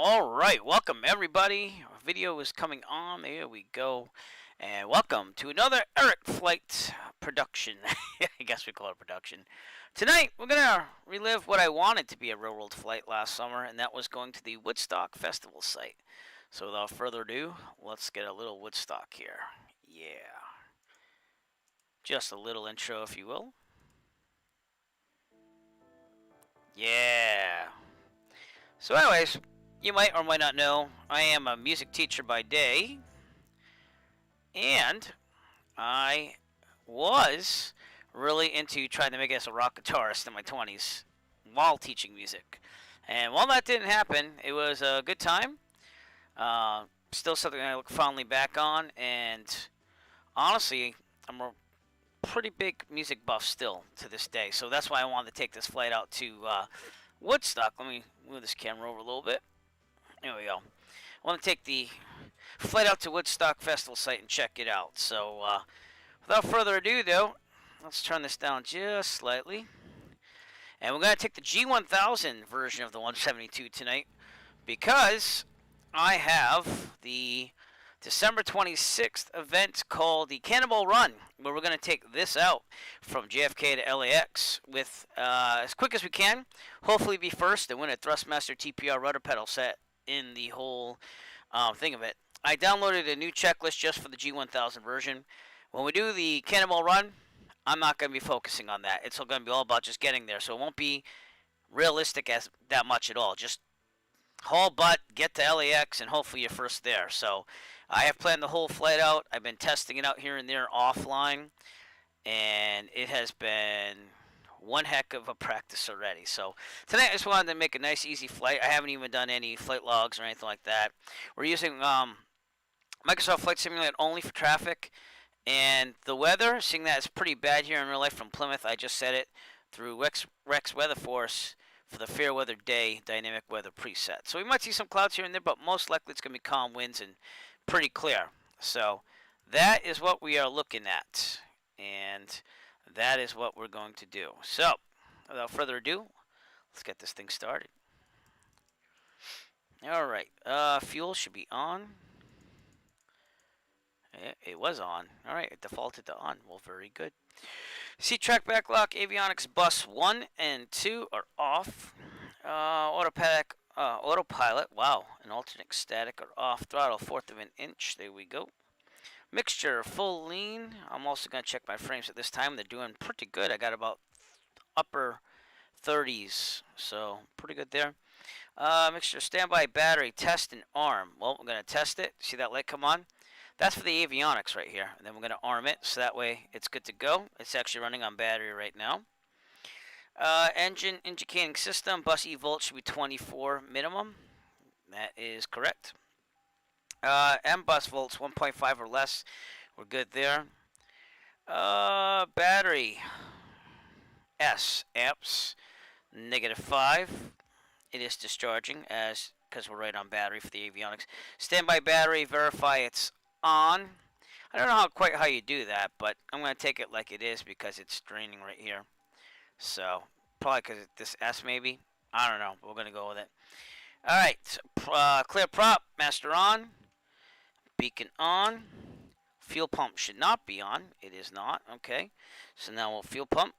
Alright, welcome everybody. Our video is coming on. There we go. And welcome to another Eric Flight production. I guess we call it production. Tonight, we're going to relive what I wanted to be a railroad flight last summer, and that was going to the Woodstock Festival site. So without further ado, let's get a little Woodstock here. Yeah. Just a little intro, if you will. Yeah. So anyways, you might or might not know, I am a music teacher by day, and I was really into trying to make us a rock guitarist in my 20s while teaching music. And while that didn't happen, it was a good time. Still something I look fondly back on, and honestly, I'm a pretty big music buff still to this day. So that's why I wanted to take this flight out to Woodstock. Let me move this camera over a little bit. There we go. I want to take the flight out to Woodstock Festival site and check it out. So, without further ado, though, let's turn this down just slightly. And we're going to take the G1000 version of the 172 tonight because I have the December 26th event called the Cannonball Run, where we're going to take this out from JFK to LAX with as quick as we can. Hopefully be first and win a Thrustmaster TPR rudder pedal set in the whole thing of it. I downloaded a new checklist just for the G1000 version. When we do the Cannonball Run, I'm not going to be focusing on that. It's going to be all about just getting there, so it won't be realistic as that much at all. Just haul butt, get to LAX, and hopefully you're first there. So I have planned the whole flight out. I've been testing it out here and there offline, and it has been one heck of a practice already. So tonight I just wanted to make a nice easy flight. I haven't even done any flight logs or anything like that. We're using Microsoft Flight Simulator only for traffic, and the weather, seeing that it's pretty bad here in real life from Plymouth, I just set it through Rex Weather Force for the fair weather day dynamic weather preset. So we might see some clouds here and there, but most likely it's going to be calm winds and pretty clear. So that is what we are looking at, and that is what we're going to do. So without further ado, let's get this thing started. All right, fuel should be on. It was on. All right, it defaulted to on. Well, very good. Seat track backlock, avionics bus 1 and 2 are off. Autopilot, wow, and alternate static are off. Throttle 1/4 of an inch. There we go. Mixture full lean. I'm also going to check my frames at this time. They're doing pretty good. I got about upper 30s, so pretty good there. Mixture standby battery test and arm. Well, we're going to test it. See that light come on? That's for the avionics right here. And then we're going to arm it so that way it's good to go. It's actually running on battery right now. Engine indicating system. Bus E volt should be 24 minimum. That is correct. M bus volts 1.5 or less. We're good there. Battery S amps -5. It is discharging because we're right on battery for the avionics. Standby battery, verify it's on. I don't know quite how you do that, but I'm going to take it like it is because it's draining right here. So probably because it's this S maybe. I don't know, but we're going to go with it. All right, clear prop, master on, beacon on. Fuel pump should not be on. It is not. Okay, so now we'll fuel pump.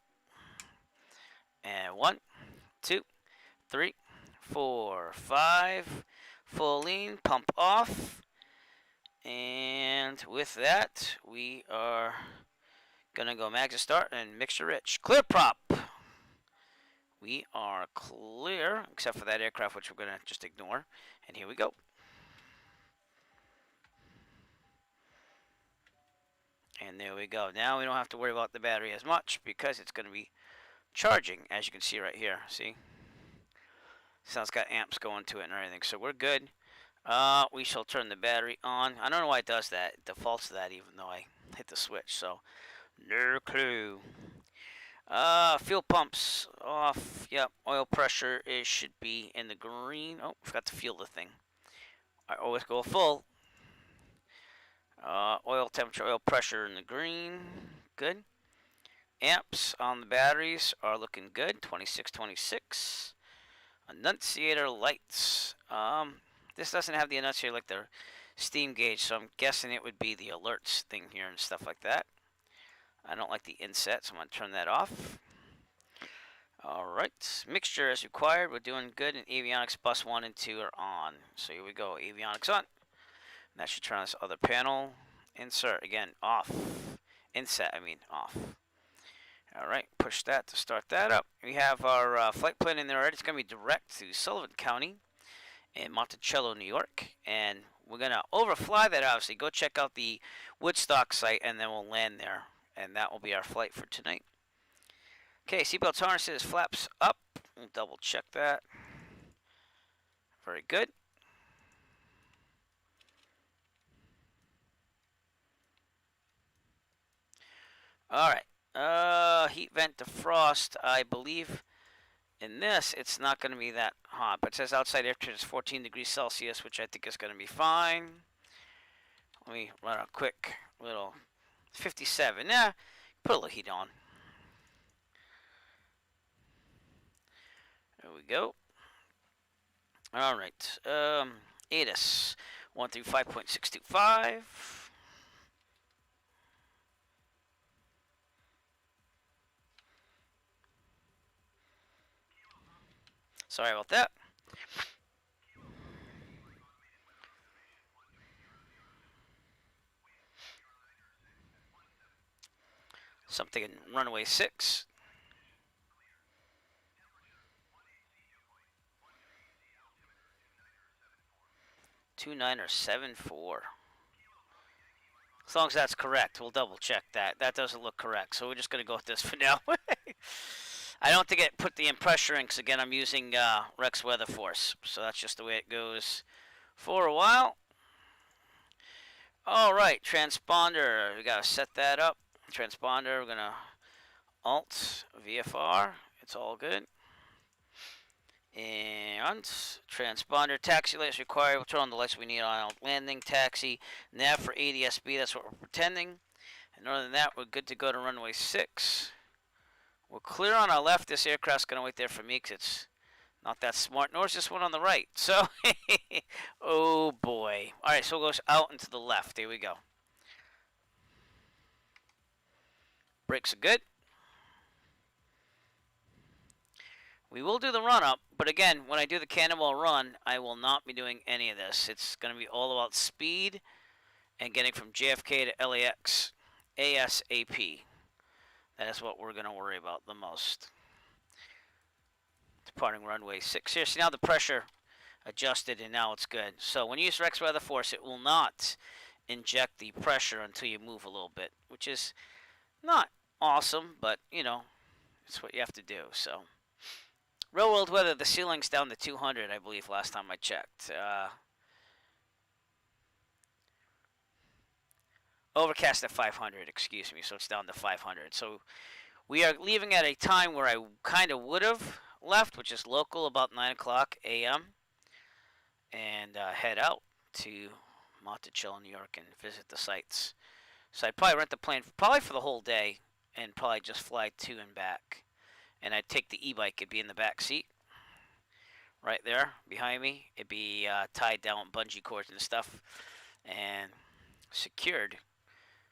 And 1, 2, 3, 4, 5. Full lean, pump off. And with that, we are going to go max start and mixture rich. Clear prop. We are clear, except for that aircraft, which we're going to just ignore. And here we go. And there we go. Now we don't have to worry about the battery as much because it's going to be charging, as you can see right here. See? So it's got amps going to it and everything. So we're good. We shall turn the battery on. I don't know why it does that. It defaults to that even though I hit the switch. So, no clue. Fuel pumps off. Yep. Oil pressure should be in the green. Oh, forgot to feel the thing. I always go full. Oil temperature, oil pressure in the green. Good. Amps on the batteries are looking good. 2626. Annunciator lights. This doesn't have the annunciator like the steam gauge, so I'm guessing it would be the alerts thing here and stuff like that. I don't like the inset, so I'm going to turn that off. Alright, mixture as required. We're doing good, and avionics bus 1 and 2 are on. So here we go, avionics on. That should turn on this other panel. Insert, again, off. Inset, I mean, off. Alright, push that to start that up. We have our flight plan in there already. It's going to be direct to Sullivan County in Monticello, New York. And we're going to overfly that, obviously. Go check out the Woodstock site, and then we'll land there. And that will be our flight for tonight. Okay, seatbelt harnesses, flaps up. We'll double check that. Very good. Alright, heat vent defrost, I believe in this it's not going to be that hot, but it says outside air temperature is 14 degrees Celsius, which I think is going to be fine. Let me run a quick little 57. Yeah, put a little heat on. There we go. Alright, ATIS 135.625. Sorry about that. Something in runway 6. 29 or 7-4. As long as that's correct, we'll double check that. That doesn't look correct, so we're just going to go with this for now. I don't think it put the pressure in, because again, I'm using Rex Weather Force, so that's just the way it goes for a while. Alright, transponder, we got to set that up. Transponder, we're going to Alt, VFR, it's all good. And transponder, taxi lights required. We'll turn on the lights we need on landing, taxi, nav for ADSB, that's what we're pretending. And other than that, we're good to go to runway 6. We're clear on our left. This aircraft's going to wait there for me because it's not that smart, nor is this one on the right. So, oh boy. Alright, so it goes out and to the left. There we go. Brakes are good. We will do the run-up, but again, when I do the cannonball run, I will not be doing any of this. It's going to be all about speed and getting from JFK to LAX ASAP. That is what we're going to worry about the most. Departing runway 6 here. See, now the pressure adjusted, and now it's good. So when you use Rex Weather Force, it will not inject the pressure until you move a little bit, which is not awesome, but, you know, it's what you have to do, so... Real world weather, the ceiling's down to 200, I believe, last time I checked. Overcast at 500, excuse me, so it's down to 500. So we are leaving at a time where I kind of would have left, which is local, about 9 o'clock a.m. And head out to Monticello, New York, and visit the sites. So I'd probably rent the plane probably for the whole day and probably just fly to and back. And I'd take the e-bike. It'd be in the back seat, right there behind me. It'd be tied down with bungee cords and stuff, and secured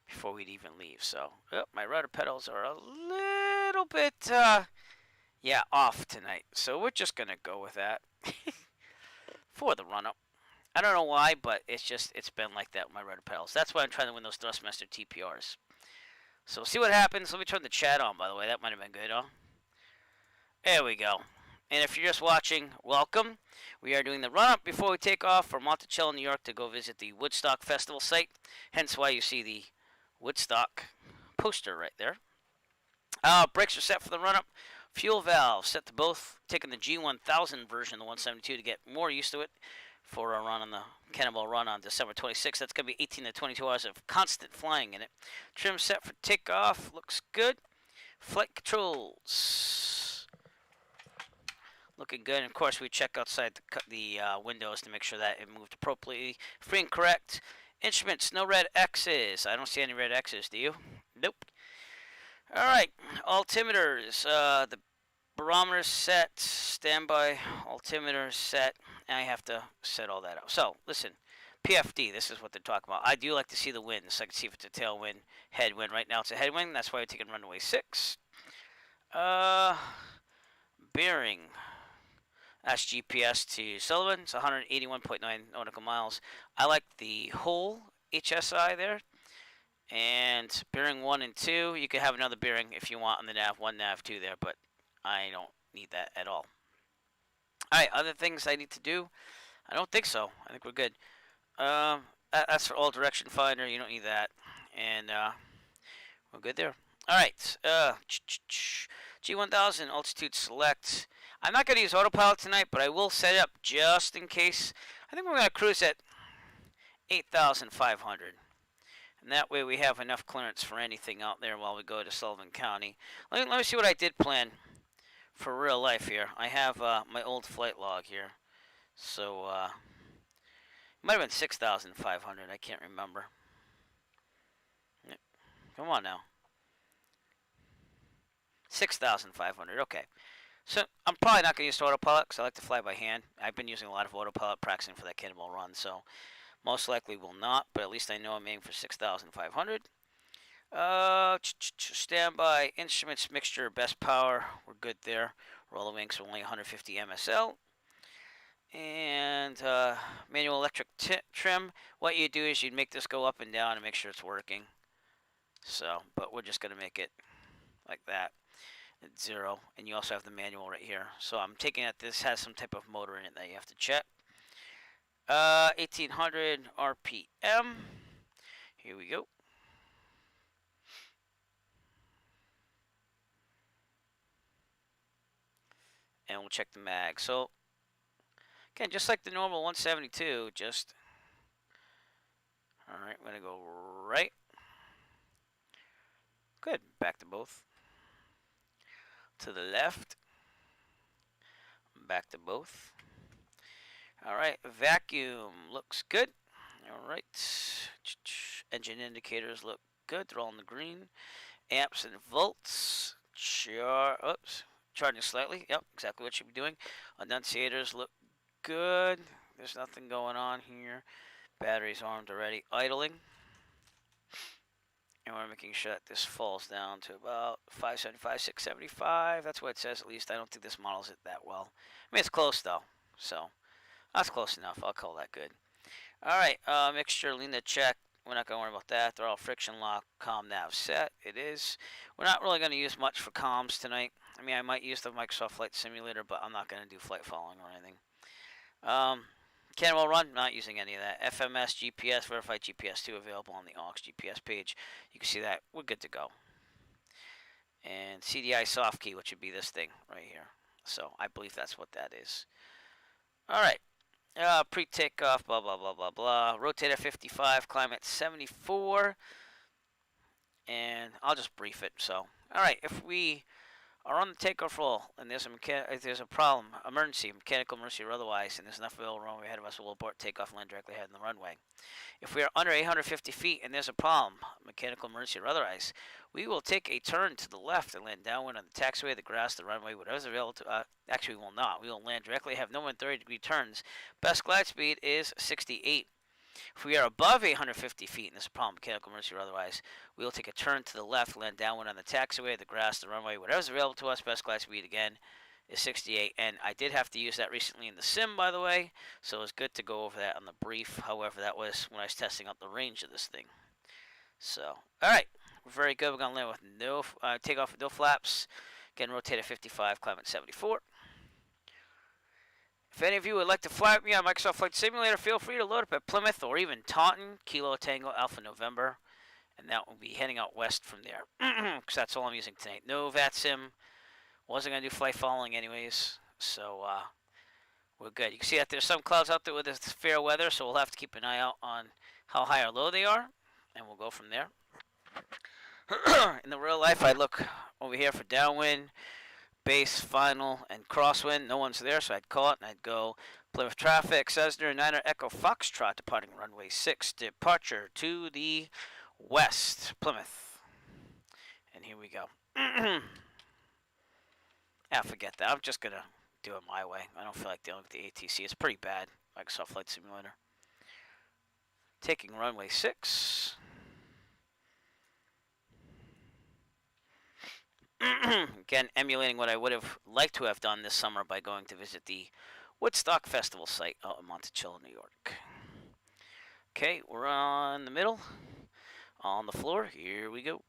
before we'd even leave. So, my rudder pedals are a little bit, yeah, off tonight. So we're just gonna go with that for the run-up. I don't know why, but it's been like that with my rudder pedals. That's why I'm trying to win those Thrustmaster TPRs. So see what happens. Let me turn the chat on, by the way. That might have been good, huh? There we go. And if you're just watching, welcome. We are doing the run-up before we take off for Monticello, New York to go visit the Woodstock Festival site. Hence why you see the Woodstock poster right there. Brakes are set for the run-up. Fuel valve set to both. Taking the G1000 version, the 172, to get more used to it for our run on the Cannonball Run on December 26th. That's going to be 18 to 22 hours of constant flying in it. Trim set for takeoff. Looks good. Flight controls. Looking good. And of course, we check outside the windows to make sure that it moved appropriately. Free and correct. Instruments, no red X's. I don't see any red X's, do you? Nope. Alright, altimeters. The barometer set. Standby altimeter set. and I have to set all that up. So, listen, PFD, this is what they're talking about. I do like to see the wind, so I can see if it's a tailwind, headwind. Right now it's a headwind, that's why we're taking runway 6. Bearing. That's GPS to Sullivan. It's 181.9 nautical miles. I like the whole HSI there. And bearing 1 and 2, you can have another bearing if you want on the nav 1, nav 2 there, but I don't need that at all. Alright, other things I need to do? I don't think so. I think we're good. That's for all direction finder. You don't need that. And we're good there. Alright, G1000 altitude select. I'm not going to use autopilot tonight, but I will set it up just in case. I think we're going to cruise at 8,500. And that way we have enough clearance for anything out there while we go to Sullivan County. Let me see what I did plan for real life here. I have my old flight log here. So, it might have been 6,500. I can't remember. Come on now. 6,500. Okay. So, I'm probably not going to use autopilot because I like to fly by hand. I've been using a lot of autopilot practicing for that Cannonball run, so most likely will not, but at least I know I'm aiming for 6,500. Standby, instruments, mixture, best power. We're good there. Roller wings are only 150 MSL. And manual electric trim. What you do is you make this go up and down and make sure it's working. So, but we're just going to make it like that. At 0. And you also have the manual right here. So I'm taking it this has some type of motor in it that you have to check. 1800 RPM. Here we go. And we'll check the mag. So, again, just like the normal 172, just... Alright, I'm going to go right. Good. Back to both. To the left. Back to both. Alright, vacuum looks good. Alright. Engine indicators look good. They're all in the green. Amps and volts. Charging slightly. Yep, exactly what you should be doing. Annunciators look good. There's nothing going on here. Batteries armed already. Idling. And we're making sure that this falls down to about 575, 675. That's what it says at least. I don't think this models it that well. I mean, it's close though. So, that's close enough. I'll call that good. Alright, mixture, lean to check. We're not going to worry about that. They're all friction lock, comm nav set. It is. We're not really going to use much for comms tonight. I mean, I might use the Microsoft Flight Simulator, but I'm not going to do flight following or anything. Cannonball run, not using any of that. FMS, GPS, verified GPS 2 available on the aux GPS page. You can see that. We're good to go. And CDI soft key, which would be this thing right here. So I believe that's what that is. Alright. Pre-takeoff, blah, blah, blah, blah, blah. Rotator 55, climb at 74. And I'll just brief it. So, alright, if we are on the takeoff roll and there's a problem, emergency, mechanical emergency or otherwise, and there's enough available runway ahead of us, we'll abort takeoff and land directly ahead in the runway. If we are under 850 feet and there's a problem, mechanical emergency or otherwise, we will take a turn to the left and land downwind on the taxiway, the grass, the runway, whatever's available to actually, we will not. We will land directly, have no more than 30-degree turns. Best glide speed is 68. If we are above 850 feet and there's a problem, mechanical emergency or otherwise, we will take a turn to the left, land downwind on the taxiway, the grass, the runway, whatever's available to us. Best glide speed, again, is 68. And I did have to use that recently in the sim, by the way, so it was good to go over that on the brief. However, that was when I was testing out the range of this thing. So, alright, we're very good. We're going to land with no takeoff with no flaps. Again, rotator 55, climb at 74. If any of you would like to fly with me on Microsoft Flight Simulator, feel free to load up at Plymouth or even Taunton, Kilo Tango Alpha November, and that will be heading out west from there, because that's all I'm using tonight. No VATSIM, wasn't going to do flight following anyways, so we're good. You can see that there's some clouds out there with this fair weather, so we'll have to keep an eye out on how high or low they are, and we'll go from there. In the real life, I look over here for downwind, base, final, and crosswind. No one's there, so I'd call it, and I'd go Plymouth traffic, Cessna, 9er Echo Foxtrot, departing runway 6, departure to the west, Plymouth. And here we go. Forget that. I'm just going to do it my way. I don't feel like dealing with the ATC. It's pretty bad, Microsoft Flight Simulator. Taking runway 6. Again, emulating what I would have liked to have done this summer by going to visit the Woodstock Festival site out in Monticello, New York. Okay, we're on the middle. On the floor, here we go.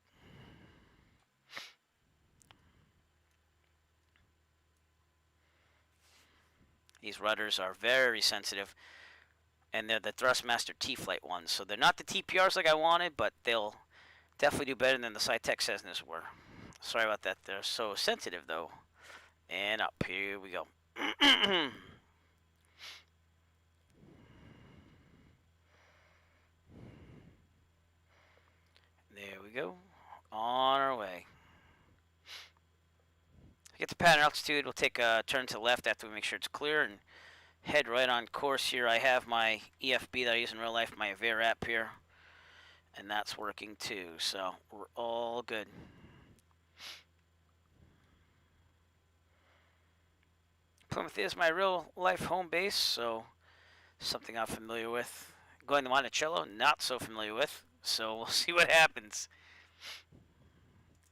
These rudders are very sensitive, and they're the Thrustmaster T-Flight ones. So they're not the TPRs like I wanted, but they'll definitely do better than the Saitek Cessnas were. Sorry about that. They're so sensitive, though. And up, here we go. There we go. On our way. Get to pattern altitude. We'll take a turn to the left after we make sure it's clear and head right on course here. I have my EFB that I use in real life, my Avere app here, and that's working too, so we're all good. Plymouth is my real life home base, so something I'm familiar with. Going to Monticello, not so familiar with, so we'll see what happens.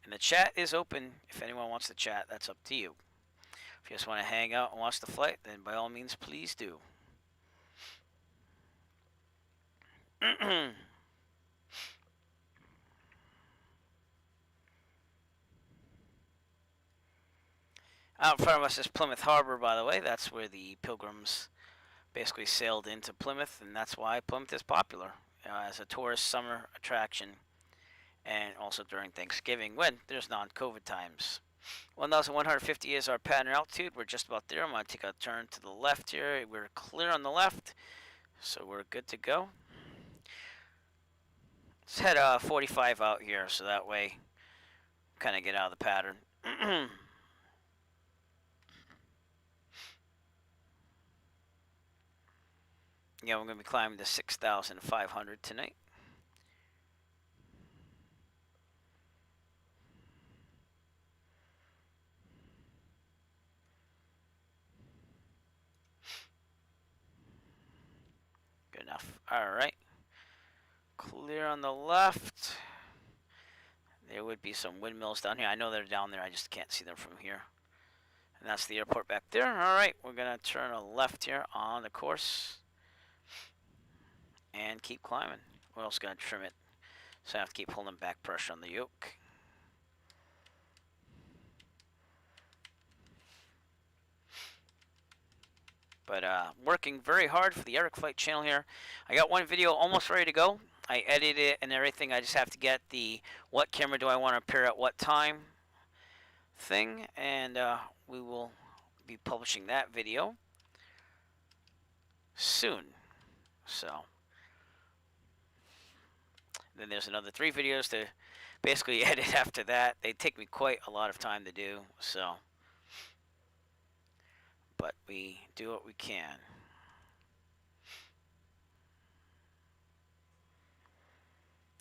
And the chat is open. If anyone wants to chat, that's up to you. If you just want to hang out and watch the flight, then by all means, please do. Out in front of us is Plymouth Harbor, by the way. That's where the Pilgrims basically sailed into Plymouth, and that's why Plymouth is popular as a tourist summer attraction, and also during Thanksgiving when there's non-COVID times. 1,150 is our pattern altitude. We're just about there. I'm going to take a turn to the left here. We're clear on the left, so we're good to go. Let's head 45 out here, so that way kind of get out of the pattern. Yeah, we're going to be climbing to 6,500 tonight. Good enough. All right. Clear on the left. There would be some windmills down here. I know they're down there. I just can't see them from here. And that's the airport back there. All right. We're going to turn a left here on the course and keep climbing. We're also going to trim it, so I have to keep holding back pressure on the yoke. But working very hard for the Eric Flight channel here. I got one video almost ready to go. I edited it and everything. I just have to get the what camera do I want to appear at what time thing, and we will be publishing that video soon. So then there's another 3 videos to basically edit after that. They take me quite a lot of time to do, so but we do what we can.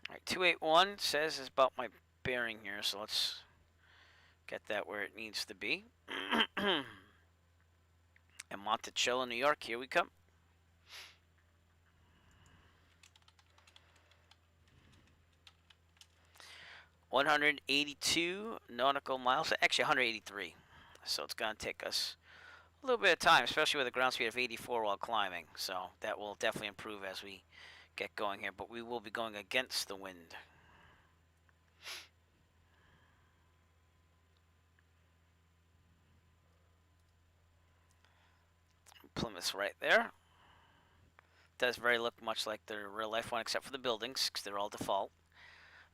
All right, 281 says is about my bearing here, so let's get that where it needs to be. And Monticello, New York, here we come. $182 nautical miles, actually 183. So it's going to take us a little bit of time, especially with a ground speed of 84 while climbing. So that will definitely improve as we get going here, but we will be going against the wind. Plymouth's right there. Does very look much like the real life one, except for the buildings, because they're all default.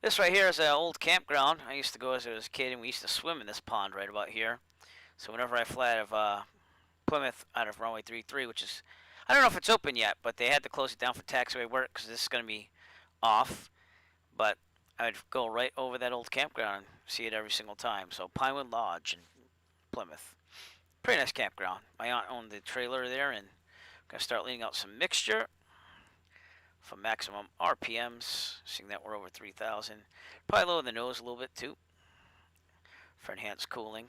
This right here is an old campground. I used to go as I was a kid, and we used to swim in this pond right about here. So whenever I fly out of Plymouth, out of runway 33, which is, I don't know if it's open yet, but they had to close it down for taxiway work because this is going to be off. But I'd go right over that old campground and see it every single time. So Pinewood Lodge in Plymouth. Pretty nice campground. My aunt owned the trailer there, and I'm going to start leaning out some mixture for maximum RPMs, seeing that we're over 3,000. Probably lower the nose a little bit too for enhanced cooling,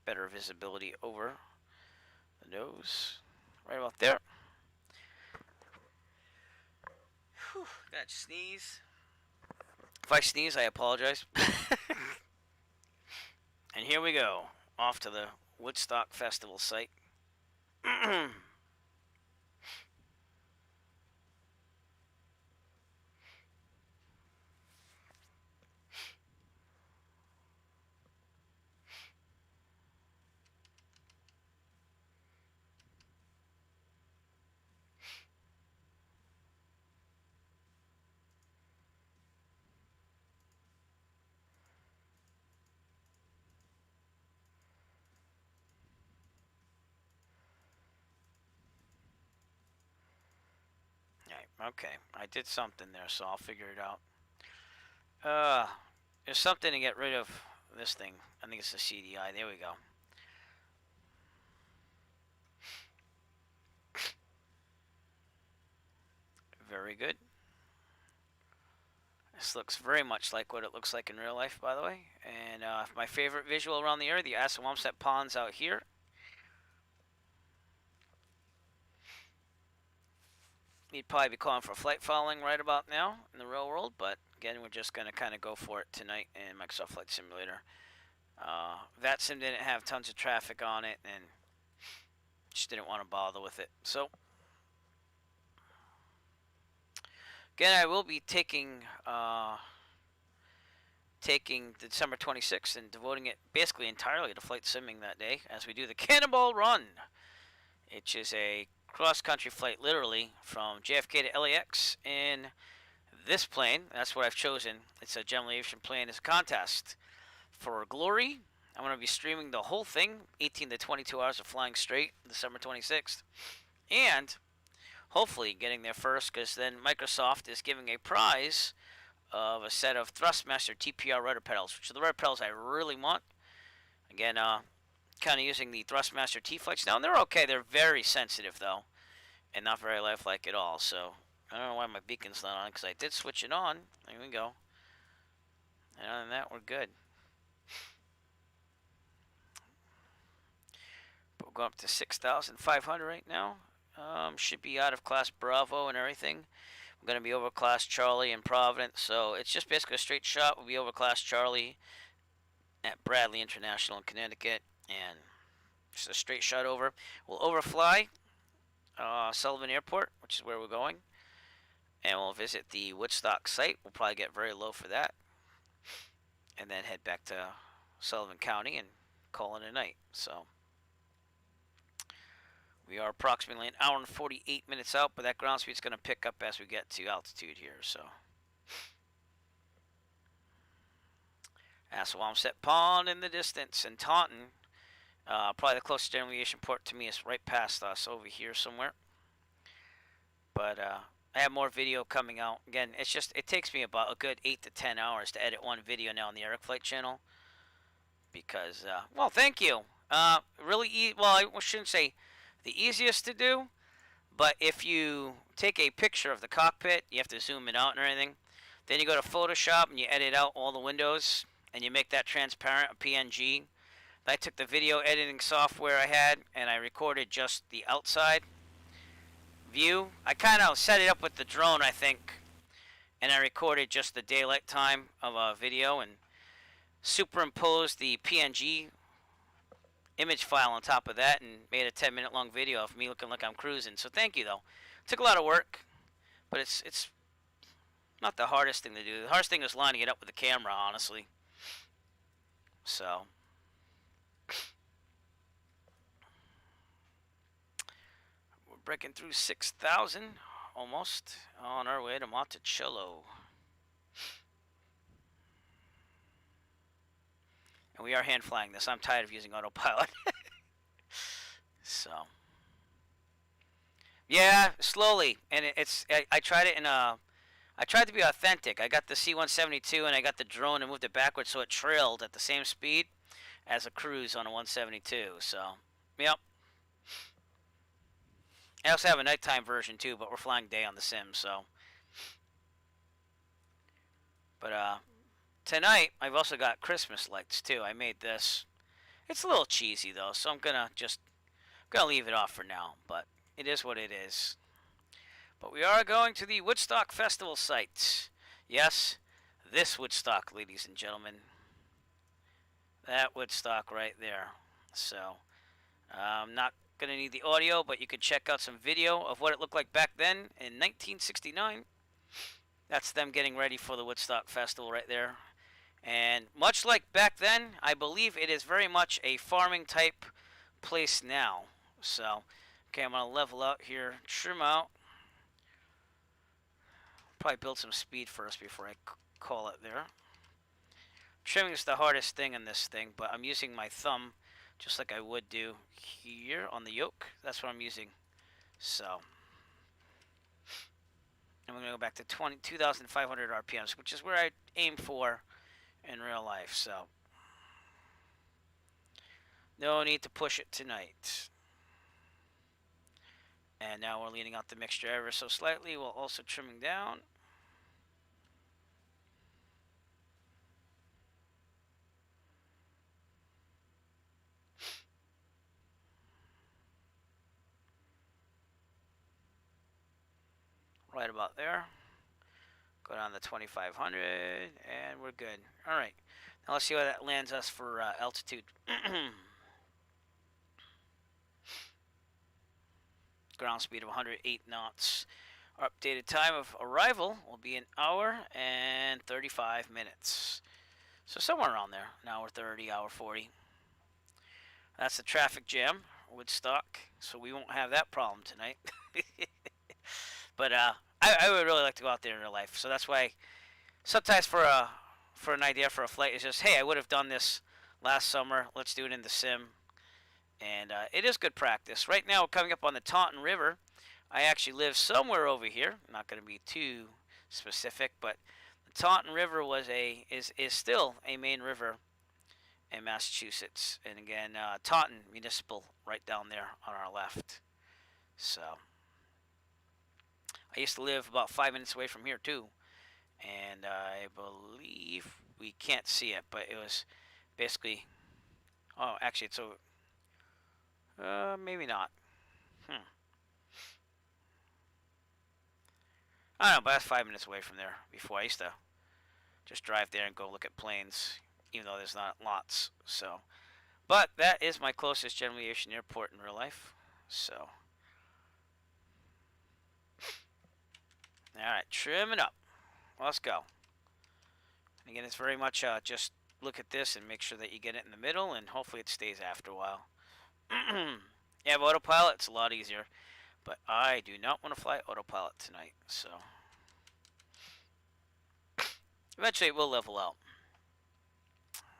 better visibility over the nose, right about there. Whew, gotta sneeze. If I sneeze, I apologize. And here we go, off to the Woodstock Festival site. Okay, I did something there, so I'll figure it out. There's something to get rid of this thing. I think it's the CDI. There we go. Very good. This looks very much like what it looks like in real life, by the way. And my favorite visual around the area, the Assawamsett Ponds out here. You'd probably be calling for flight following right about now in the real world, but again, we're just going to kind of go for it tonight in Microsoft Flight Simulator. That sim didn't have tons of traffic on it, and just didn't want to bother with it. So, again, I will be taking December 26th and devoting it basically entirely to flight simming that day as we do the Cannonball Run, which is a cross-country flight literally from JFK to LAX in this plane. That's what I've chosen. It's a general aviation plane. It's a contest for glory. I'm going to be streaming the whole thing, 18 to 22 hours of flying straight, December 26th, and hopefully getting there first, because then Microsoft is giving a prize of a set of Thrustmaster TPR rudder pedals, which are the rudder pedals I really want. Again, kind of using the Thrustmaster T-Flex now, and they're okay. They're very sensitive, though, and not very lifelike at all, so I don't know why my beacon's not on, because I did switch it on. There we go. And other than that, we're good. But we're going up to 6,500 right now. Should be out of class Bravo and everything. We're going to be over class Charlie in Providence, so it's just basically a straight shot. We'll be over class Charlie at Bradley International in Connecticut, and just a straight shot over. We'll overfly Sullivan Airport, which is where we're going, and we'll visit the Woodstock site. We'll probably get very low for that, and then head back to Sullivan County and call it a night. So we are approximately an hour and 48 minutes out, but that ground speed is going to pick up as we get to altitude here. So Assawamsett Pond in the distance, and Taunton, probably the closest general aviation port to me, is right past us over here somewhere. But I have more video coming out. Again, it takes me about a good 8 to 10 hours to edit one video now on the Eric Flight channel. Because, well, thank you. Really, well, I shouldn't say the easiest to do, but if you take a picture of the cockpit, you have to zoom it out and everything. Then you go to Photoshop and you edit out all the windows, and you make that transparent, a PNG. I took the video editing software I had, and I recorded just the outside view. I kind of set it up with the drone, I think, and I recorded just the daylight time of a video and superimposed the PNG image file on top of that and made a 10-minute long video of me looking like I'm cruising. So thank you, though. It took a lot of work, but it's not the hardest thing to do. The hardest thing is lining it up with the camera, honestly. So we're breaking through 6,000 almost on our way to Monticello. And we are hand flying this. I'm tired of using autopilot. So yeah, slowly. And I tried it in I tried to be authentic. I got the C-172 and I got the drone and moved it backwards so it trailed at the same speed as a cruise on a 172. So, yep. I also have a nighttime version too, but we're flying day on the sim, so. But tonight I've also got Christmas lights too. I made this. It's a little cheesy though, so I'm gonna just Gonna leave it off for now, but it is what it is. But we are going to the Woodstock Festival site. Yes, this Woodstock, ladies and gentlemen. That Woodstock right there. So, I'm not going to need the audio, but you can check out some video of what it looked like back then in 1969. That's them getting ready for the Woodstock Festival right there. And much like back then, I believe it is very much a farming type place now. So, okay, I'm going to level out here, trim out. Probably build some speed first before I call it there. Trimming is the hardest thing in this thing, but I'm using my thumb just like I would do here on the yoke. That's what I'm using. So, I'm going to go back to 2,500 RPMs, which is where I aim for in real life. So, no need to push it tonight. And now we're leaning out the mixture ever so slightly while also trimming down. Right about there. Go down to 2,500 and we're good. All right. Now let's see what that lands us for altitude. Ground speed of 108 knots. Our updated time of arrival will be 1 hour and 35 minutes. So somewhere around there. An hour 30, hour 40. That's the traffic jam, Woodstock. So we won't have that problem tonight. But I would really like to go out there in real life. So that's why sometimes for an idea for a flight is just, hey, I would have done this last summer. Let's do it in the sim. And it is good practice. Right now, coming up on the Taunton River. I actually live somewhere over here. I'm not going to be too specific, but the Taunton River is still a main river in Massachusetts. And again, Taunton Municipal right down there on our left. So I used to live about 5 minutes away from here too. And I believe we can't see it, but it was basically. Oh, actually, it's over. Maybe not. I don't know, but that's 5 minutes away from there. Before I used to just drive there and go look at planes, even though there's not lots. So, but that is my closest general aviation airport in real life. So, all right, trim it up. Let's go. And again, it's very much just look at this and make sure that you get it in the middle, and hopefully it stays after a while. Yeah, but autopilot, it's a lot easier. But I do not want to fly autopilot tonight, so eventually it will level out.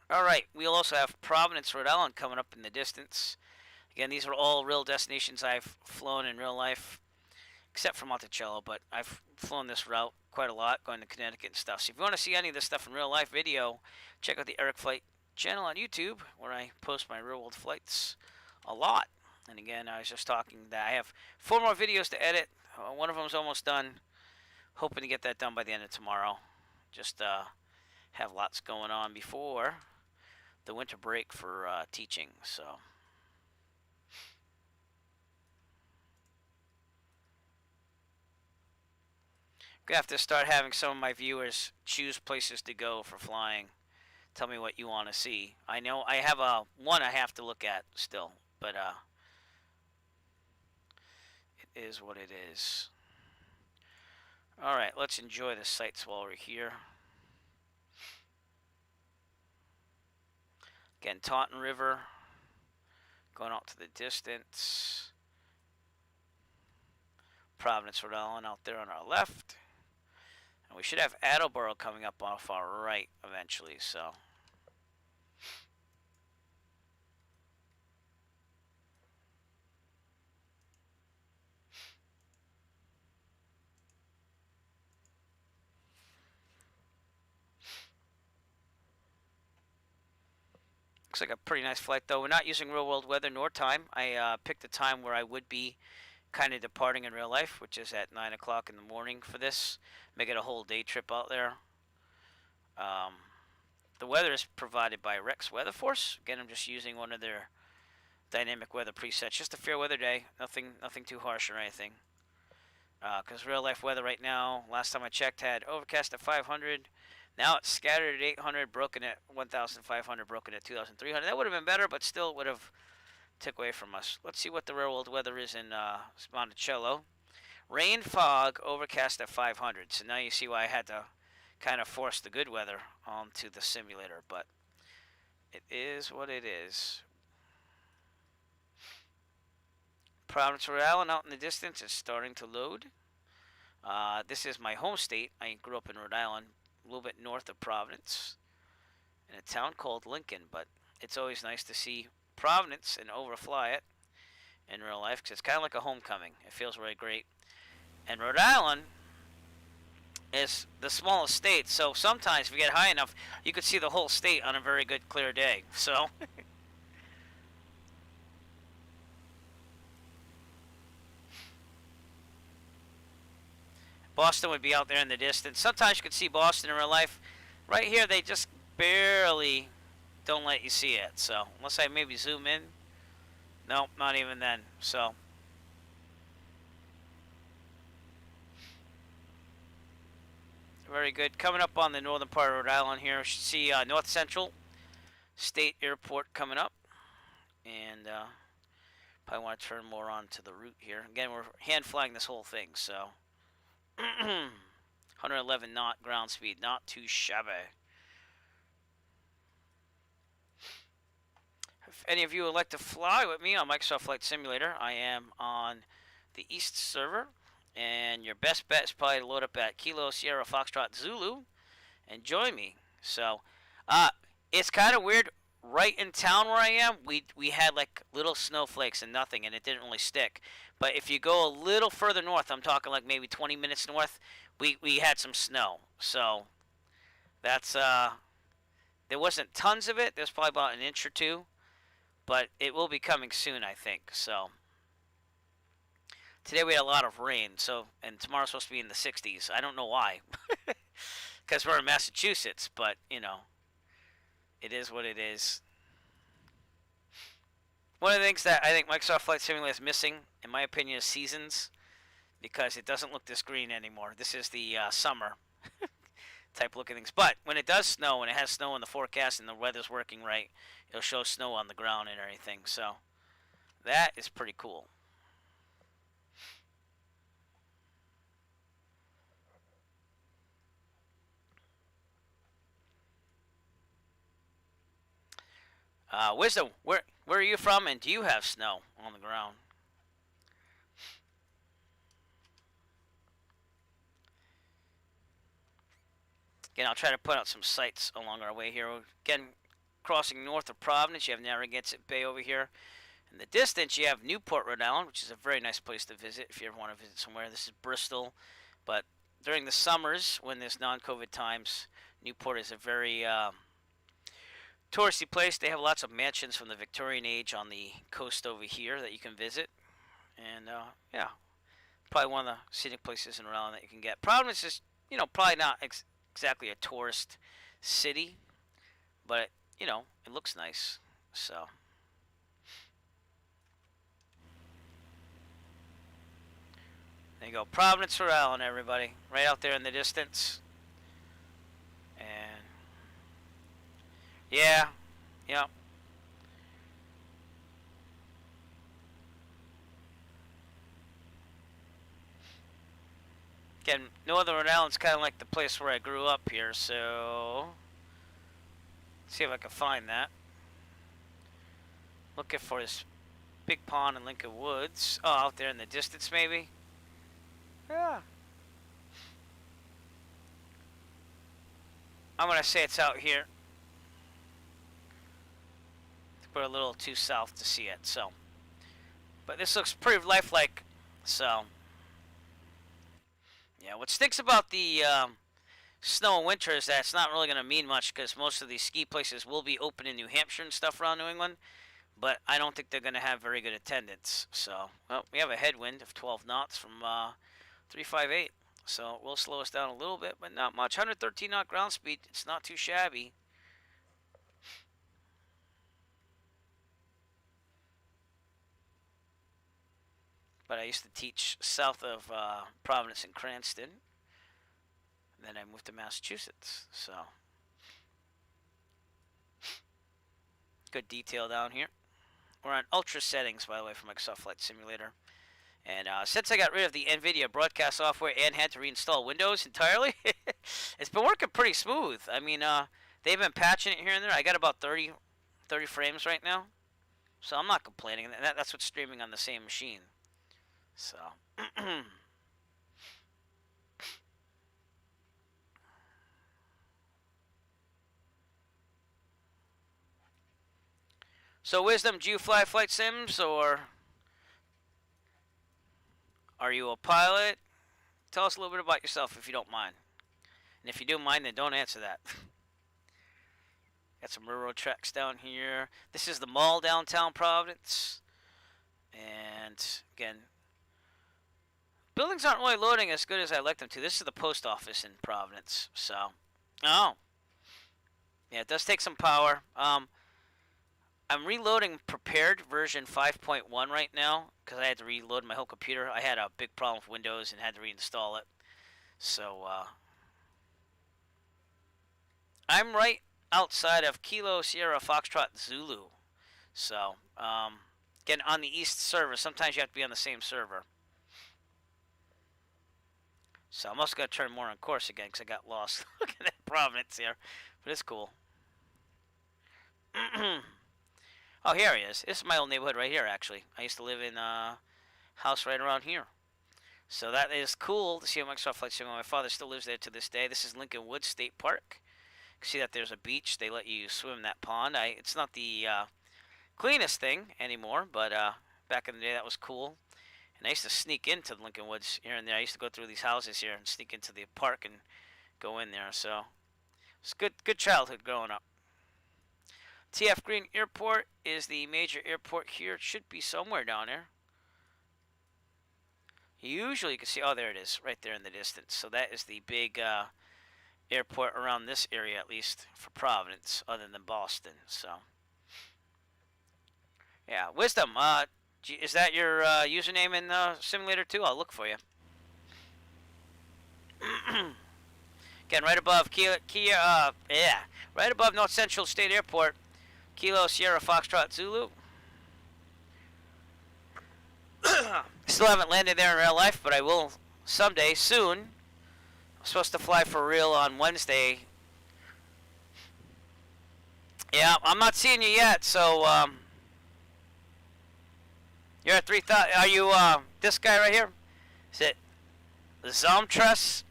Alright, we'll also have Providence, Rhode Island coming up in the distance. Again, these are all real destinations I've flown in real life, except for Monticello, but I've flown this route quite a lot, going to Connecticut and stuff. So if you want to see any of this stuff in real life video, check out the Eric Flight channel on YouTube, where I post my real world flights a lot. And again, I was just talking that I have 4 more videos to edit. One of them is almost done. Hoping to get that done by the end of tomorrow. Just have lots going on before the winter break for teaching. So I'm gonna have to start having some of my viewers choose places to go for flying. Tell me what you want to see. I know I have one I have to look at still, but it is what it is. Alright, let's enjoy the sights while we're here. Again, Taunton River, going out to the distance. Providence, Rhode Island out there on our left. And we should have Attleboro coming up off our right eventually, so. Looks like a pretty nice flight, though. We're not using real world weather nor time. I picked a time where I would be kind of departing in real life, which is at 9 o'clock in the morning for this. Make it a whole day trip out there. The weather is provided by Rex Weather Force. Again, I'm just using one of their dynamic weather presets. Just a fair weather day. Nothing too harsh or anything. Because real life weather right now, last time I checked, had overcast at 500. Now it's scattered at 800, broken at 1,500, broken at 2,300. That would have been better, but still would have took away from us. Let's see what the real world weather is in Monticello. Rain, fog, overcast at 500. So now you see why I had to kind of force the good weather onto the simulator, but it is what it is. Providence, Rhode Island out in the distance is starting to load. This is my home state. I grew up in Rhode Island, a little bit north of Providence, in a town called Lincoln, but it's always nice to see Providence and overfly it in real life because it's kind of like a homecoming. It feels really great. And Rhode Island is the smallest state, so sometimes if you get high enough, you could see the whole state on a very good clear day. So Boston would be out there in the distance. Sometimes you could see Boston in real life. Right here, they just barely don't let you see it. So unless I maybe zoom in, no, not even then. So very good. Coming up on the northern part of Rhode Island here, you should see North Central State Airport coming up, and probably want to turn more on to the route here. Again, we're hand flying this whole thing, so 111 knot ground speed, not too shabby. If any of you would like to fly with me on Microsoft Flight Simulator, I am on the East server, and your best bet is probably to load up at Kilo Sierra Foxtrot Zulu and join me. So, it's kind of weird. Right in town where I am, we had like little snowflakes and nothing, and it didn't really stick. But if you go a little further north, I'm talking like maybe 20 minutes north, we had some snow. So that's there wasn't tons of it. There's probably about an inch or two, but it will be coming soon, I think. So today we had a lot of rain. So and tomorrow's supposed to be in the 60s. I don't know why, because we're in Massachusetts, but you know. It is what it is. One of the things that I think Microsoft Flight Simulator is missing, in my opinion, is seasons, because it doesn't look this green anymore. This is the summer type looking things. But when it does snow, and it has snow in the forecast and the weather's working right, it'll show snow on the ground and everything. So that is pretty cool. Wisdom, where are you from, and do you have snow on the ground? Again, I'll try to put out some sights along our way here. Again, crossing north of Providence, you have Narragansett Bay over here. In the distance, you have Newport, Rhode Island, which is a very nice place to visit if you ever want to visit somewhere. This is Bristol, but during the summers, when there's non-COVID times, Newport is a very touristy place. They have lots of mansions from the Victorian age on the coast over here that you can visit. And, yeah, probably one of the scenic places in Rhode Island that you can get. Providence is, you know, probably not exactly a tourist city, but, you know, it looks nice. So there you go. Providence, Rhode Island, everybody. Right out there in the distance. And yeah, yep. Again, Northern Rhode Island's kind of like the place where I grew up here, so let's see if I can find that. Looking for this big pond in Lincoln Woods. Oh, out there in the distance, maybe? Yeah. I'm going to say it's out here. We're a little too south to see it, so. But this looks pretty lifelike, so. Yeah, what stinks about the snow in winter is that it's not really going to mean much because most of these ski places will be open in New Hampshire and stuff around New England, but I don't think they're going to have very good attendance. So, well, we have a headwind of 12 knots from 358, so it will slow us down a little bit, but not much. 113 knot ground speed, it's not too shabby. but I used to teach south of Providence and Cranston. And then I moved to Massachusetts. So good detail down here. We're on ultra settings, by the way, for Microsoft Flight Simulator. And since I got rid of the NVIDIA broadcast software and had to reinstall Windows entirely, it's been working pretty smooth. I mean, they've been patching it here and there. I got about 30 frames right now. So I'm not complaining. That's what's streaming on the same machine. So. So, Wisdom, do you fly flight sims, or are you a pilot? Tell us a little bit about yourself if you don't mind. And if you do mind, then don't answer that. Got some railroad tracks down here. This is the mall downtown Providence. And, again, buildings aren't really loading as good as I'd like them to. This is the post office in Providence. So, oh. Yeah, it does take some power. I'm reloading Prepared version 5.1 right now because I had to reload my whole computer. I had a big problem with Windows and had to reinstall it. So, I'm right outside of Kilo Sierra Foxtrot Zulu. So, again, on the east server. Sometimes you have to be on the same server. So I'm also going to turn more on course again because I got lost. Look at that Providence here. But it's cool. Oh, here he is. This is my old neighborhood right here, actually. I used to live in a house right around here. So that is cool to see a Microsoft Flight Simulator. My father still lives there to this day. This is Lincoln Woods State Park. You can see that there's a beach. They let you swim in that pond. It's not the cleanest thing anymore, but back in the day that was cool. And I used to sneak into Lincoln Woods here and there. I used to go through these houses here and sneak into the park and go in there. So it's good childhood growing up. TF Green Airport is the major airport here. It should be somewhere down there. Usually you can see, oh, there it is, right there in the distance. So that is the big airport around this area, at least for Providence, other than Boston. So, yeah, Wisdom, is that your username in Simulator 2? I'll look for you. Again, right above right above North Central State Airport, Kilo Sierra Foxtrot Zulu. Still haven't landed there in real life, but I will someday, soon. I'm supposed to fly for real on Wednesday. Yeah, I'm not seeing you yet, so you're at 3,000. Are you this guy right here? Is it Zomtress?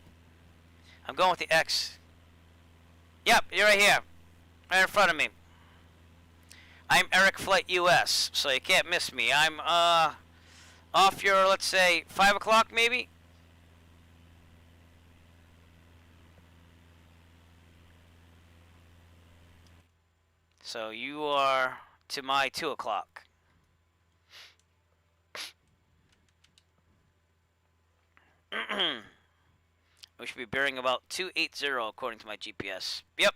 I'm going with the X. Yep, you're right here. Right in front of me. I'm Eric Flight US, so you can't miss me. I'm off your, let's say, 5 o'clock maybe? So you are to my 2 o'clock. We should be bearing about 280 according to my GPS. Yep.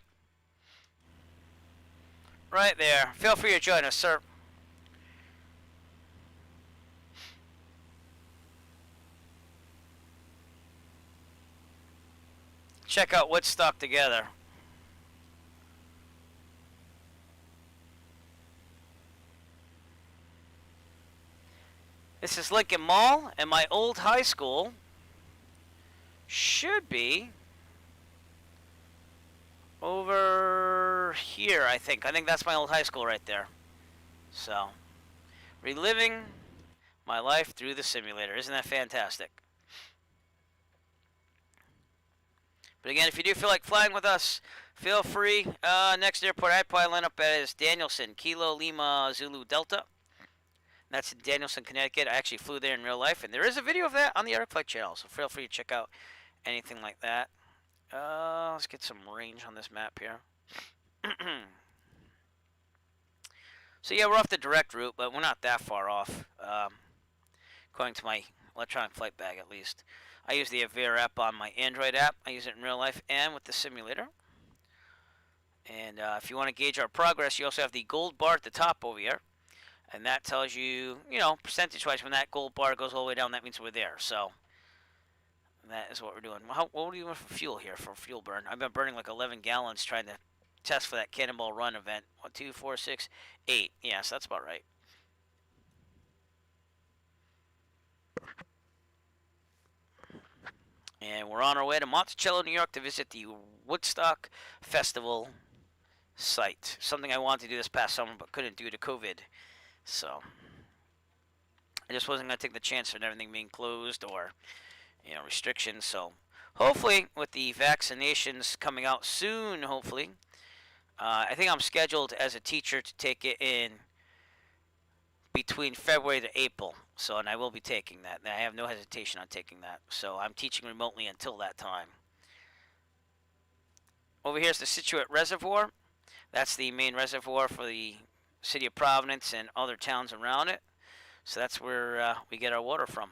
Right there. Feel free to join us, sir. Check out Woodstock together. This is Lincoln Mall, and my old high school should be over here, I think. I think that's my old high school right there. So, reliving my life through the simulator. Isn't that fantastic? But again, if you do feel like flying with us, feel free. Next airport I'd probably line up at is Danielson, Kilo Lima Zulu Delta. That's in Danielson, Connecticut. I actually flew there in real life, and there is a video of that on the Eric Flight channel, so feel free to check out anything like that. Let's get some range on this map here. So yeah, we're off the direct route, but we're not that far off, according to my electronic flight bag at least. I use the Avera app on my Android app. I use it in real life and with the simulator. And if you want to gauge our progress, you also have the gold bar at the top over here. And that tells you, you know, percentage-wise, when that gold bar goes all the way down, that means we're there. So that is what we're doing. What do you want for fuel here, for fuel burn? I've been burning like 11 gallons trying to test for that Cannonball Run event. 1, 2, 4, 6, 8. Yes, that's about right. And we're on our way to Monticello, New York to visit the Woodstock Festival site. Something I wanted to do this past summer but couldn't due to COVID. So I just wasn't going to take the chance of everything being closed or, you know, restrictions. So hopefully with the vaccinations coming out soon, hopefully, I think I'm scheduled as a teacher to take it in between February to April. So, and I will be taking that. I have no hesitation on taking that. So I'm teaching remotely until that time. Over here is the Situate Reservoir. That's the main reservoir for the city of Providence and other towns around it. So that's where we get our water from.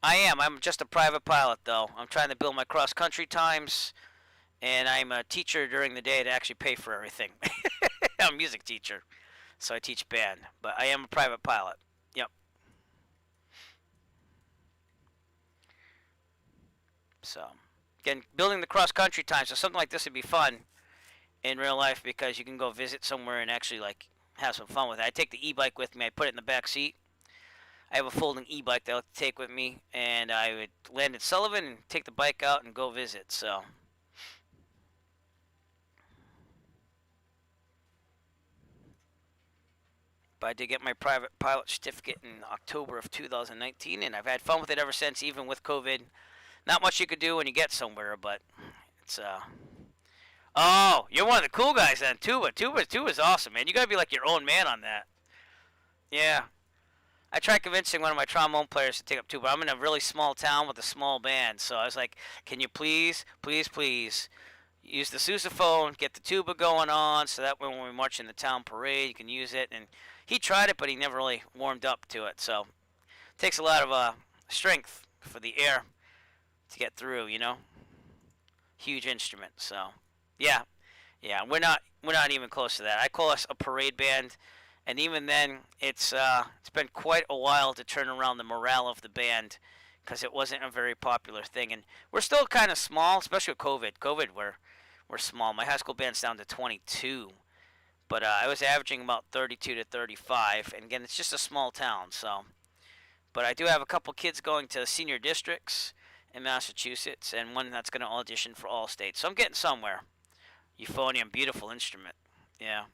I'm just a private pilot, though. I'm trying to build my cross-country times, and I'm a teacher during the day to actually pay for everything. I'm a music teacher, so I teach band, but I am a private pilot. Yep. So, again, building the cross-country time, so something like this would be fun in real life because you can go visit somewhere and actually, like, have some fun with it. I take the e-bike with me. I put it in the back seat. I have a folding e-bike that I'll take with me, and I would land at Sullivan and take the bike out and go visit, so. But I did get my private pilot certificate in October of 2019, and I've had fun with it ever since, even with COVID. Not much you could do when you get somewhere, but it's, Oh, you're one of the cool guys then, tuba. Tuba's awesome, man. You gotta be like your own man on that. Yeah. I tried convincing one of my trombone players to take up tuba. I'm in a really small town with a small band, so I was like, can you please use the sousaphone, get the tuba going on, so that way when we march in the town parade, you can use it. And he tried it, but he never really warmed up to it, so it takes a lot of strength for the air to get through, you know? Huge instrument, so yeah, we're not even close to that. I call us a parade band. And even then, it's been quite a while to turn around the morale of the band because it wasn't a very popular thing. And we're still kind of small, especially with COVID. We're small. My high school band's down to 22. But I was averaging about 32 to 35. And again, it's just a small town. So, but I do have a couple kids going to senior districts in Massachusetts and one that's going to audition for all states. So I'm getting somewhere. Euphonium, beautiful instrument. Yeah.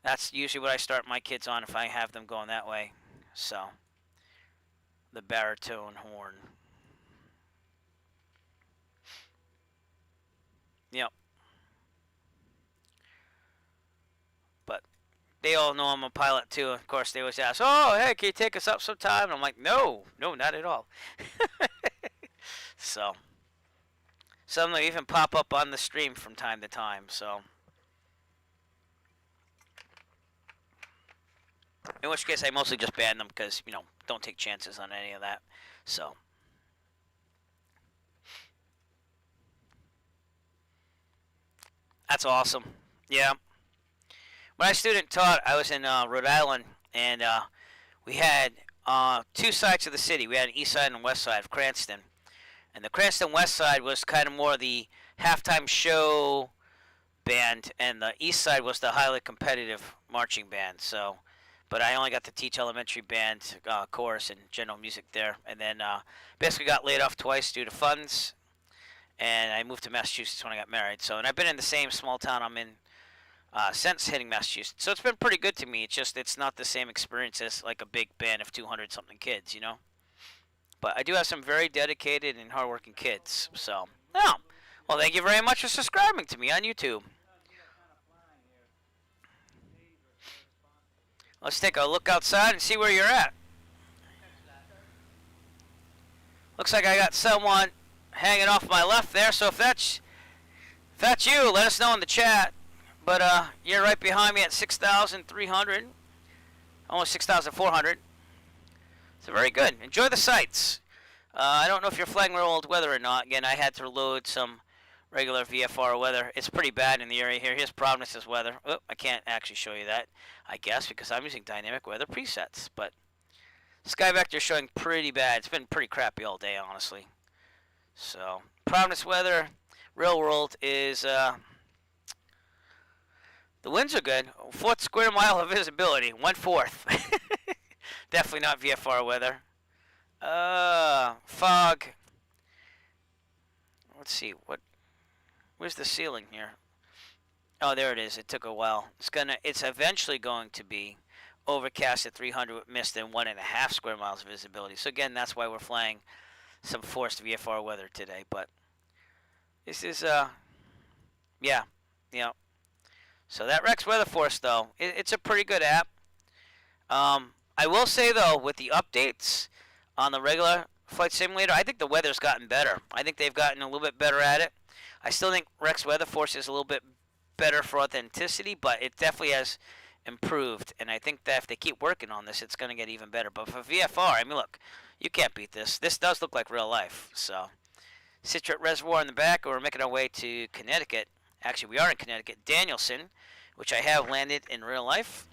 That's usually what I start my kids on if I have them going that way. So, the baritone horn. Yep. But they all know I'm a pilot too. Of course, they always ask, "Oh, hey, can you take us up sometime?" And I'm like, "No, not at all." So, some of them even pop up on the stream from time to time. So. In which case, I mostly just ban them because, you know, don't take chances on any of that. So. That's awesome. Yeah. When I student taught, I was in Rhode Island, and we had two sides of the city. We had an east side and west side of Cranston. And the Cranston west side was kind of more the halftime show band, and the east side was the highly competitive marching band. So. But I only got to teach elementary band, chorus, and general music there. And then basically got laid off twice due to funds. And I moved to Massachusetts when I got married. So, and I've been in the same small town I'm in since hitting Massachusetts. So it's been pretty good to me. It's just it's not the same experience as like a big band of 200-something kids, you know? But I do have some very dedicated and hardworking kids. So, yeah. Well, thank you very much for subscribing to me on YouTube. Let's take a look outside and see where you're at. Looks like I got someone hanging off my left there, so if that's you, let us know in the chat. But you're right behind me at 6,300, almost 6,400. So very good. Enjoy the sights. I don't know if you're flying real old weather or not. Again, I had to load some regular VFR weather. It's pretty bad in the area here. Here's Providence's weather. Oh, I can't actually show you that, I guess, because I'm using dynamic weather presets. But Sky Vector is showing pretty bad. It's been pretty crappy all day, honestly. So Providence weather, real world is the winds are good. 4th square mile of visibility, 1/4. Definitely not VFR weather. Fog. Let's see where's the ceiling here? Oh, there it is. It took a while. It's eventually going to be overcast at 300 with mist and 1.5 square miles of visibility. So again, that's why we're flying some forced VFR weather today. But this is yeah. So that Rex Weather Force though, it's a pretty good app. I will say though, with the updates on the regular flight simulator, I think the weather's gotten better. I think they've gotten a little bit better at it. I still think Rex Weather Force is a little bit better for authenticity, but it definitely has improved. And I think that if they keep working on this, it's going to get even better. But for VFR, I mean, look, you can't beat this. This does look like real life. So, Citrus Reservoir in the back, and we're making our way to Connecticut. Actually, we are in Connecticut. Danielson, which I have landed in real life.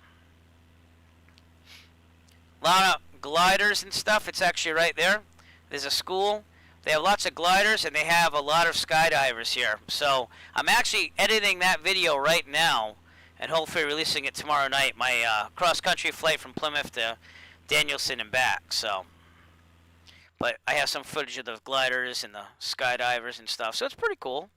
A lot of gliders and stuff. It's actually right there. There's a school. They have lots of gliders, and they have a lot of skydivers here. So I'm actually editing that video right now and hopefully releasing it tomorrow night. My cross-country flight from Plymouth to Danielson and back. So, but I have some footage of the gliders and the skydivers and stuff. So it's pretty cool.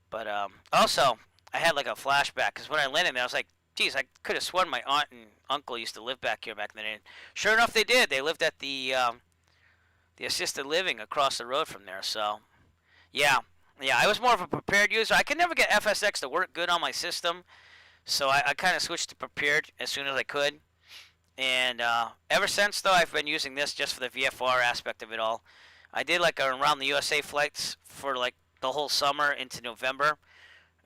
But also, I had like a flashback because when I landed there, I was like, geez, I could have sworn my aunt and uncle used to live back here back then. And sure enough, they did. They lived at the assisted living across the road from there. So, yeah, I was more of a prepared user. I could never get FSX to work good on my system, so I kind of switched to prepared as soon as I could. And ever since, though, I've been using this just for the VFR aspect of it all. I did like around the USA flights for like the whole summer into November.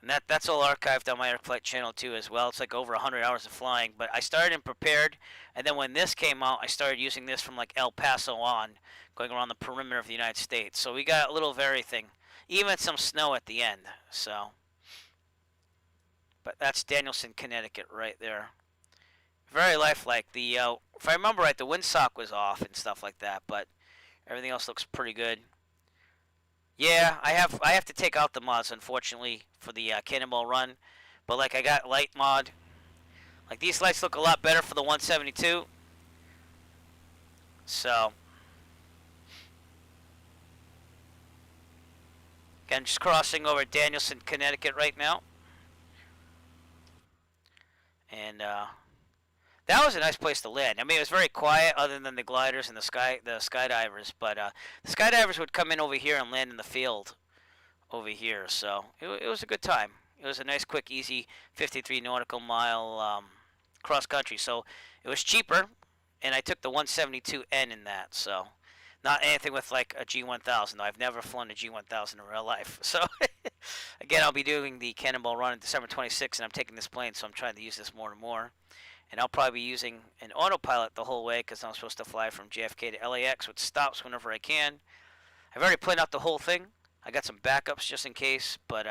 And that's all archived on my AirFlight channel too as well. It's like over 100 hours of flying. But I started in prepared, and then when this came out, I started using this from like El Paso on, going around the perimeter of the United States. So we got a little of everything, even some snow at the end. So, but that's Danielson, Connecticut, right there. Very lifelike. The if I remember right, the windsock was off and stuff like that, but everything else looks pretty good. Yeah, I have to take out the mods, unfortunately, for the Cannonball Run. But, like, I got light mod. Like, these lights look a lot better for the 172. So, again, just crossing over Danielson, Connecticut right now. And, that was a nice place to land. I mean, it was very quiet other than the gliders and the skydivers. But the skydivers would come in over here and land in the field over here. So it was a good time. It was a nice, quick, easy 53 nautical mile cross country. So it was cheaper, and I took the 172N in that. So not anything with like a G1000. I've never flown a G1000 in real life. So again, I'll be doing the Cannonball Run on December 26th, and I'm taking this plane, so I'm trying to use this more and more. And I'll probably be using an autopilot the whole way because I'm supposed to fly from JFK to LAX with stops whenever I can. I've already planned out the whole thing. I got some backups just in case, but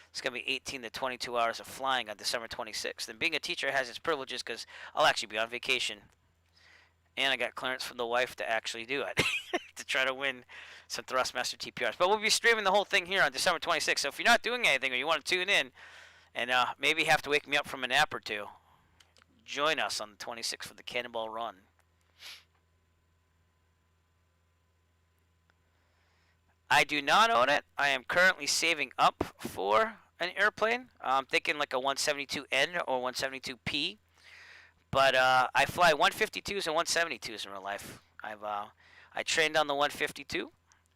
it's going to be 18 to 22 hours of flying on December 26th. And being a teacher has its privileges because I'll actually be on vacation. And I got clearance from the wife to actually do it, to try to win some Thrustmaster TPRs. But we'll be streaming the whole thing here on December 26th. So if you're not doing anything or you want to tune in and maybe have to wake me up from a nap or two, join us on the 26th for the Cannonball Run. I do not own it. I am currently saving up for an airplane. I'm thinking like a 172N or 172P. But I fly 152s and 172s in real life. I trained on the 152,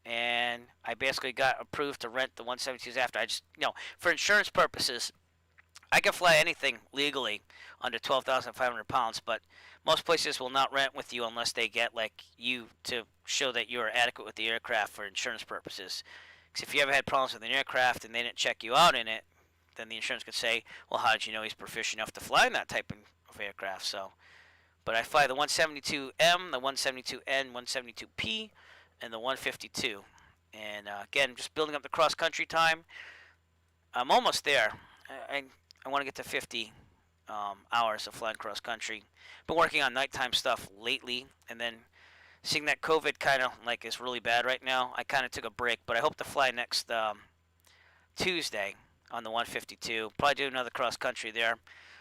and I basically got approved to rent the 172s after. I just, for insurance purposes, I can fly anything legally under 12,500 pounds, but most places will not rent with you unless they get like you to show that you are adequate with the aircraft for insurance purposes. Because if you ever had problems with an aircraft and they didn't check you out in it, then the insurance could say, well, how did you know he's proficient enough to fly in that type of aircraft? So But I fly the 172M, the 172N, 172P, and the 152. And again, just building up the cross country time. I'm almost there. I want to get to 50 hours of flying cross country. Been working on nighttime stuff lately, and then seeing that COVID kind of like is really bad right now, I kind of took a break. But I hope to fly next Tuesday on the 152. Probably do another cross country there.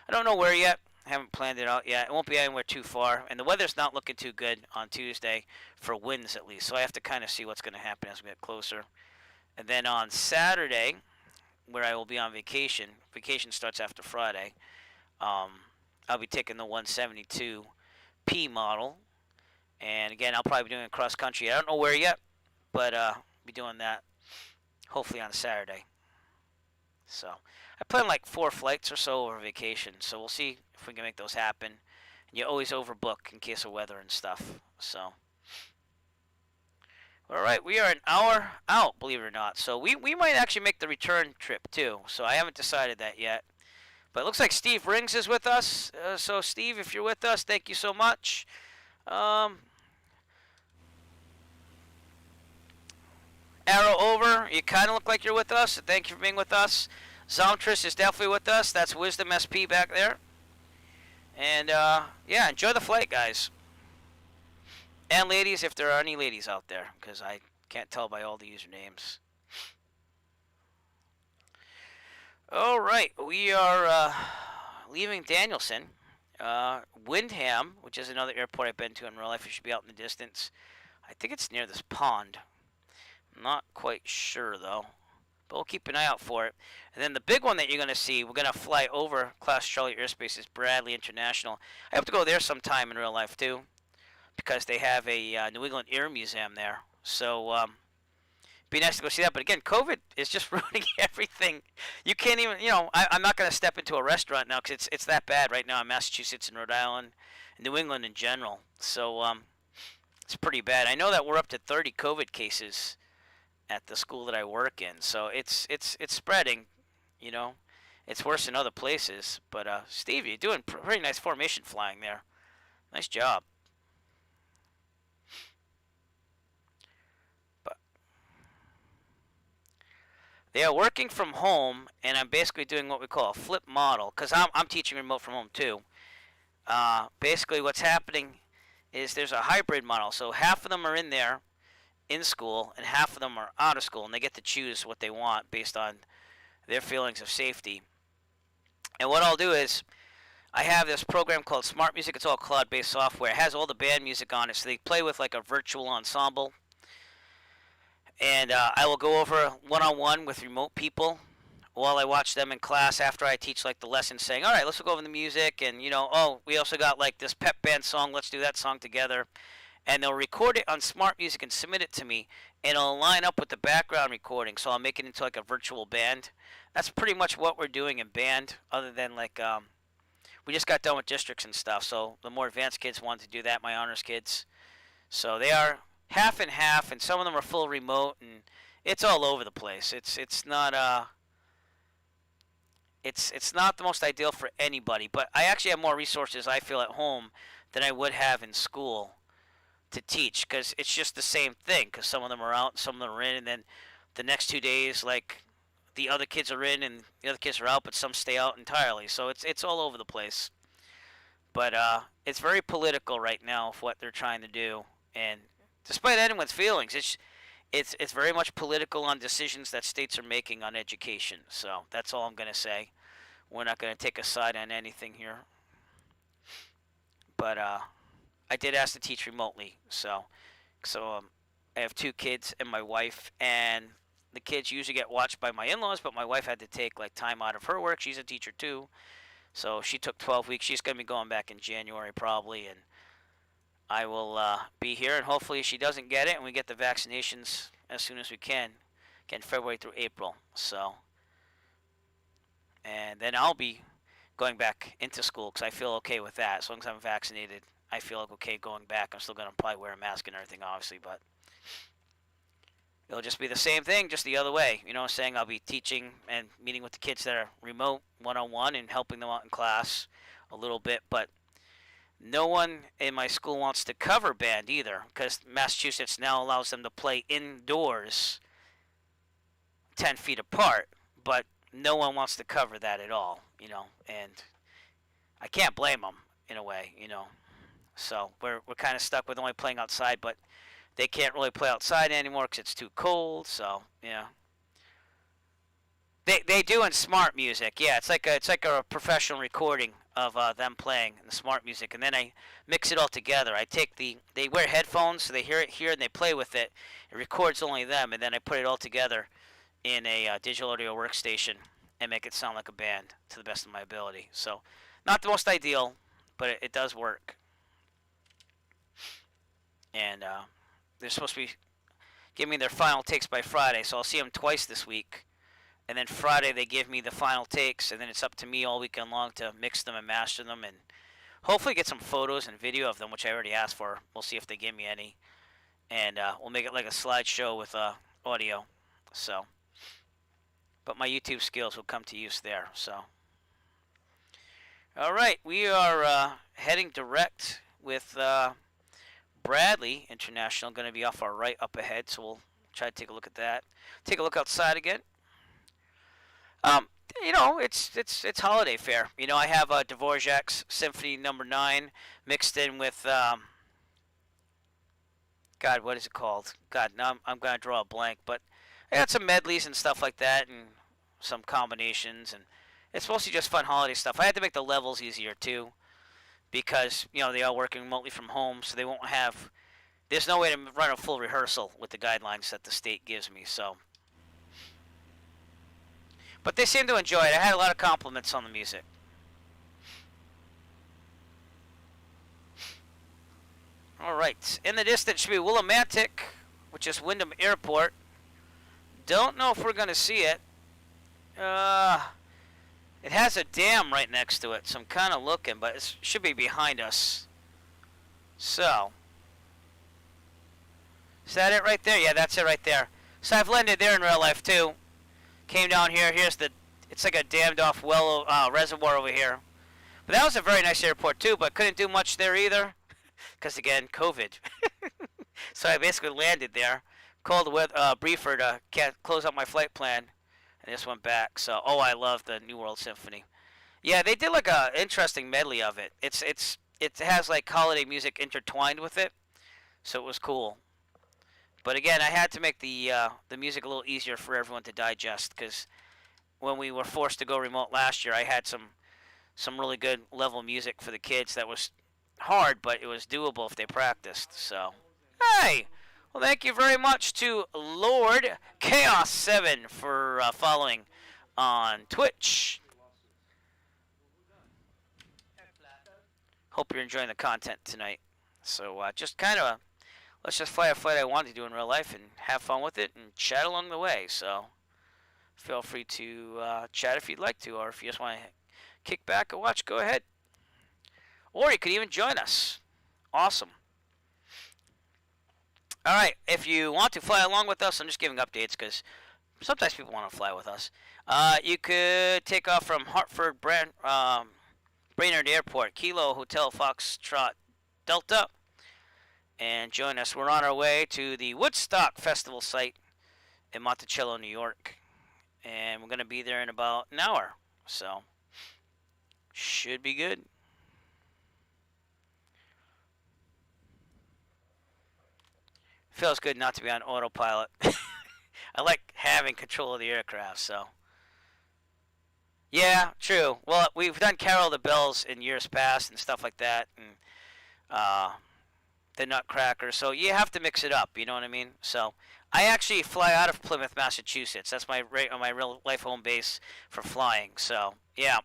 I don't know where yet. I haven't planned it out yet. It won't be anywhere too far, and the weather's not looking too good on Tuesday for winds at least. So I have to kind of see what's going to happen as we get closer. And then on Saturday, where I will be on vacation. Vacation starts after Friday. I'll be taking the 172P model, and again, I'll probably be doing cross country. I don't know where yet, but be doing that hopefully on Saturday. So I plan like 4 flights or so over vacation. So we'll see if we can make those happen. And you always overbook in case of weather and stuff. So. Alright, we are an hour out, believe it or not. So we might actually make the return trip too. So I haven't decided that yet. But it looks like Steve Rings is with us. So Steve, if you're with us, thank you so much. Arrow over. You kind of look like you're with us. So thank you for being with us. Zomtris is definitely with us. That's Wisdom SP back there. And yeah, enjoy the flight, guys. And ladies, if there are any ladies out there, because I can't tell by all the usernames. All right, we are leaving Danielson. Windham, which is another airport I've been to in real life. It should be out in the distance. I think it's near this pond. I'm not quite sure, though. But we'll keep an eye out for it. And then the big one that you're going to see, we're going to fly over Class Charlie Airspace, is Bradley International. I hope to go there sometime in real life, too, because they have a New England Air Museum there. So, be nice to go see that. But again, COVID is just ruining everything. You can't even, I'm not going to step into a restaurant now because it's that bad right now in Massachusetts and Rhode Island, and New England in general. So, it's pretty bad. I know that we're up to 30 COVID cases at the school that I work in. So, it's spreading, It's worse in other places. But, Steve, you're doing pretty nice formation flying there. Nice job. They are working from home, and I'm basically doing what we call a flip model, because I'm teaching remote from home too. Basically what's happening is there's a hybrid model, so half of them are in there in school, and half of them are out of school, and they get to choose what they want based on their feelings of safety. And what I'll do is, I have this program called Smart Music. It's all cloud-based software. It has all the band music on it, so they play with like a virtual ensemble. And I will go over one-on-one with remote people while I watch them in class after I teach like the lesson, saying, all right, let's go over the music. And, oh, we also got like this pep band song. Let's do that song together. And they'll record it on Smart Music and submit it to me. And it'll line up with the background recording. So I'll make it into like a virtual band. That's pretty much what we're doing in band, other than like we just got done with districts and stuff. So the more advanced kids want to do that, my honors kids. So they are half and half, and some of them are full remote, and it's all over the place. It's not it's not the most ideal for anybody, but I actually have more resources I feel at home than I would have in school to teach, because it's just the same thing, because some of them are out, some of them are in, and then the next 2 days, like, the other kids are in and the other kids are out, but some stay out entirely. So it's all over the place. But it's very political right now of what they're trying to do, and despite anyone's feelings, it's very much political on decisions that states are making on education. So that's all I'm going to say. We're not going to take a side on anything here. But I did ask to teach remotely. So I have 2 kids and my wife, and the kids usually get watched by my in-laws, but my wife had to take like time out of her work. She's a teacher too. So she took 12 weeks. She's going to be going back in January probably, and I will be here, and hopefully she doesn't get it, and we get the vaccinations as soon as we can. Again, February through April. So, and then I'll be going back into school because I feel okay with that. As long as I'm vaccinated, I feel like okay going back. I'm still going to probably wear a mask and everything, obviously, but it'll just be the same thing, just the other way. You know what I'm saying? I'll be teaching and meeting with the kids that are remote one-on-one and helping them out in class a little bit, but no one in my school wants to cover band either, because Massachusetts now allows them to play indoors 10 feet apart, but no one wants to cover that at all, and I can't blame them in a way. So we're kind of stuck with only playing outside, but they can't really play outside anymore because it's too cold. So yeah, they do in smart music. Yeah, it's like a professional recording of them playing in the smart music, and then I mix it all together. They wear headphones so they hear it here and they play with it. It records only them, and then I put it all together in a digital audio workstation and make it sound like a band to the best of my ability. So not the most ideal, but it does work. And they're supposed to be giving me their final takes by Friday, so I'll see them twice this week. And then Friday they give me the final takes, and then it's up to me all weekend long to mix them and master them, and hopefully get some photos and video of them, which I already asked for. We'll see if they give me any, and we'll make it like a slideshow with audio. So, but my YouTube skills will come to use there. So, all right, we are heading direct with Bradley International. Going to be off our right up ahead, so we'll try to take a look at that. Take a look outside again. It's holiday fare. I have Dvorak's Symphony No. 9 mixed in with God, what is it called? God, now I'm gonna draw a blank. But I got some medleys and stuff like that, and some combinations, and it's mostly just fun holiday stuff. I had to make the levels easier too, because they are working remotely from home, so they won't have. There's no way to run a full rehearsal with the guidelines that the state gives me. So. But they seem to enjoy it. I had a lot of compliments on the music. All right. In the distance should be Willimantic, which is Wyndham Airport. Don't know if we're going to see it. It has a dam right next to it, so I'm kind of looking, but it should be behind us. So. Is that it right there? Yeah, that's it right there. So I've landed there in real life, too. Came down here. It's like a dammed off well reservoir over here. But that was a very nice airport too, but couldn't do much there either. Because again, COVID. So I basically landed there. Called the briefer to close up my flight plan. And just went back. So, I love the New World Symphony. Yeah, they did like a interesting medley of it. It has like holiday music intertwined with it. So it was cool. But again, I had to make the music a little easier for everyone to digest, because when we were forced to go remote last year, I had some really good level music for the kids that was hard, but it was doable if they practiced. So, hey! Well, thank you very much to Lord Chaos 7 for following on Twitch. Hope you're enjoying the content tonight. So, let's just fly a flight I wanted to do in real life and have fun with it and chat along the way. So feel free to chat if you'd like to, or if you just want to kick back and watch, go ahead. Or you could even join us. Awesome. All right, if you want to fly along with us, I'm just giving updates because sometimes people want to fly with us. You could take off from Hartford Brainerd Airport, Kilo Hotel Foxtrot Delta, and join us. We're on our way to the Woodstock Festival site in Monticello, New York. And we're going to be there in about an hour. So, should be good. Feels good not to be on autopilot. I like having control of the aircraft, so. Yeah, true. Well, we've done Carol of the Bells in years past and stuff like that. And, the Nutcracker, so you have to mix it up, you know what I mean? So I actually fly out of Plymouth, Massachusetts. That's my real life home base for flying. So yeah,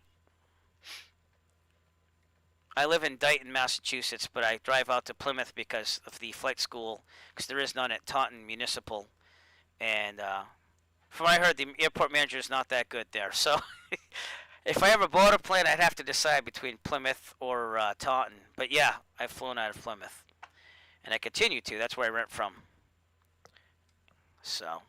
I live in Dighton, Massachusetts, but I drive out to Plymouth because of the flight school, because there is none at Taunton Municipal, and from what I heard, the airport manager is not that good there. So if I ever bought a plane, I'd have to decide between Plymouth or Taunton. But yeah, I've flown out of Plymouth. And I continue to. That's where I rent from. So,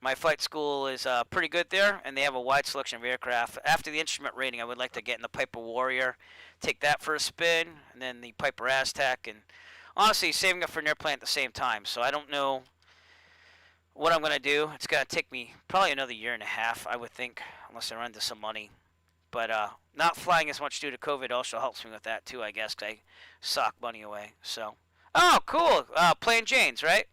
My flight school is pretty good there, and they have a wide selection of aircraft. After the instrument rating, I would like to get in the Piper Warrior, take that for a spin, and then the Piper Aztec, and honestly, saving up for an airplane at the same time. So I don't know what I'm going to do. It's going to take me probably another year and a half, I would think, unless I run into some money. But not flying as much due to COVID also helps me with that, too, I guess, because I sock money away. So, oh, cool. Plain Jane's, right?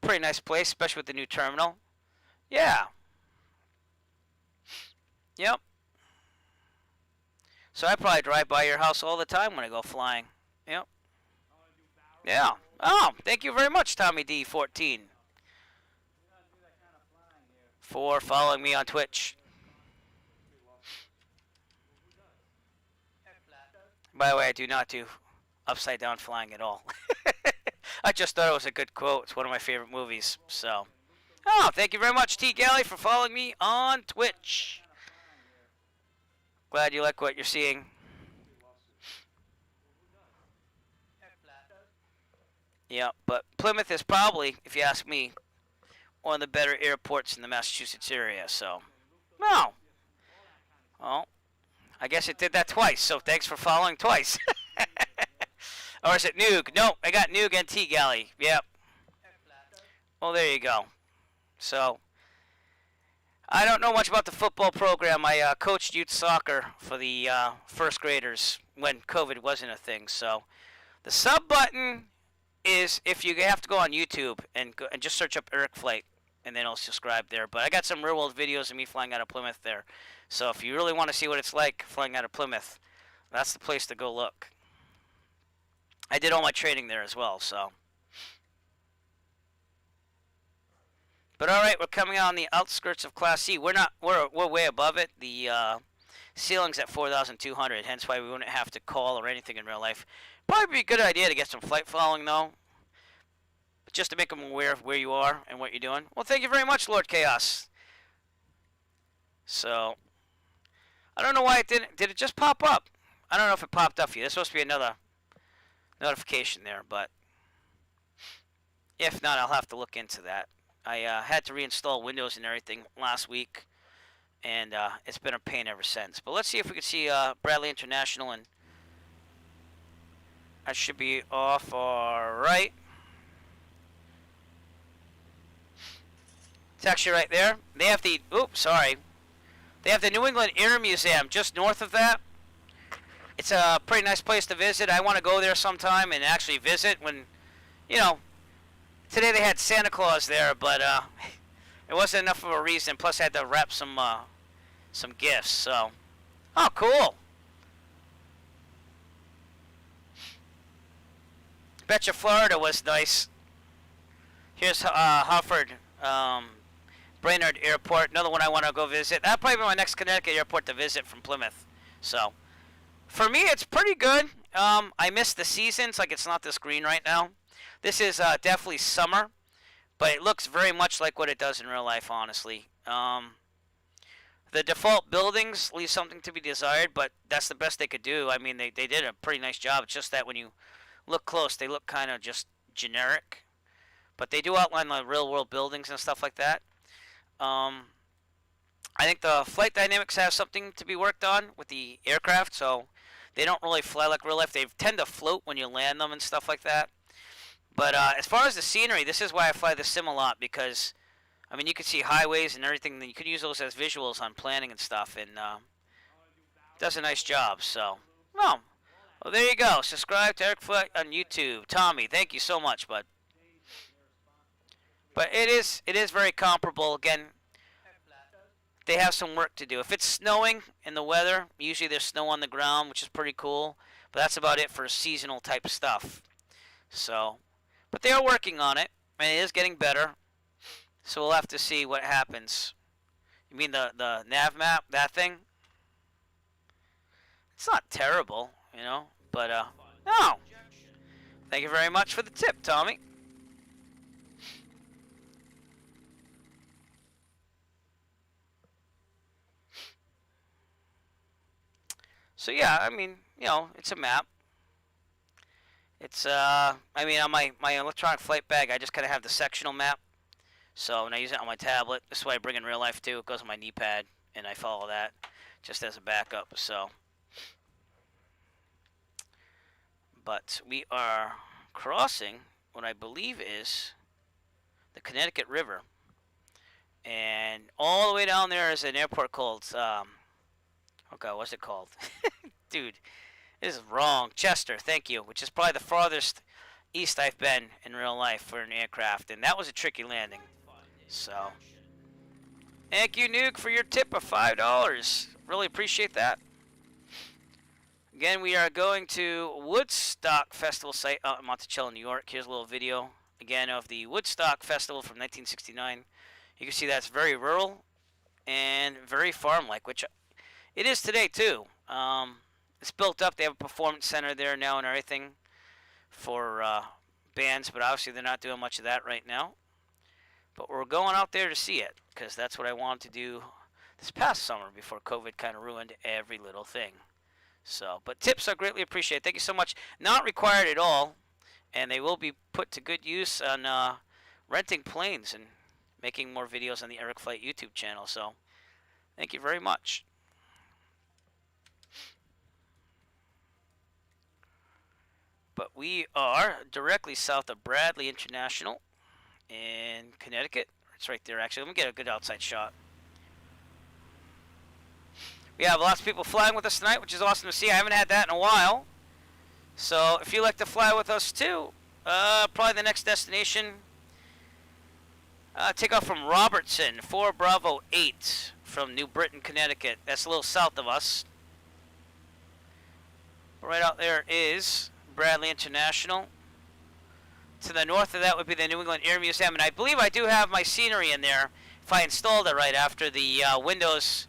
Pretty nice place, especially with the new terminal. Yeah. Yep. So I probably drive by your house all the time when I go flying. Yep. Yeah. Oh, thank you very much, Tommy D14, for following me on Twitch. By the way, I do not do upside down flying at all. I just thought it was a good quote. It's one of my favorite movies. So, oh, thank you very much, T Galley, for following me on Twitch. Glad you like what you're seeing. Yeah, but Plymouth is probably, if you ask me, one of the better airports in the Massachusetts area. So, no. Well, I guess it did that twice. So thanks for following twice. Or is it Noog? No, I got Noog and T Galley. Yep. Well, there you go. So, I don't know much about the football program. I coached youth soccer for the first graders when COVID wasn't a thing. So, the sub button is if you have to go on YouTube and just search up Eric Flight, and then I'll subscribe there. But I got some real world videos of me flying out of Plymouth there. So, if you really want to see what it's like flying out of Plymouth, that's the place to go look. I did all my training there as well, so. But all right, we're coming on the outskirts of Class C. We're way above it. The ceiling's at 4,200, hence why we wouldn't have to call or anything in real life. Probably be a good idea to get some flight following though, just to make them aware of where you are and what you're doing. Well, thank you very much, Lord Chaos. So, I don't know why it didn't. Did it just pop up? I don't know if it popped up for you. There's supposed to be another notification there, but if not, I'll have to look into that. I had to reinstall Windows and everything last week, and it's been a pain ever since. But let's see if we can see Bradley International, and I should be off all right. It's actually right there. They have the, oops, sorry. They have the New England Air Museum just north of that. It's a pretty nice place to visit. I want to go there sometime and actually visit when, you know, today they had Santa Claus there, but it wasn't enough of a reason. Plus, I had to wrap some gifts. So, oh, cool. Betcha Florida was nice. Here's Hartford, Brainerd Airport. Another one I want to go visit. That'll probably be my next Connecticut airport to visit from Plymouth. So, for me, it's pretty good. I miss the seasons. Like, it's not this green right now. This is definitely summer, but it looks very much like what it does in real life, honestly. The default buildings leave something to be desired, but that's the best they could do. I mean, they did a pretty nice job. It's just that when you look close, they look kind of just generic. But they do outline the real-world buildings and stuff like that. I think the flight dynamics have something to be worked on with the aircraft, so they don't really fly like real life. They tend to float when you land them and stuff like that. But as far as the scenery, this is why I fly the sim a lot, because, I mean, you can see highways and everything. You could use those as visuals on planning and stuff, and does a nice job. So, well, there you go. Subscribe to Eric Flight on YouTube. Tommy, thank you so much, bud. But it is very comparable. Again, they have some work to do. If it's snowing in the weather, usually there's snow on the ground, which is pretty cool. But that's about it for seasonal type stuff. So, but they are working on it, and it is getting better. So we'll have to see what happens. You mean the nav map, that thing? It's not terrible, you know. But no. Thank you very much for the tip, Tommy. So yeah, I mean, you know, it's a map. It's I mean, on my electronic flight bag, I just kind of have the sectional map. So when I use it on my tablet, this is what I bring in real life too. It goes on my knee pad, and I follow that just as a backup. So, but we are crossing what I believe is the Connecticut River, and all the way down there is an airport called oh god, what's it called? Dude, this is wrong. Chester, thank you. Which is probably the farthest east I've been in real life for an aircraft, and that was a tricky landing. So, thank you, Nuke, for your tip of $5. Really appreciate that. Again, we are going to Woodstock Festival site out in Monticello, New York. Here's a little video, again, of the Woodstock Festival from 1969. You can see that's very rural and very farm-like, which it is today, too. It's built up. They have a performance center there now and everything for bands, but obviously they're not doing much of that right now. But we're going out there to see it, because that's what I wanted to do this past summer before COVID kind of ruined every little thing. So, but tips are greatly appreciated. Thank you so much. Not required at all, and they will be put to good use on renting planes and making more videos on the Eric Flight YouTube channel. So, thank you very much. But we are directly south of Bradley International in Connecticut. It's right there, actually. Let me get a good outside shot. We have lots of people flying with us tonight, which is awesome to see. I haven't had that in a while. So if you like to fly with us too, probably the next destination, take off from Robertson, 4 Bravo 8 from New Britain, Connecticut. That's a little south of us. Right out there is Bradley International. To the north of that would be the New England Air Museum, and I believe I do have my scenery in there if I installed it right after the Windows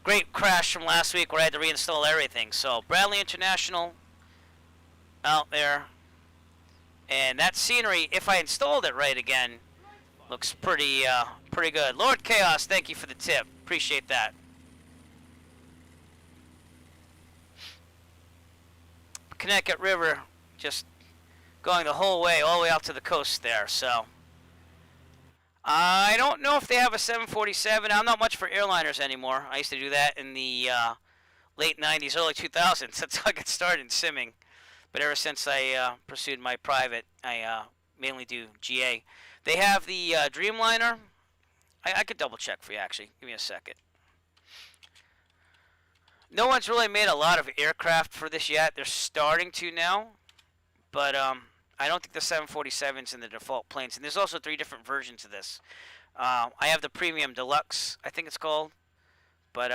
great crash from last week where I had to reinstall everything. So Bradley International out there, and that scenery, if I installed it right again, looks pretty good. Lord Chaos, thank you for the tip. Appreciate that. Connecticut River, just going the whole way, all the way out to the coast there. So I don't know if they have a 747. I'm not much for airliners anymore. I used to do that in the late 90s, early 2000s. That's how I got started in simming. But ever since I pursued my private, I mainly do GA. They have the Dreamliner. I could double check for you, actually. Give me a second. No one's really made a lot of aircraft for this yet. They're starting to now. But I don't think the 747's in the default planes. And there's also 3 different versions of this. I have the Premium Deluxe, I think it's called. But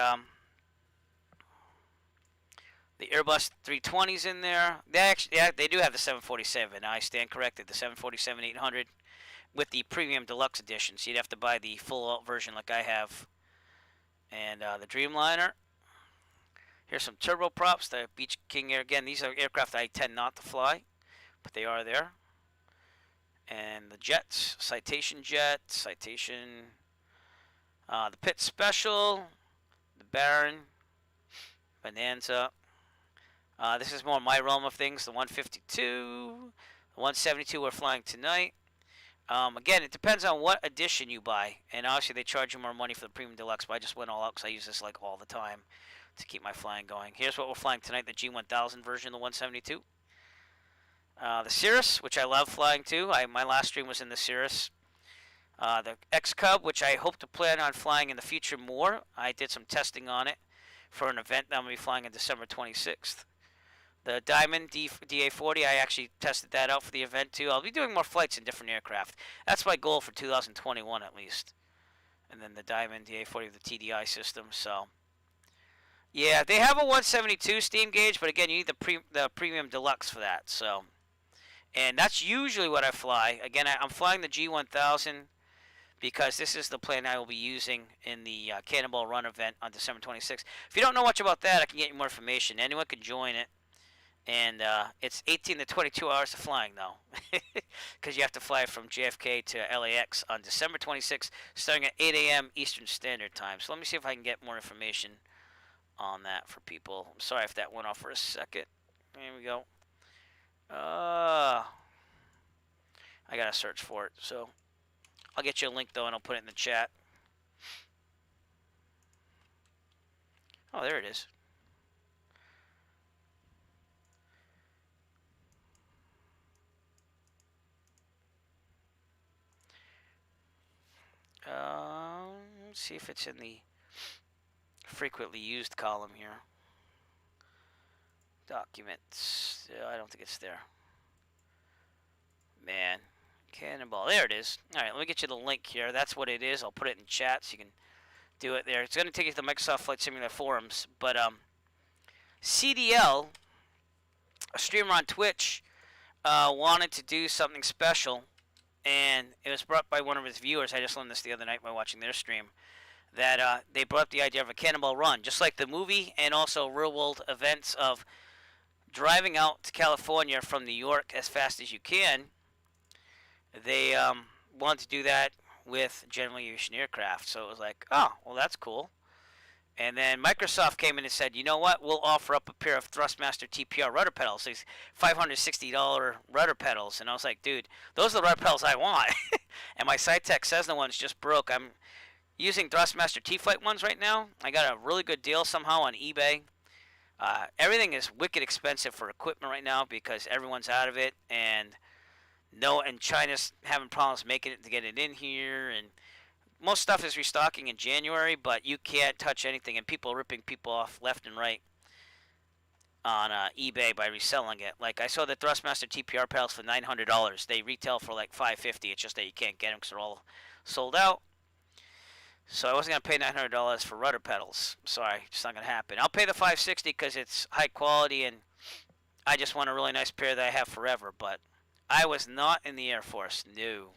the Airbus 320's in there. They do have the 747. I stand corrected. The 747-800 with the Premium Deluxe edition. So you'd have to buy the full-out version like I have. And the Dreamliner. Here's some turboprops. The Beach King Air. Again, these are aircraft I tend not to fly, but they are there. And the jets. Citation Jet. Citation. The Pitt Special. The Baron. Bonanza. This is more my realm of things. The 152. The 172 we're flying tonight. Again, it depends on what edition you buy. And obviously they charge you more money for the Premium Deluxe, but I just went all out because I use this like all the time to keep my flying going. Here's what we're flying tonight, the G1000 version of the 172. The Cirrus, which I love flying too. My last stream was in the Cirrus. The X-Cub, which I hope to plan on flying in the future more. I did some testing on it for an event that I'm going to be flying on December 26th. The Diamond DA40, I actually tested that out for the event too. I'll be doing more flights in different aircraft. That's my goal for 2021 at least. And then the Diamond DA40 with the TDI system. So yeah, they have a 172 steam gauge, but again, you need the Premium Deluxe for that. So, and that's usually what I fly. Again, I'm flying the G1000 because this is the plane I will be using in the Cannonball Run event on December 26th. If you don't know much about that, I can get you more information. Anyone can join it. And it's 18 to 22 hours of flying, though, because you have to fly from JFK to LAX on December 26th, starting at 8 a.m. Eastern Standard Time. So let me see if I can get more information on that for people. I'm sorry if that went off for a second. There we go. I gotta search for it. So I'll get you a link though, and I'll put it in the chat. Oh, there it is. Let's see if it's in the frequently used column here. Documents. I don't think it's there. Man. Cannonball. There it is. Alright, let me get you the link here. That's what it is. I'll put it in chat so you can do it there. It's going to take you to the Microsoft Flight Simulator forums. But CDL, a streamer on Twitch, wanted to do something special. And it was brought by one of his viewers. I just learned this the other night by watching their stream. That they brought up the idea of a Cannonball Run. Just like the movie and also real-world events of driving out to California from New York as fast as you can. They wanted to do that with general aviation aircraft. So it was like, oh, well, that's cool. And then Microsoft came in and said, you know what? We'll offer up a pair of Thrustmaster TPR rudder pedals. These $560 rudder pedals. And I was like, dude, those are the rudder pedals I want. And my Saitek Cessna ones just broke. I'm using Thrustmaster T-Flight ones right now. I got a really good deal somehow on eBay. Everything is wicked expensive for equipment right now because everyone's out of it. And China's having problems making it to get it in here, and most stuff is restocking in January, but you can't touch anything, and people are ripping people off left and right on eBay by reselling it. Like, I saw the Thrustmaster TPR pedals for $900. They retail for like $550. It's just that you can't get them because they're all sold out. So I wasn't going to pay $900 for rudder pedals. Sorry, it's not going to happen. I'll pay the $560 because it's high quality, and I just want a really nice pair that I have forever, but I was not in the Air Force. No.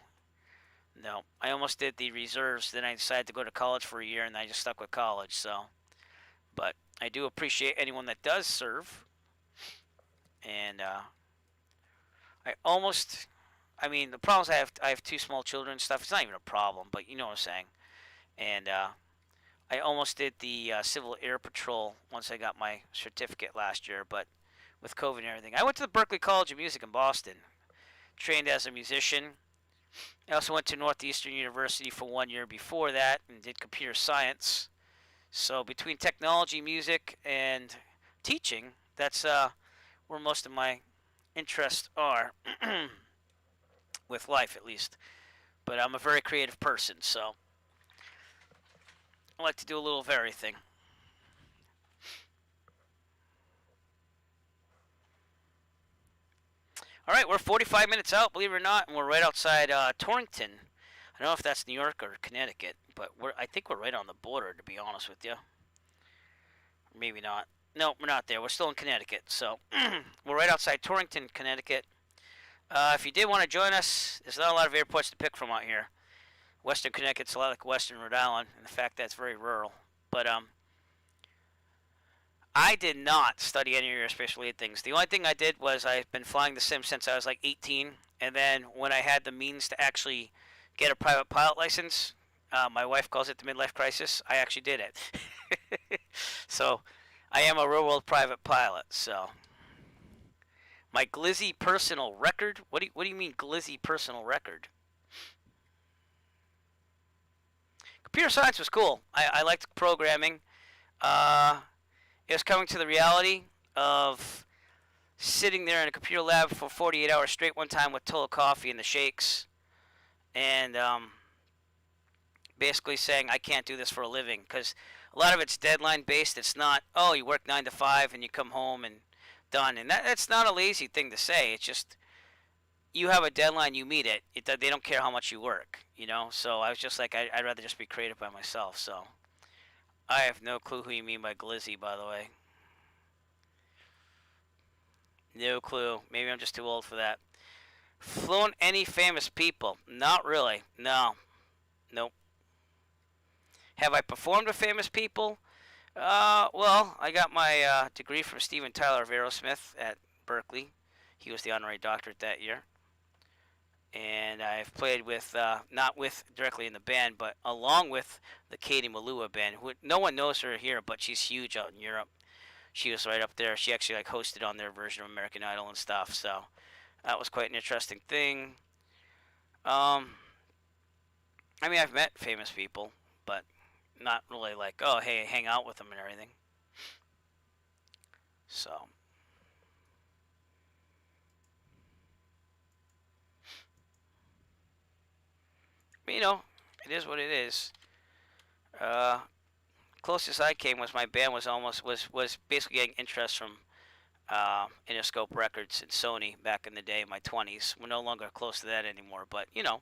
I almost did the reserves. Then I decided to go to college for a year, and I just stuck with college. So, but I do appreciate anyone that does serve. And the problem is I have two small children and stuff. It's not even a problem, but you know what I'm saying. And I almost did the Civil Air Patrol once I got my certificate last year, but with COVID and everything. I went to the Berklee College of Music in Boston. Trained as a musician. I also went to Northeastern University for 1 year before that and did computer science. So between technology, music, and teaching, that's where most of my interests are, with life at least. But I'm a very creative person, so I like to do a little of everything. All right, we're 45 minutes out, believe it or not, and we're right outside Torrington. I don't know if that's New York or Connecticut, but I think we're right on the border, to be honest with you. Maybe not. No, we're not there. We're still in Connecticut. So we're right outside Torrington, Connecticut. If you did want to join us, there's not a lot of airports to pick from out here. Western Connecticut's a lot like Western Rhode Island, and the fact that it's very rural. But I did not study any aerospace related things. The only thing I did was I've been flying the sim since I was like 18, and then when I had the means to actually get a private pilot license, my wife calls it the midlife crisis, I actually did it. So I am a real world private pilot. So my glizzy personal record. What do you mean glizzy personal record? Computer science was cool. I liked programming. It was coming to the reality of sitting there in a computer lab for 48 hours straight one time with total coffee and the shakes, and basically saying I can't do this for a living, because a lot of it's deadline based. It's not, oh, you work 9 to 5 and you come home and done. And that's not a lazy thing to say. It's just you have a deadline, you meet it. They don't care how much you work, you know. So I was just like, I'd rather just be creative by myself. So I have no clue who you mean by glizzy, by the way. No clue. Maybe I'm just too old for that. Flown any famous people? Not really. No. Nope. Have I performed with famous people? Well, I got my degree from Steven Tyler of Aerosmith at Berklee. He was the honorary doctorate that year. And I've played with, not with directly in the band, but along with the Katie Malua band. Who, no one knows her here, but she's huge out in Europe. She was right up there. She actually like hosted on their version of American Idol and stuff. So That was quite an interesting thing. Um, I mean, I've met famous people, but not really like, oh, hey, hang out with them and everything. So, but, you know, it is what it is. Uh, Closest I came was my band was basically getting interest from Interscope Records and Sony back in the day, in my 20s. We're no longer close to that anymore, but you know,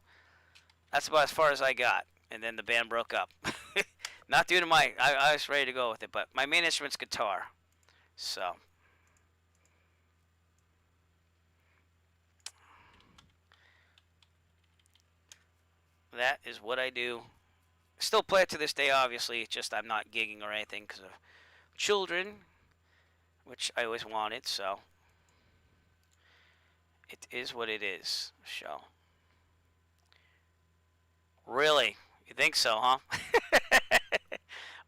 that's about as far as I got. And then the band broke up. Not due to I was ready to go with it, but my main instrument's guitar. So. That is what I do. Still play it to this day, obviously. Just I'm not gigging or anything because of children, which I always wanted, so. It is what it is. So. Really? You think so, huh?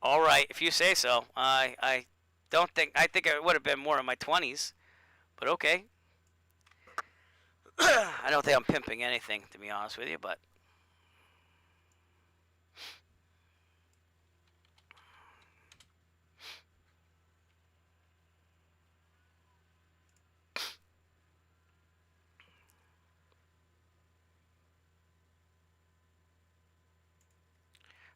All right, if you say so. I don't think I think it would have been more in my 20s, but okay. I don't think I'm pimping anything, to be honest with you, but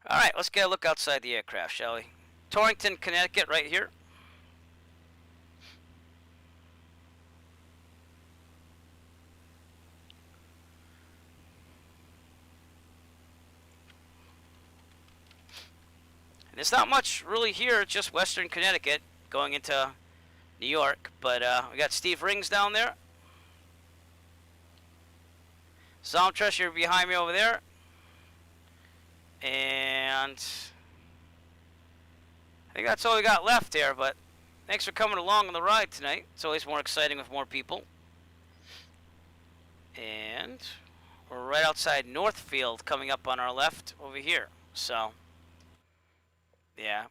all right, let's get a look outside the aircraft, shall we? Torrington, Connecticut, right here. And there's not much really here, just Western Connecticut going into New York, but we got Steve Rings down there. Zomtress, you're behind me over there. And I think that's all we got left here, but thanks for coming along on the ride tonight. It's always more exciting with more people. And we're right outside Northfield coming up on our left over here. So, yeah.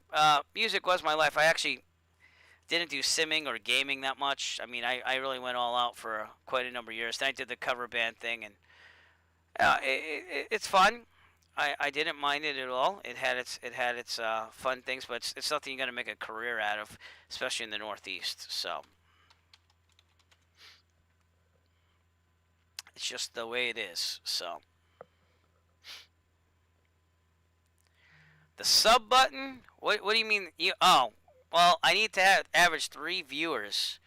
Music was my life. I actually didn't do simming or gaming that much. I mean, I really went all out for quite a number of years. Then I did the cover band thing, and it's fun. I didn't mind it at all. It had its fun things, but it's nothing you're gonna make a career out of, especially in the Northeast. So it's just the way it is. So the sub button. What do you mean? Well, I need to have average 3 viewers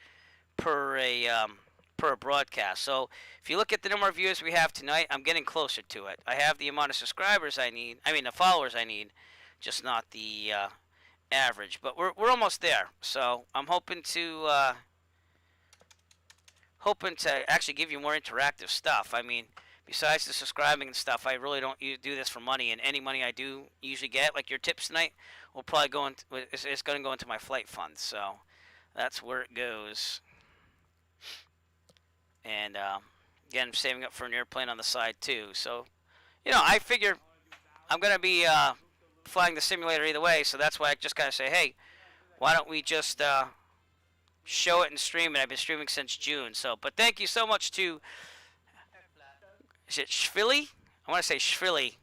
per a broadcast. So if you look at the number of viewers we have tonight, I'm getting closer to it. I have the amount of subscribers I need. I mean, the followers I need, just not the average. But we're almost there. So I'm hoping to actually give you more interactive stuff. I mean, besides the subscribing and stuff, I really don't do this for money. And any money I do usually get, like your tips tonight, will probably go into it's going to go into my flight fund. So that's where it goes. And again, I'm saving up for an airplane on the side too. So, you know, I figure I'm gonna be flying the simulator either way. So that's why I just kind of say, hey, why don't we just show it and stream it? I've been streaming since June. So, but thank you so much to is it Shvili? I want to say Shvili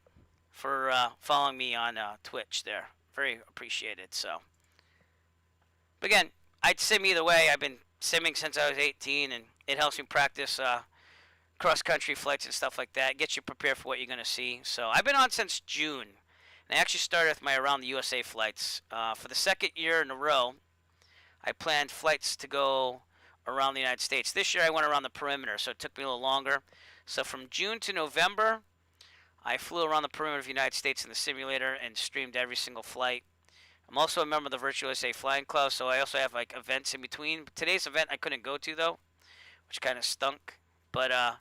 for following me on Twitch there. Very appreciated. So, but again, I'd sim either way. I've been simming since I was 18, and it helps me practice cross-country flights and stuff like that. Gets you prepared for what you're going to see. So I've been on since June. And I actually started with my Around the USA flights. For the second year in a row, I planned flights to go around the United States. This year I went around the perimeter, so it took me a little longer. So from June to November, I flew around the perimeter of the United States in the simulator and streamed every single flight. I'm also a member of the Virtual USA Flying Club, so I also have like events in between. Today's event I couldn't go to though, which kind of stunk. But I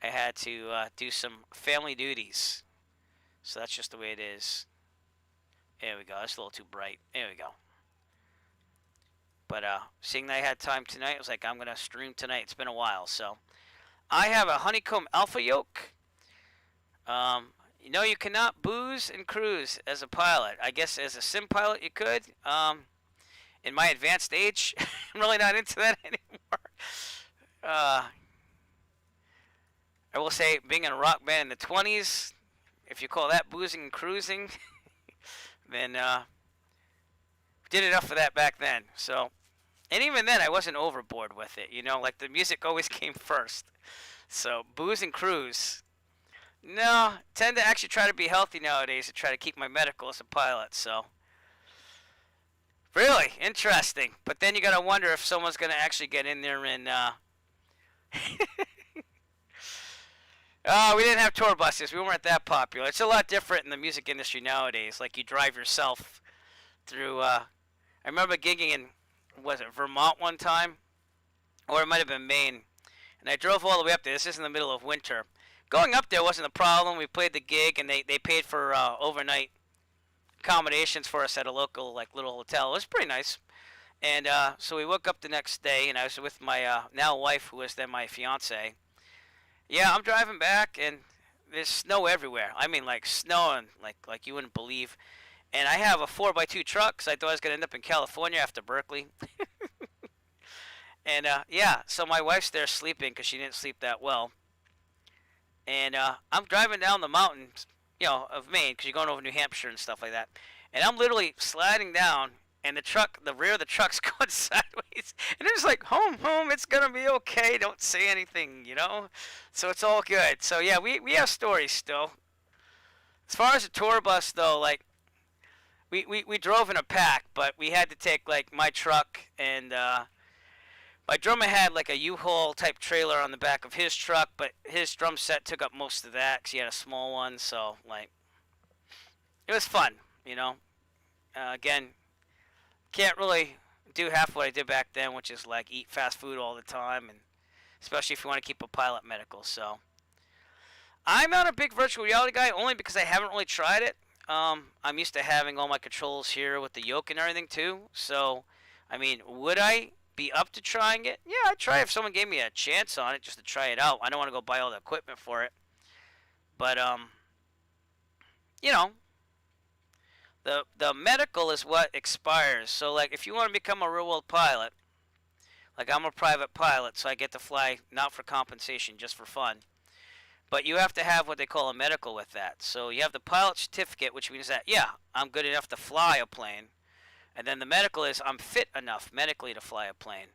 had to do some family duties, so that's just the way it is. There we go. That's a little too bright. There we go. But seeing that I had time tonight, I was like, I'm gonna stream tonight. It's been a while, so I have a honeycomb alpha yolk. You know, you cannot booze and cruise as a pilot. I guess as a sim pilot you could. In my advanced age, I'm really not into that anymore. I will say, being in a rock band in the 20s, if you call that boozing and cruising, then did enough for that back then. So, and even then, I wasn't overboard with it. You know, like the music always came first. So, booze and cruise. No, tend to actually try to be healthy nowadays and try to keep my medical as a pilot. So, really interesting. But then you gotta wonder if someone's gonna actually get in there and. Oh, we didn't have tour buses. We weren't that popular. It's a lot different in the music industry nowadays. Like you drive yourself through. I remember gigging in, was it Vermont one time, or it might have been Maine, and I drove all the way up there. This is in the middle of winter. Going up there wasn't a problem. We played the gig, and they paid for overnight accommodations for us at a local like little hotel. It was pretty nice. And so we woke up the next day, and I was with my now wife, who was then my fiance. Yeah, I'm driving back, and there's snow everywhere. I mean, like snow, and like you wouldn't believe. And I have a 4x2 truck, because I thought I was gonna end up in California after Berkeley. And yeah, so my wife's there sleeping because she didn't sleep that well. And I'm driving down the mountains, of Maine, because you're going over New Hampshire and stuff like that. And I'm literally sliding down, and the rear of the truck's going sideways. And it's like, home, it's gonna be okay. Don't say anything. So it's all good. So yeah, we have stories still. As far as the tour bus though, like we drove in a pack, but we had to take like my truck, and my drummer had like a U-Haul type trailer on the back of his truck, but his drum set took up most of that because he had a small one. So like, it was fun. Again, can't really do half what I did back then, which is like eat fast food all the time, and especially if you want to keep a pilot medical. So I'm not a big virtual reality guy, only because I haven't really tried it. I'm used to having all my controls here with the yoke and everything too. So, I mean, would I be up to trying it? Yeah, I'd try if someone gave me a chance on it just to try it out. I don't want to go buy all the equipment for it. But you know, the medical is what expires. So like if you want to become a real world pilot, like I'm a private pilot, so I get to fly not for compensation, just for fun. But you have to have what they call a medical with that. So you have the pilot certificate, which means that, yeah, I'm good enough to fly a plane. And then the medical is I'm fit enough medically to fly a plane.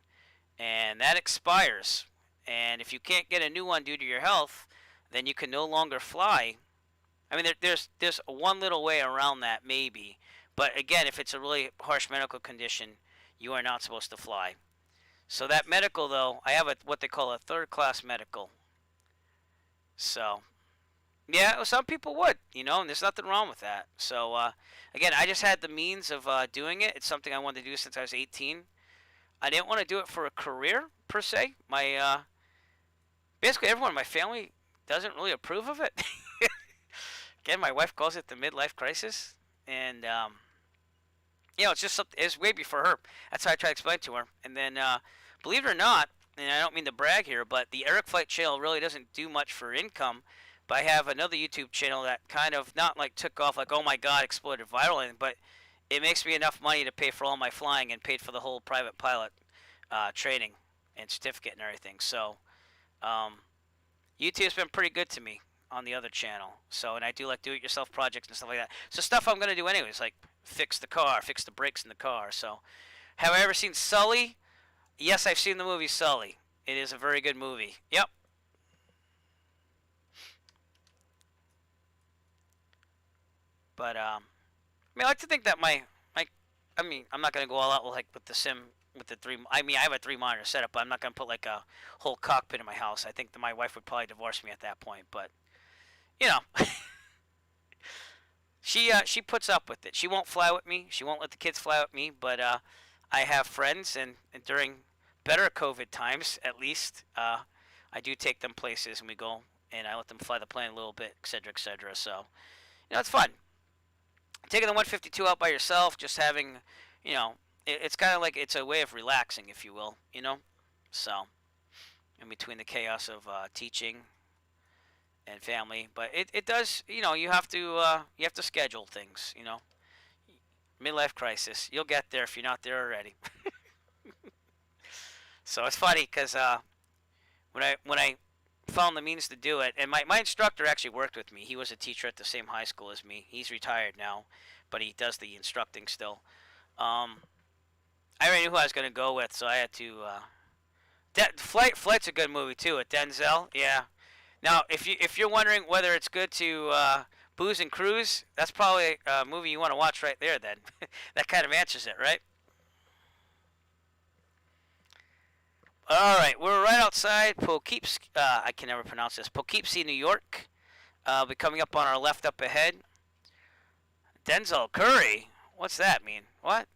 And that expires. And if you can't get a new one due to your health, then you can no longer fly. I mean, there's one little way around that, maybe. But again, if it's a really harsh medical condition, you are not supposed to fly. So that medical, though, I have what they call a third-class medical. So, yeah, some people would, and there's nothing wrong with that. So, again, I just had the means of doing it. It's something I wanted to do since I was 18. I didn't want to do it for a career, per se. Basically, everyone in my family doesn't really approve of it. Again, my wife calls it the midlife crisis. And, it's just something, it's way before her. That's how I try to explain it to her. And then, believe it or not, and I don't mean to brag here, but the Eric Flight channel really doesn't do much for income. But I have another YouTube channel that kind of not like took off like, oh my god, exploded viral, anything, but it makes me enough money to pay for all my flying and paid for the whole private pilot training and certificate and everything. So YouTube's been pretty good to me on the other channel. So, and I do like do-it-yourself projects and stuff like that. So stuff I'm going to do anyways, like fix the car, fix the brakes in the car. So have I ever seen Sully? Yes, I've seen the movie Sully. It is a very good movie. Yep. But I like to think that I'm not gonna go all out with the sim with the three. I mean, I have a 3 monitor setup, but I'm not gonna put like a whole cockpit in my house. I think that my wife would probably divorce me at that point. But she puts up with it. She won't fly with me. She won't let the kids fly with me. But I have friends, and during better COVID times, at least, I do take them places, and we go, and I let them fly the plane a little bit, etc., etc. So, it's fun. Taking the 152 out by yourself, just having, it's kind of like it's a way of relaxing, if you will, So, in between the chaos of teaching and family, but it does, you have to schedule things, Midlife crisis. You'll get there if you're not there already. So it's funny because when I found the means to do it. And my instructor actually worked with me. He was a teacher at the same high school as me. He's retired now, but he does the instructing still. I already knew who I was going to go with, so I had to. Flight's a good movie too with Denzel. Yeah. Now, if you're wondering whether it's good to booze and cruise, that's probably a movie you want to watch right there. Then that kind of answers it, right? All right, we're right outside Poughkeepsie. I can never pronounce this. Poughkeepsie, New York. Be coming up on our left up ahead. Denzel Curry. What's that mean? What?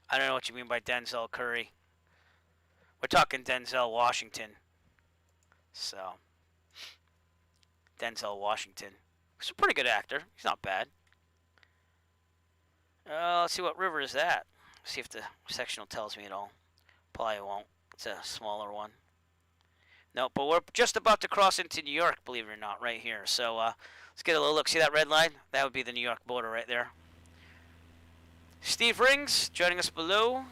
I don't know what you mean by Denzel Curry. We're talking Denzel Washington. So, Denzel Washington. He's a pretty good actor. He's not bad. Let's see what river is that. See if the sectional tells me at all. Probably won't. It's a smaller one. No, but we're just about to cross into New York, believe it or not, right here. So let's get a little look. See that red line? That would be the New York border right there. Steve Rings joining us below.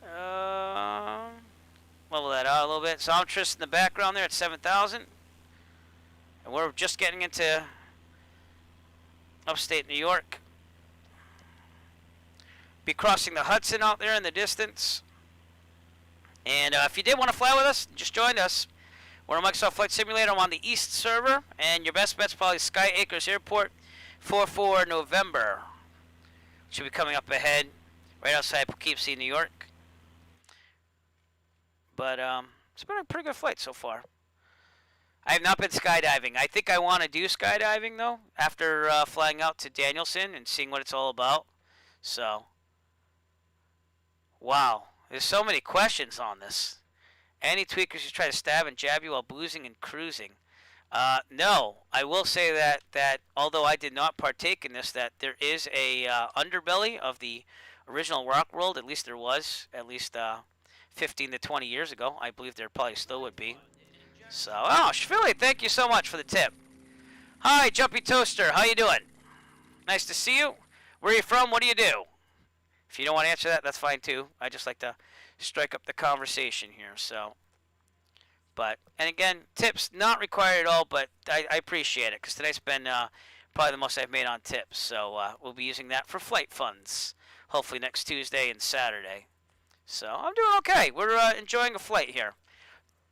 Level that out a little bit. So I'm Tristan in the background there at 7,000. And we're just getting into upstate New York. Be crossing the Hudson out there in the distance. And if you did want to fly with us, just join us. We're on Microsoft Flight Simulator. I'm on the East server. And your best bet's probably Sky Acres Airport, 4/4 November. Should be coming up ahead, right outside Poughkeepsie, New York. But it's been a pretty good flight so far. I have not been skydiving. I think I want to do skydiving, though, after flying out to Danielson and seeing what it's all about. So, wow. There's so many questions on this. Any tweakers who try to stab and jab you while boozing and cruising? No. I will say that although I did not partake in this, that there is a underbelly of the original Rock World. At least there was. At least 15 to 20 years ago. I believe there probably still would be. So, oh, Shvili, thank you so much for the tip. Hi, Jumpy Toaster. How you doing? Nice to see you. Where are you from? What do you do? If you don't want to answer that, that's fine too. I just like to strike up the conversation here. So, and again, tips not required at all, but I appreciate it because tonight's been probably the most I've made on tips. So we'll be using that for flight funds, hopefully next Tuesday and Saturday. So I'm doing okay. We're enjoying a flight here.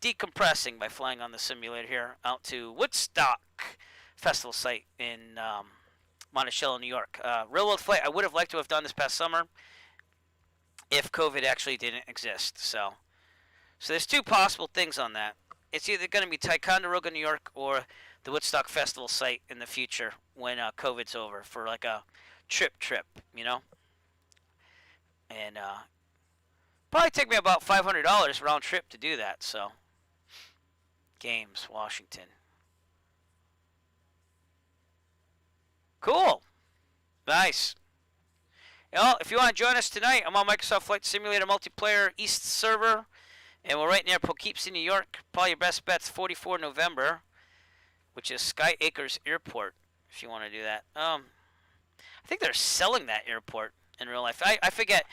Decompressing by flying on the simulator here out to Woodstock Festival site in Monticello, New York. Real world flight. I would have liked to have done this past summer if COVID actually didn't exist. So there's two possible things on that. It's either going to be Ticonderoga, New York, or the Woodstock Festival site in the future when COVID's over for like a trip, you know. And probably take me about $500 round trip to do that. So, Games, Washington. Cool. Nice. Well, if you want to join us tonight, I'm on Microsoft Flight Simulator Multiplayer East server. And we're right near Poughkeepsie, New York. Probably your best bet's 44 November, which is Sky Acres Airport, if you want to do that. I think they're selling that airport in real life. I forget.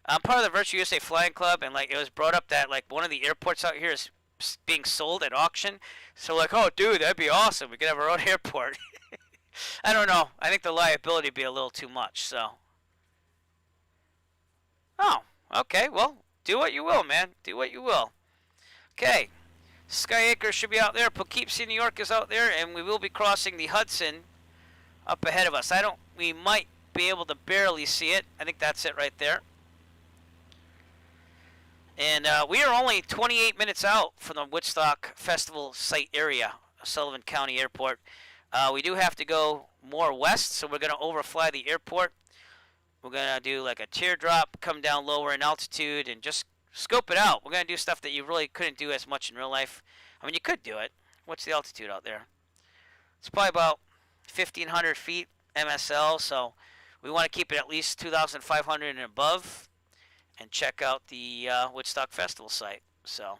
I'm part of the Virtual USA Flying Club, and like it was brought up that like one of the airports out here is being sold at auction. So like, oh, dude, that'd be awesome. We could have our own airport. I don't know. I think the liability would be a little too much. So. Oh, okay. Well, do what you will, man. Do what you will. Okay. Sky Acres should be out there. Poughkeepsie, New York is out there, and we will be crossing the Hudson up ahead of us. We might be able to barely see it. I think that's it right there. And we are only 28 minutes out from the Woodstock Festival site area, Sullivan County Airport. We do have to go more west, so we're going to overfly the airport. We're going to do like a teardrop, come down lower in altitude, and just scope it out. We're going to do stuff that you really couldn't do as much in real life. I mean, you could do it. What's the altitude out there? It's probably about 1,500 feet MSL, so we want to keep it at least 2,500 and above and check out the Woodstock Festival site. So,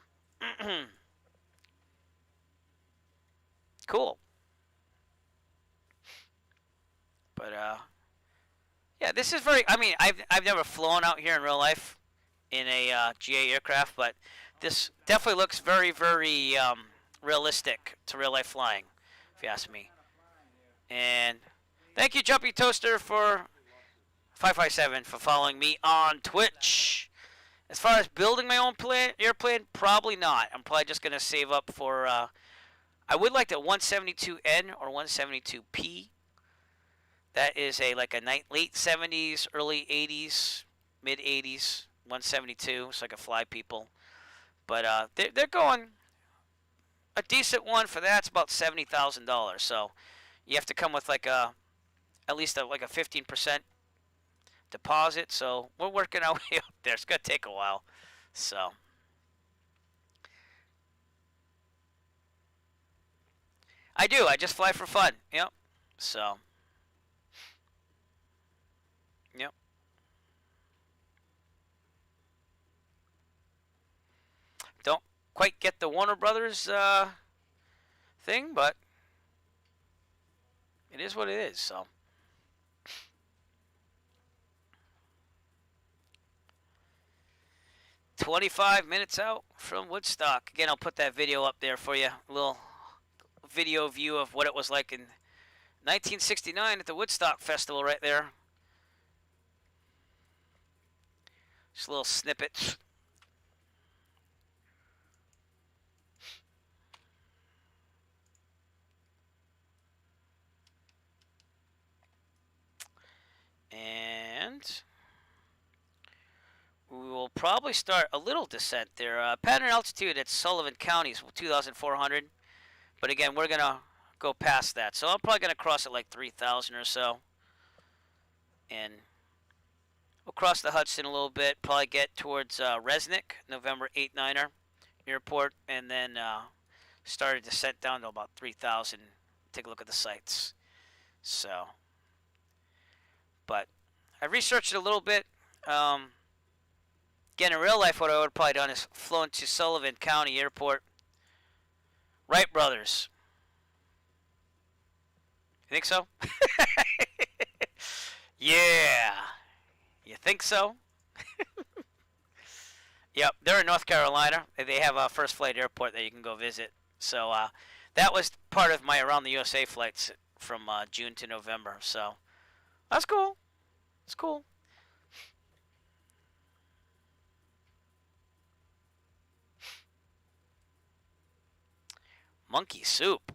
cool. But, Yeah, this is very. I mean, I've never flown out here in real life in a GA aircraft, but this definitely looks very very realistic to real life flying, if you ask me. And thank you, Jumpy Toaster, for 557 for following me on Twitch. As far as building my own airplane, probably not. I'm probably just gonna save up for. I would like the 172N or 172P. That is a like a late 70s, early 80s, mid 80s 172, so I can fly people. But they're going a decent one for that's about $70,000. So you have to come with like a at least like a 15% deposit. So we're working our way up there. It's gonna take a while. So I do. I just fly for fun. Yep. So yep. Don't quite get the Warner Brothers thing, but it is what it is. So 25 minutes out from Woodstock. Again, I'll put that video up there for you. A little video view of what it was like in 1969 at the Woodstock Festival right there. Just a little snippet. And we will probably start a little descent there. Pattern altitude at Sullivan County is 2,400. But again, we're going to go past that. So I'm probably going to cross at like 3,000 or so. And we'll cross the Hudson a little bit. Probably get towards Resnick, November 8-9er airport. And then start a descent down to about 3,000. Take a look at the sights. So, but I researched it a little bit. Again, in real life, what I would have probably done is flown to Sullivan County Airport. Wright brothers. You think so? Yeah. You think so? Yep, they're in North Carolina. They have a first flight airport that you can go visit. So that was part of my Around the USA flights from June to November. So that's cool. It's cool. Monkey soup.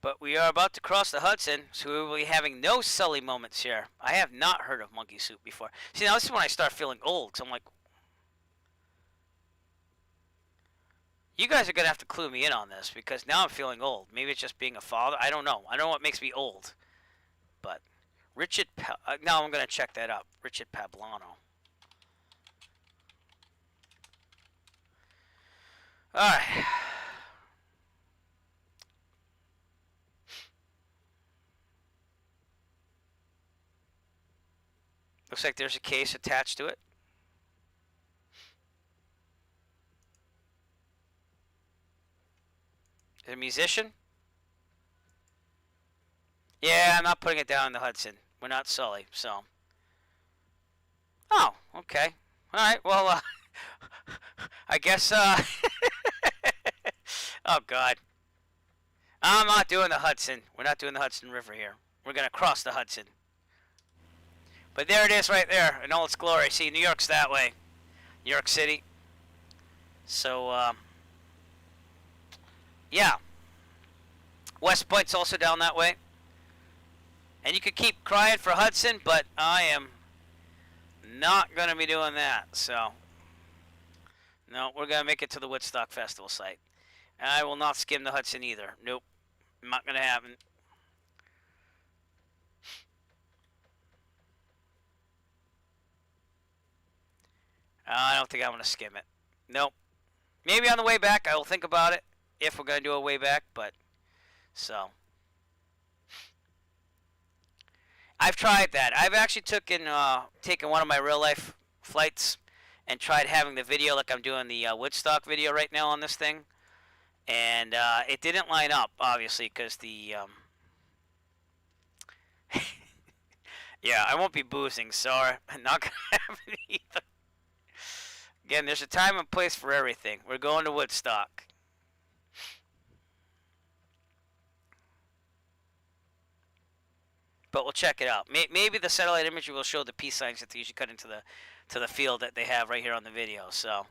But we are about to cross the Hudson, so we will be having no Sully moments here. I have not heard of monkey soup before. See, now this is when I start feeling old, because I'm like, you guys are going to have to clue me in on this, because now I'm feeling old. Maybe it's just being a father. I don't know. I don't know what makes me old. But Richard, now I'm going to check that up. Richard Pablano. All right. Looks like there's a case attached to it. Is it a musician? Yeah, I'm not putting it down in the Hudson. We're not Sully, so. Oh, okay. All right, well, I guess, oh, God. I'm not doing the Hudson. We're not doing the Hudson River here. We're going to cross the Hudson. But there it is right there in all its glory. See, New York's that way. New York City. So, yeah. West Point's also down that way. And you could keep crying for Hudson, but I am not going to be doing that. So, no, we're going to make it to the Woodstock Festival site. And I will not skim the Hudson either. Nope. Not going to happen. I don't think I'm going to skim it. Nope. Maybe on the way back I will think about it if we're going to do a way back, but so. I've tried that. I've actually taken one of my real life flights and tried having the video like I'm doing the Woodstock video right now on this thing, and it didn't line up obviously because the yeah, I won't be boozing, so I'm not gonna have it either. Again, there's a time and place for everything. We're going to Woodstock. But we'll check it out. Maybe the satellite imagery will show the peace signs that they usually cut into the field that they have right here on the video. So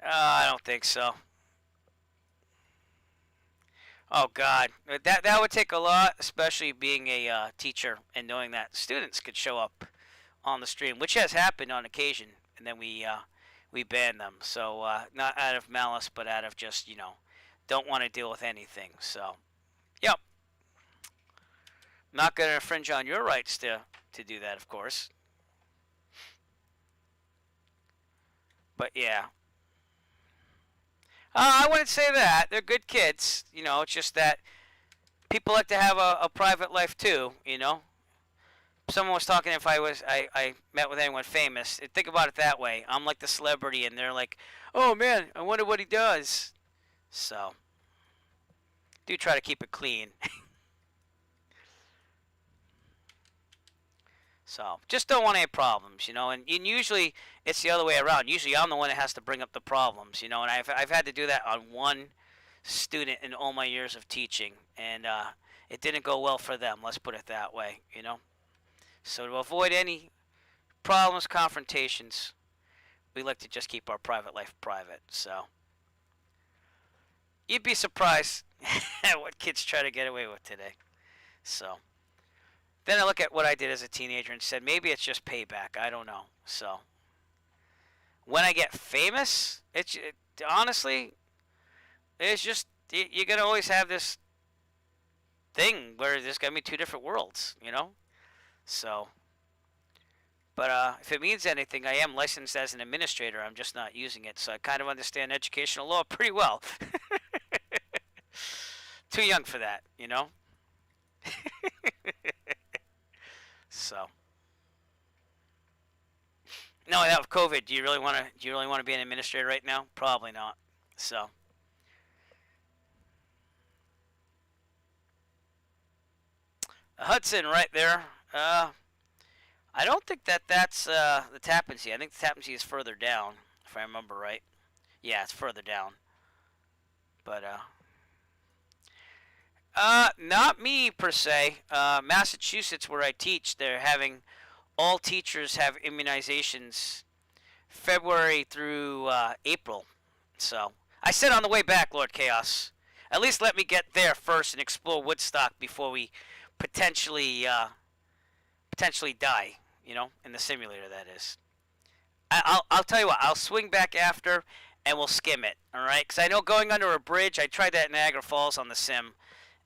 I don't think so. Oh God, that would take a lot, especially being a teacher and knowing that students could show up on the stream, which has happened on occasion, and then we ban them. So not out of malice, but out of just don't want to deal with anything. So yep, not going to infringe on your rights to do that, of course. But yeah. I wouldn't say that. They're good kids. It's just that people like to have a private life too, Someone was talking if I met with anyone famous. Think about it that way. I'm like the celebrity and they're like, oh man, I wonder what he does. So, do try to keep it clean. So, just don't want any problems, and usually it's the other way around. Usually I'm the one that has to bring up the problems, and I've had to do that on one student in all my years of teaching, and it didn't go well for them, let's put it that way, So to avoid any problems, confrontations, we like to just keep our private life private, so. You'd be surprised at what kids try to get away with today, so. Then I look at what I did as a teenager and said, maybe it's just payback. I don't know. So, when I get famous, honestly, it's just, you're going to always have this thing where there's going to be two different worlds, So, but if it means anything, I am licensed as an administrator. I'm just not using it. So I kind of understand educational law pretty well. Too young for that, So, no, that with COVID, do you really want to be an administrator right now? Probably not. So, Hudson right there. I don't think that's the Tappan Zee. I think the Tappan Zee is further down, if I remember right. Yeah, it's further down. But not me per se. Massachusetts, where I teach, they're having all teachers have immunizations February through April. So I said on the way back, Lord Chaos, at least let me get there first and explore Woodstock before we potentially die. In the simulator, that is. I'll tell you what. I'll swing back after, and we'll skim it. All right? Because I know going under a bridge. I tried that in Niagara Falls on the sim.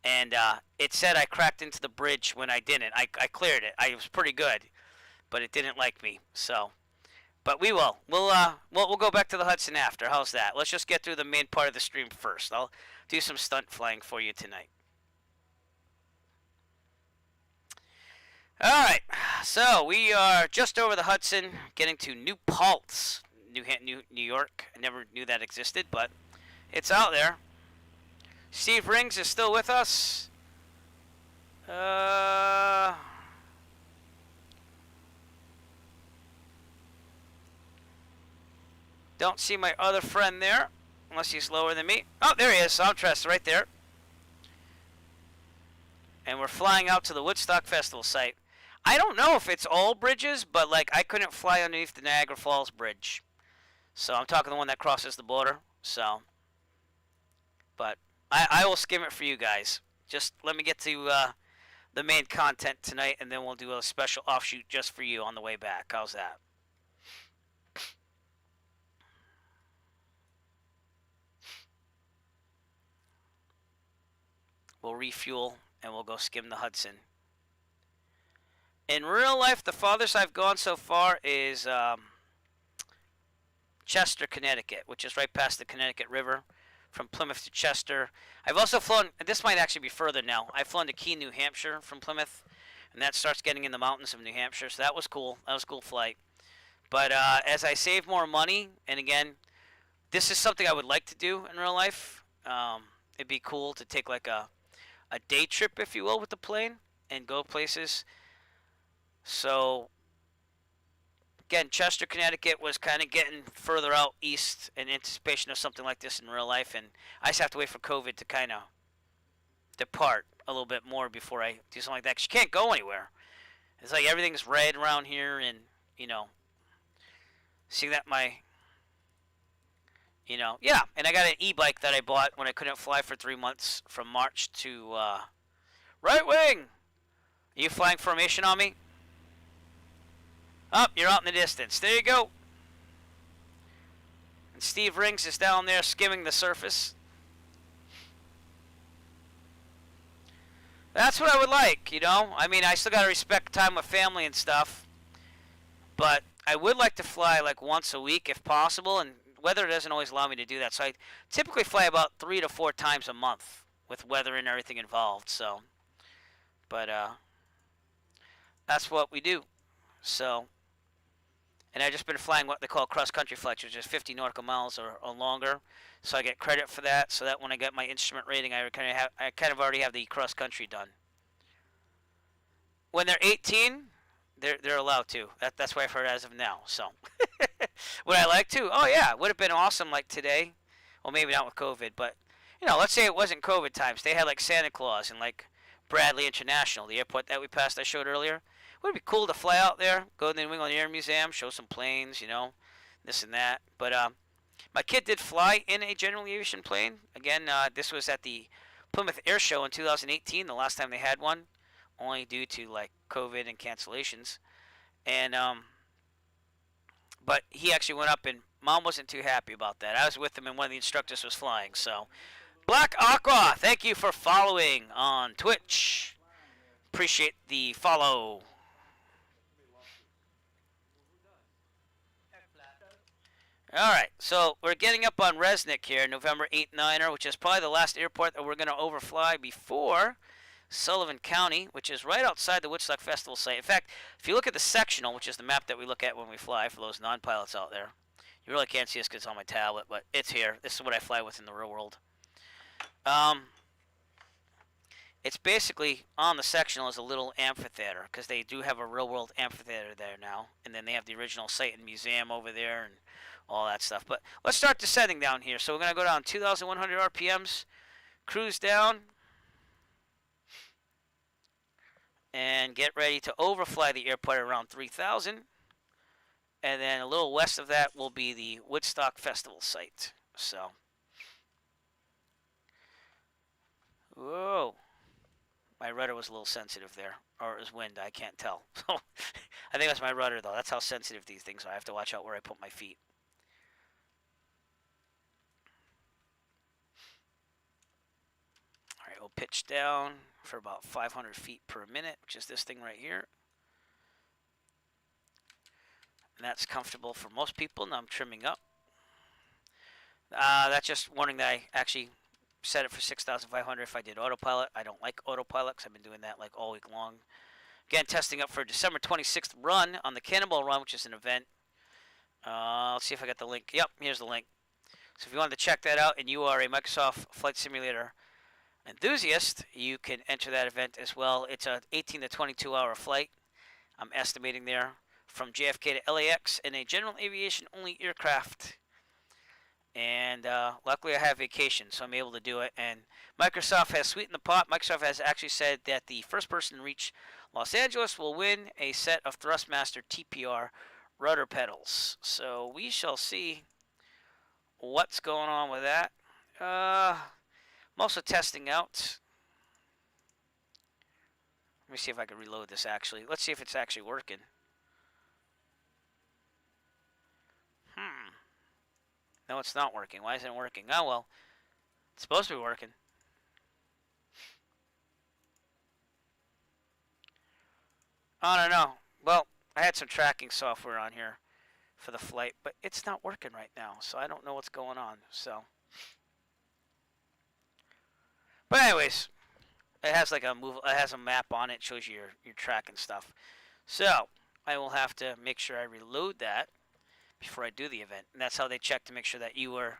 And it said I cracked into the bridge when I didn't. I cleared it. I was pretty good, but it didn't like me. So, but we will. We'll go back to the Hudson after. How's that? Let's just get through the main part of the stream first. I'll do some stunt flying for you tonight. All right. So we are just over the Hudson, getting to New Paltz, New York. I never knew that existed, but it's out there. Steve Rings is still with us. Don't see my other friend there, unless he's lower than me. Oh, there he is. Soundtress right there. And we're flying out to the Woodstock Festival site. I don't know if it's all bridges, but I couldn't fly underneath the Niagara Falls Bridge. So I'm talking the one that crosses the border. So, but I will skim it for you guys. Just let me get to the main content tonight, and then we'll do a special offshoot just for you on the way back. How's that? We'll refuel, and we'll go skim the Hudson. In real life, the farthest I've gone so far is Chester, Connecticut, which is right past the Connecticut River. from Plymouth to Chester. I've also flown, this might actually be further now. I've flown to Keene, New Hampshire from Plymouth, and that starts getting in the mountains of New Hampshire, so that was cool. That was a cool flight. But as I save more money, and again, this is something I would like to do in real life. It'd be cool to take like a day trip, if you will, with the plane and go places. So again, Chester, Connecticut was kind of getting further out east in anticipation of something like this in real life, and I just have to wait for COVID to kind of depart a little bit more before I do something like that. 'Cause you can't go anywhere. It's like everything's red around here, and see that yeah. And I got an e-bike that I bought when I couldn't fly for 3 months from March to right wing. Are you flying formation on me? Up, you're out in the distance. There you go. And Steve Rings is down there skimming the surface. That's what I would like, I mean, I still got to respect time with family and stuff. But I would like to fly like once a week if possible, and weather doesn't always allow me to do that. So I typically fly about 3 to 4 times a month with weather and everything involved. So, but that's what we do. So, and I've just been flying what they call cross-country flights, which is 50 nautical miles or longer. So I get credit for that. So that when I get my instrument rating, I kind of already have the cross-country done. When they're 18, they're allowed to. That's what I've heard as of now. So would I like to? Oh yeah, would have been awesome like today. Well, maybe not with COVID, but let's say it wasn't COVID times. They had like Santa Claus and like Bradley International, the airport that we passed I showed earlier. Would it be cool to fly out there, go to the New England Air Museum, show some planes, this and that. But my kid did fly in a general aviation plane. Again, this was at the Plymouth Air Show in 2018, the last time they had one, only due to like COVID and cancellations. And but he actually went up, and Mom wasn't too happy about that. I was with him, and one of the instructors was flying. So, Black Aqua, thank you for following on Twitch. Appreciate the follow. Alright, so we're getting up on Resnick here, November 8-9er, which is probably the last airport that we're going to overfly before Sullivan County, which is right outside the Woodstock Festival site. In fact, if you look at the sectional, which is the map that we look at when we fly for those non-pilots out there, you really can't see this because it's on my tablet, but it's here. This is what I fly with in the real world. It's basically on the sectional is a little amphitheater, because they do have a real-world amphitheater there now, and then they have the original site and museum over there and all that stuff. But let's start descending down here. So we're going to go down 2,100 RPMs, cruise down, and get ready to overfly the airport around 3,000. And then a little west of that will be the Woodstock Festival site. So, whoa. My rudder was a little sensitive there. Or it was wind, I can't tell. So, I think that's my rudder, though. That's how sensitive these things are. I have to watch out where I put my feet. Alright, we'll pitch down for about 500 feet per minute, which is this thing right here. And that's comfortable for most people. Now I'm trimming up. That's just warning that I actually set it for 6,500 if I did autopilot. I don't like autopilot because I've been doing that like all week long. Again, testing up for December 26th run on the Cannonball Run, which is an event. Let's see if I got the link. Yep, here's the link. So if you wanted to check that out and you are a Microsoft Flight Simulator enthusiast, you can enter that event as well. It's a 18 to 22 hour flight, I'm estimating there, from JFK to LAX in a general aviation only aircraft. And luckily I have vacation, so I'm able to do it. And Microsoft has sweetened the pot. Microsoft has actually said that the first person to reach Los Angeles will win a set of Thrustmaster TPR rudder pedals. So we shall see what's going on with that. I'm also testing out. Let me see if I can reload this actually. Let's see if it's actually working. No, it's not working. Why isn't it working? Oh, well. It's supposed to be working. I don't know. Well, I had some tracking software on here for the flight, but it's not working right now, so I don't know what's going on. So, But anyways, it has like a move. It has a map on it. Shows you your track and stuff. So I will have to make sure I reload that before I do the event, and that's how they check to make sure that you were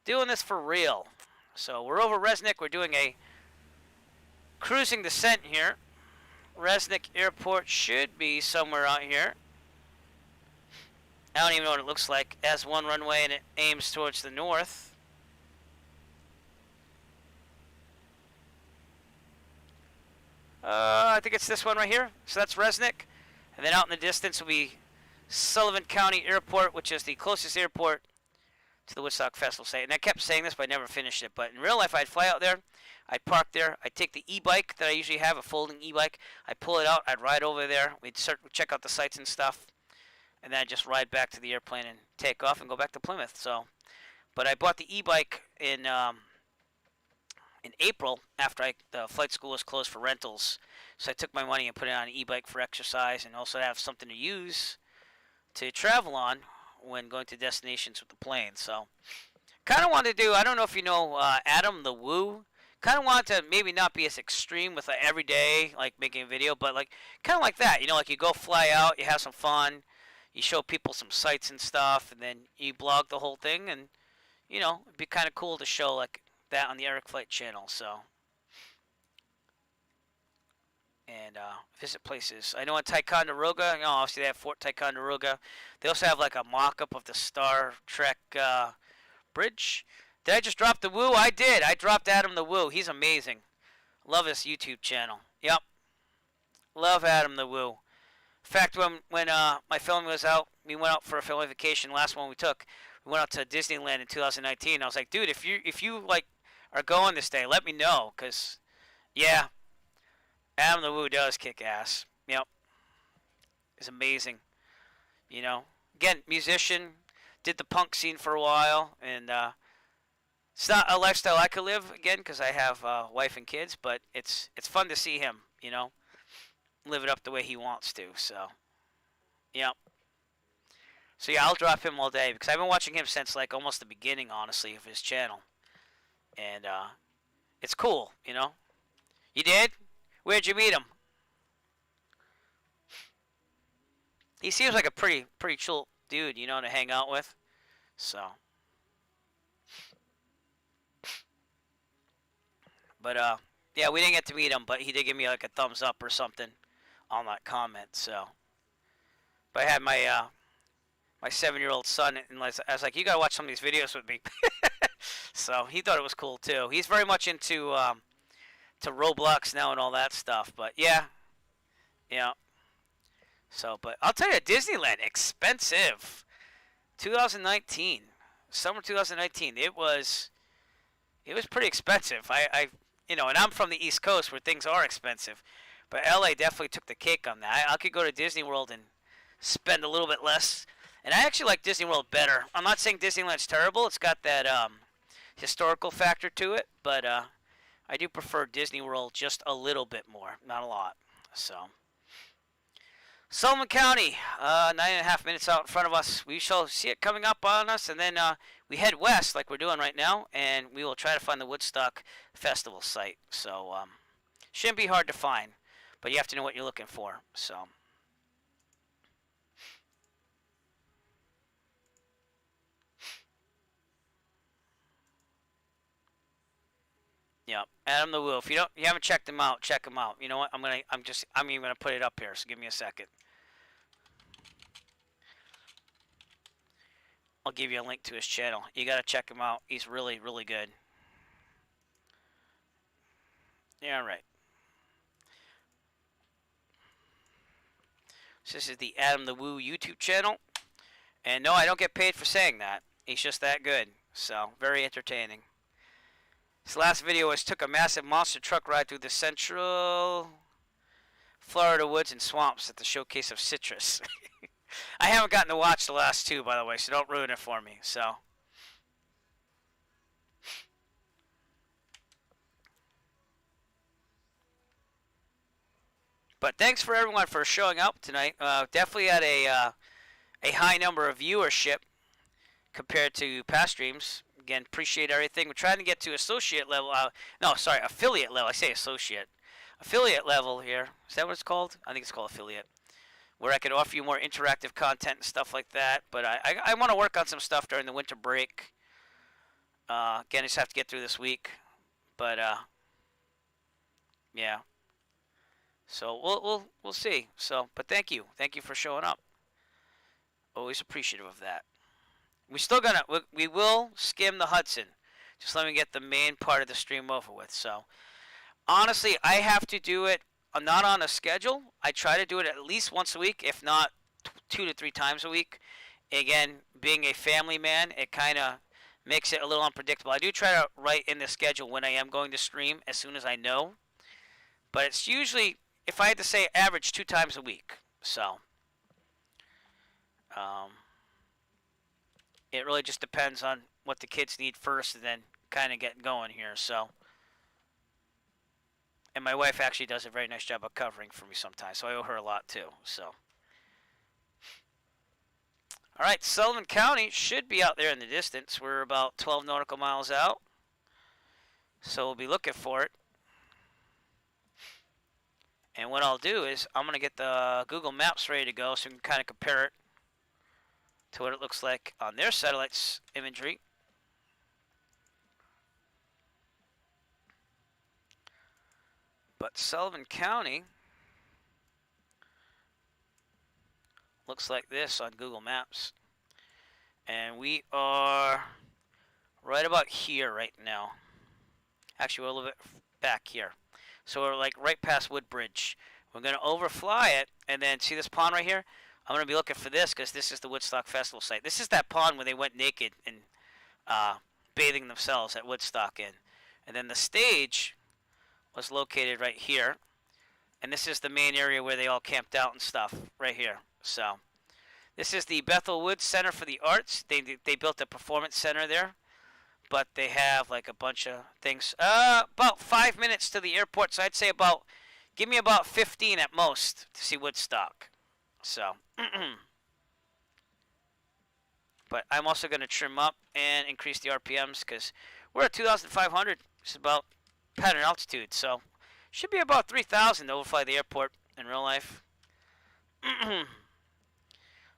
doing this for real. So we're over Resnick. We're doing a cruising descent here. Resnick Airport should be somewhere out here. I don't even know what it looks like. It has one runway and it aims towards the north. I think it's this one right here. So that's Resnick. And then out in the distance will be Sullivan County Airport, which is the closest airport to the Woodstock Festival site. And I kept saying this, but I never finished it. But in real life, I'd fly out there. I'd park there. I'd take the e-bike that I usually have, a folding e-bike. I'd pull it out. I'd ride over there. We'd check out the sights and stuff. And then I'd just ride back to the airplane and take off and go back to Plymouth. So, but I bought the e-bike in April after the flight school was closed for rentals. So I took my money and put it on an e-bike for exercise and also have something to use to travel on when going to destinations with the plane. So kind of wanted to do, I don't know if you know Adam the Woo. Kind of wanted to maybe not be as extreme with like every day, like making a video, but like kind of like that. You know, like you go fly out, you have some fun, you show people some sights and stuff, and then you blog the whole thing, and you know, it'd be kind of cool to show like that on the Eric Flight channel. So, and visit places. I know in Ticonderoga, you know, obviously they have Fort Ticonderoga. They also have like a mock-up of the Star Trek bridge. Did I just drop the Woo? I did. I dropped Adam the Woo. He's amazing. Love his YouTube channel. Yep. Love Adam the Woo. In fact, when my film was out, we went out for a family vacation. Last one we took, we went out to Disneyland in 2019. I was like, dude, if you like are going this day, let me know, cause yeah, Adam the Woo does kick ass. Yep, it's amazing. You know, again, musician, did the punk scene for a while, and it's not a lifestyle I could live again because I have a wife and kids, but it's fun to see him, you know, live it up the way he wants to. So, yeah. So yeah, I'll drop him all day because I've been watching him since like almost the beginning, honestly, of his channel, and it's cool, you know. You did? Where'd you meet him? He seems like a pretty chill dude, you know, to hang out with. So. But yeah, we didn't get to meet him, but he did give me like a thumbs up or something on that comment. So, but I had my my 7-year-old son, and I was like, you gotta watch some of these videos with me. So he thought it was cool too. He's very much into to Roblox now and all that stuff. But yeah. So, but I'll tell you, Disneyland, expensive. 2019, summer 2019. It was pretty expensive. I you know, and I'm from the East Coast where things are expensive, but LA definitely took the cake on that. I could go to Disney World and spend a little bit less, and I actually like Disney World better. I'm not saying Disneyland's terrible. It's got that historical factor to it, but I do prefer Disney World just a little bit more, not a lot. So, Sullivan County, 9.5 minutes out in front of us. We shall see it coming up on us, and then we head west like we're doing right now, and we will try to find the Woodstock Festival site. So, shouldn't be hard to find, but you have to know what you're looking for. So, yeah, Adam the Woo. If you haven't checked him out, check him out. You know what? I'm even gonna put it up here. So give me a second. I'll give you a link to his channel. You gotta check him out. He's really, really good. Yeah, right. So this is the Adam the Woo YouTube channel. And no, I don't get paid for saying that. He's just that good. So, very entertaining. This last video took a massive monster truck ride through the central Florida woods and swamps at the showcase of citrus. I haven't gotten to watch the last two, by the way, so don't ruin it for me. So, but thanks for everyone for showing up tonight. Definitely had a high number of viewership compared to past streams. again, appreciate everything. We're trying to get to associate level. No, sorry, affiliate level. I say associate. Affiliate level here. Is that what it's called? I think it's called affiliate. Where I could offer you more interactive content and stuff like that. But I want to work on some stuff during the winter break. Again, I just have to get through this week. But yeah. So we'll see. So, but thank you for showing up. Always appreciative of that. We will skim the Hudson. Just let me get the main part of the stream over with. So, honestly, I have to do it. I'm not on a schedule. I try to do it at least once a week, if not 2 to 3 times a week. Again, being a family man, it kind of makes it a little unpredictable. I do try to write in the schedule when I am going to stream as soon as I know. But it's usually, if I had to say, average 2 times a week. So, it really just depends on what the kids need first and then kind of get going here. So, and my wife actually does a very nice job of covering for me sometimes, so I owe her a lot too. So, all right, Sullivan County should be out there in the distance. We're about 12 nautical miles out, so we'll be looking for it. And what I'll do is I'm going to get the Google Maps ready to go so we can kind of compare it to what it looks like on their satellites imagery. But Sullivan County looks like this on Google Maps. And we are right about here right now. Actually, we're a little bit back here. So we're like right past Woodbridge. We're going to overfly it and then see this pond right here? I'm going to be looking for this because this is the Woodstock Festival site. This is that pond where they went naked and bathing themselves at Woodstock in. And then the stage was located right here. And this is the main area where they all camped out and stuff right here. So this is the Bethel Woods Center for the Arts. They built a performance center there. But they have like a bunch of things. About 5 minutes to the airport. So I'd say give me about 15 at most to see Woodstock. So, but I'm also going to trim up and increase the RPMs because we're at 2,500. It's about pattern altitude. So, should be about 3,000 to overfly the airport in real life.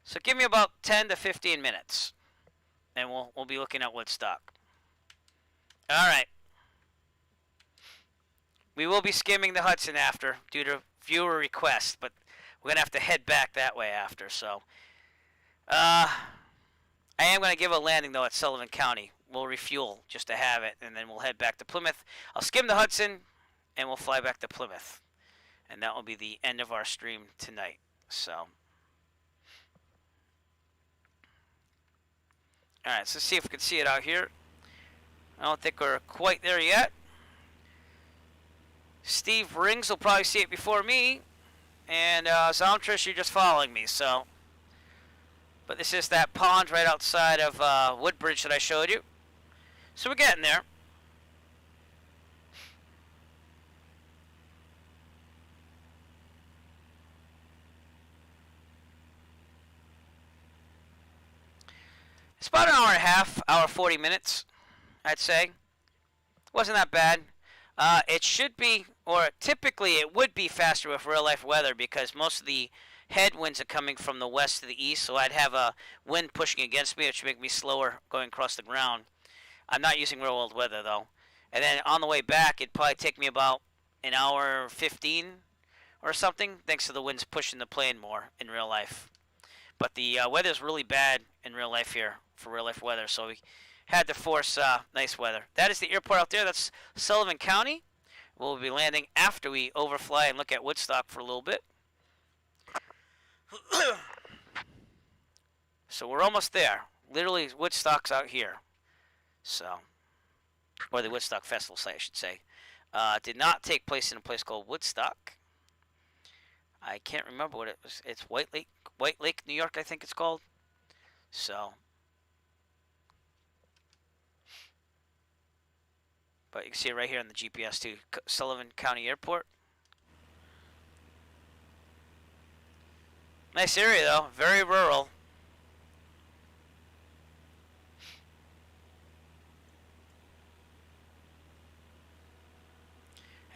So, give me about 10 to 15 minutes. And we'll be looking at Woodstock. All right. We will be skimming the Hudson after due to viewer requests, but we're going to have to head back that way after. So, I am going to give a landing, though, at Sullivan County. We'll refuel just to have it, and then we'll head back to Plymouth. I'll skim the Hudson, and we'll fly back to Plymouth. And that will be the end of our stream tonight. So, all right, so let's see if we can see it out here. I don't think we're quite there yet. Steve Rings will probably see it before me. And Zomtrish, you're just following me, so. But this is that pond right outside of Woodbridge that I showed you. So we're getting there. It's about an hour and a half, hour 40 minutes, I'd say. Wasn't that bad. It should be, or typically it would be faster with real-life weather because most of the headwinds are coming from the west to the east, so I'd have a wind pushing against me, which would make me slower going across the ground. I'm not using real-world weather, though. And then on the way back, it'd probably take me about an hour 15 or something, thanks to the winds pushing the plane more in real life. But the weather's really bad in real life here for real-life weather, so we had to force nice weather. That is the airport out there. That's Sullivan County. We'll be landing after we overfly and look at Woodstock for a little bit. So we're almost there. Literally, Woodstock's out here. So, or the Woodstock Festival site, I should say. Did not take place in a place called Woodstock. I can't remember what it was. It's White Lake, New York, I think it's called. So, but you can see it right here on the GPS too. Sullivan County Airport. Nice area though, very rural.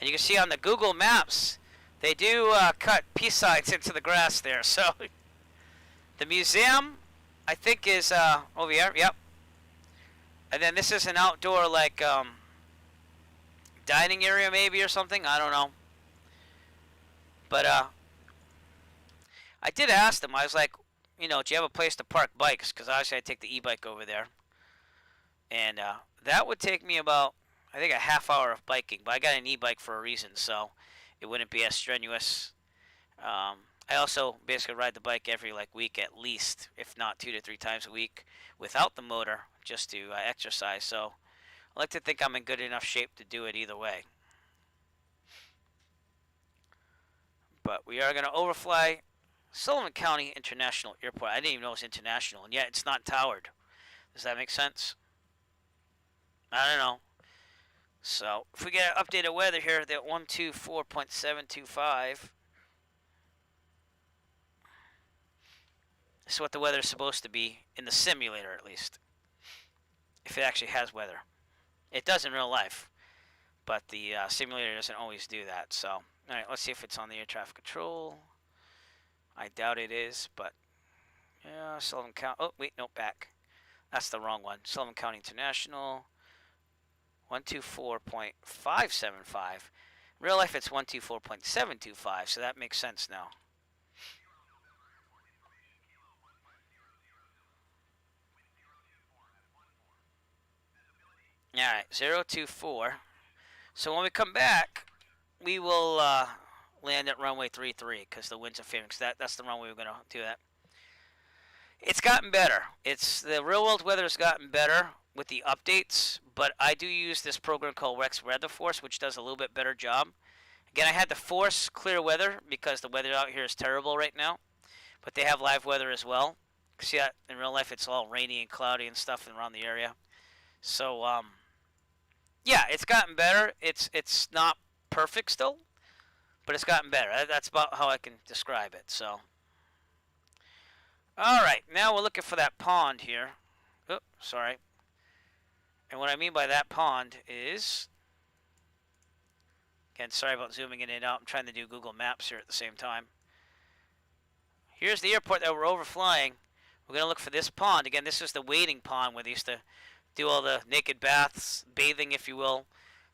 And you can see on the Google Maps, they do cut peace signs into the grass there. So the museum, I think, is over here. Yep. And then this is an outdoor, like, dining area maybe or something. I don't know. But I did ask them. I was like, you know, do you have a place to park bikes? Because obviously I take the e-bike over there. And that would take me about, I think, a half hour of biking. But I got an e-bike for a reason, so it wouldn't be as strenuous. I also basically ride the bike every week at least, if not 2 to 3 times a week, without the motor, just to exercise. So I like to think I'm in good enough shape to do it either way. But we are going to overfly Sullivan County International Airport. I didn't even know it was international, and yet it's not towered. Does that make sense? I don't know. So if we get updated weather here, that 124.725. This is what the weather is supposed to be in the simulator, at least. If it actually has weather. It does in real life, but the simulator doesn't always do that. So, all right, let's see if it's on the air traffic control. I doubt it is, but yeah, Sullivan County. Oh, wait, no, back. That's the wrong one. Sullivan County International. 124.575. In real life, it's 124.725, so that makes sense now. All right, 024. So when we come back, we will land at runway 33 because the winds are favoring. That's the runway we're going to do that. It's gotten better. The real world weather has gotten better with the updates, but I do use this program called Rex Weather Force, which does a little bit better job. Again, I had to force clear weather because the weather out here is terrible right now, but they have live weather as well. See, in real life, it's all rainy and cloudy and stuff around the area. So, yeah, it's gotten better. It's not perfect still, but it's gotten better. That's about how I can describe it. So, all right, now we're looking for that pond here. Oh, sorry. And what I mean by that pond is, again, sorry about zooming in and out. I'm trying to do Google Maps here at the same time. Here's the airport that we're overflying. We're going to look for this pond. Again, this is the waiting pond where they used to do all the naked baths, bathing, if you will,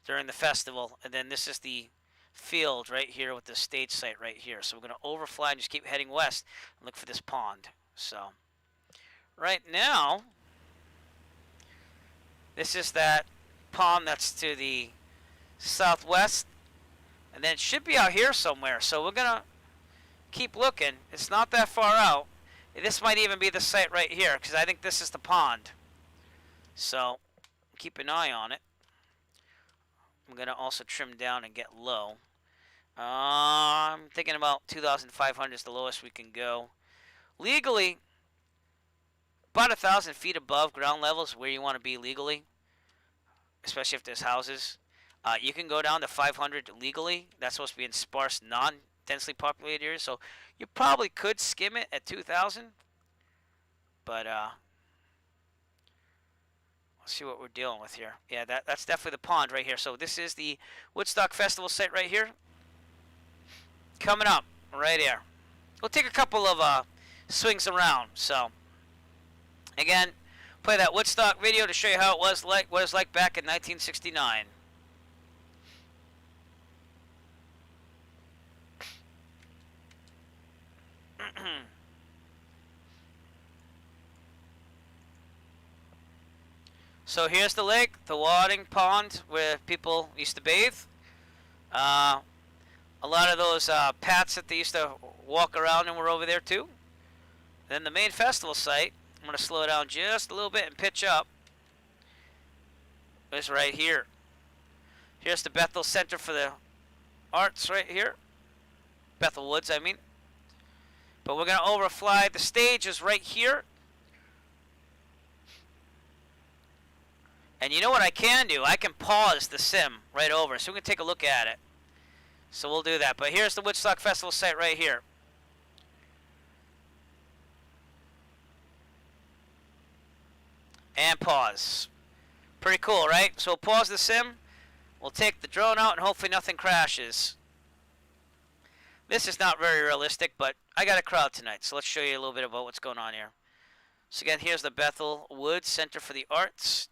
during the festival. And then this is the field right here with the stage site right here. So we're going to overfly and just keep heading west and look for this pond. So right now, this is that pond that's to the southwest. And then it should be out here somewhere. So we're going to keep looking. It's not that far out. This might even be the site right here because I think this is the pond. So keep an eye on it. I'm going to also trim down and get low. I'm thinking about 2,500 is the lowest we can go. Legally, about 1,000 feet above ground level is where you want to be legally, especially if there's houses. You can go down to 500 legally. That's supposed to be in sparse, non-densely populated areas. So you probably could skim it at 2,000. But let's see what we're dealing with here. Yeah, that's definitely the pond right here. So this is the Woodstock Festival site right here. Coming up right here. We'll take a couple of swings around. So again, play that Woodstock video to show you how it was like, what it was like back in 1969. So here's the lake, the watering pond where people used to bathe. A lot of those paths that they used to walk around and were over there too. Then the main festival site, I'm going to slow down just a little bit and pitch up. It's right here. Here's the Bethel Center for the Arts right here. Bethel Woods, I mean. But we're going to overfly. The stage is right here. And you know what I can do? I can pause the sim right over, so we can take a look at it. So we'll do that. But here's the Woodstock Festival site right here. And pause. Pretty cool, right? So we'll pause the sim. We'll take the drone out and hopefully nothing crashes. This is not very realistic, but I got a crowd tonight, so let's show you a little bit about what's going on here. So again, here's the Bethel Woods Center for the Arts,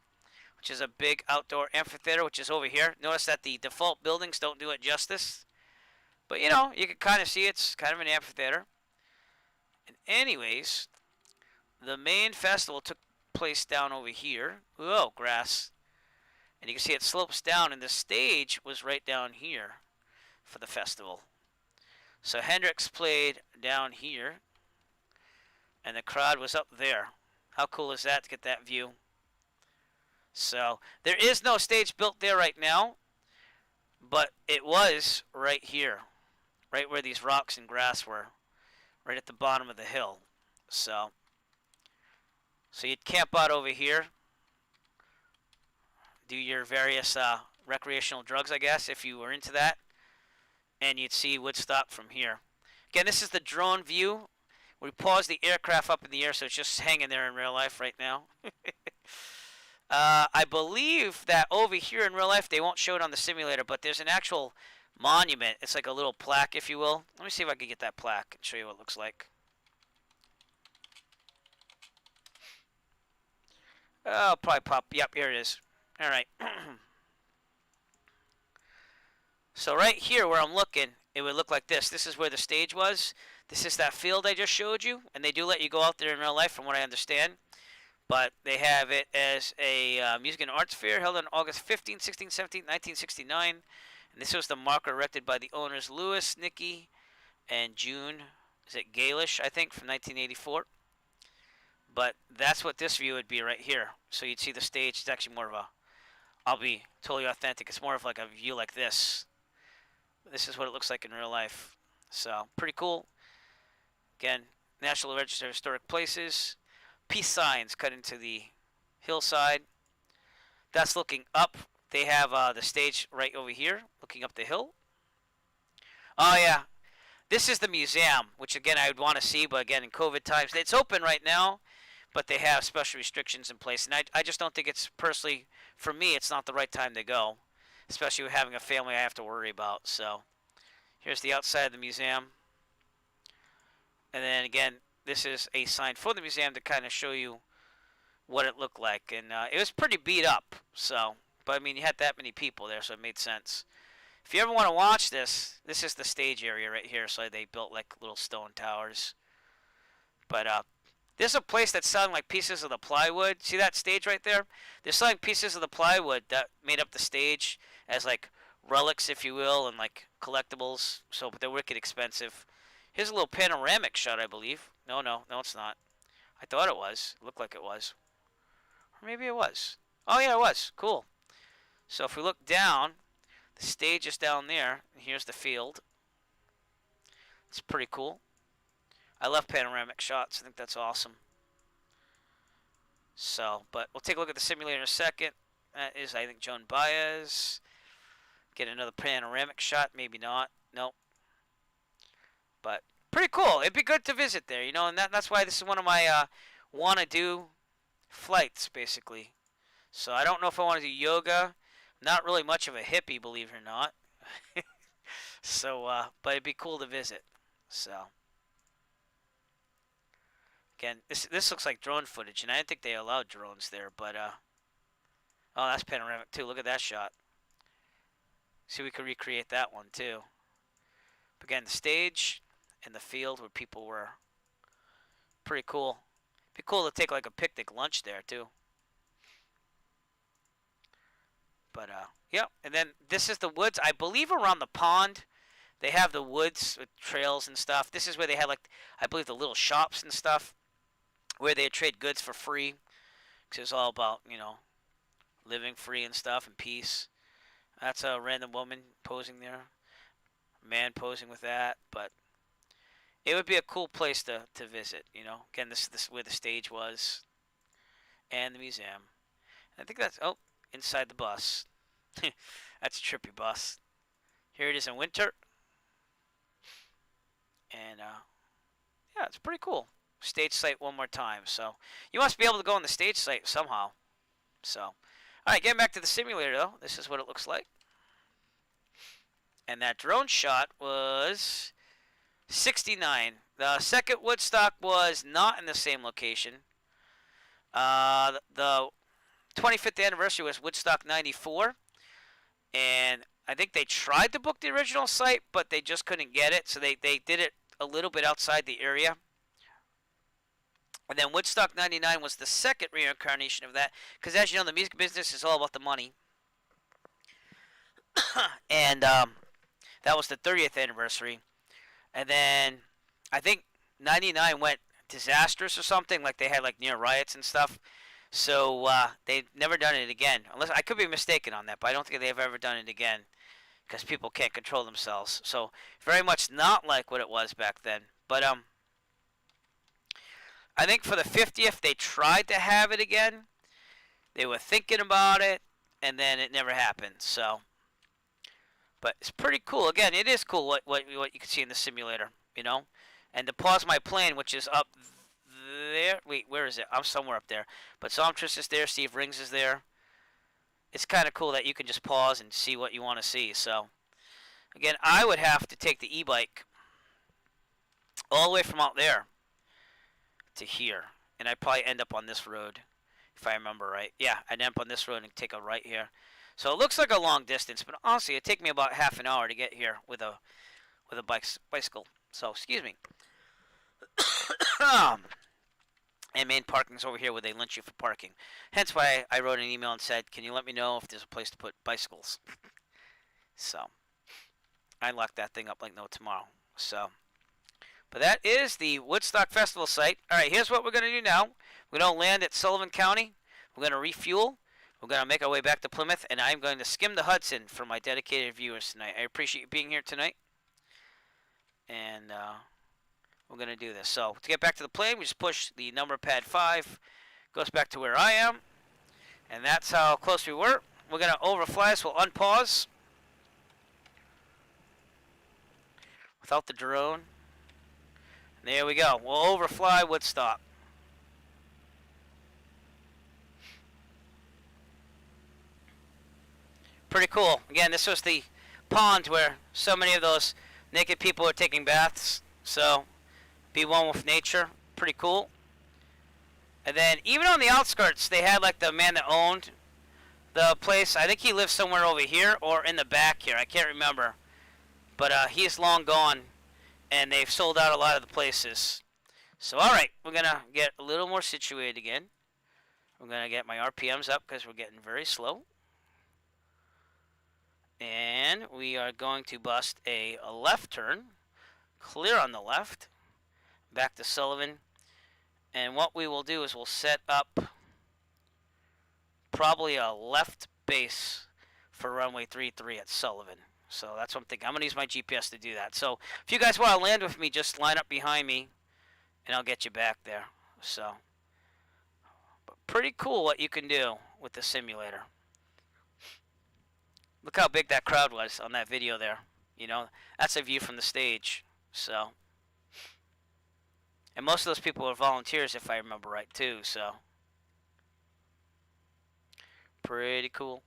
which is a big outdoor amphitheater, which is over here. Notice that the default buildings don't do it justice. But, you know, you can kind of see it's kind of an amphitheater. And anyways, the main festival took place down over here. Whoa, grass. And you can see it slopes down, and the stage was right down here for the festival. So Hendrix played down here, and the crowd was up there. How cool is that to get that view? So there is no stage built there right now, but it was right here, right where these rocks and grass were, right at the bottom of the hill. So you'd camp out over here, do your various recreational drugs, I guess, if you were into that, and you'd see Woodstock from here. Again, this is the drone view. We paused the aircraft up in the air, so it's just hanging there in real life right now. I believe that over here in real life, they won't show it on the simulator, but there's an actual monument. It's like a little plaque, if you will. Let me see if I can get that plaque and show you what it looks like. Oh, I'll probably pop. Yep, here it is. All right. So right here where I'm looking, it would look like this. This is where the stage was. This is that field I just showed you, and they do let you go out there in real life from what I understand. But they have it as a music and arts fair held on August 15, 16, 17, 1969. And this was the marker erected by the owners Louis, Nicky, and June, is it Galish, I think, from 1984. But that's what this view would be right here. So you'd see the stage. It's actually more of a, I'll be totally authentic, it's more of like a view like this. This is what it looks like in real life. So, pretty cool. Again, National Register of Historic Places. Peace signs cut into the hillside. That's looking up. They have the stage right over here, looking up the hill. Oh, yeah. This is the museum, which, again, I would want to see. But, again, in COVID times, it's open right now, but they have special restrictions in place. And I just don't think it's, personally, for me, it's not the right time to go. Especially with having a family I have to worry about. So, here's the outside of the museum. And then, again, this is a sign for the museum to kind of show you what it looked like. And it was pretty beat up. So, but, I mean, you had that many people there, so it made sense. If you ever want to watch this, this is the stage area right here. So, they built, like, little stone towers. But, this is a place that's selling like pieces of the plywood. See that stage right there? They're selling pieces of the plywood that made up the stage as like relics, if you will, and like collectibles. So, but they're wicked expensive. Here's a little panoramic shot, I believe. No, it's not. I thought it was. It looked like it was. Or maybe it was. Oh, yeah, it was. Cool. So if we look down, the stage is down there. And here's the field. It's pretty cool. I love panoramic shots. I think that's awesome. So, but we'll take a look at the simulator in a second. That is, I think, Joan Baez. Get another panoramic shot. Maybe not. Nope. But pretty cool. It'd be good to visit there, you know, and that's why this is one of my want-to-do flights, basically. So I don't know if I want to do yoga. Not really much of a hippie, believe it or not. So, but it'd be cool to visit. So. Again, this looks like drone footage, and I didn't think they allowed drones there, but, oh, that's panoramic, too. Look at that shot. See, we could recreate that one, too. But again, the stage and the field where people were. Pretty cool. Be cool to take, like, a picnic lunch there, too. But, yeah, and then this is the woods. I believe around the pond, they have the woods with trails and stuff. This is where they had, like, I believe the little shops and stuff, where they trade goods for free, because it's all about, you know, living free and stuff and peace. That's a random woman posing there, man posing with that, but it would be a cool place to visit, you know. Again, this is where the stage was, and the museum. And I think that's, oh, inside the bus. That's a trippy bus. Here it is in winter, and yeah, it's pretty cool. Stage site one more time. So you must be able to go on the stage site somehow. So, all right, getting back to the simulator though. This is what it looks like. And that drone shot was 69. The second Woodstock was not in the same location. The 25th anniversary was Woodstock 94. And I think they tried to book the original site, but they just couldn't get it. So they did it a little bit outside the area. And then Woodstock 99 was the second reincarnation of that. Because as you know, the music business is all about the money. And that was the 30th anniversary. And then I think 99 went disastrous or something. Like they had like near riots and stuff. So they've never done it again. Unless I could be mistaken on that, but I don't think they've ever done it again. Because people can't control themselves. So very much not like what it was back then. But I think for the 50th they tried to have it again. They were thinking about it, and then it never happened. So, but it's pretty cool. Again, it is cool what you can see in the simulator, you know. And to pause my plane, which is up there. Wait, where is it? I'm somewhere up there. But Somtress is there. Steve Rings is there. It's kind of cool that you can just pause and see what you want to see. So, again, I would have to take the e-bike all the way from out there to here. And I'd probably end up on this road, if I remember right. Yeah, I'd end up on this road and take a right here. So it looks like a long distance, but honestly, it'd take me about half an hour to get here with a bicycle. So, excuse me. And main parking's over here where they lynch you for parking. Hence why I wrote an email and said, can you let me know if there's a place to put bicycles? So, I locked that thing up like no tomorrow. So, but that is the Woodstock Festival site. All right, here's what we're going to do now. We're going to land at Sullivan County. We're going to refuel. We're going to make our way back to Plymouth, and I'm going to skim the Hudson for my dedicated viewers tonight. I appreciate you being here tonight. And we're going to do this. So to get back to the plane, we just push the number pad 5. Goes back to where I am. And that's how close we were. We're going to overfly, so we'll unpause. Without the drone. And there we go. We'll overfly Woodstock. Pretty cool. Again, this was the pond where so many of those naked people are taking baths. So, be one with nature. Pretty cool. And then, even on the outskirts, they had like the man that owned the place. I think he lives somewhere over here or in the back here. I can't remember. But he's long gone. And they've sold out a lot of the places. So, alright. We're going to get a little more situated again. We're going to get my RPMs up because we're getting very slow. And we are going to bust a left turn, clear on the left, back to Sullivan. And what we will do is we'll set up probably a left base for runway 33 at Sullivan. So that's what I'm thinking. I'm going to use my GPS to do that. So if you guys want to land with me, just line up behind me, and I'll get you back there. So, but pretty cool what you can do with the simulator. Look how big that crowd was on that video there. You know, that's a view from the stage. So, and most of those people are volunteers, if I remember right, too. So, pretty cool.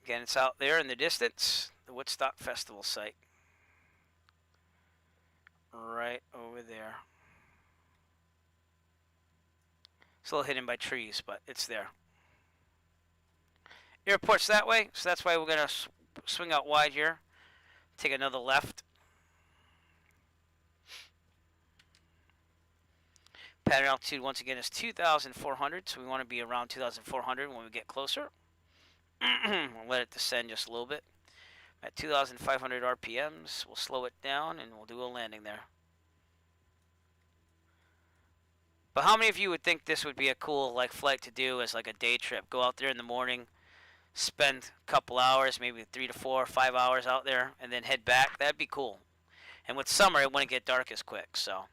Again, it's out there in the distance, the Woodstock Festival site. Right over there. It's a little hidden by trees, but it's there. Airport's that way, so that's why we're going to swing out wide here. Take another left. Pattern altitude, once again, is 2,400, so we want to be around 2,400 when we get closer. We'll let it descend just a little bit. At 2,500 RPMs, we'll slow it down, and we'll do a landing there. But how many of you would think this would be a cool flight to do as like a day trip? Go out there in the morning, spend a couple hours, maybe 3 to 4 or 5 hours out there, and then head back. That'd be cool. And with summer, it wouldn't get dark as quick. So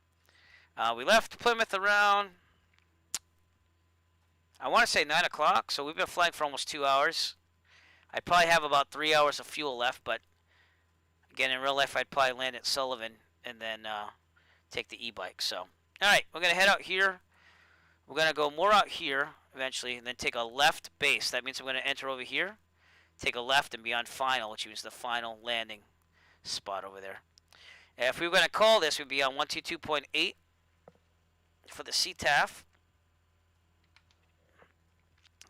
we left Plymouth around, I want to say 9 o'clock. So we've been flying for almost 2 hours. I probably have about 3 hours of fuel left. But again, in real life, I'd probably land at Sullivan and then take the e-bike. So. Alright, we're going to head out here We're going to go more out here eventually, and then take a left base. That means I'm going to enter over here, take a left, and be on final, which means the final landing spot over there. And if we were going to call this, we'd be on 122.8 for the CTAF,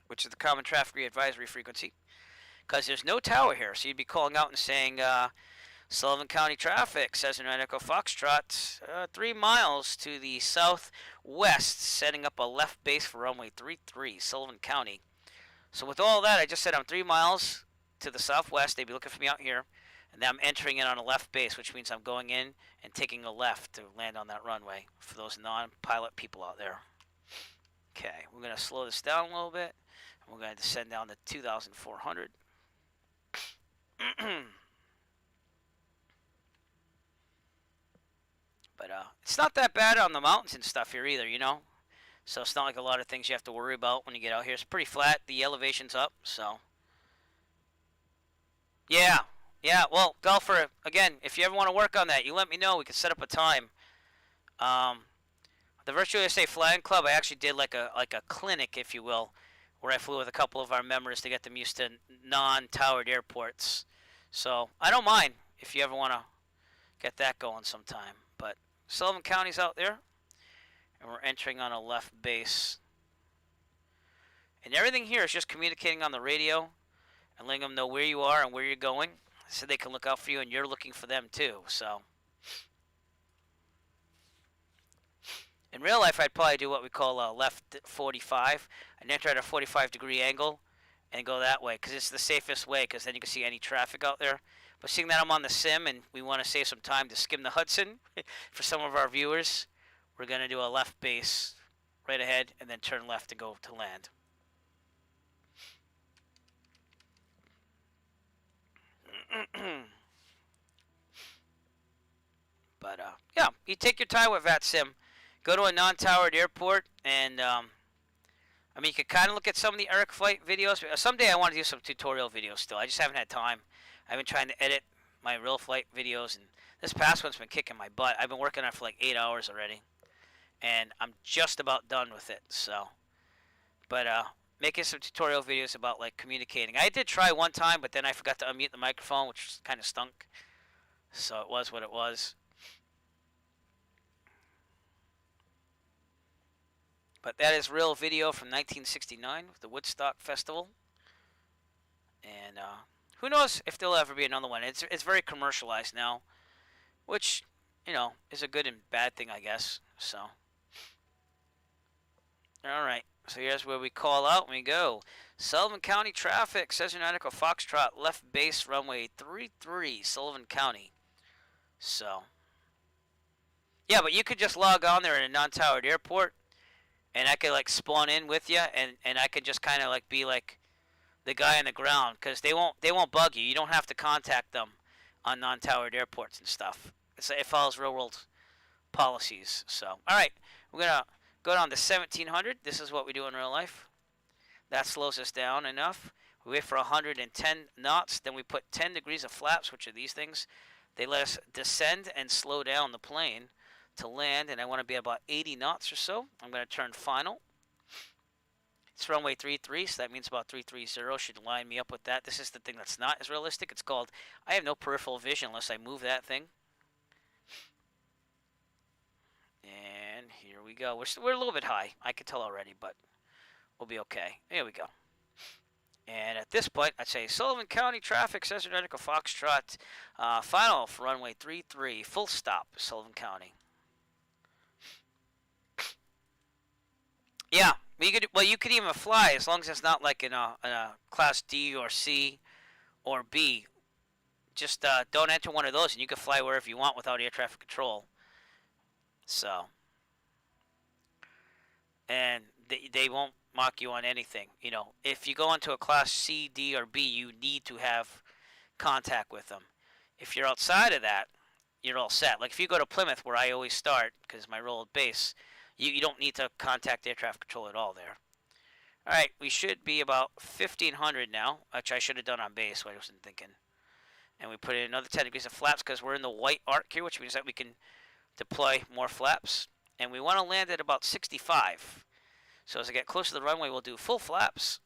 which is the Common Traffic Advisory Frequency, because there's no tower here. So you'd be calling out and saying, Sullivan County traffic, Cessna Echo Foxtrot, 3 miles to the southwest, setting up a left base for runway 33, Sullivan County. So with all that, I just said I'm 3 miles to the southwest. They'd be looking for me out here. And then I'm entering in on a left base, which means I'm going in and taking a left to land on that runway for those non-pilot people out there. Okay, we're going to slow this down a little bit. And we're going to descend down to 2,400. But it's not that bad on the mountains and stuff here either, you know. So it's not like a lot of things you have to worry about when you get out here. It's pretty flat. The elevation's up, so. Yeah, well, Golfer, again, if you ever want to work on that, you let me know. We can set up a time. The Virtual USA Flying Club, I actually did like a clinic, if you will, where I flew with a couple of our members to get them used to non-towered airports. So I don't mind if you ever want to get that going sometime. But Sullivan County's out there, and we're entering on a left base. And everything here is just communicating on the radio and letting them know where you are and where you're going, so they can look out for you and you're looking for them too. So in real life, I'd probably do what we call a left 45 and enter at a 45-degree angle and go that way, because it's the safest way, because then you can see any traffic out there. But seeing that I'm on the sim and we want to save some time to skim the Hudson for some of our viewers, we're going to do a left base right ahead and then turn left to go to land. But yeah, you take your time with VATSIM. Go to a non-towered airport, and I mean, you could kind of look at some of the Eric flight videos. Someday I want to do some tutorial videos still. I just haven't had time. I've been trying to edit my real flight videos, and this past one's been kicking my butt. I've been working on it for like 8 hours already, and I'm just about done with it. So, but making some tutorial videos about like communicating. I did try one time, but then I forgot to unmute the microphone, which kind of stunk. So it was what it was. But that is real video from 1969 with the Woodstock Festival. And who knows if there'll ever be another one. It's very commercialized now, which, you know, is a good and bad thing, I guess. So, all right. So here's where we call out and we go. Sullivan County traffic, Cessna Echo Foxtrot, left base runway 33, Sullivan County. So, yeah, but you could just log on there in a non-towered airport, and I could like spawn in with you, and I could just kind of like be like the guy on the ground, because they won't bug you. You don't have to contact them on non-towered airports and stuff. It follows real world policies. So, all right, we're gonna go down to 1700. This is what we do in real life. That slows us down enough. We wait for 110 knots. Then we put 10 degrees of flaps, which are these things. They let us descend and slow down the plane to land, and I want to be about 80 knots or so. I'm going to turn final. It's runway 33, so that means about 330 should line me up with that. This is the thing that's not as realistic. It's called, I have no peripheral vision unless I move that thing. And here we go. We're a little bit high. I can tell already, but we'll be okay. Here we go. And at this point, I'd say Sullivan County traffic, Cessna Echo Foxtrot, final for runway 33, full stop, Sullivan County. Yeah, you could even fly as long as it's not like in a class D or C or B. Just don't enter one of those, and you can fly wherever you want without air traffic control. So, and they won't mark you on anything. You know, if you go into a class C, D, or B, you need to have contact with them. If you're outside of that, you're all set. Like if you go to Plymouth, where I always start, because my role at base, you don't need to contact air traffic control at all there. All right, we should be about 1,500 now, which I should have done on base, what I wasn't thinking. And we put in another 10 degrees of flaps because we're in the white arc here, which means that we can deploy more flaps. And we want to land at about 65. So as I get closer to the runway, we'll do full flaps.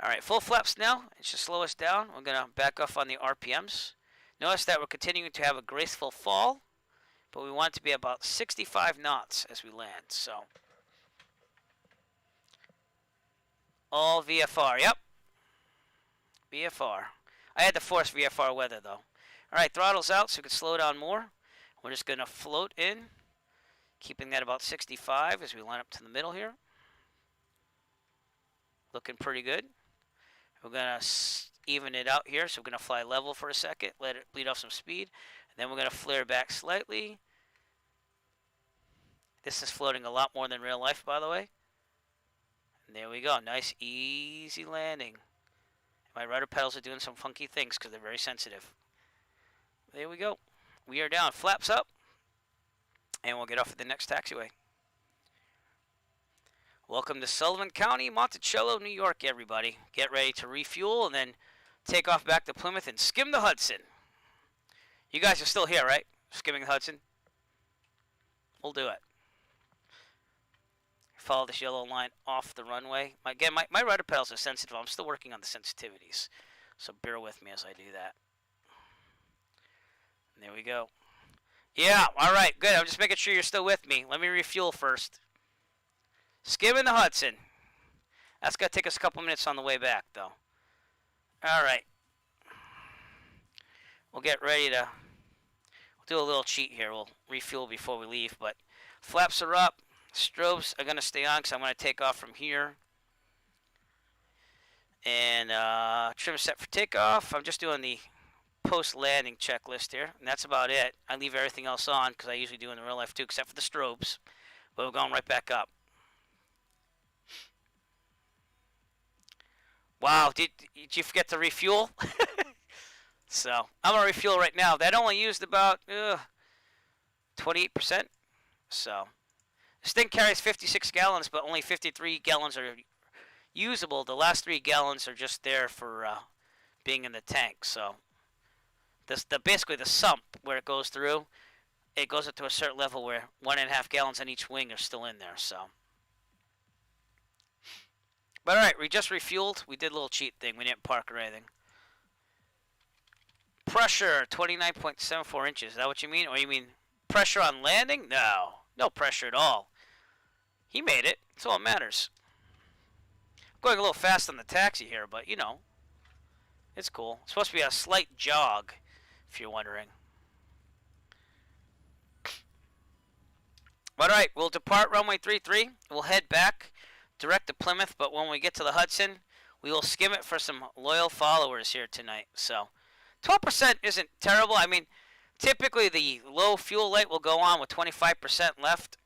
All right, full flaps now. It should slow us down. We're going to back off on the RPMs. Notice that we're continuing to have a graceful fall, but we want it to be about 65 knots as we land. So all VFR. Yep. VFR. I had to force VFR weather though. All right, throttle's out so we can slow down more. We're just going to float in, keeping that about 65 as we line up to the middle here. Looking pretty good. We're going to even it out here, so we're going to fly level for a second, let it bleed off some speed, and then we're going to flare back slightly. This is floating a lot more than real life, by the way. And there we go. Nice, easy landing. My rudder pedals are doing some funky things because they're very sensitive. There we go. We are down. Flaps up. And we'll get off at the next taxiway. Welcome to Sullivan County, Monticello, New York, everybody. Get ready to refuel and then take off back to Plymouth and skim the Hudson. You guys are still here, right? Skimming the Hudson? We'll do it. Follow this yellow line off the runway. Again, my rudder pedals are sensitive. I'm still working on the sensitivities. So bear with me as I do that. And there we go. Yeah, all right, good. I'm just making sure you're still with me. Let me refuel first. Skimming the Hudson. That's going to take us a couple minutes on the way back, though. All right. We'll get ready to... We'll do a little cheat here. We'll refuel before we leave, but flaps are up. Strobes are going to stay on because I'm going to take off from here. And trim set for takeoff. I'm just doing the post-landing checklist here, and that's about it. I leave everything else on because I usually do in the real life too, except for the strobes. But we're going right back up. Wow, did you forget to refuel? So I'm going to refuel right now. That only used about 28%. So this thing carries 56 gallons, but only 53 gallons are usable. The last 3 gallons are just there for being in the tank. So basically the sump where it goes through, it goes up to a certain level where 1.5 gallons on each wing are still in there. So, but all right, we just refueled. We did a little cheat thing. We didn't park or anything. Pressure 29.74 inches. Is that what you mean? Or you mean pressure on landing? No, no pressure at all. He made it. That's all that matters. I'm going a little fast on the taxi here, but you know, it's cool. It's supposed to be a slight jog, if you're wondering. But all right, we'll depart runway 33. We'll head back direct to Plymouth, but when we get to the Hudson, we will skim it for some loyal followers here tonight. So 12% isn't terrible. I mean, typically the low fuel light will go on with 25% left.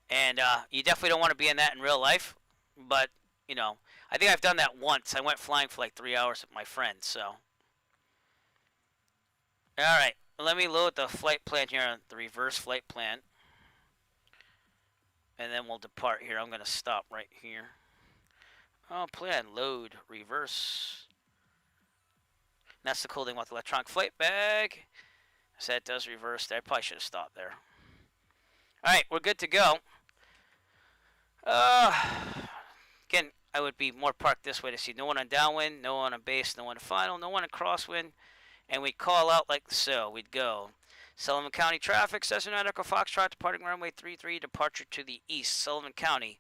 And you definitely don't want to be in that in real life. But, you know, I think I've done that once. I went flying for like 3 hours with my friend, so. All right, let me load the flight plan here, the reverse flight plan. And then we'll depart here. I'm going to stop right here. Oh, plan, load, reverse. And that's the cool thing about the electronic flight bag. So it does reverse there. I probably should have stopped there. All right, we're good to go. Again, I would be more parked this way to see no one on downwind, no one on base, no one on final, no one on crosswind. And we'd call out like so. We'd go Sullivan County traffic, Cessna Echo Foxtrot, departing runway 33, departure to the east, Sullivan County.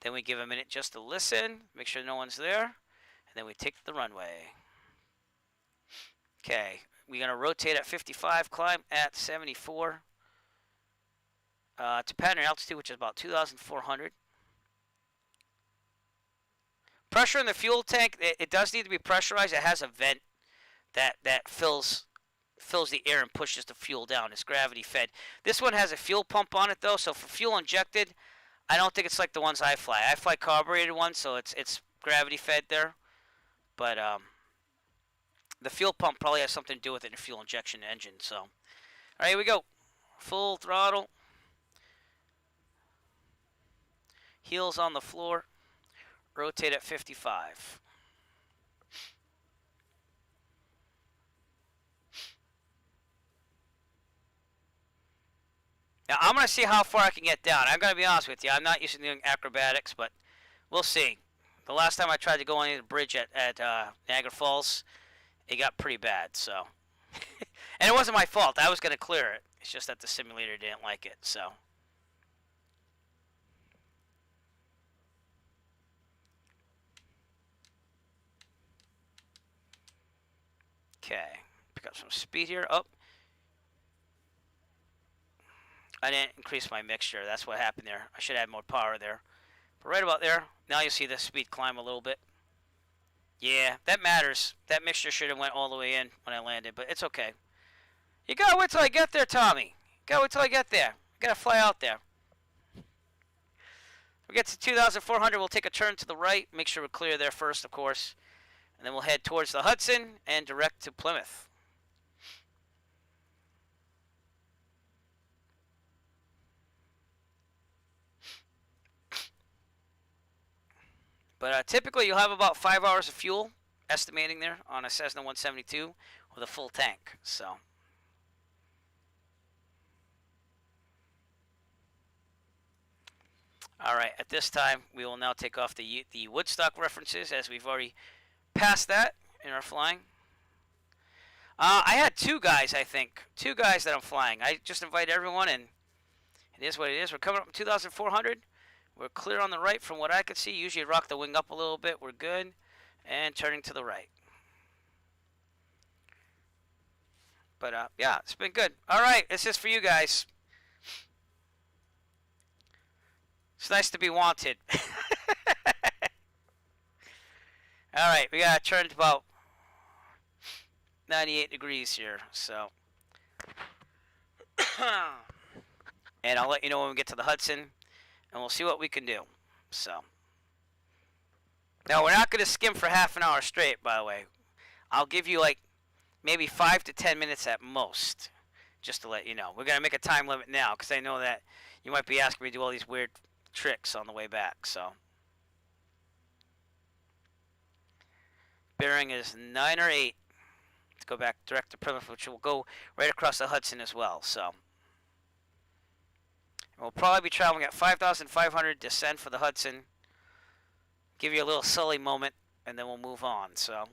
Then we give a minute just to listen, make sure no one's there, and then we take the runway. Okay, we're going to rotate at 55, climb at 74. To pattern altitude, which is about 2,400. Pressure in the fuel tank, it does need to be pressurized. It has a vent that fills the air and pushes the fuel down. It's gravity fed. This one has a fuel pump on it though, so for fuel injected, I don't think it's like the ones I fly. I fly carbureted ones, so it's gravity fed there. But the fuel pump probably has something to do with it in a fuel injection engine. So, all right, here we go. Full throttle. Heels on the floor. Rotate at 55. Now, I'm going to see how far I can get down. I'm going to be honest with you. I'm not used to doing acrobatics, but we'll see. The last time I tried to go on the bridge at Niagara Falls, it got pretty bad, so. And it wasn't my fault. I was going to clear it. It's just that the simulator didn't like it, so. Okay. Pick up some speed here. Oh. I didn't increase my mixture. That's what happened there. I should add more power there. But right about there, now you see the speed climb a little bit. Yeah, that matters. That mixture should have went all the way in when I landed, but it's okay. You gotta wait till I get there, Tommy. You gotta wait till I get there. I gotta fly out there. We get to 2,400, we'll take a turn to the right. Make sure we're clear there first, of course. And then we'll head towards the Hudson and direct to Plymouth. But typically you'll have about 5 hours of fuel, estimating there, on a Cessna 172 with a full tank. So. Alright, at this time, we will now take off the Woodstock references, as we've already passed that in our flying. I had 2 guys, I think. 2 guys that I'm flying. I just invite everyone, and it is what it is. We're coming up to 2,400. We're clear on the right from what I could see. Usually rock the wing up a little bit. We're good. And turning to the right. But, yeah, it's been good. Alright, this is for you guys. It's nice to be wanted. Alright, we got to turn to about 98 degrees here. So. And I'll let you know when we get to the Hudson. And we'll see what we can do. So. Now, we're not going to skim for half an hour straight, by the way. I'll give you, like, maybe 5 to 10 minutes at most. Just to let you know. We're going to make a time limit now, because I know that you might be asking me to do all these weird tricks on the way back. So. Bearing is 9 or 8. Let's go back direct to Plymouth, which will go right across the Hudson as well. So. We'll probably be traveling at 5,500, descend for the Hudson. Give you a little Sully moment, and then we'll move on. So.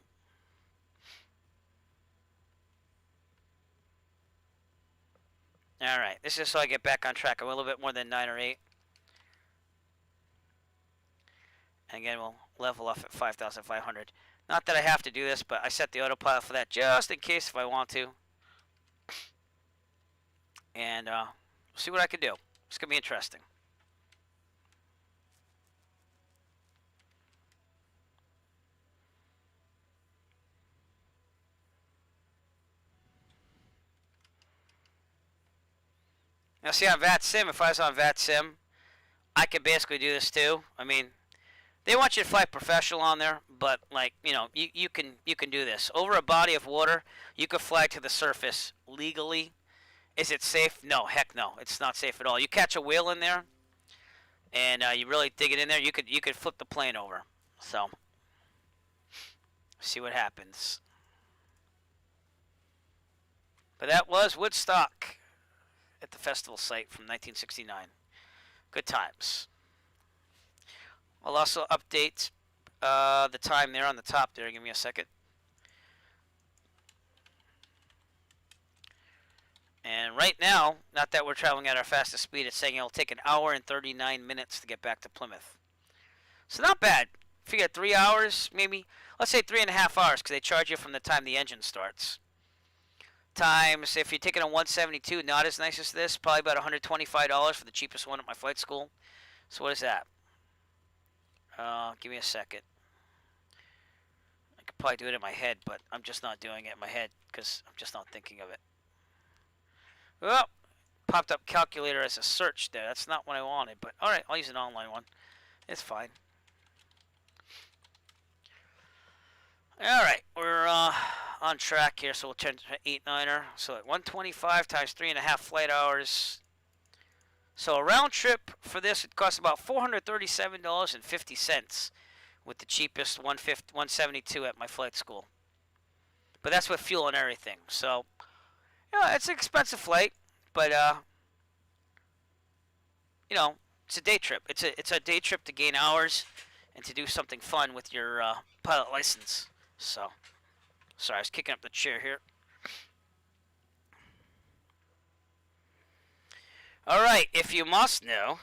Alright, this is so I get back on track. I'm a little bit more than 9 or 8. And again, we'll level off at 5,500. Not that I have to do this, but I set the autopilot for that just in case if I want to. And we'll see what I can do. It's going to be interesting. Now see on VATSIM, if I was on VATSIM, I could basically do this too. I mean, they want you to fly professional on there, but like, you know, you can do this. Over a body of water, you could fly to the surface legally. Is it safe? No, heck no. It's not safe at all. You catch a whale in there, and you really dig it in there, you could flip the plane over. So, see what happens. But that was Woodstock at the festival site from 1969. Good times. I'll also update the time there on the top there. Give me a second. And right now, not that we're traveling at our fastest speed, it's saying it'll take 1 hour and 39 minutes to get back to Plymouth. So not bad. If you get 3 hours, maybe, let's say 3.5 hours, because they charge you from the time the engine starts. Times, if you're taking a 172, not as nice as this, probably about $125 for the cheapest one at my flight school. So what is that? Give me a second. I could probably do it in my head, but I'm just not doing it in my head because I'm just not thinking of it. Well, popped up calculator as a search there. That's not what I wanted, but alright, I'll use an online one. It's fine. Alright, we're on track here, so we'll turn to 8-9er. So at 125 times 3.5 flight hours. So a round trip for this, it costs about $437.50 with the cheapest 172 at my flight school. But that's with fuel and everything. So, yeah, it's an expensive flight, but you know, it's a day trip. It's a day trip to gain hours and to do something fun with your pilot license. So, sorry, I was kicking up the chair here. All right, if you must know,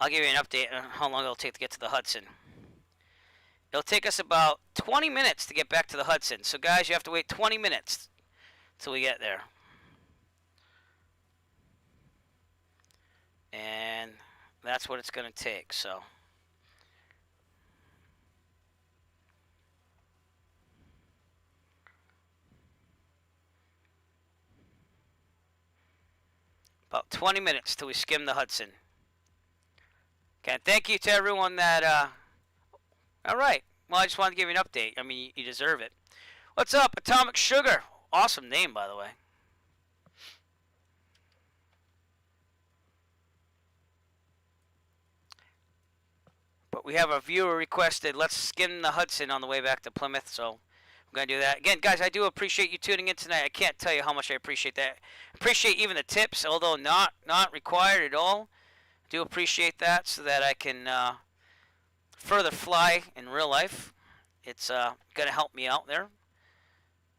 I'll give you an update on how long it'll take to get to the Hudson. It'll take us about 20 minutes to get back to the Hudson. So, guys, you have to wait 20 minutes till we get there. And that's what it's going to take. So, about 20 minutes till we skim the Hudson. Okay, thank you to everyone that, all right. Well, I just wanted to give you an update. I mean, you deserve it. What's up, Atomic Sugar? Awesome name, by the way. But we have a viewer requested, let's skim the Hudson on the way back to Plymouth, so I'm going to do that. Again, guys, I do appreciate you tuning in tonight. I can't tell you how much I appreciate that. Appreciate even the tips, although not required at all. Do appreciate that so that I can further fly in real life. It's going to help me out there.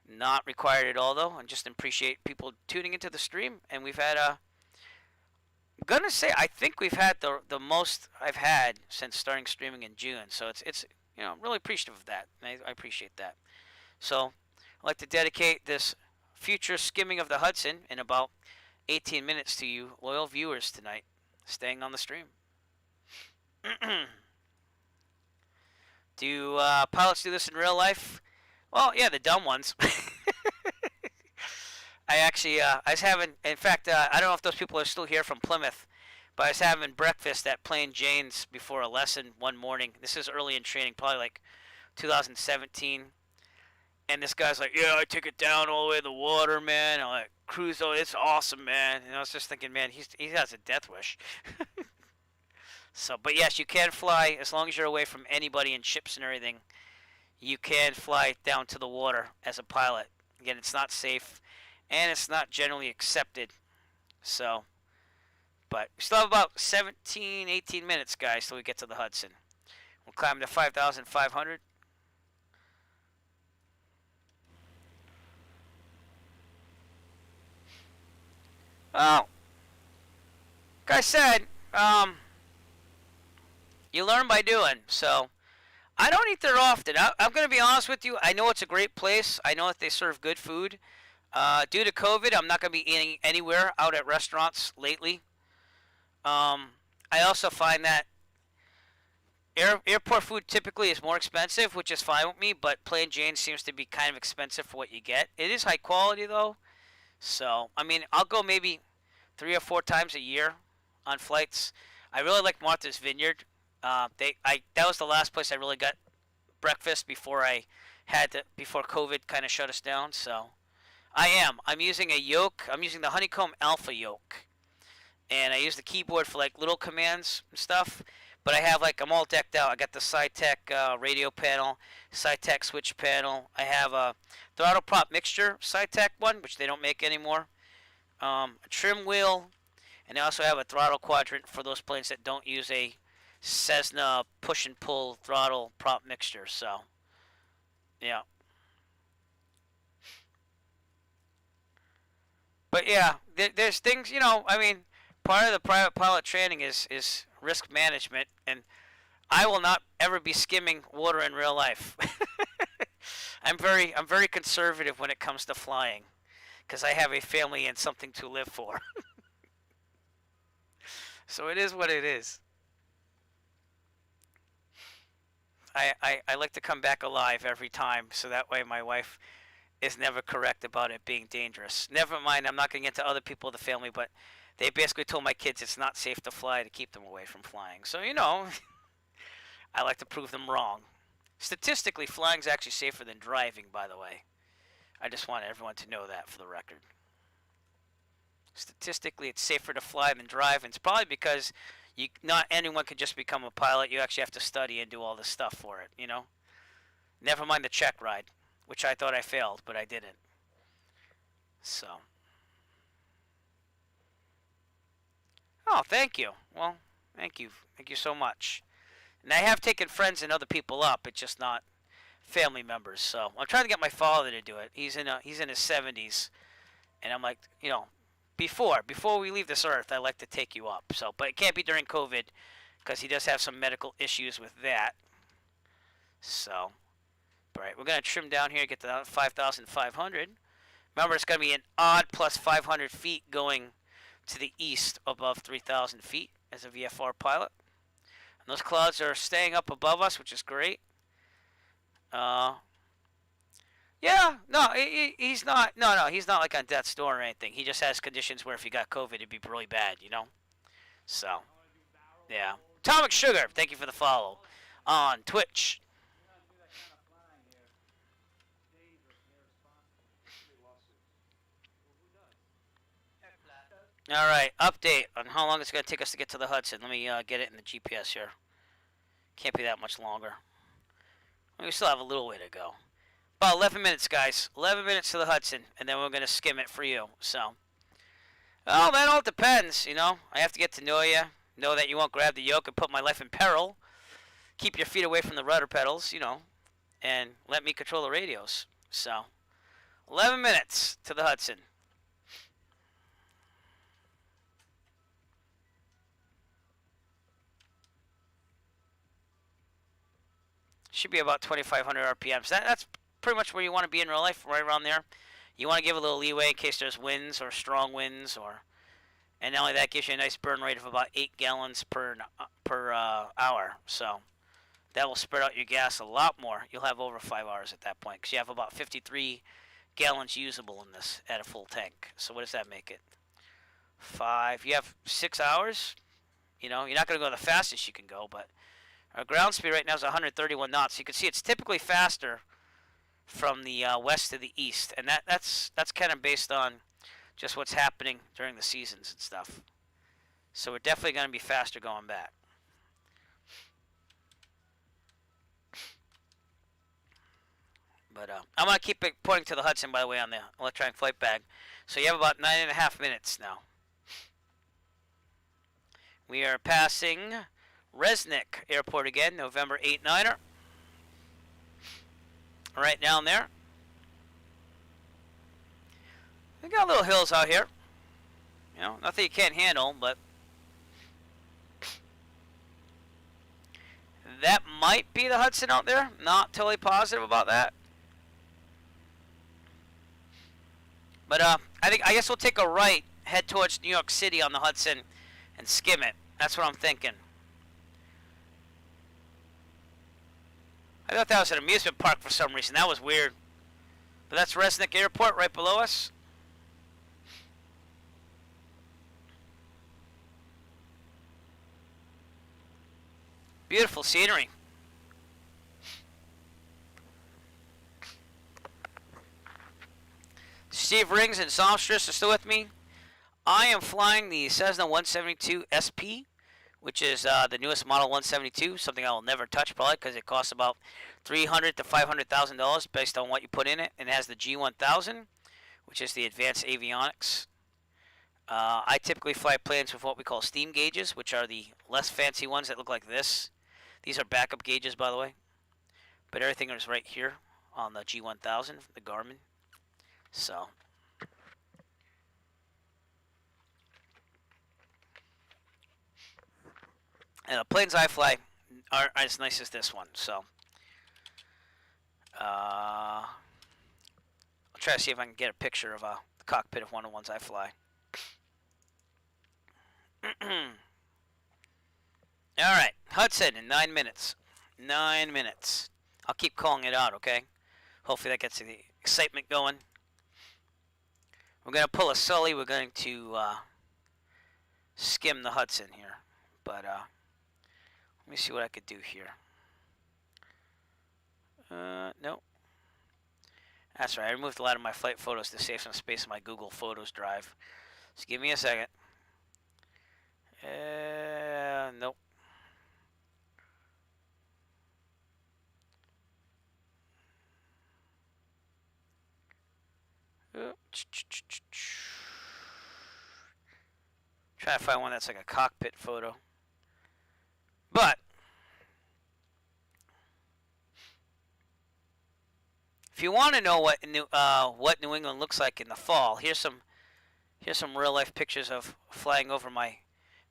Not required at all, though. I just appreciate people tuning into the stream. And we've had I'm gonna say I think we've had the most I've had since starting streaming in June. So it's really appreciative of that. I appreciate that. So I'd like to dedicate this future skimming of the Hudson in about 18 minutes to you loyal viewers tonight, staying on the stream. Do pilots do this in real life? Well, yeah, the dumb ones. I actually, I was having, in fact, I don't know if those people are still here from Plymouth, but I was having breakfast at Plain Jane's before a lesson one morning. This is early in training, probably like 2017. And this guy's like, yeah, I took it down all the way to the water, man. I'm like, cruise, oh, it's awesome, man. And I was just thinking, man, he has a death wish. So, but yes, you can fly as long as you're away from anybody and ships and everything. You can fly down to the water as a pilot. Again, it's not safe, and it's not generally accepted. So, but we still have about 17, 18 minutes, guys, till we get to the Hudson. We'll climb to 5,500. Well, like I said, you learn by doing. So, I don't eat there often. I'm going to be honest with you. I know it's a great place. I know that they serve good food. Due to COVID, I'm not going to be eating anywhere out at restaurants lately. I also find that airport food typically is more expensive, which is fine with me, but Plain Jane seems to be kind of expensive for what you get. It is high quality, though. So, I mean, I'll go maybe 3 or 4 times a year on flights. I really like Martha's Vineyard. That was the last place I really got breakfast before before COVID kind of shut us down. So I'm using a yoke. I'm using the Honeycomb Alpha yoke, and I use the keyboard for like little commands and stuff. But I'm all decked out. I got the Saitek radio panel, Saitek switch panel. I have a throttle prop mixture Saitek one, which they don't make anymore. A trim wheel, and I also have a throttle quadrant for those planes that don't use a Cessna push and pull throttle prop mixture. So, yeah. But yeah, there's things, I mean, part of the private pilot training is risk management, and I will not ever be skimming water in real life. I'm very conservative when it comes to flying, because I have a family and something to live for. So it is what it is. I like to come back alive every time, so that way my wife is never correct about it being dangerous. Never mind, I'm not going to get into other people of the family, but they basically told my kids it's not safe to fly to keep them away from flying. So, I like to prove them wrong. Statistically, flying is actually safer than driving, by the way. I just want everyone to know that for the record. Statistically, it's safer to fly than drive, and it's probably because not anyone can just become a pilot. You actually have to study and do all this stuff for it, Never mind the check ride, which I thought I failed, but I didn't. So. Oh, thank you. Well, thank you. Thank you so much. And I have taken friends and other people up. It's just not family members. So I'm trying to get my father to do it. He's in his 70s, and I'm like, before we leave this earth, I like to take you up. So, but it can't be during COVID because he does have some medical issues with that. So, all right, we're gonna trim down here, get to 5,500. Remember, it's gonna be an odd plus 500 feet going to the east above 3,000 feet as a VFR pilot. And those clouds are staying up above us, which is great. Yeah, no, he's not. No, he's not like on death's door or anything. He just has conditions where if he got COVID, it'd be really bad, So, yeah. Atomic Sugar, thank you for the follow on Twitch. All right, update on how long it's going to take us to get to the Hudson. Let me get it in the GPS here. Can't be that much longer. We still have a little way to go. About 11 minutes, guys. 11 minutes to the Hudson, and then we're going to skim it for you. So, well, that all depends, I have to get to know you, know that you won't grab the yoke and put my life in peril. Keep your feet away from the rudder pedals, and let me control the radios. So, 11 minutes to the Hudson. Should be about 2,500 RPMs. That's pretty much where you want to be in real life, right around there. You want to give a little leeway in case there's winds or strong winds, and not only that, gives you a nice burn rate of about 8 gallons per hour. So that will spread out your gas a lot more. You'll have over 5 hours at that point because you have about 53 gallons usable in this at a full tank. So what does that make it? 5. You have 6 hours. You're not going to go the fastest you can go, but our ground speed right now is 131 knots. You can see it's typically faster from the west to the east, and that's kind of based on just what's happening during the seasons and stuff. So we're definitely going to be faster going back. But I'm going to keep it pointing to the Hudson, by the way, on the electronic flight bag. So you have about 9.5 minutes now. We are passing Resnick Airport again, November 8-9er. Right down there. We got little hills out here. Nothing you can't handle, but that might be the Hudson out there. Not totally positive about that. But I guess we'll take a right, head towards New York City on the Hudson, and skim it. That's what I'm thinking. I thought that was an amusement park for some reason. That was weird. But that's Resnick Airport right below us. Beautiful scenery. Steve Rings and Zomstress are still with me. I am flying the Cessna 172 SP, which is the newest model 172, something I will never touch probably because it costs about $300,000 to $500,000 based on what you put in it. And it has the G1000, which is the advanced avionics. I typically fly planes with what we call steam gauges, which are the less fancy ones that look like this. These are backup gauges, by the way. But everything is right here on the G1000, the Garmin. So, and the planes I fly aren't as nice as this one. So, I'll try to see if I can get a picture of the cockpit of one of the ones I fly. Alright, Hudson in 9 minutes. 9 minutes. I'll keep calling it out, okay? Hopefully that gets the excitement going. We're going to pull a Sully. We're going to skim the Hudson here. But let me see what I could do here. Nope. That's right. I removed a lot of my flight photos to save some space in my Google Photos drive. Just give me a second. Nope. Try to find one that's like a cockpit photo. But if you want to know what New England looks like in the fall, here's some real life pictures of flying over my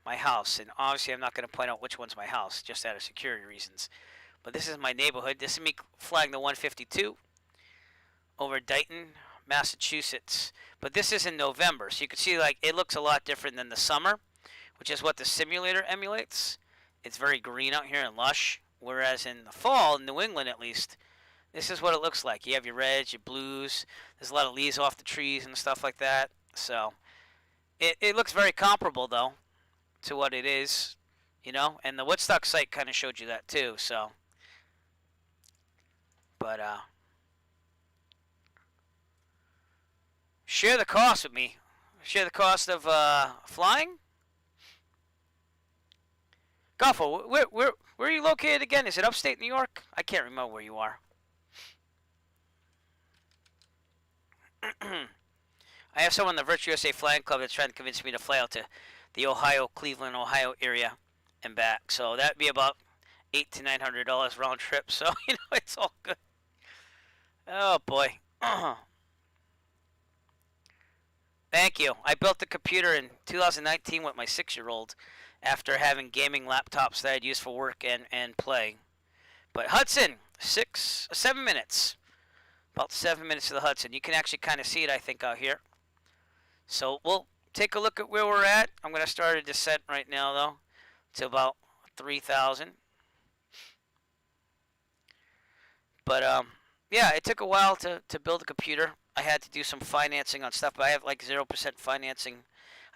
house. And obviously, I'm not going to point out which one's my house, just out of security reasons. But this is my neighborhood. This is me flying the 152 over Dayton, Massachusetts. But this is in November, so you can see like it looks a lot different than the summer, which is what the simulator emulates. It's very green out here and lush, whereas in the fall, in New England at least, this is what it looks like. You have your reds, your blues. There's a lot of leaves off the trees and stuff like that. So it looks very comparable though to what it is, you know. And the Woodstock site kind of showed you that too. So, but share the cost with me. Share the cost of flying. Goffo, where are you located again? Is it upstate New York? I can't remember where you are. I have someone in the Virtue USA Flying Club that's trying to convince me to fly out to the Cleveland, Ohio area and back. So that'd be about $800 to $900 round trip. So you know it's all good. Oh boy. Thank you. I built the computer in 2019 with my 6-year-old after having gaming laptops that I'd use for work and play. But Hudson, 7 minutes. About 7 minutes to the Hudson. You can actually kind of see it, I think, out here. So we'll take a look at where we're at. I'm going to start a descent right now, though, to about 3,000. But, yeah, it took a while to build a computer. I had to do some financing on stuff, but I have like 0% financing.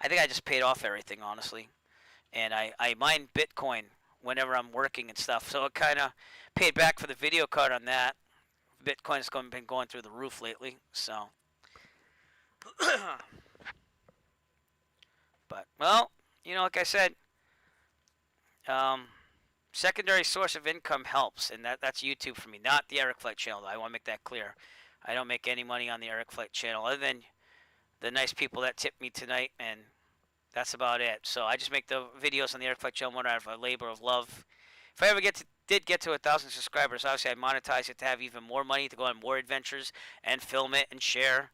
I think I just paid off everything, honestly. And I mine Bitcoin whenever I'm working and stuff. So it kind of paid back for the video card on that. Bitcoin's been going through the roof lately, so. But, well, you know, like I said, secondary source of income helps, and that's YouTube for me, not the Eric Flight channel. I want to make that clear. I don't make any money on the Eric Flight channel other than the nice people that tipped me tonight, and that's about it. So I just make the videos on the Eric Flight channel more out of a labor of love. If I ever did get to 1,000 subscribers, obviously I'd monetize it to have even more money to go on more adventures and film it and share.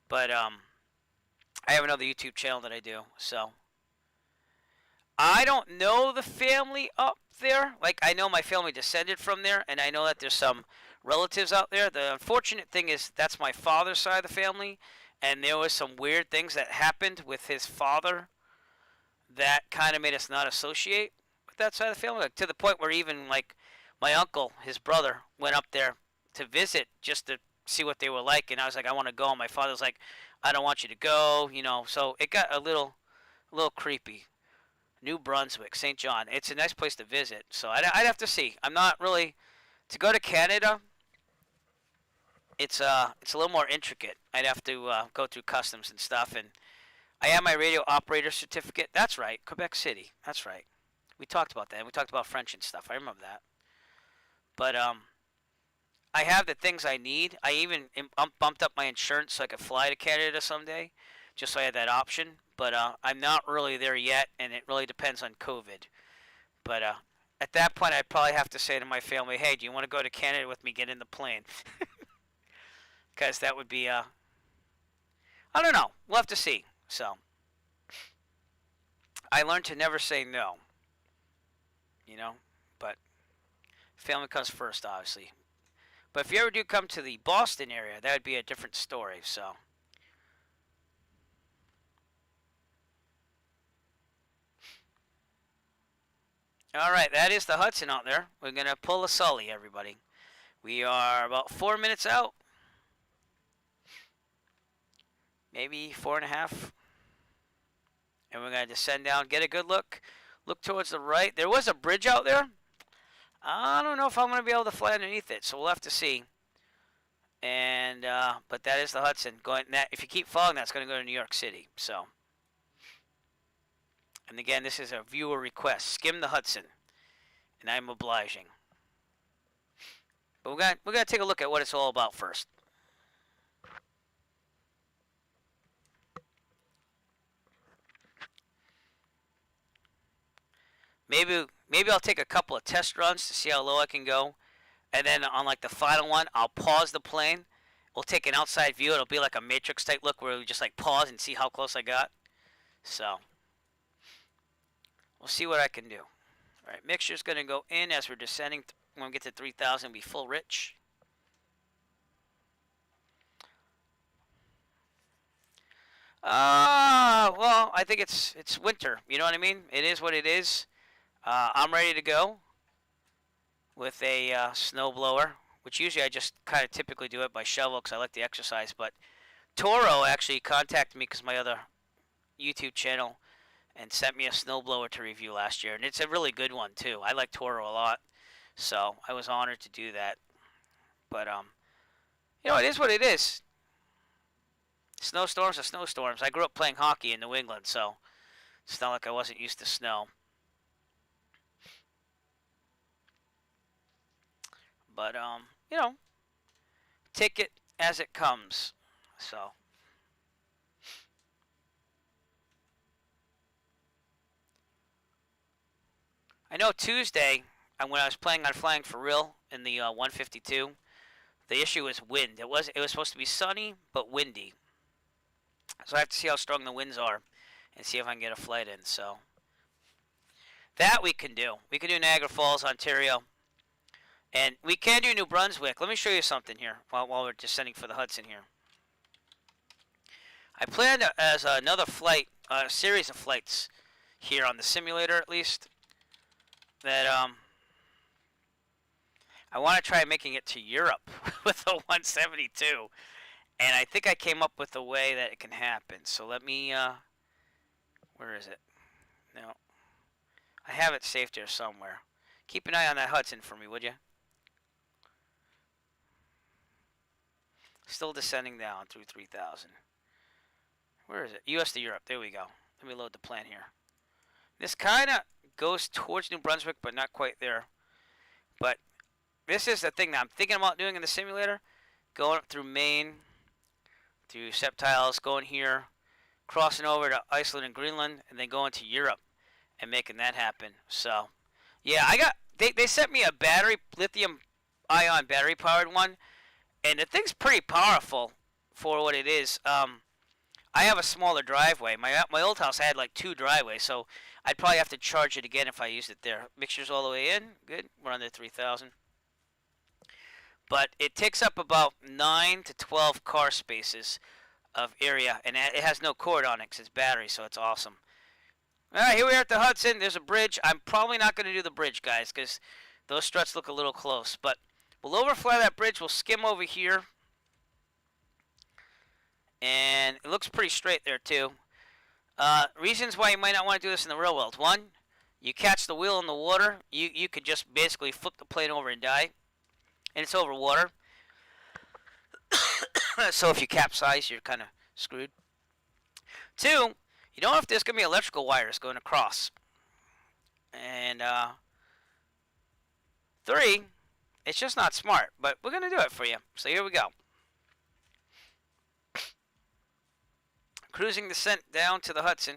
But I have another YouTube channel that I do, so I don't know the family up there. Like, I know my family descended from there, and I know that there's some relatives out there. The unfortunate thing is that's my father's side of the family, and there was some weird things that happened with his father that kind of made us not associate with that side of the family, like, to the point where even like my uncle, his brother, went up there to visit just to see what they were like, and I was like, I want to go, and my father's like, I don't want you to go, you know. So it got a little creepy. New Brunswick, St. John, it's a nice place to visit, so I'd have to see. I'm not really to go to Canada. It's a little more intricate. I'd have to go through customs and stuff, and I have my radio operator certificate. That's right, Quebec City. That's right. We talked about that. We talked about French and stuff. I remember that. But I have the things I need. I even bumped up my insurance so I could fly to Canada someday, just so I had that option. But I'm not really there yet, and it really depends on COVID. But at that point, I'd probably have to say to my family, hey, do you want to go to Canada with me? Get in the plane. Because that would be, I don't know. We'll have to see. So, I learned to never say no. You know? But family comes first, obviously. But if you ever do come to the Boston area, that would be a different story, so. Alright, that is the Hudson out there. We're going to pull a Sully, everybody. We are about 4 minutes out. Maybe 4.5. And we're going to descend down, get a good look. Look towards the right. There was a bridge out there. I don't know if I'm going to be able to fly underneath it, so we'll have to see. And but that is the Hudson. If you keep following that, it's going to go to New York City. So, and again, this is a viewer request. Skim the Hudson, and I'm obliging. But we're gonna take a look at what it's all about first. Maybe I'll take a couple of test runs to see how low I can go, and then on like the final one, I'll pause the plane. We'll take an outside view. It'll be like a Matrix type look where we just like pause and see how close I got. So we'll see what I can do. All right, mixture's gonna go in as we're descending. When we get to 3,000, be full rich. Well, I think it's winter. You know what I mean? It is what it is. I'm ready to go with a snow blower, which usually I just kind of typically do it by shovel because I like the exercise. But Toro actually contacted me because my other YouTube channel and sent me a snowblower to review last year, and it's a really good one too. I like Toro a lot, so I was honored to do that. But you know, it is what it is. Snowstorms are snowstorms. I grew up playing hockey in New England, so it's not like I wasn't used to snow. But you know, take it as it comes. So I know Tuesday, when I was planning on flying for real in the 152, the issue was wind. It was supposed to be sunny but windy. So I have to see how strong the winds are and see if I can get a flight in. So that we can do. We can do Niagara Falls, Ontario. And we can do New Brunswick. Let me show you something here while we're descending for the Hudson here. I planned as another flight, a series of flights here on the simulator at least, that I want to try making it to Europe with a 172. And I think I came up with a way that it can happen. So let me, where is it? No. I have it saved here somewhere. Keep an eye on that Hudson for me, would you? Still descending down through 3,000. Where is it? US to Europe. There we go. Let me load the plan here. This kind of goes towards New Brunswick, but not quite there. But this is the thing that I'm thinking about doing in the simulator. Going up through Maine, through Septiles, going here, crossing over to Iceland and Greenland, and then going to Europe and making that happen. So, yeah, they sent me a battery, lithium-ion battery-powered one, and the thing's pretty powerful for what it is. I have a smaller driveway. My old house had like 2 driveways, so I'd probably have to charge it again if I used it there. Mixture's all the way in. Good. We're under 3,000. But it takes up about 9 to 12 car spaces of area, and it has no cord on it because it's battery, so it's awesome. All right, here we are at the Hudson. There's a bridge. I'm probably not going to do the bridge, guys, because those struts look a little close. But we'll overfly that bridge. We'll skim over here. And it looks pretty straight there, too. Reasons why you might not want to do this in the real world. One, you catch the wheel in the water. You could just basically flip the plane over and die. And it's over water. So if you capsize, you're kind of screwed. 2, you don't know if there's going to be electrical wires going across. And 3, it's just not smart. But we're going to do it for you. So here we go. Cruising descent down to the Hudson.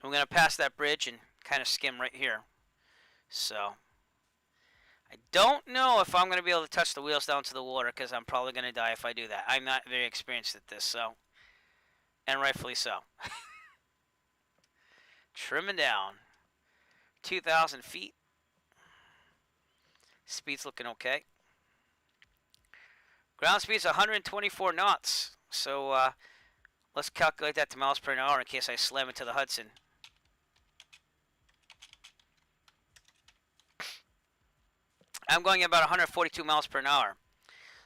We're going to pass that bridge and kind of skim right here. So I don't know if I'm going to be able to touch the wheels down to the water because I'm probably going to die if I do that. I'm not very experienced at this, so, and rightfully so. Trimming down. 2,000 feet. Speed's looking okay. Ground speed's 124 knots. So let's calculate that to miles per hour in case I slam into the Hudson. I'm going at about 142 miles per hour.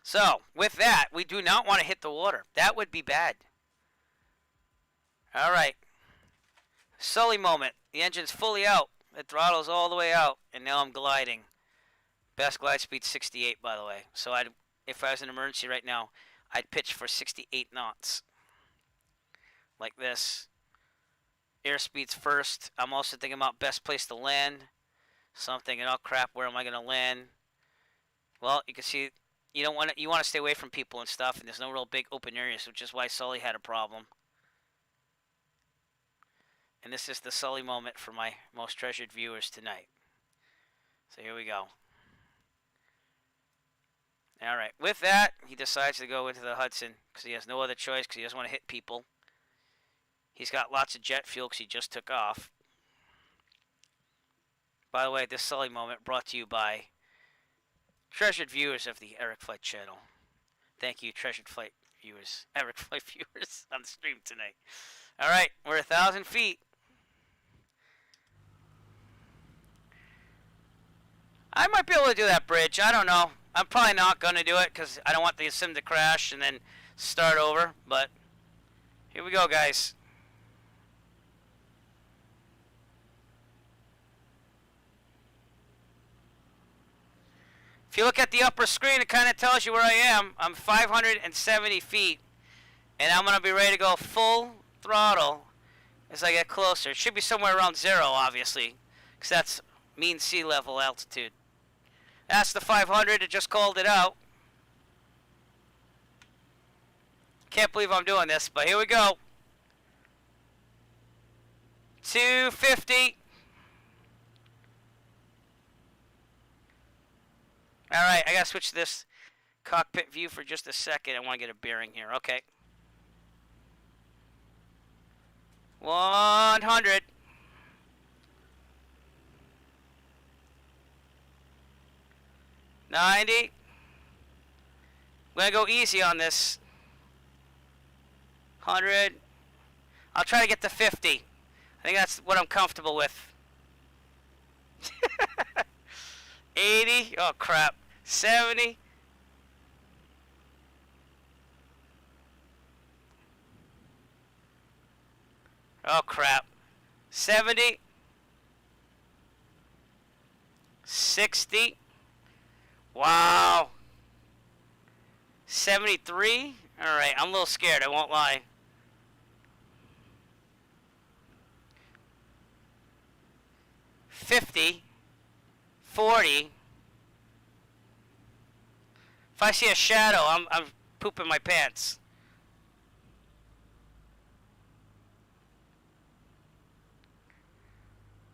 So with that, we do not want to hit the water. That would be bad. All right. Sully moment. The engine's fully out. The throttle's all the way out. And now I'm gliding. Best glide speed 68, by the way. So if I was in an emergency right now, I'd pitch for 68 knots. Like this. Airspeed's first. I'm also thinking about best place to land. So I'm thinking, oh crap, where am I going to land? Well, you can see you want to stay away from people and stuff, and there's no real big open areas, which is why Sully had a problem. And this is the Sully moment for my most treasured viewers tonight. So here we go. All right. With that, he decides to go into the Hudson because he has no other choice because he doesn't want to hit people. He's got lots of jet fuel because he just took off. By the way, this Sully moment brought to you by treasured viewers of the Eric Flight channel. Thank you, treasured flight viewers, Eric Flight viewers on the stream tonight. All right, we're 1,000 feet. I might be able to do that bridge. I don't know. I'm probably not going to do it because I don't want the sim to crash and then start over. But here we go, guys. If you look at the upper screen, it kind of tells you where I am. I'm 570 feet, and I'm going to be ready to go full throttle as I get closer. It should be somewhere around 0, obviously, because that's mean sea level altitude. That's the 500. It just called it out. Can't believe I'm doing this, but here we go. 250. All right, I got to switch this cockpit view for just a second. I want to get a bearing here. Okay. 100. $90. I'm going to go easy on this. 100. I'll try to get to 50. I think that's what I'm comfortable with. 80. Oh, crap. 70. Oh, crap. 70. 60. Wow. 73. All right, I'm a little scared, I won't lie. 50. 40. If I see a shadow, I'm pooping my pants.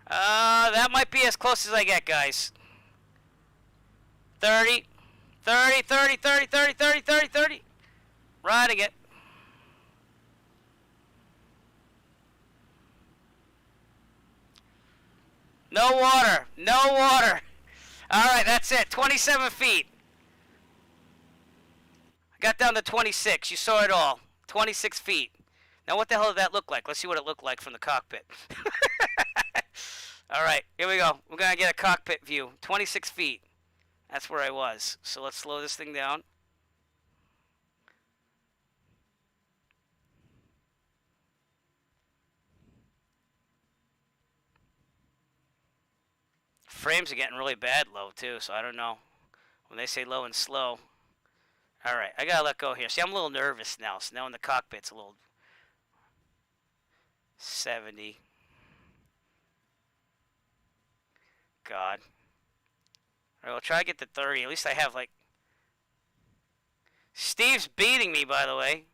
That might be as close as I get, guys. 30. 30, 30, 30, 30, 30, 30, 30. Riding it. No water. No water. All right, that's it. 27 feet. I got down to 26. You saw it all. 26 feet. Now, what the hell did that look like? Let's see what it looked like from the cockpit. All right, here we go. We're going to get a cockpit view. 26 feet. That's where I was. So let's slow this thing down. Frames are getting really bad low, too, so I don't know. When they say low and slow. All right, I got to let go here. See, I'm a little nervous now. So now in the cockpit's a little 70. God. All right, we'll try to get to 30. At least I have, like... Steve's beating me, by the way.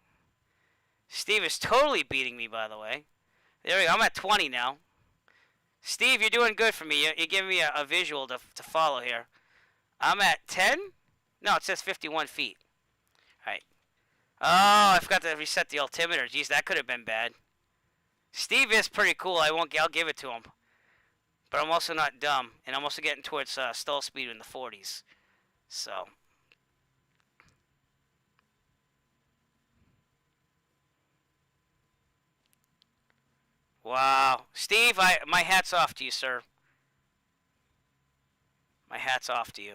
Steve is totally beating me, by the way. There we go. I'm at 20 now. Steve, you're doing good for me. You're giving me a visual to follow here. I'm at 10? No, it says 51 feet. All right. Oh, I forgot to reset the altimeter. Jeez, that could have been bad. Steve is pretty cool. I'll give it to him. But I'm also not dumb. And I'm also getting towards stall speed in the 40s. So... Wow. Steve, my hat's off to you, sir. My hat's off to you.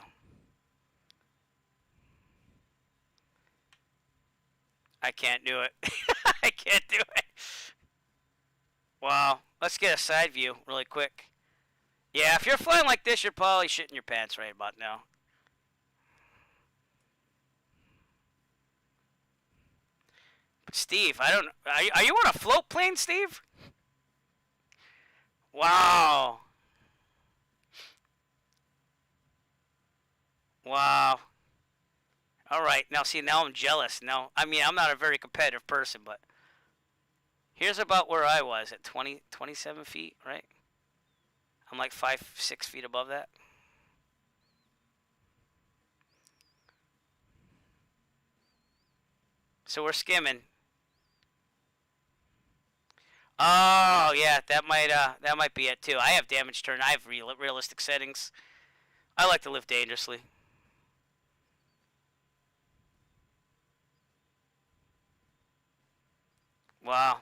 I can't do it. I can't do it. Wow. Let's get a side view really quick. Yeah, if you're flying like this, you're probably shitting your pants right about now. But Steve, I don't... Are you on a float plane, Steve? Wow. Wow. All right. Now, see, now I'm jealous. Now, I mean, I'm not a very competitive person, but Here's about where I was at 27 feet, right? I'm like 6 feet above that. So we're skimming. Oh yeah, that might be it too. I have damage turn. I have realistic settings. I like to live dangerously. Wow.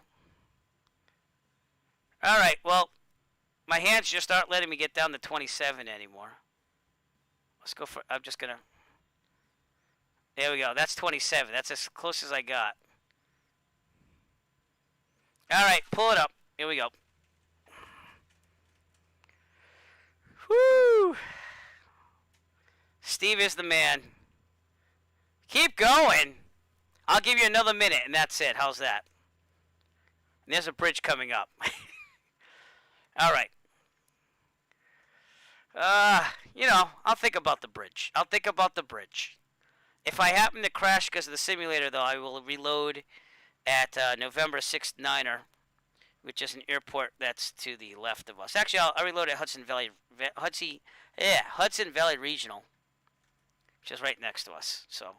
All right. Well, my hands just aren't letting me get down to 27 anymore. Let's go for. I'm just gonna. There we go. That's 27. That's as close as I got. All right, pull it up. Here we go. Whoo! Steve is the man. Keep going. I'll give you another minute, and that's it. How's that? And there's a bridge coming up. All right. You know, I'll think about the bridge. I'll think about the bridge. If I happen to crash because of the simulator, though, I will reload at November 6th Niner, which is an airport that's to the left of us. Actually, I'll reload at Hudson Valley Regional, which is right next to us. So,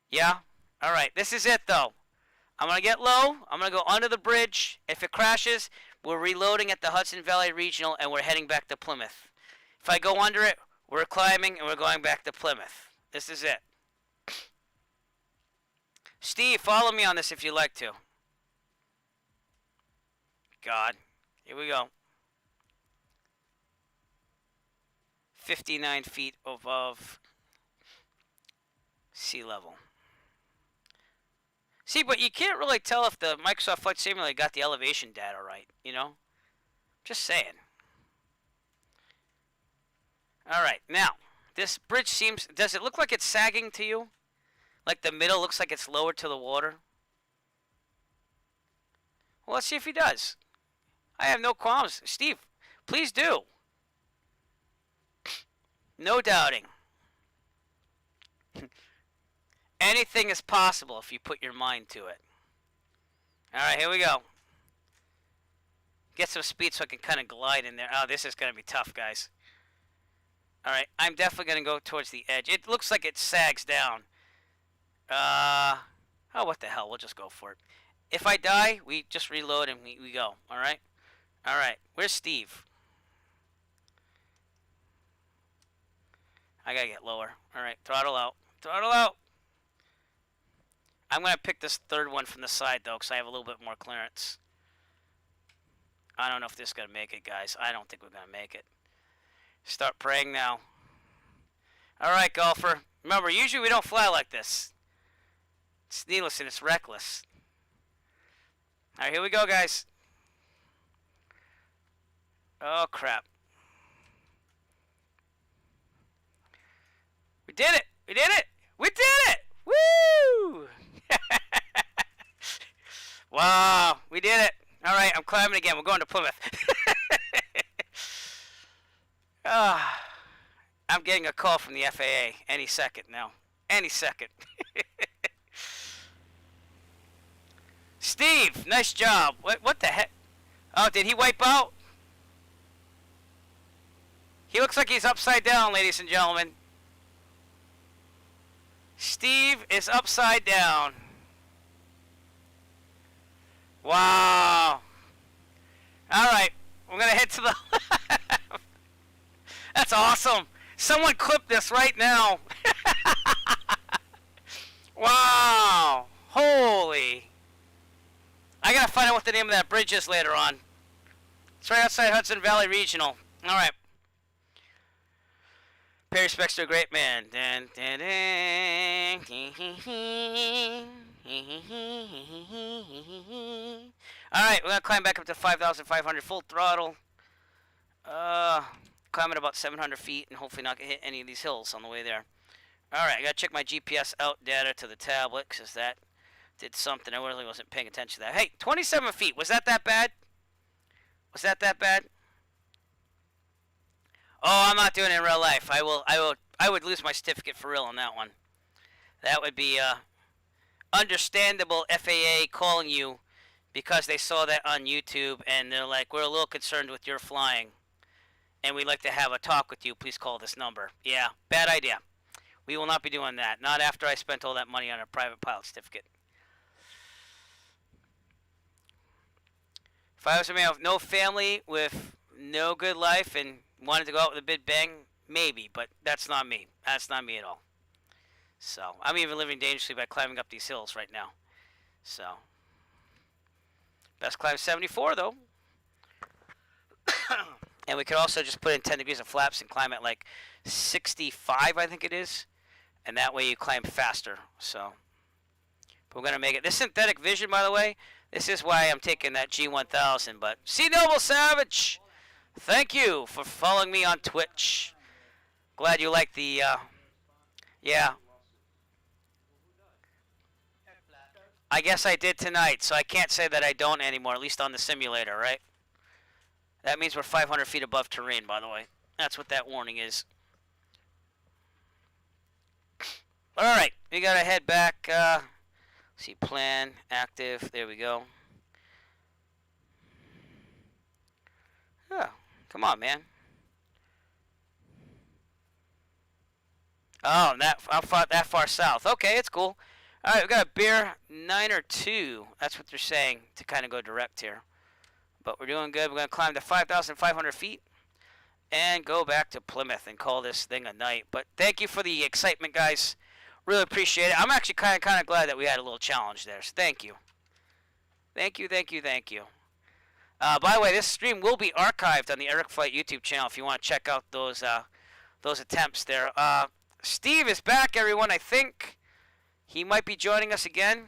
yeah. All right. This is it, though. I'm going to get low. I'm going to go under the bridge. If it crashes, we're reloading at the Hudson Valley Regional, and we're heading back to Plymouth. If I go under it, we're climbing, and we're going back to Plymouth. This is it. Steve, follow me on this if you'd like to. God. Here we go. 59 feet above sea level. See, but you can't really tell if the Microsoft Flight Simulator got the elevation data right, you know? Just saying. All right, now, this bridge seems... Does it look like it's sagging to you? Like the middle looks like it's lower to the water? Well, let's see if he does. I have no qualms. Steve, please do. No doubting. Anything is possible if you put your mind to it. All right, here we go. Get some speed so I can kind of glide in there. Oh, this is going to be tough, guys. All right, I'm definitely going to go towards the edge. It looks like it sags down. Oh, what the hell? We'll just go for it. If I die, we just reload and we go. All right? All right. Where's Steve? I got to get lower. All right, throttle out. Throttle out. I'm going to pick this third one from the side, though, because I have a little bit more clearance. I don't know if this is going to make it, guys. I don't think we're going to make it. Start praying now. All right, golfer. Remember, usually we don't fly like this. It's needless and it's reckless. All right, here we go, guys. Oh, crap. We did it. We did it. We did it. Woo! Wow, we did it. All right, I'm climbing again. We're going to Plymouth. I'm getting a call from the FAA any second now. Any second. Steve, nice job. What the heck? Oh, did he wipe out? He looks like he's upside down, ladies and gentlemen. Steve is upside down. Wow. All right, we're going to head to the left. That's awesome. Someone clip this right now. Wow. Holy. I got to find out what the name of that bridge is later on. It's right outside Hudson Valley Regional. All right. Pay respects to a great man. Dun, dun, dun. All right, we're going to climb back up to 5,500 full throttle. Climb at about 700 feet and hopefully not hit any of these hills on the way there. All right, I got to check my GPS out data to the tablet because that did something. I really wasn't paying attention to that. Hey, 27 feet. Was that bad? Was that bad? Oh, I'm not doing it in real life. I would lose my certificate for real on that one. That would be understandable FAA calling you because they saw that on YouTube and they're like, we're a little concerned with your flying and we'd like to have a talk with you. Please call this number. Yeah, bad idea. We will not be doing that. Not after I spent all that money on a private pilot certificate. If I was a man with no family, with no good life, and wanted to go out with a big bang, maybe, but that's not me. That's not me at all. So, I'm even living dangerously by climbing up these hills right now. So, best climb 74 though. And we could also just put in 10 degrees of flaps and climb at like 65, I think it is. And that way you climb faster. So, but we're going to make it. This synthetic vision, by the way, this is why I'm taking that G1000. But, C Noble Savage, thank you for following me on Twitch. Glad you like the, yeah. I guess I did tonight, so I can't say that I don't anymore, at least on the simulator, right? That means we're 500 feet above terrain, by the way. That's what that warning is. Alright, we gotta head back. See, plan, active. There we go. Oh, come on, man. Oh, that far south. Okay, it's cool. Alright, we got a beer 9 or 2. That's what they're saying to kind of go direct here. But we're doing good. We're going to climb to 5,500 feet and go back to Plymouth and call this thing a night. But thank you for the excitement, guys. Really appreciate it. I'm actually kind of glad that we had a little challenge there. So thank you. Thank you, thank you, thank you. By the way, this stream will be archived on the Eric Flight YouTube channel if you want to check out those attempts there. Steve is back, everyone, I think. He might be joining us again.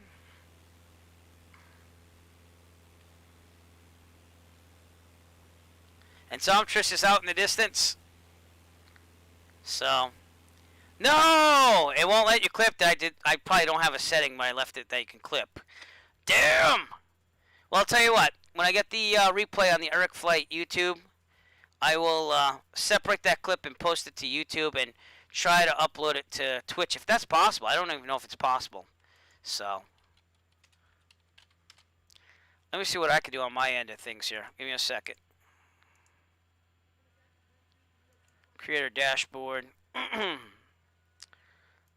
And Somtress is out in the distance. So, no, it won't let you clip. I probably don't have a setting when I left it that you can clip. Damn. Well, I'll tell you what. When I get the replay on the Eric Flight YouTube, I will separate that clip and post it to YouTube and try to upload it to Twitch if that's possible. I don't even know if it's possible. So, let me see what I can do on my end of things here. Give me a second. Creator dashboard.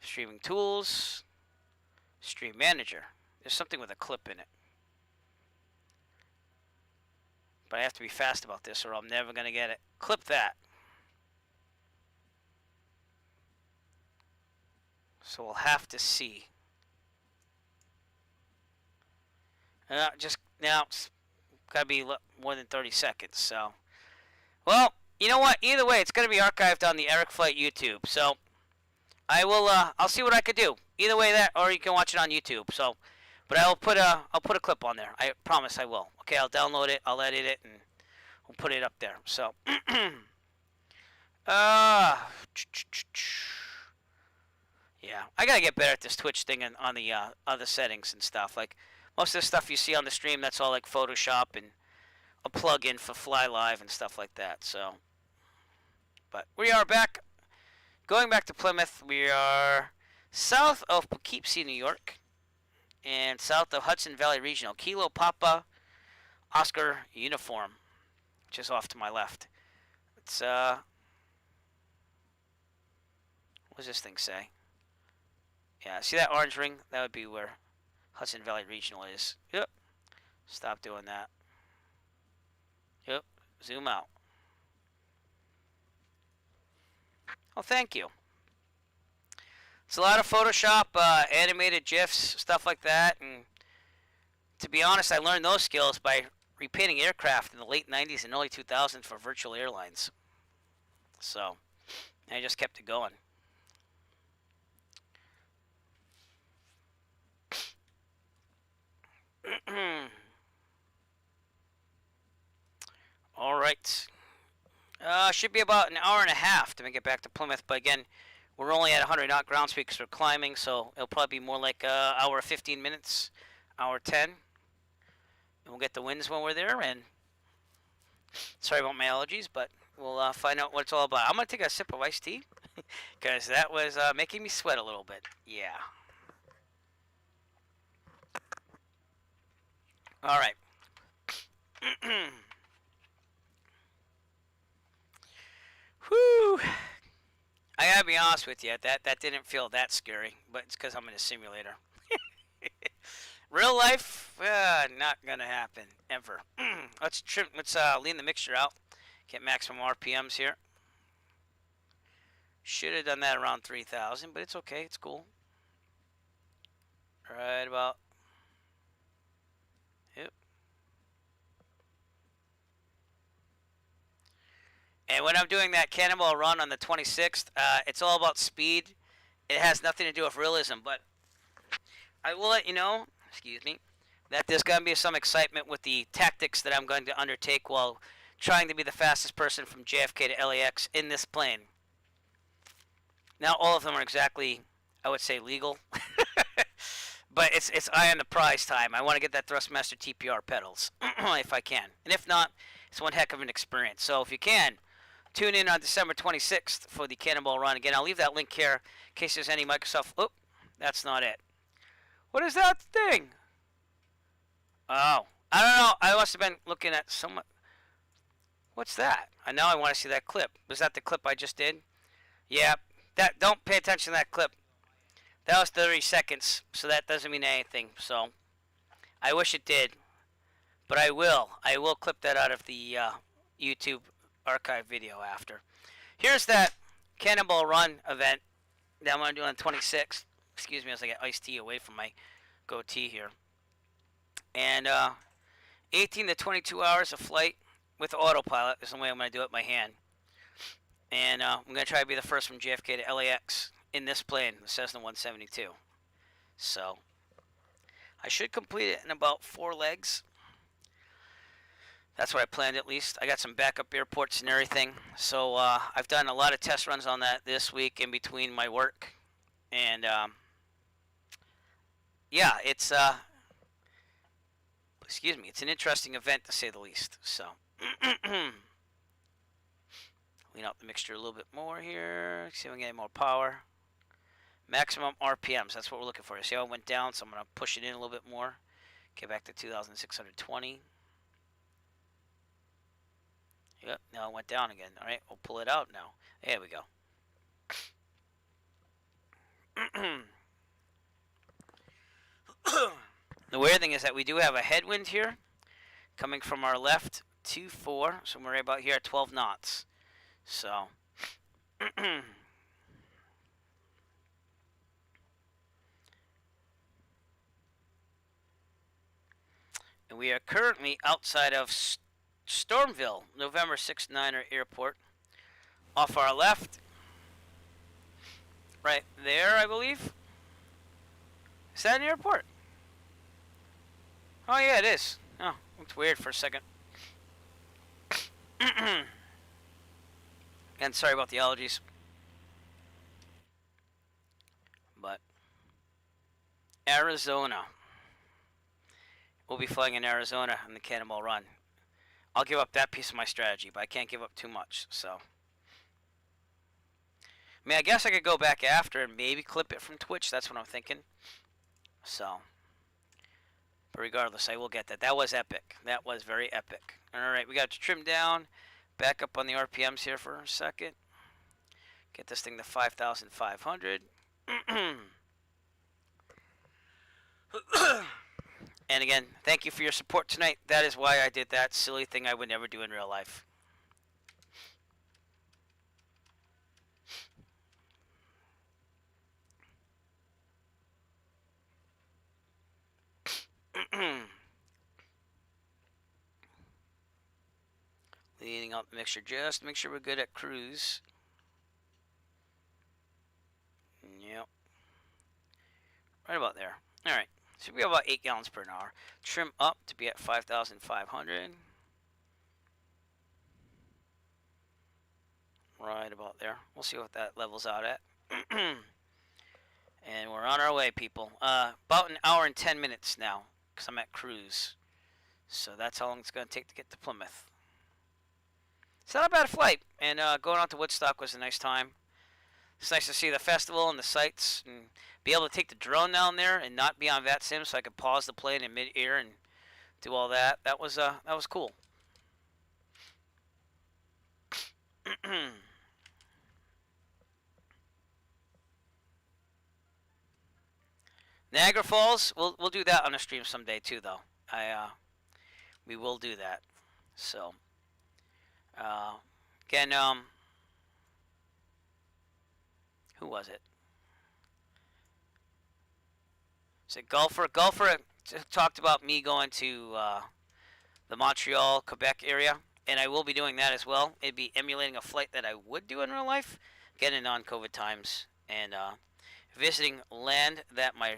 Streaming tools. Stream manager. There's something with a clip in it. But I have to be fast about this or I'm never going to get it. Clip that. So we'll have to see. Just now, it's got to be more than 30 seconds. So, well, you know what? Either way, it's going to be archived on the Eric Flight YouTube. So, I'll see what I could do. Either way, that, or you can watch it on YouTube. So, but I'll put a clip on there. I promise I will. Okay, I'll download it. I'll edit it, and we'll put it up there. So, yeah, I gotta get better at this Twitch thing and on the other settings and stuff. Like most of the stuff you see on the stream, that's all like Photoshop and a plug-in for Fly Live and stuff like that. So, but we are back, going back to Plymouth. We are south of Poughkeepsie, New York, and south of Hudson Valley Regional. Kilo Papa Oscar Uniform, which is off to my left. It's what does this thing say? Yeah, see that orange ring? That would be where Hudson Valley Regional is. Yep. Stop doing that. Yep. Zoom out. Oh, thank you. It's a lot of Photoshop, animated GIFs, stuff like that. And to be honest, I learned those skills by repainting aircraft in the late 90s and early 2000s for Virtual Airlines. So, I just kept it going. All right. Should be about an hour and a half to make it back to Plymouth. But again, we're only at 100 knot ground speed because we're climbing, so it'll probably be more like hour 15 minutes, hour 10. And we'll get the winds when we're there. And sorry about my allergies, but we'll find out what it's all about. I'm going to take a sip of iced tea because that was making me sweat a little bit. Yeah. All right. Whew. I gotta be honest with you, that didn't feel that scary, but it's because I'm in a simulator. Real life, not gonna happen ever. Let's lean the mixture out. Get maximum RPMs here. Should have done that around 3,000, but it's okay. It's cool. Right about. Yep. And when I'm doing that cannonball run on the 26th, it's all about speed. It has nothing to do with realism, but I will let you know, excuse me, that there's going to be some excitement with the tactics that I'm going to undertake while trying to be the fastest person from JFK to LAX in this plane. Now, all of them are exactly, I would say, legal. But it's eye on the prize time. I want to get that Thrustmaster TPR pedals, if I can. And if not, it's one heck of an experience. So if you can, tune in on December 26th for the Cannonball Run. Again, I'll leave that link here in case there's any Microsoft... Oh, that's not it. What is that thing? Oh, I don't know. I must have been looking at some... What's that? I know I want to see that clip. Was that the clip I just did? Yeah. Don't pay attention to that clip. That was 30 seconds, so that doesn't mean anything. So, I wish it did. But I will. I will clip that out of the YouTube archive video after. Here's that Cannonball Run event that I'm going to do on the 26th. Excuse me as I get iced tea away from my goatee here. And 18 to 22 hours of flight with autopilot is the way I'm going to do it by hand. And I'm going to try to be the first from JFK to LAX in this plane, the Cessna 172. So, I should complete it in about 4 legs. That's what I planned at least. I got some backup airports and everything. So, I've done a lot of test runs on that this week in between my work. And, yeah, it's, excuse me, it's an interesting event to say the least. So, clean out the mixture a little bit more here. See if we can get more power. Maximum RPMs, that's what we're looking for. See how it went down, so I'm going to push it in a little bit more. Get back to 2,620. Yep, now it went down again. All right, we'll pull it out now. There we go. The weird thing is that we do have a headwind here coming from our left 2-4, so we're right about here at 12 knots. So, and we are currently outside of Stormville, November 6-9er Airport. Off our left, right there, I believe. Is that an airport? Oh, yeah, it is. Oh, looked weird for a second. And sorry about the allergies. But Arizona. We'll be flying in Arizona in the Cannonball Run. I'll give up that piece of my strategy, but I can't give up too much, so. I mean, I guess I could go back after and maybe clip it from Twitch. That's what I'm thinking. So. But regardless, I will get that. That was epic. That was very epic. Alright, we got to trim down. Back up on the RPMs here for a second. Get this thing to 5,500. And again, thank you for your support tonight. That is why I did that silly thing I would never do in real life. Leaning out the mixture just to make sure we're good at cruise. Yep. Right about there. Alright. So we have about 8 gallons per hour. Trim up to be at 5,500. Right about there. We'll see what that levels out at. And we're on our way, people. About an hour and 10 minutes now, because I'm at cruise. So that's how long it's going to take to get to Plymouth. It's not a bad flight. And going out to Woodstock was a nice time. It's nice to see the festival and the sights and be able to take the drone down there and not be on VATSIM so I could pause the plane in mid-air and do all that. That was cool. Niagara Falls, we'll do that on a stream someday too, though. We will do that. So, again, who was it? Is it Golfer? Golfer talked about me going to the Montreal, Quebec area, and I will be doing that as well. It'd be emulating a flight that I would do in real life, again in non-COVID times, and visiting land that my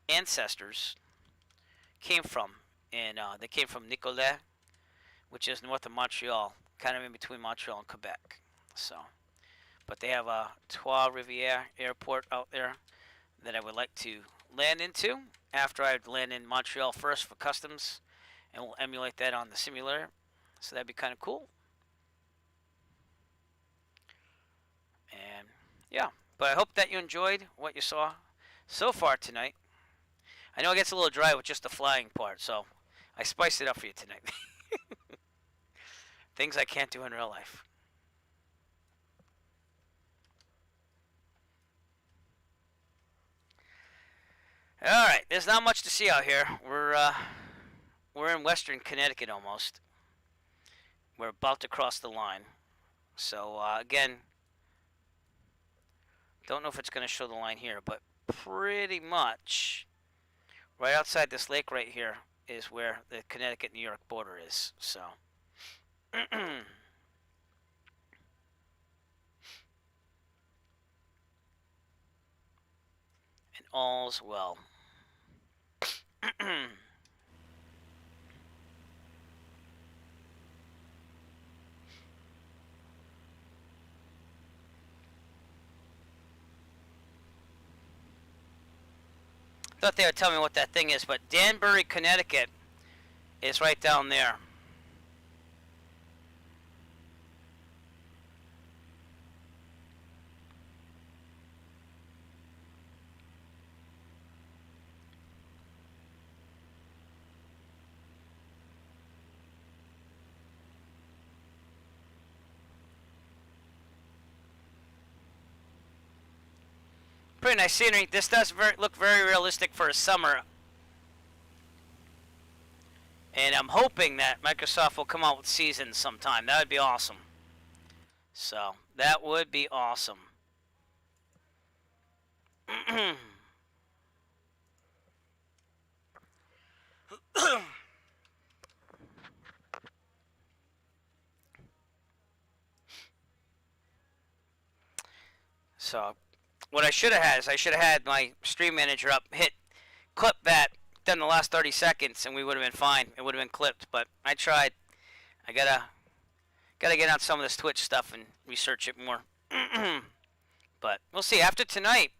ancestors came from, and they came from Nicolet, which is north of Montreal, kind of in between Montreal and Quebec. So, but they have a Trois-Rivières airport out there that I would like to land into after I land in Montreal first for customs, and we'll emulate that on the simulator. So that'd be kind of cool. And yeah, but I hope that you enjoyed what you saw so far tonight. I know it gets a little dry with just the flying part, so I spiced it up for you tonight. Things I can't do in real life. All right, there's not much to see out here. We're in Western Connecticut almost. We're about to cross the line. So again, don't know if it's going to show the line here, but pretty much right outside this lake right here is where the Connecticut-New York border is. So. And all's well. Thought they would tell me what that thing is, but Danbury, Connecticut is right down there. Pretty nice scenery. This does look very realistic for a summer. And I'm hoping that Microsoft will come out with seasons sometime. That would be awesome. So, that would be awesome. So, what I should have had is I should have had my stream manager up, clip that, done the last 30 seconds, and we would have been fine. It would have been clipped, but I tried. I gotta get out some of this Twitch stuff and research it more. But we'll see. After tonight,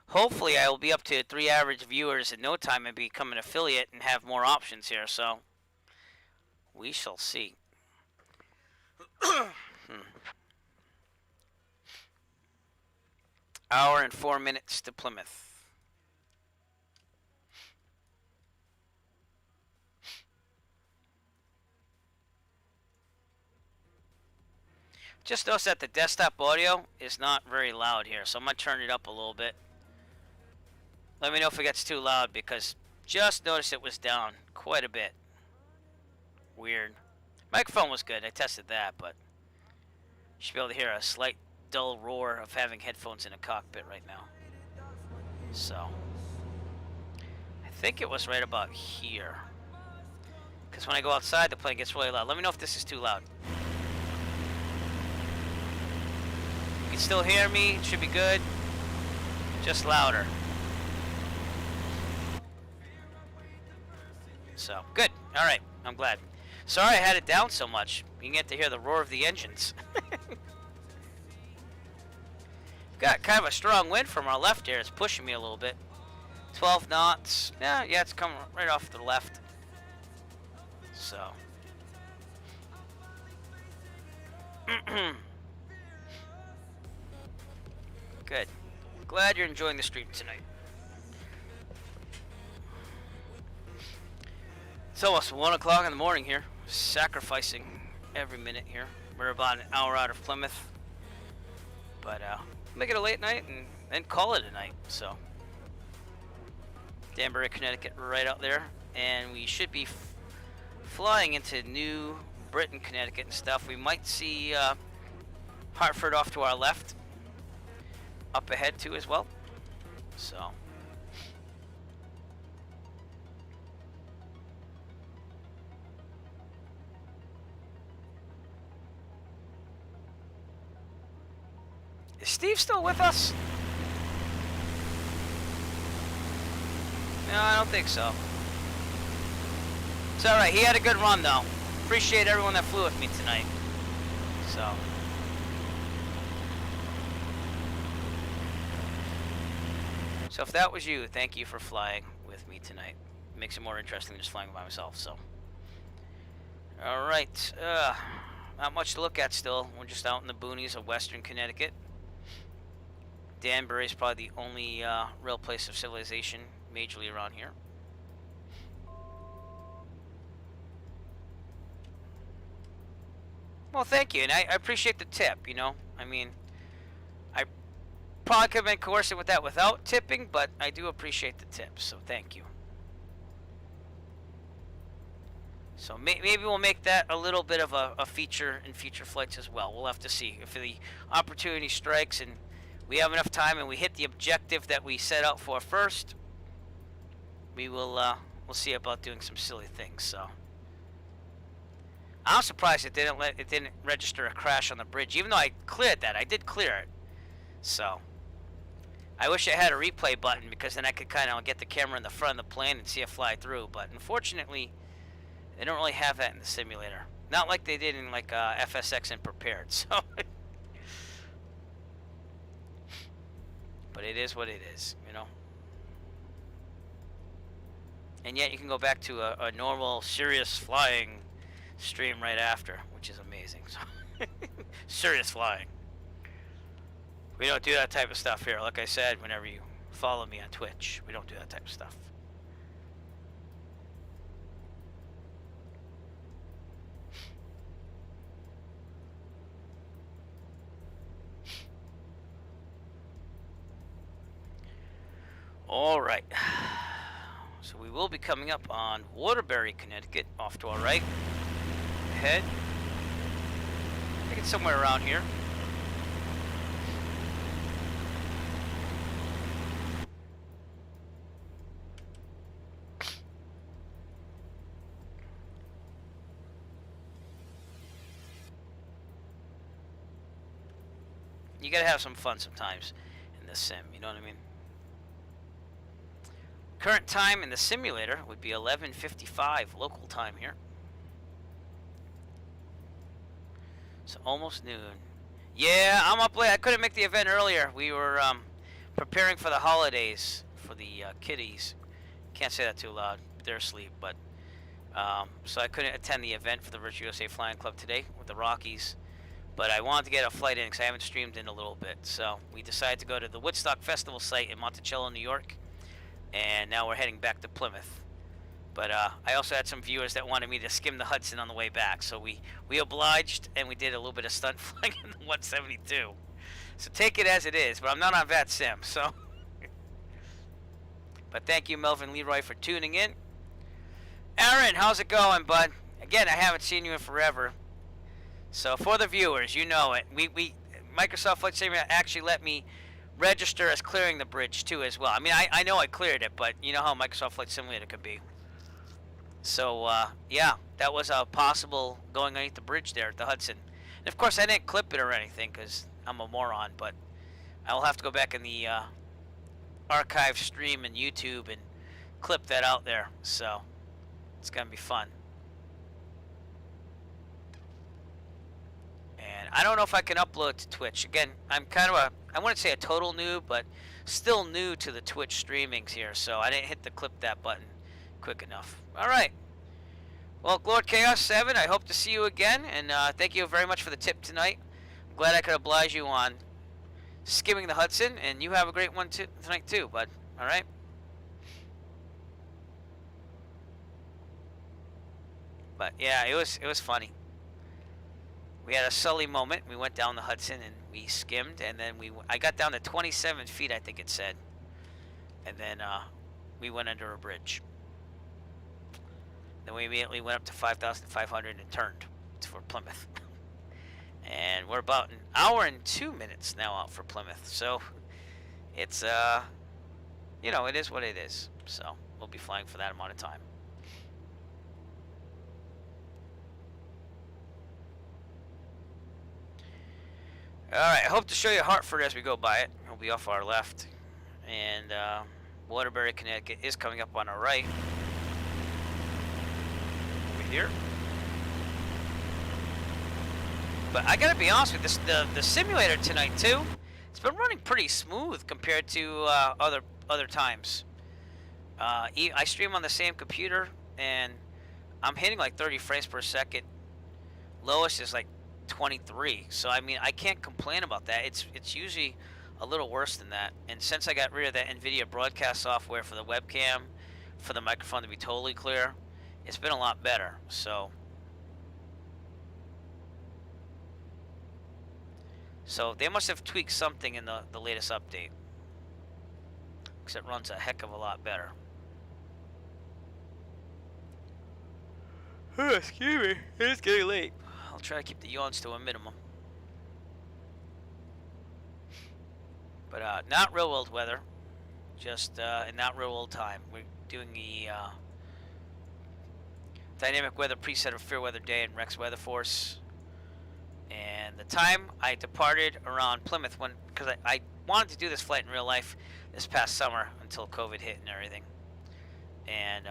hopefully I will be up to 3 average viewers in no time and become an affiliate and have more options here. So we shall see. Hour and 4 minutes to Plymouth. Just notice that the desktop audio is not very loud here, so I'm going to turn it up a little bit. Let me know if it gets too loud, because just noticed it was down quite a bit. Weird. Microphone was good, I tested that, but you should be able to hear a slight dull roar of having headphones in a cockpit right now. So, I think it was right about here. Because when I go outside, the plane gets really loud. Let me know if this is too loud. You can still hear me, it should be good. Just louder. So, good. Alright, I'm glad. Sorry I had it down so much. You can get to hear the roar of the engines. Got kind of a strong wind from our left here. It's pushing me a little bit. 12 knots. Yeah, it's coming right off to the left. So. Good. Glad you're enjoying the stream tonight. It's almost 1 o'clock in the morning here. Sacrificing every minute here. We're about an hour out of Plymouth. But make it a late night and then call it a night. So Danbury, Connecticut right out there. And we should be flying into New Britain, Connecticut and stuff. We might see Hartford off to our left. Up ahead too as well. So is Steve still with us? No, I don't think so. It's alright, he had a good run though. Appreciate everyone that flew with me tonight. So if that was you, thank you for flying with me tonight. It makes it more interesting than just flying by myself, so. Alright, not much to look at still. We're just out in the boonies of western Connecticut. Danbury is probably the only real place of civilization majorly around here. Well, thank you, and I appreciate the tip, you know. I mean, I probably could have been coercive with that without tipping, but I do appreciate the tips, so thank you. So maybe we'll make that a little bit of a feature in future flights as well. We'll have to see if the opportunity strikes and we have enough time and we hit the objective that we set out for first. We will we'll see about doing some silly things. So I'm surprised it didn't register a crash on the bridge, even though I cleared that. I did clear it. So I wish I had a replay button because then I could kind of get the camera in the front of the plane and see it fly through. But unfortunately, they don't really have that in the simulator. Not like they did in like FSX and Prepared. So, but it is what it is, you know. And yet you can go back to a normal, serious flying stream right after, which is amazing. So serious flying. We don't do that type of stuff here. Like I said, whenever you follow me on Twitch, we don't do that type of stuff. All right. So we will be coming up on Waterbury, Connecticut, off to our right. Ahead. I think it's somewhere around here. You gotta have some fun sometimes in this sim, you know what I mean? Current time in the simulator would be 11:55 local time here. So almost noon. Yeah, I'm up late. I couldn't make the event earlier. We were preparing for the holidays for the kiddies. Can't say that too loud. They're asleep, but so I couldn't attend the event for the Virtual USA Flying Club today with the Rockies. But I wanted to get a flight in because I haven't streamed in a little bit. So we decided to go to the Woodstock Festival site in Monticello, New York. And now we're heading back to Plymouth. But I also had some viewers that wanted me to skim the Hudson on the way back. So we obliged, and we did a little bit of stunt flying in the 172. So take it as it is. But I'm not on VAT Sim, so. But thank you, Melvin Leroy, for tuning in. Aaron, how's it going, bud? Again, I haven't seen you in forever. So for the viewers, you know it. We Microsoft Flight Simulator actually let me register as clearing the bridge too as well. I mean, I know I cleared it, but you know how Microsoft Flight Simulator can be. So yeah, that was possible going underneath the bridge there at the Hudson. And of course, I didn't clip it or anything because I'm a moron. But I will have to go back in the archive stream and YouTube and clip that out there. So it's gonna be fun. And I don't know if I can upload to Twitch. Again, I'm kind of I wouldn't say a total noob, but still new to the Twitch streamings here, so I didn't hit the clip that button quick enough. All right. Well, Lord Chaos 7, I hope to see you again, and thank you very much for the tip tonight. I'm glad I could oblige you on skimming the Hudson, and you have a great one tonight too, bud. All right. But yeah, it was funny. We had a Sully moment. We went down the Hudson and we skimmed, and then I got down to 27 feet, I think it said, and then we went under a bridge. Then we immediately went up to 5,500 and turned for Plymouth. And we're about an hour and 2 minutes now out for Plymouth. So it's it is what it is. So we'll be flying for that amount of time. All right, I hope to show you Hartford as we go by it. It'll be off our left, and Waterbury, Connecticut is coming up on our right. Over here. But I gotta be honest with this, the simulator tonight too, it's been running pretty smooth compared to other times. I stream on the same computer and I'm hitting like 30 frames per second. Lowest is like 23. So I mean, I can't complain about that. It's usually a little worse than that. And since I got rid of that NVIDIA broadcast software for the webcam, for the microphone to be totally clear, it's been a lot better. So they must have tweaked something in the latest update, because it runs a heck of a lot better. Excuse me, it's getting late. I'll try to keep the yawns to a minimum. But not real world weather, just in not real world time. We're doing the dynamic weather preset of Fair Weather Day and Rex Weather Force. And the time I departed around Plymouth, because I wanted to do this flight in real life this past summer until COVID hit and everything. And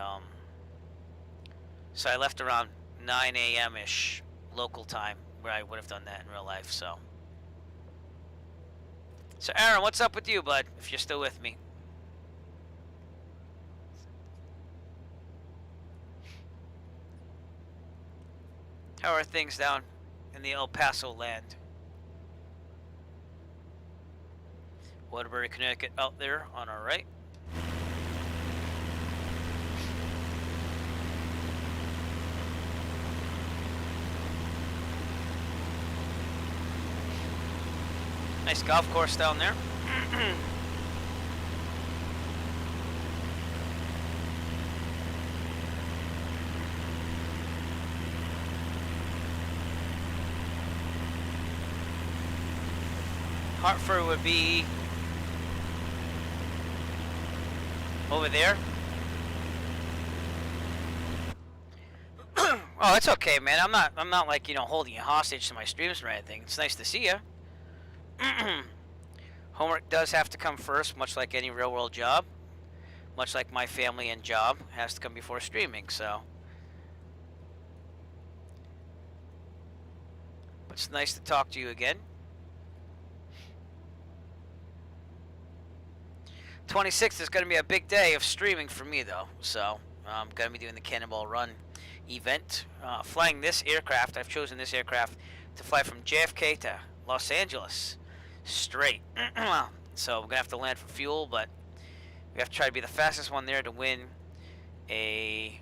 so I left around 9 a.m.-ish local time, where I would have done that in real life. So Aaron, what's up with you, bud, if you're still with me? How are things down in the El Paso land? Waterbury, Connecticut out there on our right. Nice golf course down there. Hartford would be over there. Oh, it's okay, man. I'm not like, holding you hostage to my streams or anything. It's nice to see you. Homework does have to come first, much like any real world job. Much like my family and job has to come before streaming, so. But it's nice to talk to you again. 26th is going to be a big day of streaming for me, though. So I'm going to be doing the Cannonball Run event. Flying this aircraft. I've chosen this aircraft to fly from JFK to Los Angeles straight. So we're going to have to land for fuel, but we have to try to be the fastest one there to win a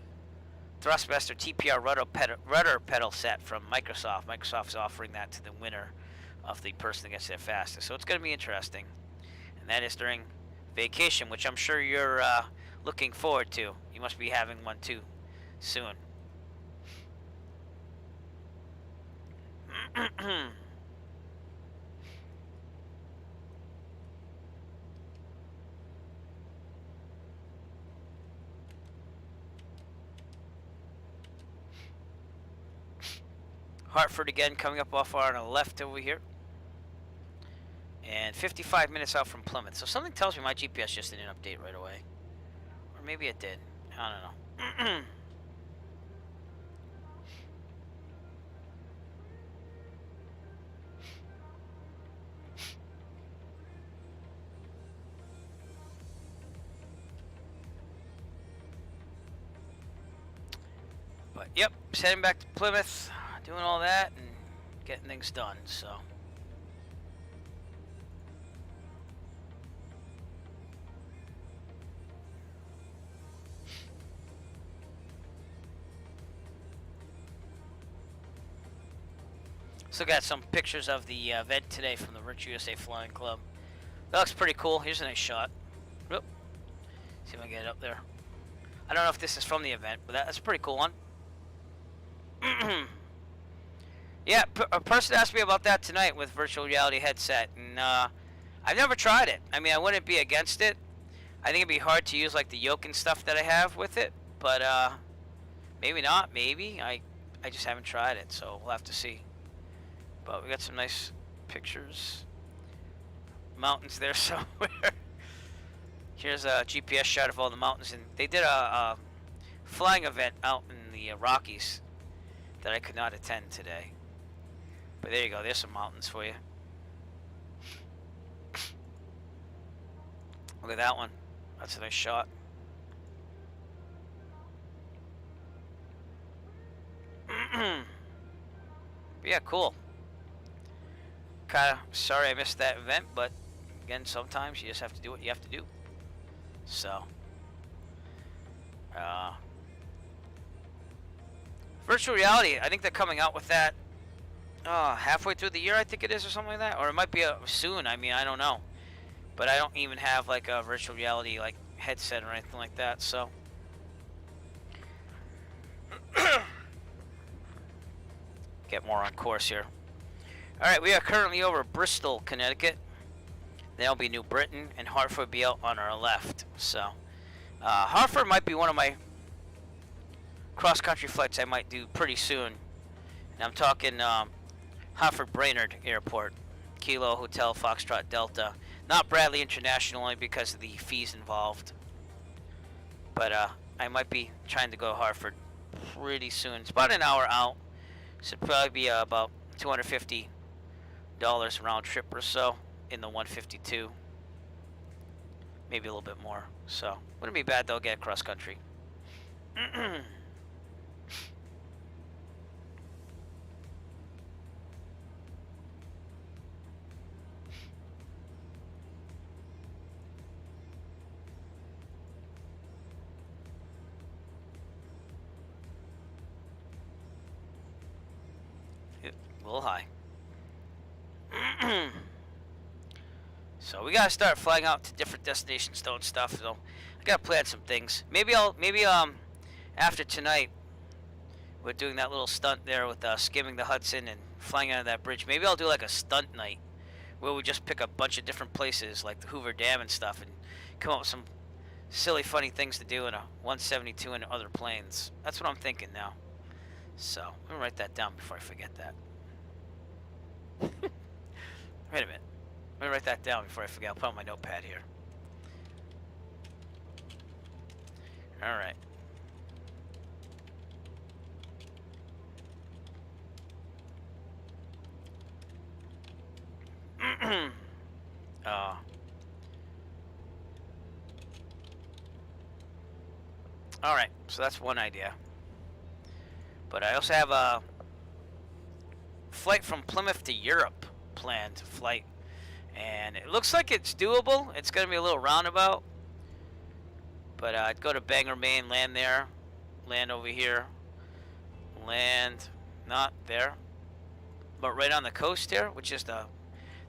Thrustmaster TPR rudder pedal set from Microsoft. Microsoft is offering that to the winner of the person that gets there fastest. So it's going to be interesting. And that is during vacation, which I'm sure you're looking forward to. You must be having one too soon. Hartford again, coming up off on the left over here. And 55 minutes out from Plymouth. So something tells me my GPS just didn't update right away. Or maybe it did. I don't know. But yep, just heading back to Plymouth, doing all that and getting things done, so. So got some pictures of the event today from the Virtual USA Flying Club. That looks pretty cool. Here's a nice shot. Whoop. See if I can get it up there. I don't know if this is from the event, but that's a pretty cool one. Yeah, a person asked me about that tonight with virtual reality headset, and I've never tried it. I mean, I wouldn't be against it. I think it'd be hard to use like the yoke and stuff that I have with it, but maybe not. Maybe I just haven't tried it, so we'll have to see. But we got some nice pictures. Mountains there somewhere. Here's a GPS shot of all the mountains, and they did a flying event out in the Rockies that I could not attend today. But there you go. There's some mountains for you. Look at that one. That's a nice shot. But yeah, cool. Kinda sorry I missed that event, but again, sometimes you just have to do what you have to do. So, virtual reality, I think they're coming out with that halfway through the year, I think it is, or something like that. Or it might be soon. I mean, I don't know. But I don't even have like a virtual reality like headset or anything like that, so. Get more on course here. Alright, we are currently over Bristol, Connecticut. That'll be New Britain, and Hartford will be out on our left. So, Hartford might be one of my cross-country flights I might do pretty soon. And I'm talking Hartford Brainerd Airport, Kilo Hotel Foxtrot Delta. Not Bradley International, only because of the fees involved. But I might be trying to go to Hartford pretty soon. It's about an hour out, so it'll probably be about $250 round trip or so in the 152, maybe a little bit more. So wouldn't be bad though. Get cross country. A little high. So we gotta start flying out to different destinations though and stuff. So I gotta plan some things. Maybe after tonight, we're doing that little stunt there with skimming the Hudson and flying out of that bridge. Maybe I'll do like a stunt night where we just pick a bunch of different places like the Hoover Dam and stuff and come up with some silly, funny things to do in a 172 and other planes. That's what I'm thinking now. So I'm gonna write that down before I forget that. Wait a minute. Let me write that down before I forget. I'll put on my notepad here. Alright. Alright, so that's one idea. But I also have a flight from Plymouth to Europe planned flight. And it looks like it's doable. It's going to be a little roundabout. But I'd go to Bangor, Maine, land there. Land over here. Land not there. But right on the coast here, which is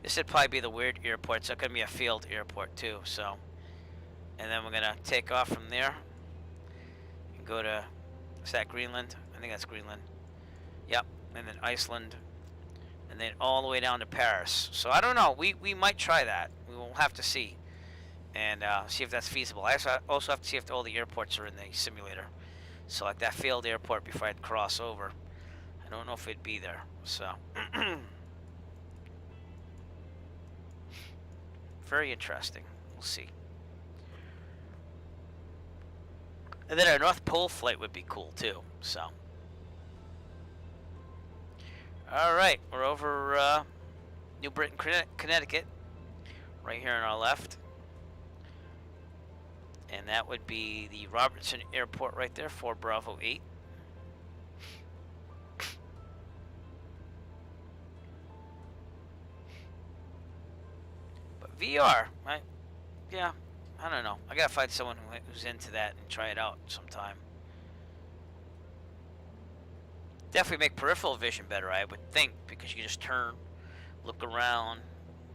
this would probably be the weird airport. It's going to be a field airport too. So, and then we're going to take off from there. And go to, is that Greenland? I think that's Greenland. Yep. And then Iceland. And then all the way down to Paris. So I don't know. We might try that. We will have to see. And see if that's feasible. I also have to see if all the airports are in the simulator. So like that field airport before I'd cross over. I don't know if it'd be there. So. Very interesting. We'll see. And then our North Pole flight would be cool too. So. Alright, we're over New Britain, Connecticut, right here on our left. And that would be the Robertson Airport right there, 4 Bravo 8. But VR, yeah, I don't know. I gotta find someone who's into that and try it out sometime. Definitely make peripheral vision better, I would think, because you can just turn, look around,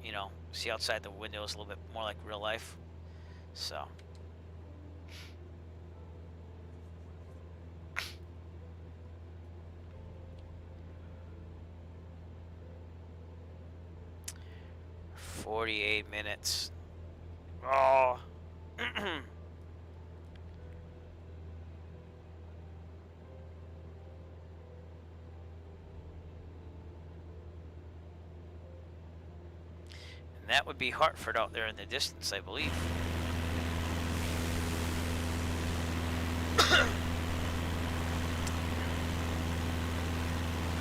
you know, see outside the windows a little bit more like real life. So. "48 minutes. Oh. And that would be Hartford out there in the distance, I believe.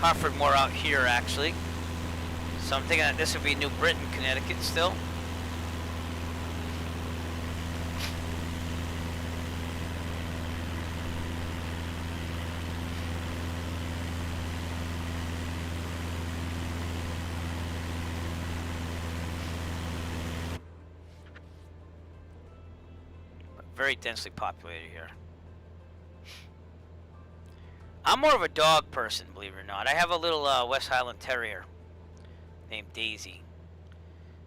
Hartford more out here, actually. So I'm thinking that this would be New Britain, Connecticut still. Very densely populated here. I'm more of a dog person, believe it or not. I have a little West Highland Terrier named Daisy.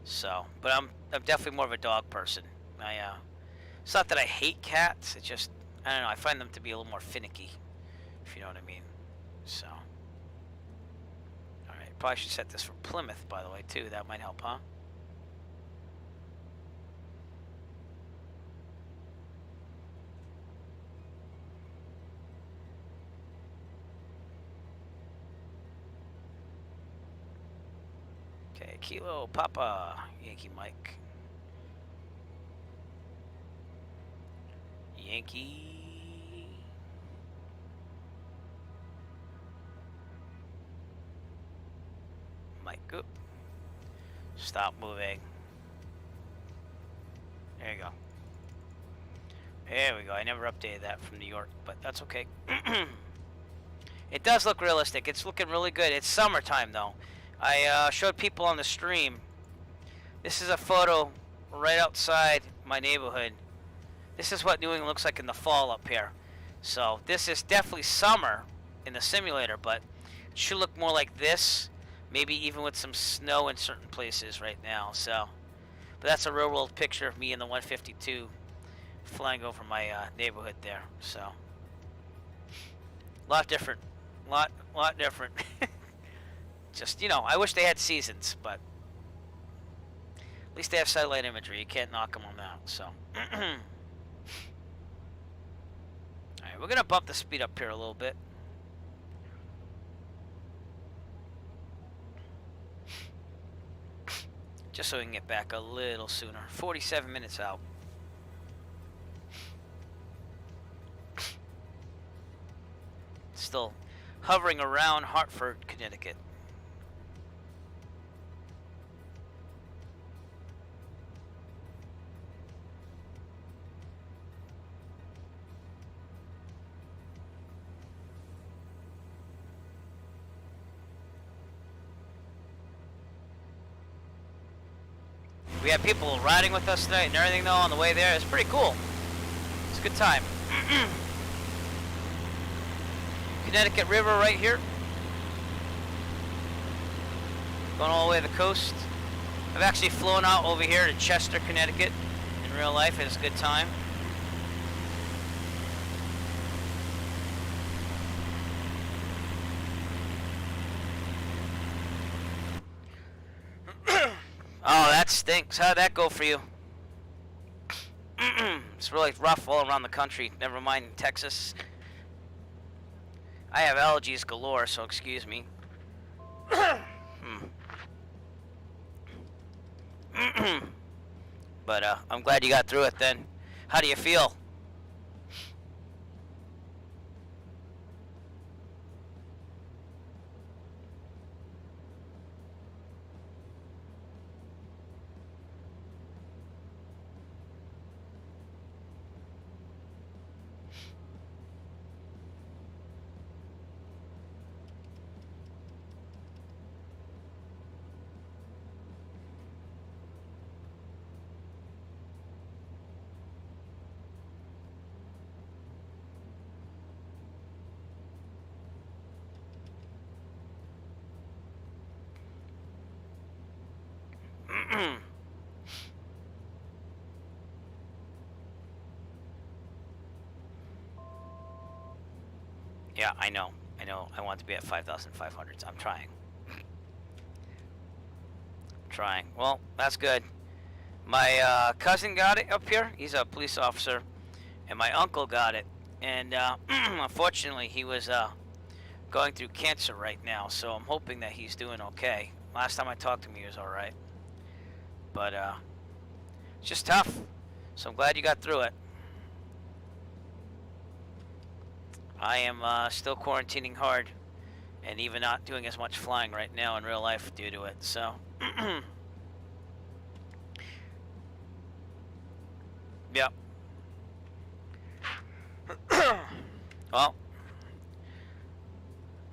So, but I'm definitely more of a dog person. It's not that I hate cats. It's just, I don't know, I find them to be a little more finicky, if you know what I mean. So, all right, probably should set this for Plymouth, by the way, too. That might help, huh? Okay, Kilo Papa, Yankee Mike. Yankee. Mike, go. Stop moving. There you go. There we go. I never updated that from New York, but that's okay. It does look realistic. It's looking really good. It's summertime, though. I showed people on the stream. This is a photo right outside my neighborhood. This is what New England looks like in the fall up here. So this is definitely summer in the simulator, but it should look more like this. Maybe even with some snow in certain places right now. So, but that's a real world picture of me in the 152 flying over my neighborhood there. So, lot different. Lot different. Just, you know, I wish they had seasons, but at least they have satellite imagery. You can't knock them on that. So, all right, we're gonna bump the speed up here a little bit. Just so we can get back a little sooner. 47 minutes out. Still hovering around Hartford, Connecticut. We had people riding with us tonight and everything, though, on the way there. It's pretty cool. It's a good time. Connecticut River right here. Going all the way to the coast. I've actually flown out over here to Chester, Connecticut in real life. It's a good time. Oh, that stinks. How'd that go for you? It's really rough all around the country. Never mind in Texas. I have allergies galore, so excuse me. But I'm glad you got through it then. How do you feel? Yeah, I know. I want to be at 5,500s. I'm trying. Trying. Well, that's good. My cousin got it up here. He's a police officer. And my uncle got it. And unfortunately, he was going through cancer right now. So I'm hoping that he's doing okay. Last time I talked to him, he was all right. But it's just tough. So I'm glad you got through it. I am still quarantining hard. And even not doing as much flying right now in real life due to it. So... Yep. Well,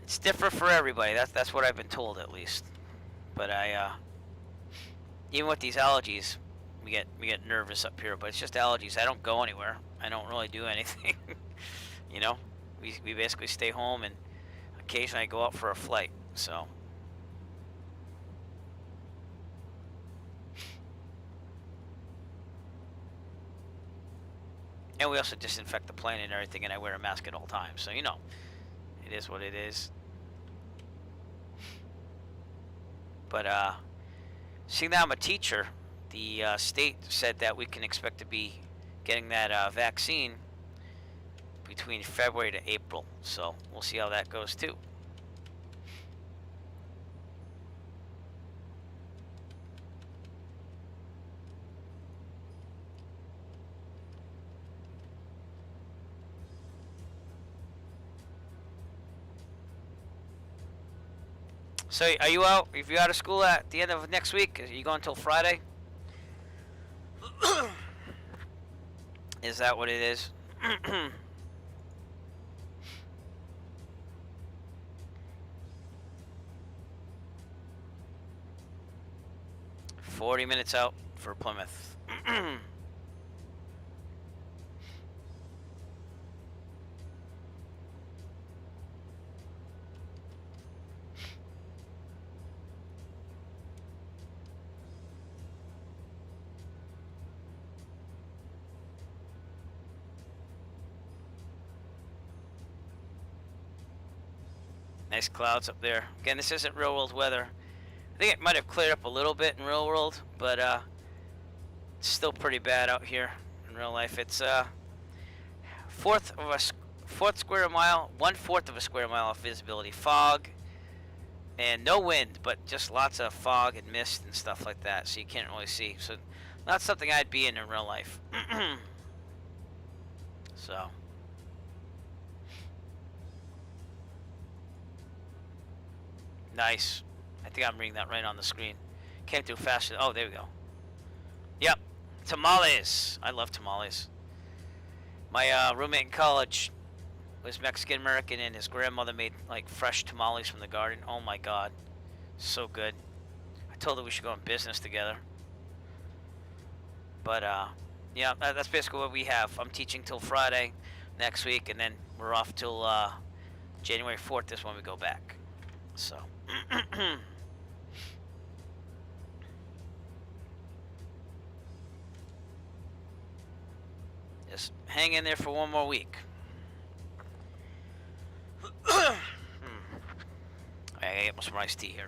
it's different for everybody. That's what I've been told, at least. But even with these allergies, we get nervous up here. But it's just allergies. I don't go anywhere. I don't really do anything. You know, we basically stay home, and occasionally I go out for a flight. So. And we also disinfect the plane and everything, and I wear a mask at all times. So, you know, it is what it is. But, seeing that I'm a teacher, the state said that we can expect to be getting that vaccine between February to April. So, we'll see how that goes, too. So, are you out? If you're out of school at the end of next week, are you going until Friday? Is that what it is? 40 minutes out for Plymouth. Nice clouds up there. Again, this isn't real world weather. I think it might have cleared up a little bit in real world, but it's still pretty bad out here in real life. It's fourth square mile, 1/4 of a square mile of visibility, fog, and no wind, but just lots of fog and mist and stuff like that, so you can't really see. So not something I'd be in real life. So. Nice. I think I'm reading that right on the screen. Came through faster. Oh, there we go. Yep. Tamales. I love tamales. My roommate in college was Mexican American, and his grandmother made like fresh tamales from the garden. Oh my God. So good. I told her we should go in business together. But yeah, that's basically what we have. I'm teaching till Friday next week, and then we're off till January 4th is when we go back. So. Just hang in there for one more week. I gotta get some iced tea here.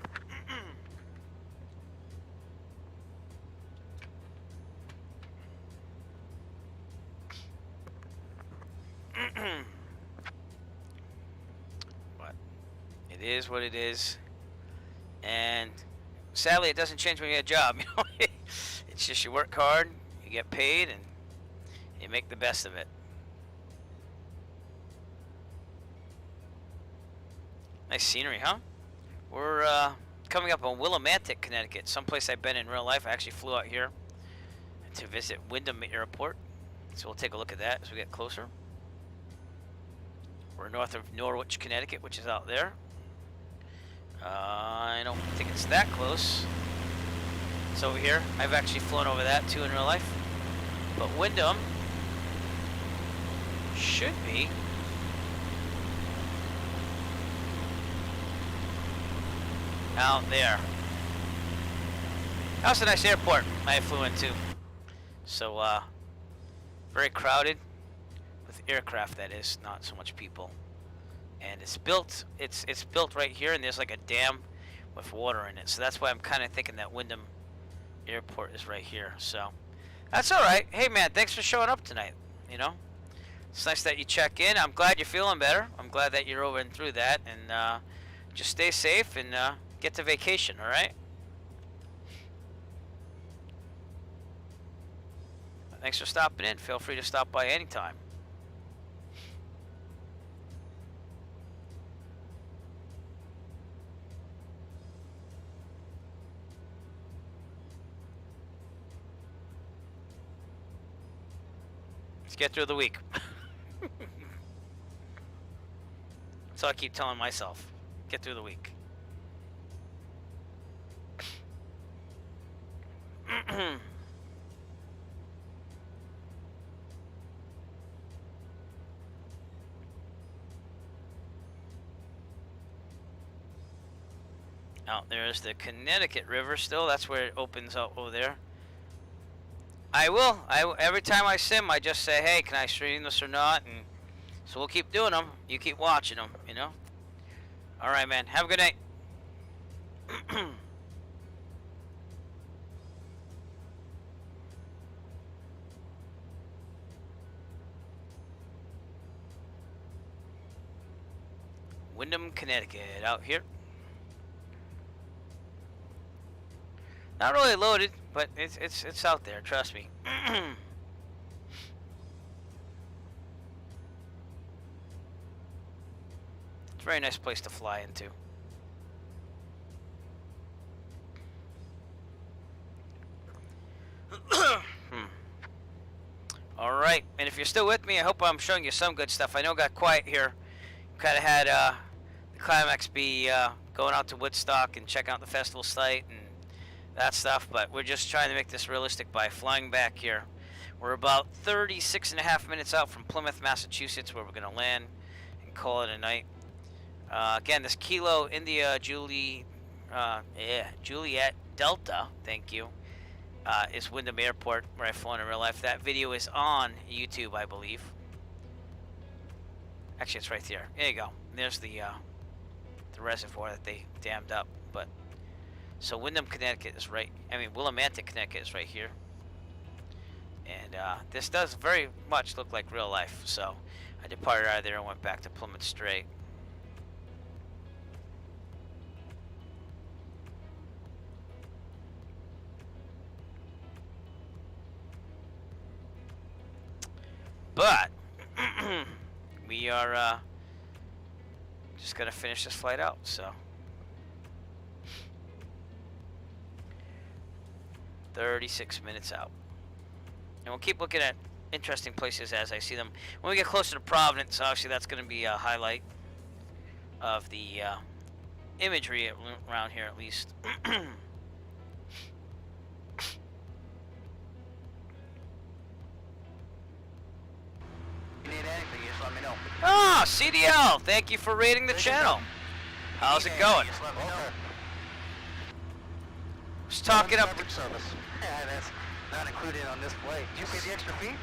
But it is what it is. And sadly, it doesn't change when you get a job. You know, it's just you work hard, you get paid, and you make the best of it. Nice scenery, huh? We're coming up on Willimantic, Connecticut, someplace I've been in real life. I actually flew out here to visit Wyndham Airport, so we'll take a look at that as we get closer. We're north of Norwich, Connecticut, which is out there. I don't think it's that close. It's over here. I've actually flown over that too in real life. But Wyndham should be out there. That was a nice airport I flew into. So, very crowded with aircraft, that is, not so much people. and it's built. It's built right here, and there's like a dam with water in it. So that's why I'm kind of thinking that Wyndham Airport is right here. So that's all right. Hey man, thanks for showing up tonight. You know, it's nice that you check in. I'm glad you're feeling better. I'm glad that you're over and through that, and just stay safe and get to vacation. All right. Thanks for stopping in. Feel free to stop by anytime. Let's get through the week. That's all I keep telling myself. Get through the week. Out there is the Connecticut River still. That's where it opens up over there. I will. Every time I sim, I just say, hey, can I stream this or not? And so we'll keep doing them. You keep watching them, you know? All right, man. Have a good night. Wyndham, Connecticut, out here. Not really loaded, but it's out there. Trust me. It's a very nice place to fly into. All right, and if you're still with me, I hope I'm showing you some good stuff. I know it got quiet here. Kind of had the KMSV going out to Woodstock and checking out the festival site and that stuff, but we're just trying to make this realistic by flying back here. We're about 36.5 minutes out from Plymouth, Massachusetts, where we're going to land and call it a night. Again, this Kilo India Juliet Delta, thank you, is Wyndham Airport, where I've flown in real life. That video is on YouTube, I believe. Actually, it's right there. There you go. There's the reservoir that they dammed up, but so Wyndham, Connecticut is right. I mean, Willimantic, Connecticut is right here. And this does very much look like real life. So I departed out of there and went back to Plymouth straight. But we are just gonna finish this flight out. So 36 minutes out. And we'll keep looking at interesting places as I see them. When we get closer to Providence, obviously that's going to be a highlight of the imagery around here, at least. If you need anything, just let me know. Ah, CDL, thank you for rating the channel. How's it going? Just let me know. Just talking up. Service. Yeah, that's not included on this flight. Did you pay the extra fee?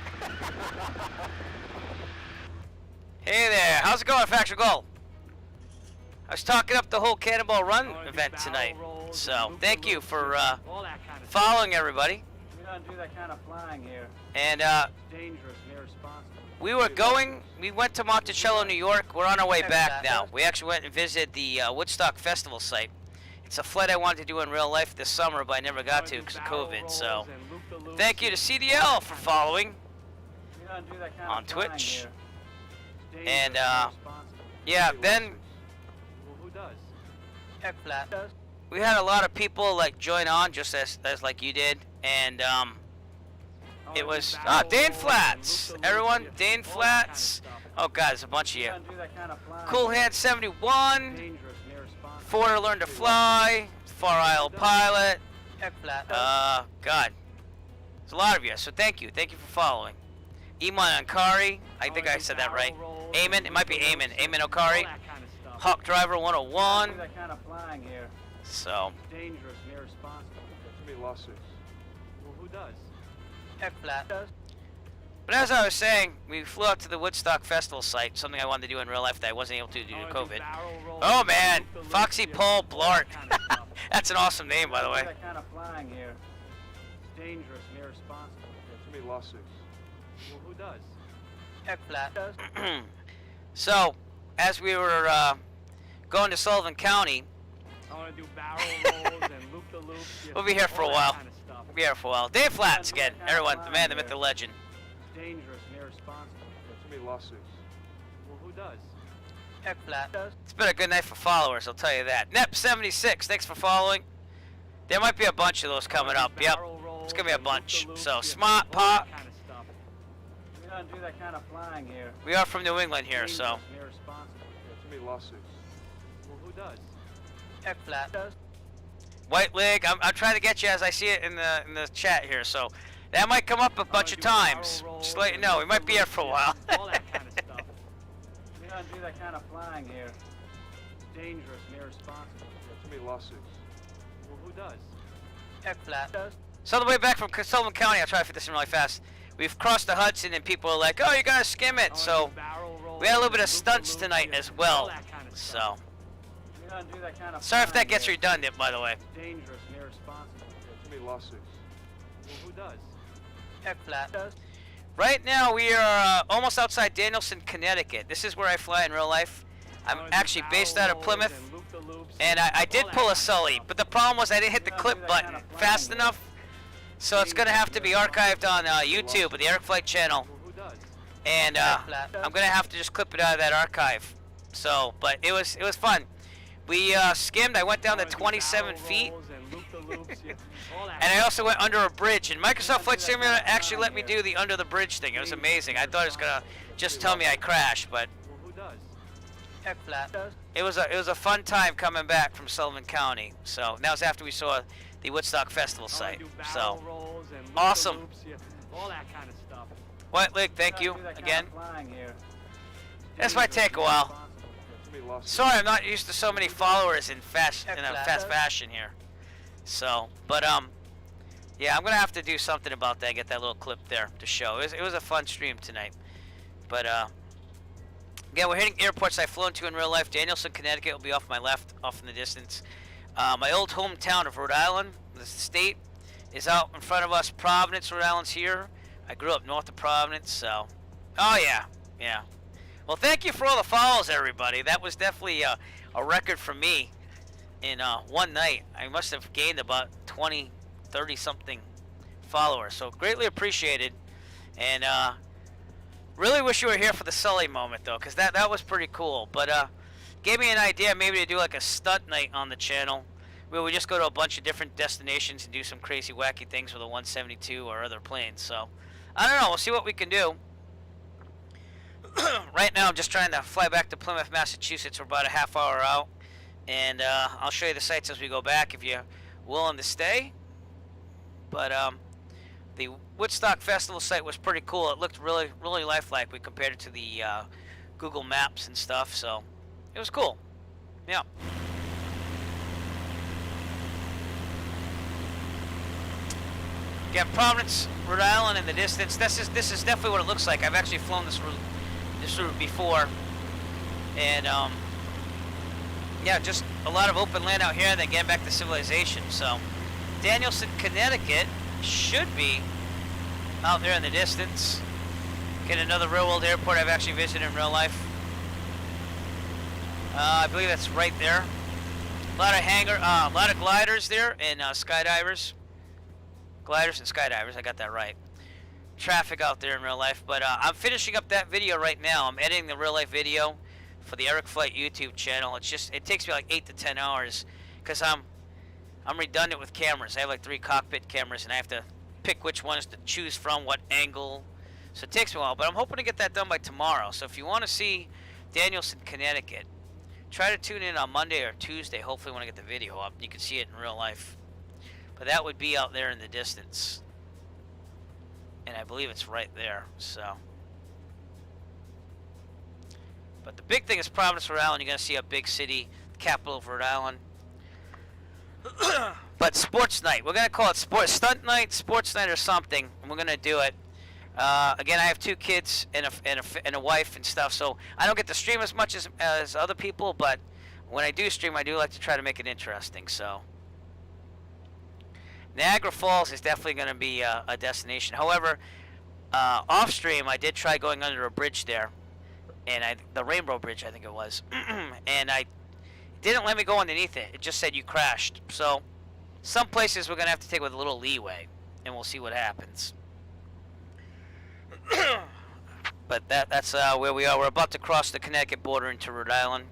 Hey there, how's it going, Factual Gold? I was talking up the whole Cannonball Run event tonight. So, thank you for following everybody. We don't do that kind of flying here. And It's dangerous and irresponsible. we went to Monticello, New York. We're on our way back now. We actually went and visited the Woodstock Festival site. It's a flight I wanted to do in real life this summer, but I never got to because of COVID. So, thank you to CDL for following We don't do that kind on of flying Twitch. here. It's And, dangerous and irresponsible. Yeah, then Well, who does? Check flat. we had a lot of people like join on just as like you did, and it was Dane Flats. Everyone, Dane Flats. Oh God, there's a bunch of you. We don't do that kind of flying. Cool Hand 71. Dangerous and irresponsible. Forder Learn to Fly. Far Isle Pilot. Check flat. God, there's a lot of you. So thank you for following. Iman Ankari. I think I said that right. Eamon. It might be Eamon. Eamon All Okari. that kind of stuff. Hawk Driver We don't 101. do that kind of flying here. So It's dangerous and irresponsible. There should be lawsuits. Well, who does? Check flat. But as I was saying, we flew out to the Woodstock Festival site, something I wanted to do in real life that I wasn't able to do due to COVID. Oh man, Foxy Paul Blart. That's an awesome name, by the way. That kind of flying here. It's dangerous and irresponsible. There's too many lawsuits. Well, who does? Heck flat. So, as we were going to Sullivan County, I want to do barrel rolls and loop-the-loops. we'll be here for a all that while. kind of stuff. We'll be here for a while. Dave Flats again, everyone, the man, the myth, the legend. Dangerous and irresponsible. There's too many lawsuits. Well, who does? Heck flat. It's been a good night for followers, I'll tell you that. NEP76, thanks for following. There might be a bunch of those coming up. Yep, it's gonna be a bunch. So, Smart Pop. Kind of stuff. We don't do that kind of flying here. We are from New England here, so. Dangerous and irresponsible. There's too many lawsuits. Well, who does? Heck flat. White Leg, I'm trying to get you as I see it in the chat here, so that might come up a bunch of times. Just let you know, we might be here for a while. All that kind of stuff. We don't do that kind of flying here. It's dangerous and irresponsible. There's too many lawsuits. Well, who does? Heck flat. So on the way back from Sullivan County, I'll try to fit this in really fast. We've crossed the Hudson and people are like, oh, you gotta skim it. So we had a little bit of stunts tonight as well. So We don't do that kind of sorry if that flying gets here. redundant, by the way. Dangerous and irresponsible. There's too many lawsuits. Well, who does? Heck flat. Right now we are almost outside Danielson, Connecticut. This is where I fly in real life. I'm actually based out of Plymouth, and I did pull a Sully, but the problem was I didn't hit the clip button fast enough, so it's going to have to be archived on YouTube with the Eric Flight channel, Well, who does? and I'm going to have to just clip it out of that archive. So, but it was fun. We skimmed. I went down to 27 feet, and I also went under a bridge. And Microsoft Flight Simulator actually let me do the under the bridge thing. It was amazing. I thought it was going to just tell me I crashed, but Well, who does? Heck flat. it was a fun time coming back from Sullivan County. So that was after we saw the Woodstock Festival site. So awesome. All that kind of stuff. White Leg, thank you We don't do that kind again. of flying here. This might take a while. There's too many lawsuits. Sorry, I'm not used to so many followers in fast fashion here. So, but yeah, I'm gonna have to do something about that. Get that little clip there to show. It was a fun stream tonight. But again, we're hitting airports I've flown to in real life. Danielson, Connecticut will be off my left, off in the distance. My old hometown of Rhode Island, the state, is out in front of us. Providence, Rhode Island's here. I grew up north of Providence, so. Oh yeah, yeah. Well, thank you for all the follows, everybody. That was definitely a record for me in one night. I must have gained about 20, 30 something followers, so greatly appreciated. And really wish you were here for the Sully moment, though, because that was pretty cool. But gave me an idea maybe to do like a stunt night on the channel where we just go to a bunch of different destinations and do some crazy wacky things with a 172 or other planes. So I don't know, we'll see what we can do. Right now I'm just trying to fly back to Plymouth, Massachusetts. We're about a half hour out, and I'll show you the sights as we go back if you're willing to stay. But the Woodstock Festival site was pretty cool. It looked really, really lifelike. We compared it to the Google Maps and stuff, so it was cool. Yeah. Again, Providence, Rhode Island in the distance. This is definitely what it looks like. I've actually flown this route before, and yeah, just a lot of open land out here, and then getting back to civilization. So Danielson, Connecticut should be out there in the distance. Get another real world airport I've actually visited in real life. I believe that's right there. A lot of gliders there, and skydivers. Gliders and skydivers, I got that right. Traffic out there in real life, but I'm finishing up that video right now. I'm editing the real life video for the Eric Flight YouTube channel. It takes me like 8 to 10 hours because I'm redundant with cameras. I have like 3 cockpit cameras, and I have to pick which ones to choose from, what angle. So it takes me a while, but I'm hoping to get that done by tomorrow. So if you want to see Danielson, Connecticut, try to tune in on Monday or Tuesday. Hopefully when I get the video up, you can see it in real life. But that would be out there in the distance. And I believe it's right there, so. But the big thing is Providence, Rhode Island. You're going to see a big city, capital of Rhode Island. But sports night. We're going to call it stunt night, sports night or something. And we're going to do it. Again, I have 2 kids and a wife and stuff, so I don't get to stream as much as other people, but when I do stream, I do like to try to make it interesting. So Niagara Falls is definitely going to be a destination. However, off stream, I did try going under a bridge there, and the Rainbow Bridge, I think it was, and I didn't let me go underneath it. It just said you crashed. So some places we're going to have to take with a little leeway, and we'll see what happens. But that's where we are. We're about to cross the Connecticut border into Rhode Island.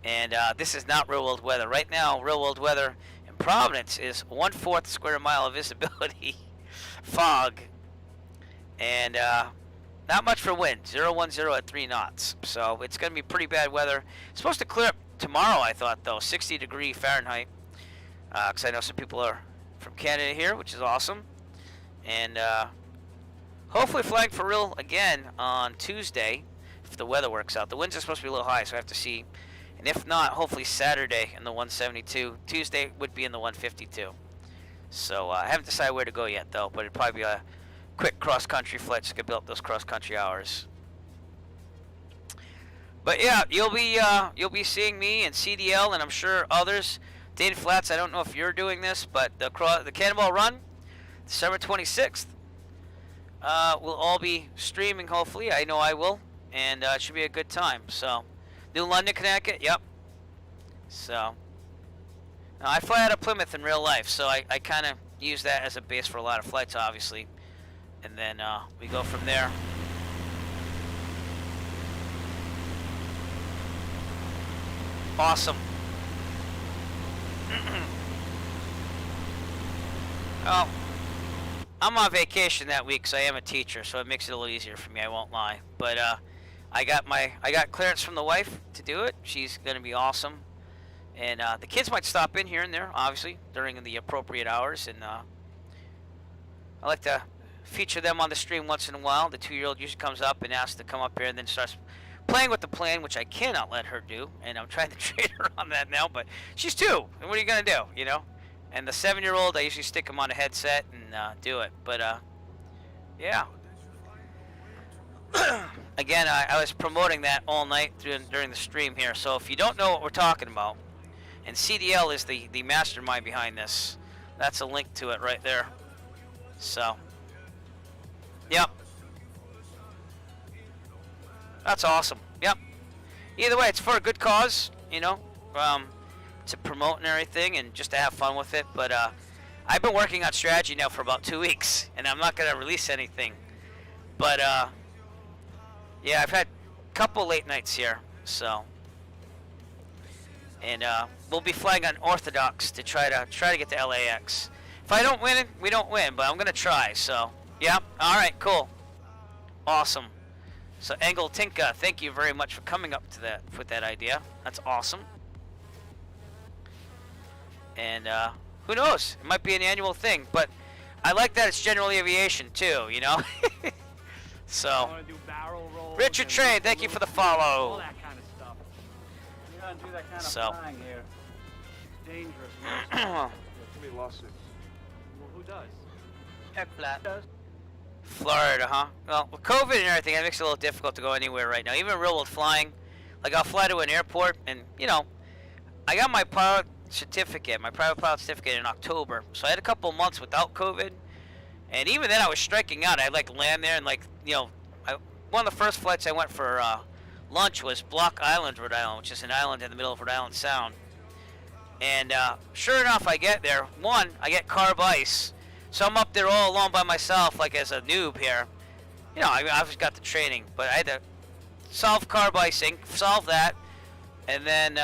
And this is not real world weather. Right now, real world weather in Providence is 1/4 square mile of visibility, fog, and not much for wind, 010 at 3 knots. So it's going to be pretty bad weather. It's supposed to clear up tomorrow, I thought, though, 60-degree Fahrenheit. Because I know some people are from Canada here, which is awesome. And hopefully flying for real again on Tuesday, if the weather works out. The winds are supposed to be a little high, so I have to see. And if not, hopefully Saturday in the 172. Tuesday would be in the 152. So I haven't decided where to go yet, though, but it'd probably be a quick cross-country flight so I could build up those cross-country hours. But yeah, you'll be seeing me and CDL, and I'm sure others. Dane Flats, I don't know if you're doing this, but the Cannonball Run, December 26th, we'll all be streaming, hopefully. I know I will, and it should be a good time. So, New London, Connecticut, yep. So, now I fly out of Plymouth in real life, so I kind of use that as a base for a lot of flights, obviously. And then we go from there. Awesome. Well, I'm on vacation that week, so I am a teacher, so it makes it a little easier for me, I won't lie. But I got clearance from the wife to do it. She's gonna be awesome. And the kids might stop in here and there, obviously, during the appropriate hours. And I like to feature them on the stream once in a while. The 2-year-old usually comes up and asks to come up here and then starts playing with the plane, which I cannot let her do. And I'm trying to train her on that now, but she's 2. And what are you going to do, you know? And the 7-year-old, I usually stick him on a headset and do it. But, yeah. Again, I was promoting that all night during the stream here. So if you don't know what we're talking about, and CDL is the mastermind behind this, that's a link to it right there. So, yep. That's awesome. Yep. Either way, it's for a good cause, you know, to promote and everything and just to have fun with it. But I've been working on strategy now for about 2 weeks, and I'm not going to release anything. But, yeah, I've had a couple late nights here, so. And we'll be flying on Orthodox to try to get to LAX. If I don't win it, we don't win, but I'm going to try, so. Yep. All right, cool. Awesome. So, Engel Tinka, thank you very much for coming up to that with that idea. That's awesome. And who knows? It might be an annual thing, but I like that it's general aviation too, you know? So, Richard Trade, thank you for the follow. All that kind of stuff. You don't do that kind of flying here. It's dangerous. Yeah, too many lawsuits. Well, who does? Heck, flat. Florida, huh? Well, with COVID and everything, it makes it a little difficult to go anywhere right now. Even real world flying, like I'll fly to an airport, and you know, I got my pilot certificate, my private pilot certificate in October, so I had a couple months without COVID, and even then I was striking out. I'd like land there, and like, you know, one of the first flights I went for lunch was Block Island, Rhode Island, which is an island in the middle of Rhode Island Sound. And sure enough, I get there. One, I get carb ice. So I'm up there all alone by myself, like as a noob here. You know, I've just got the training, but I had to solve carb icing, solve that, and then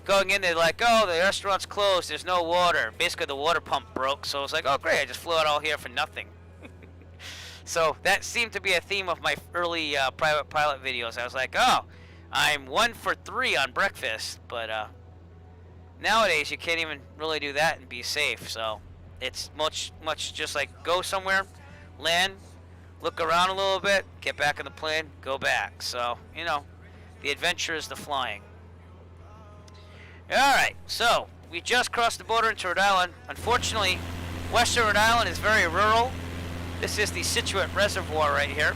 going in there like, oh, the restaurant's closed, there's no water. Basically, the water pump broke, so I was like, oh, great, I just flew out all here for nothing. So that seemed to be a theme of my early private pilot videos. I was like, oh, I'm 1 for 3 on breakfast, but nowadays you can't even really do that and be safe, so it's much just like go somewhere, land, look around a little bit, get back in the plane, go back. So, you know, the adventure is the flying. Alright, so we just crossed the border into Rhode Island. Unfortunately, Western Rhode Island is very rural, This is the Scituate Reservoir right here.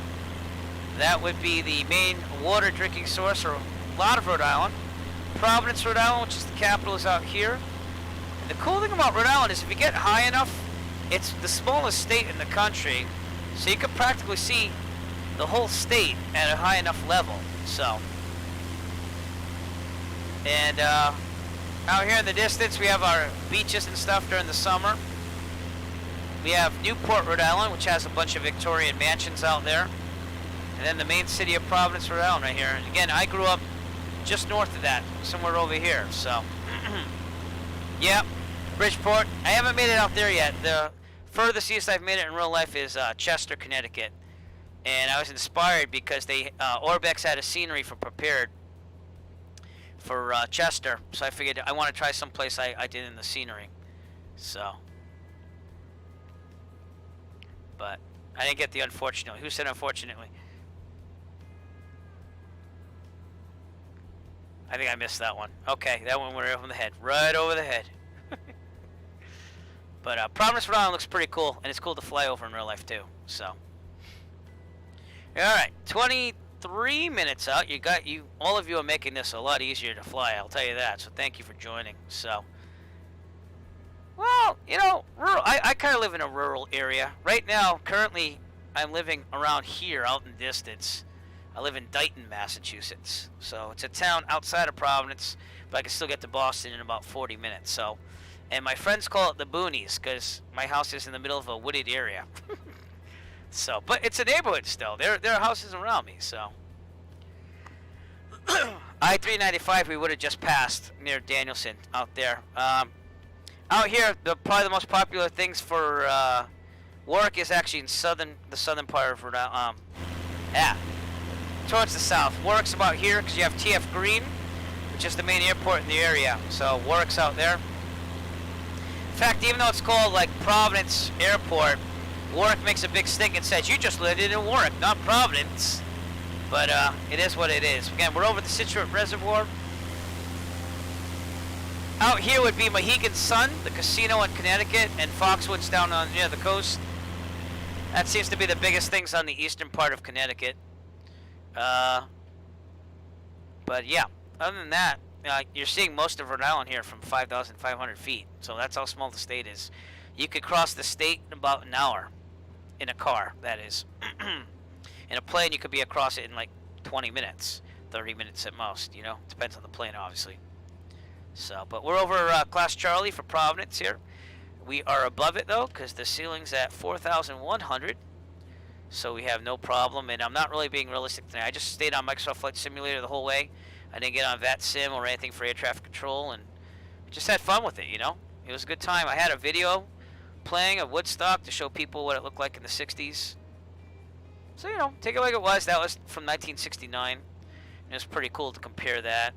That would be the main water drinking source for a lot of Rhode Island. Providence, Rhode Island, which is the capital, is out here. And the cool thing about Rhode Island is if you get high enough, it's the smallest state in the country, so you can practically see the whole state at a high enough level. So, and out here in the distance, we have our beaches and stuff during the summer. We have Newport, Rhode Island, which has a bunch of Victorian mansions out there. And then the main city of Providence, Rhode Island right here. And again, I grew up just north of that, somewhere over here, so. Yeah, Bridgeport. I haven't made it out there yet. The furthest east I've made it in real life is Chester, Connecticut. And I was inspired because Orbex had a scenery for prepared for Chester. So I figured I want to try someplace I did in the scenery. So. But I didn't get the unfortunately. Who said unfortunately? I think I missed that one. Okay, that one went over the head. Right over the head. But Providence, Rhode Island looks pretty cool, and it's cool to fly over in real life too. So, all right, 23 minutes out. All of you are making this a lot easier to fly. I'll tell you that. So thank you for joining. So, well, you know, rural. I kind of live in a rural area right now. Currently, I'm living around here, out in the distance. I live in Dighton, Massachusetts. So it's a town outside of Providence, but I can still get to Boston in about 40 minutes. So, and my friends call it the boonies because my house is in the middle of a wooded area. So, but it's a neighborhood still. There are houses around me. So, I-395 we would have just passed near Danielson out there. Out here, probably the most popular things for work is actually in the southern part of Rhode Island. Towards the south. Warwick's about here because you have TF Green, which is the main airport in the area. So Warwick's out there. In fact, even though it's called like Providence Airport, Warwick makes a big stink and says, you just lived in Warwick, not Providence. But it is what it is. Again, we're over the Scituate Reservoir. Out here would be Mohegan Sun, the casino in Connecticut, and Foxwoods down on near the coast. That seems to be the biggest things on the eastern part of Connecticut. But yeah, other than that, you're seeing most of Rhode Island here from 5,500 feet. So that's how small the state is. You could cross the state in about an hour in a car, that is. In a plane, you could be across it in like 20 minutes, 30 minutes at most, you know. Depends on the plane, obviously. So, but we're over Class Charlie for Providence here. We are above it, though, because the ceiling's at 4,100. So we have no problem, and I'm not really being realistic today. I just stayed on Microsoft Flight Simulator the whole way. I didn't get on VATSIM or anything for air traffic control, and just had fun with it, you know? It was a good time. I had a video playing of Woodstock to show people what it looked like in the 60s. So, you know, take it like it was. That was from 1969. It was pretty cool to compare that.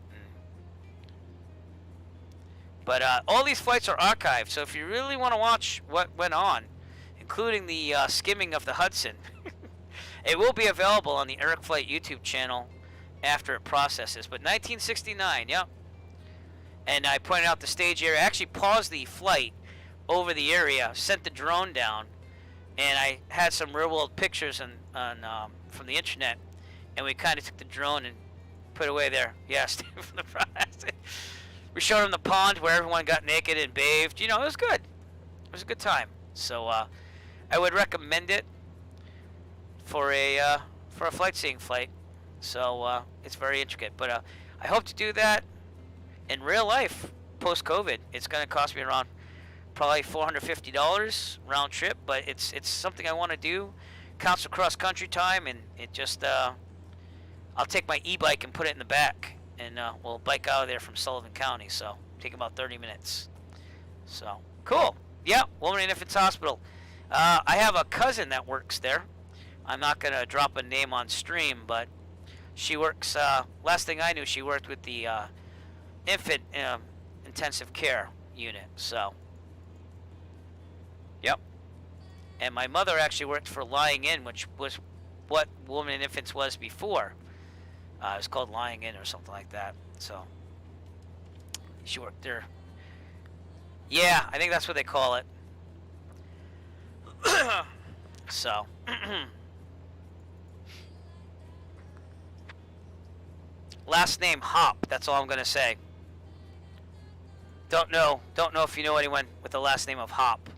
But all these flights are archived, so if you really want to watch what went on, including the skimming of the Hudson, it will be available on the Eric Flight YouTube channel after it processes. But 1969, yep. And I pointed out the stage area. I actually paused the flight over the area, sent the drone down, and I had some real-world pictures from the internet, and we kind of took the drone and put it away there. Yes, from the process. We showed them the pond where everyone got naked and bathed. You know, it was good. It was a good time. So I would recommend it for a flight seeing flight. So it's very intricate. But I hope to do that in real life post-COVID. It's going to cost me around probably $450 round trip, but it's something I want to do. Counts across country time, and it just I'll take my e-bike and put it in the back, and we'll bike out of there from Sullivan County. So take about 30 minutes. So cool. Yeah, Women and Infants Hospital. I have a cousin that works there. I'm not going to drop a name on stream, but she works, last thing I knew, she worked with the infant intensive care unit. So, yep. And my mother actually worked for Lying In, which was what Women and Infants was before. It was called Lying In or something like that. So, she worked there. Yeah, I think that's what they call it. So, last name Hop. That's all I'm gonna say. Don't know if you know anyone with the last name of Hop,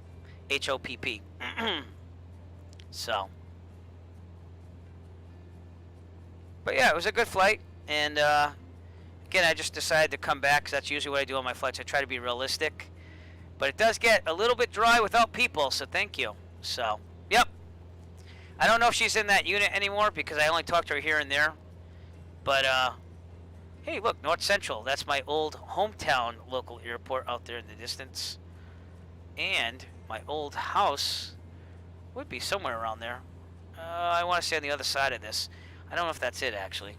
H-O-P-P. So, but yeah, it was a good flight, and again, I just decided to come back because that's usually what I do on my flights. I try to be realistic, but it does get a little bit dry without people, so thank you. So, yep. I don't know if she's in that unit anymore because I only talked to her here and there, but hey, look, North Central. That's my old hometown local airport out there in the distance, and my old house would be somewhere around there. I want to say on the other side of this. I don't know if that's it, actually.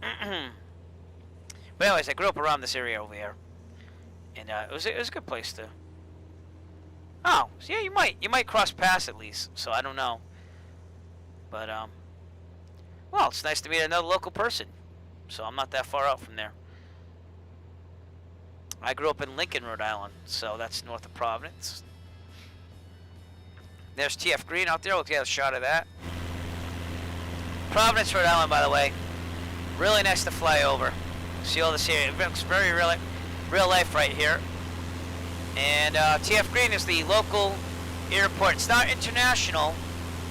But anyways, I grew up around this area over here, and it was a good place to. Oh, so yeah, you might cross paths at least. So I don't know, but well, it's nice to meet another local person. So I'm not that far out from there. I grew up in Lincoln, Rhode Island, so that's north of Providence. There's TF Green out there. We'll get a shot of that. Providence, Rhode Island, by the way. Really nice to fly over. See all this here. It looks very real life right here. And TF Green is the local airport. It's not international.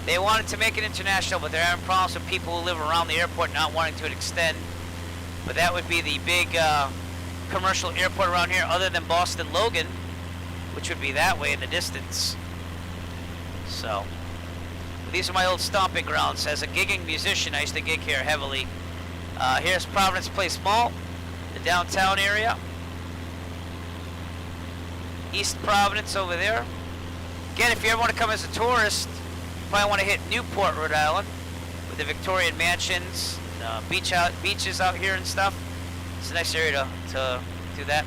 They wanted to make it international, but they're having problems with people who live around the airport not wanting to extend. But that would be the big commercial airport around here, other than Boston Logan, which would be that way in the distance. So, these are my old stomping grounds. As a gigging musician, I used to gig here heavily. Here's Providence Place Mall, the downtown area. East Providence over there. Again, if you ever want to come as a tourist, you probably want to hit Newport, Rhode Island, with the Victorian mansions, beaches out here and stuff. It's a nice area to do that.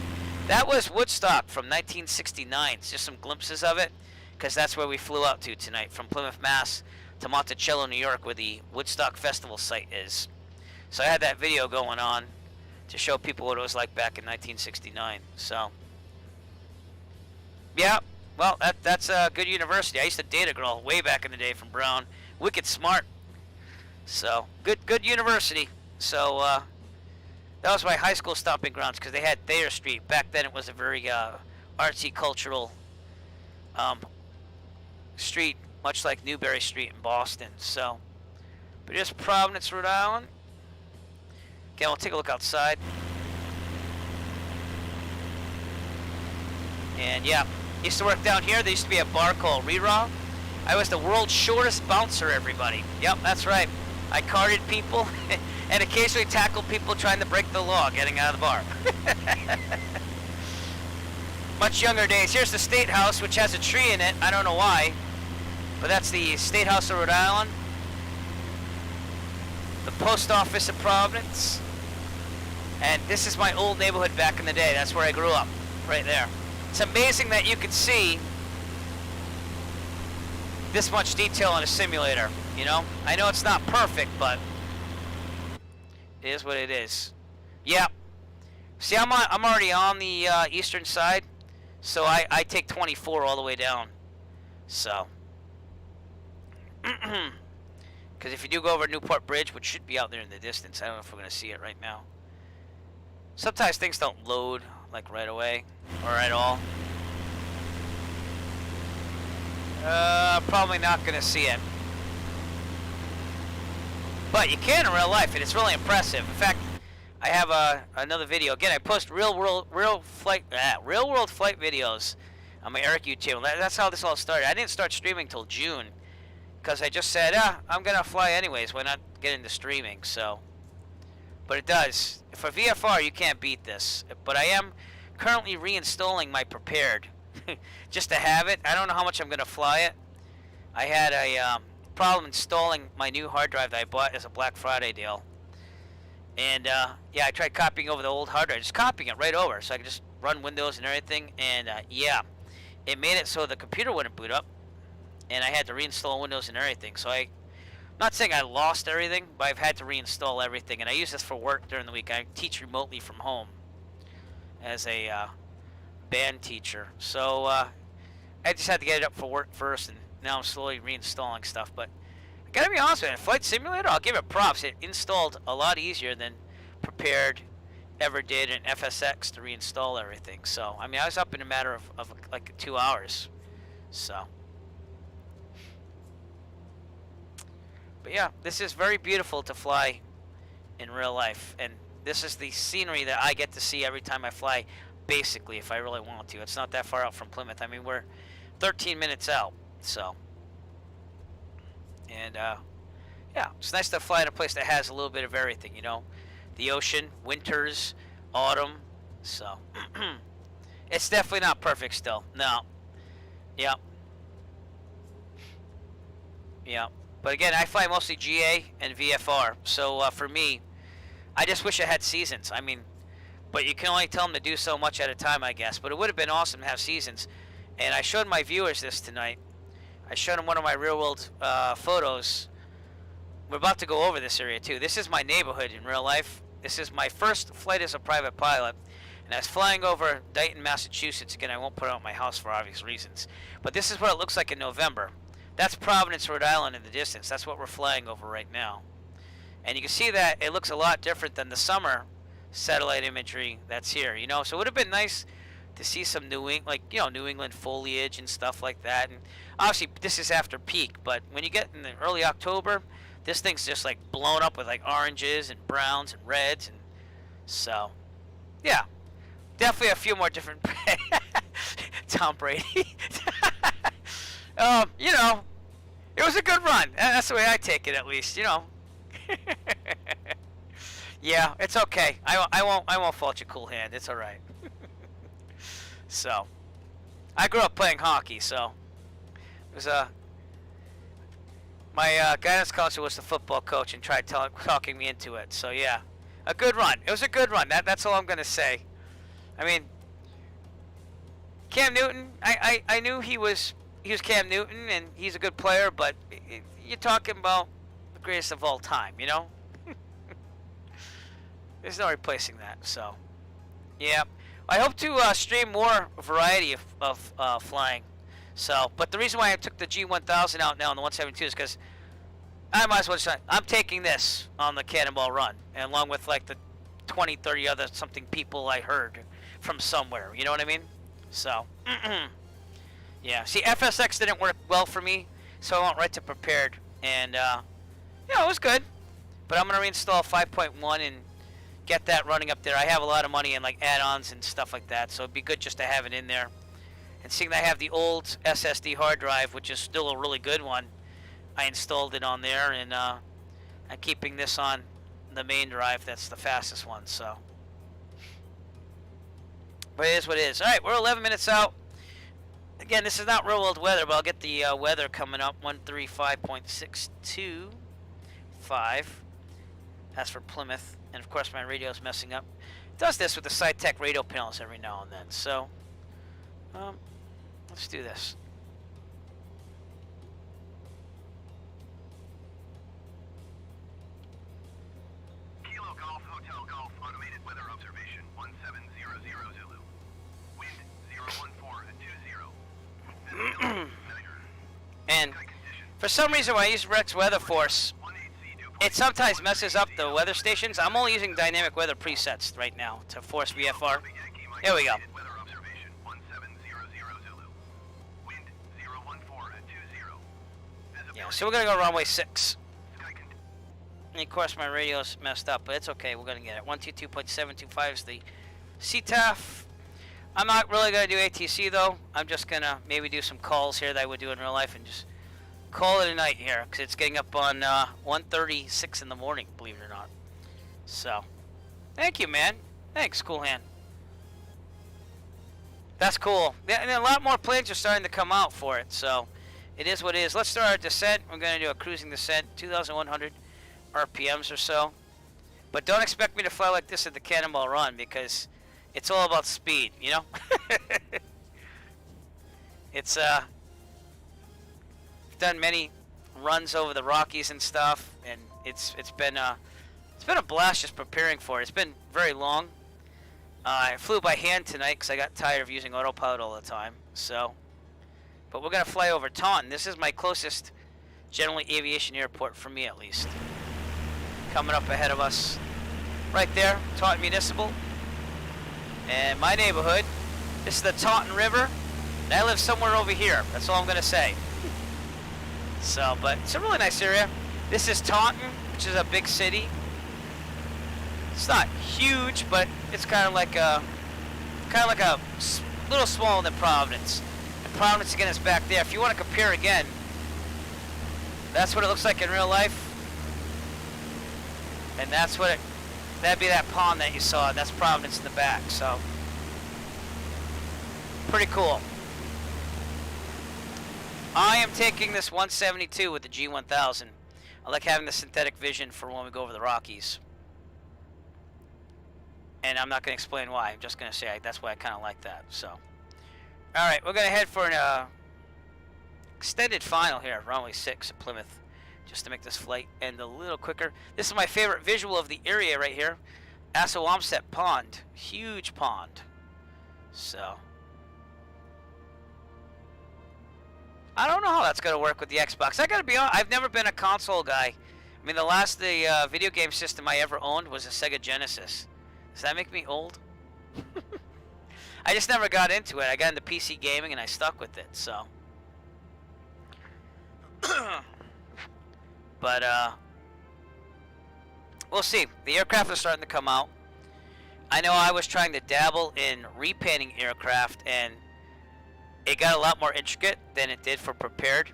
That was Woodstock from 1969. It's just some glimpses of it, because that's where we flew out to tonight, from Plymouth, Mass. to Monticello, New York, where the Woodstock Festival site is. So I had that video going on to show people what it was like back in 1969. So, yeah, well, that's a good university. I used to date a girl way back in the day from Brown. Wicked smart. So, good university. So, that was my high school stomping grounds, because they had Thayer Street. Back then it was a very artsy, cultural street, much like Newbury Street in Boston. So, but here's Providence, Rhode Island. Again, we'll take a look outside. And yeah, used to work down here. There used to be a bar called Reraw. I was the world's shortest bouncer, everybody. Yep, that's right. I carded people and occasionally tackled people trying to break the law getting out of the bar. Much younger days. Here's the State House, which has a tree in it. I don't know why, but that's the State House of Rhode Island. The Post Office of Providence. And this is my old neighborhood back in the day. That's where I grew up, right there. It's amazing that you can see this much detail in a simulator, you know? I know it's not perfect, but it is what it is. Yeah. See, I'm already on the eastern side, so I take 24 all the way down. So, because if you do go over Newport Bridge, which should be out there in the distance, I don't know if we're going to see it right now. Sometimes things don't load, like, right away, or at all. Probably not going to see it. But you can in real life, and it's really impressive. In fact, I have another video. Again, I post real world flight videos on my Eric YouTube. That's how this all started. I didn't start streaming till June, because I just said, I'm going to fly anyways. Why not get into streaming? So, but it does. For VFR, you can't beat this. But I am currently reinstalling my Prepared just to have it. I don't know how much I'm going to fly it. I had a problem installing my new hard drive that I bought as a Black Friday deal. And, yeah, I tried copying over the old hard drive. Just copying it right over so I could just run Windows and everything. And, yeah, it made it so the computer wouldn't boot up. And I had to reinstall Windows and everything. So I'm not saying I lost everything, but I've had to reinstall everything. And I use this for work during the week. I teach remotely from home as a band teacher. So I just had to get it up for work first. And now I'm slowly reinstalling stuff. But I gotta be honest with you, Flight Simulator, I'll give it props. It installed a lot easier than Prepared ever did in FSX to reinstall everything. So, I mean, I was up in a matter of like 2 hours. So, but yeah, this is very beautiful to fly in real life, and this is the scenery that I get to see every time I fly, basically, if I really want to. It's not that far out from Plymouth. I mean, we're 13 minutes out, so. And, yeah, it's nice to fly in a place that has a little bit of everything, you know. The ocean, winters, autumn, so. It's definitely not perfect still. No. Yep. Yeah. But again, I fly mostly GA and VFR, so for me, I just wish I had seasons. I mean, but you can only tell them to do so much at a time, I guess. But it would have been awesome to have seasons. And I showed my viewers this tonight. I showed them one of my real-world photos. We're about to go over this area, too. This is my neighborhood in real life. This is my first flight as a private pilot. And I was flying over Dayton, Massachusetts. Again, I won't put out my house for obvious reasons. But this is what it looks like in November. That's Providence, Rhode Island in the distance. That's what we're flying over right now. And you can see that it looks a lot different than the summer satellite imagery that's here, you know. So it would have been nice to see some New England foliage and stuff like that. And obviously this is after peak, but when you get in the early October, this thing's just like blown up with like oranges and browns and reds, and so yeah, definitely a few more different. Tom Brady. You know, it was a good run. That's the way I take it, at least. You know. Yeah, it's okay. I won't fault your cool hand. It's all right. So, I grew up playing hockey, so it was my guidance counselor was the football coach and tried talking me into it. So yeah, a good run. It was a good run. That's all I'm gonna say. I mean, Cam Newton. I knew he was Cam Newton and he's a good player, but you're talking about the greatest of all time, you know. There's no replacing that. So, yeah. I hope to stream more variety of flying. So, but the reason why I took the G1000 out now on the 172 is because I might as well just, I'm taking this on the Cannonball Run, and along with like the 20, 30 other something people I heard from somewhere. You know what I mean? So, yeah. See, FSX didn't work well for me, so I went right to Prepared, and yeah, it was good. But I'm gonna reinstall 5.1 and get that running up there. I have a lot of money in like add-ons and stuff like that, so it'd be good just to have it in there. And seeing that I have the old SSD hard drive, which is still a really good one, I installed it on there, and I'm keeping this on the main drive. That's the fastest one. So, but it is what it is. All right, we're 11 minutes out. Again, this is not real world weather, but I'll get the weather coming up. 135.625. That's for Plymouth. And of course my radio's messing up. It does this with the Saitek radio panels every now and then. So, let's do this. Kilo Golf Hotel Golf automated weather observation 1700 Zulu. Wind 014 at 20. And for some reason when I use Rex Weather Force, it sometimes messes up the weather stations. I'm only using dynamic weather presets right now to force VFR. Here we go. Yeah, so we're going to go runway 6. And of course my radio's messed up, but it's okay. We're going to get it. 122.725 is the CTAF. I'm not really going to do ATC though. I'm just going to maybe do some calls here that I would do in real life and just call it a night here, because it's getting up on 1:36 in the morning, believe it or not. So, thank you, man. Thanks, cool hand. That's cool. Yeah, and a lot more planes are starting to come out for it, so it is what it is. Let's start our descent. We're going to do a cruising descent, 2,100 RPMs or so. But don't expect me to fly like this at the Cannonball Run, because it's all about speed, you know? It's, done many runs over the Rockies and stuff, and it's been a blast just preparing for it. It's been very long. I flew by hand tonight because I got tired of using autopilot all the time. So, but we're going to fly over Taunton. This is my closest general aviation airport, for me at least. Coming up ahead of us, right there, Taunton Municipal. And my neighborhood, this is the Taunton River, and I live somewhere over here. That's all I'm going to say. So, but it's a really nice area. This is Taunton, which is a big city. It's not huge, but it's kind of like a little smaller than Providence. And Providence again is back there. If you want to compare again, that's what it looks like in real life. And that's what that'd be that pond that you saw. That's Providence in the back. So pretty cool. I am taking this 172 with the G1000. I like having the synthetic vision for when we go over the Rockies. And I'm not going to explain why. I'm just going to say that's why I kind of like that. So, all right, we're going to head for an extended final here at runway 6 at Plymouth, just to make this flight end a little quicker. This is my favorite visual of the area right here. Assawamsett Pond, huge pond. So, I don't know how that's going to work with the Xbox. I got to be honest, I've never been a console guy. I mean, the last video game system I ever owned was a Sega Genesis. Does that make me old? I just never got into it. I got into PC gaming and I stuck with it, so. But, we'll see. The aircraft are starting to come out. I know I was trying to dabble in repainting aircraft, and it got a lot more intricate than it did for prepared.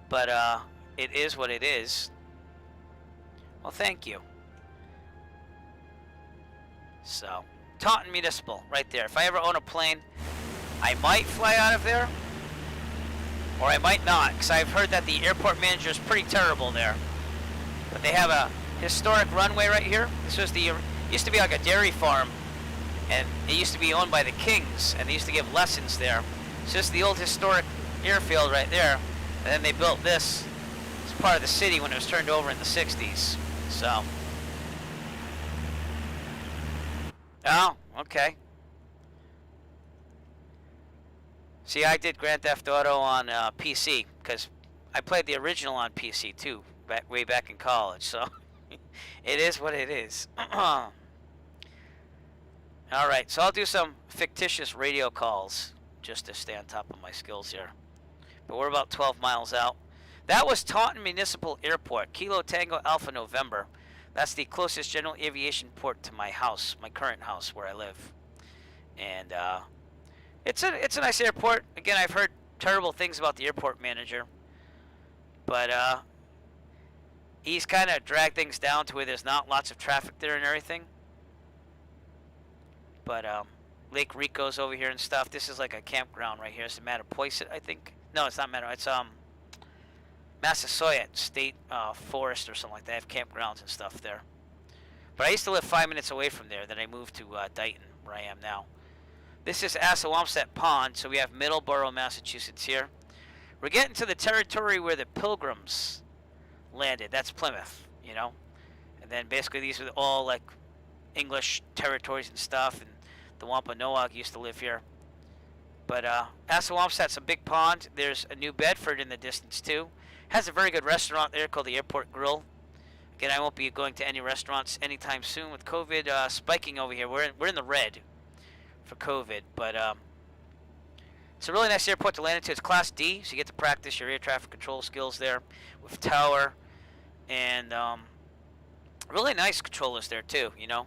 But, it is what it is. Well, thank you. So, Taunton Municipal, right there. If I ever own a plane, I might fly out of there, or I might not, because I've heard that the airport manager is pretty terrible there. But they have a historic runway right here. This was used to be like a dairy farm, and it used to be owned by the Kings, and they used to give lessons there. So this is the old historic airfield right there, and then they built this as part of the city when it was turned over in the 60s. So. Oh, okay. See, I did Grand Theft Auto on PC, because I played the original on PC too, way back in college, so it is what it is. Alright, so I'll do some fictitious radio calls just to stay on top of my skills here. But we're about 12 miles out. That was Taunton Municipal Airport, Kilo Tango Alpha November. That's the closest general aviation port to my house, my current house where I live. And it's a nice airport. Again, I've heard terrible things about the airport manager. But he's kind of dragged things down to where there's not lots of traffic there and everything. But Lake Rico's over here and stuff. This is like a campground right here. It's Mattapoisett, I think. No, it's not Mattapoisett. It's Massasoit State Forest or something like that. They have campgrounds and stuff there. But I used to live 5 minutes away from there. Then I moved to Dighton, where I am now. This is Assawamsett Pond, so we have Middleborough, Massachusetts here. We're getting to the territory where the Pilgrims landed. That's Plymouth, you know. And then basically these are all like English territories and stuff. And the Wampanoag used to live here. But Assawamsett's a big pond. There's a New Bedford in the distance too. Has a very good restaurant there called the Airport Grill. Again, I won't be going to any restaurants anytime soon with COVID spiking over here. We're in the red for COVID, but it's a really nice airport to land into. It's Class D, so you get to practice your air traffic control skills there with tower, and really nice controllers there too. You know,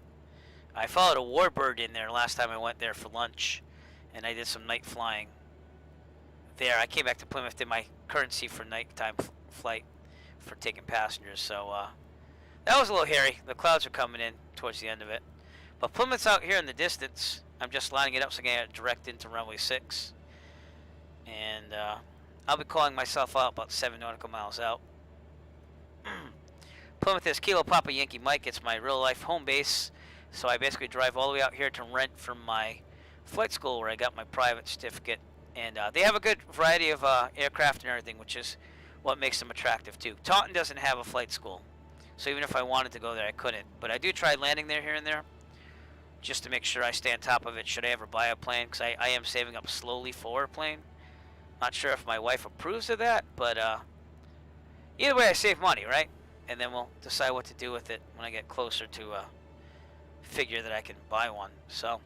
I followed a Warbird in there last time I went there for lunch, and I did some night flying there. I came back to Plymouth, did my currency for nighttime flight for taking passengers, so that was a little hairy. The clouds are coming in towards the end of it. But Plymouth's out here in the distance. I'm just lining it up so I can get direct into runway 6. And I'll be calling myself out about 7 nautical miles out. Plymouth is Kilo Papa Yankee Mike. It's my real life home base. So I basically drive all the way out here to rent from my flight school where I got my private certificate. And they have a good variety of aircraft and everything, which is what makes them attractive too. Taunton doesn't have a flight school, so even if I wanted to go there, I couldn't. But I do try landing there here and there, just to make sure I stay on top of it should I ever buy a plane, because I am saving up slowly for a plane. Not sure if my wife approves of that, but either way, I save money, right? And then we'll decide what to do with it when I get closer to a figure that I can buy one. So,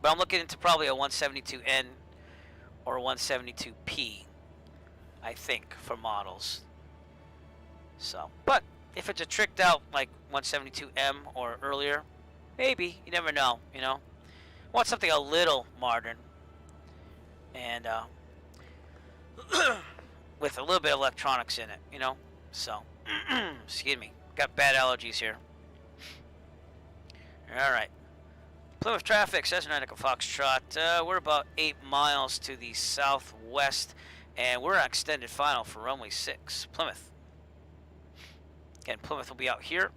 but I'm looking into probably a 172N or a 172P, I think, for models. So, but if it's a tricked out like 172M or earlier, maybe, you never know, you know. Want something a little modern and with a little bit of electronics in it, you know. So, excuse me, got bad allergies here. All right, Plymouth traffic, Cessna Foxtrot. We're about 8 miles to the southwest, and we're on extended final for runway 6, Plymouth. Again, Plymouth will be out here.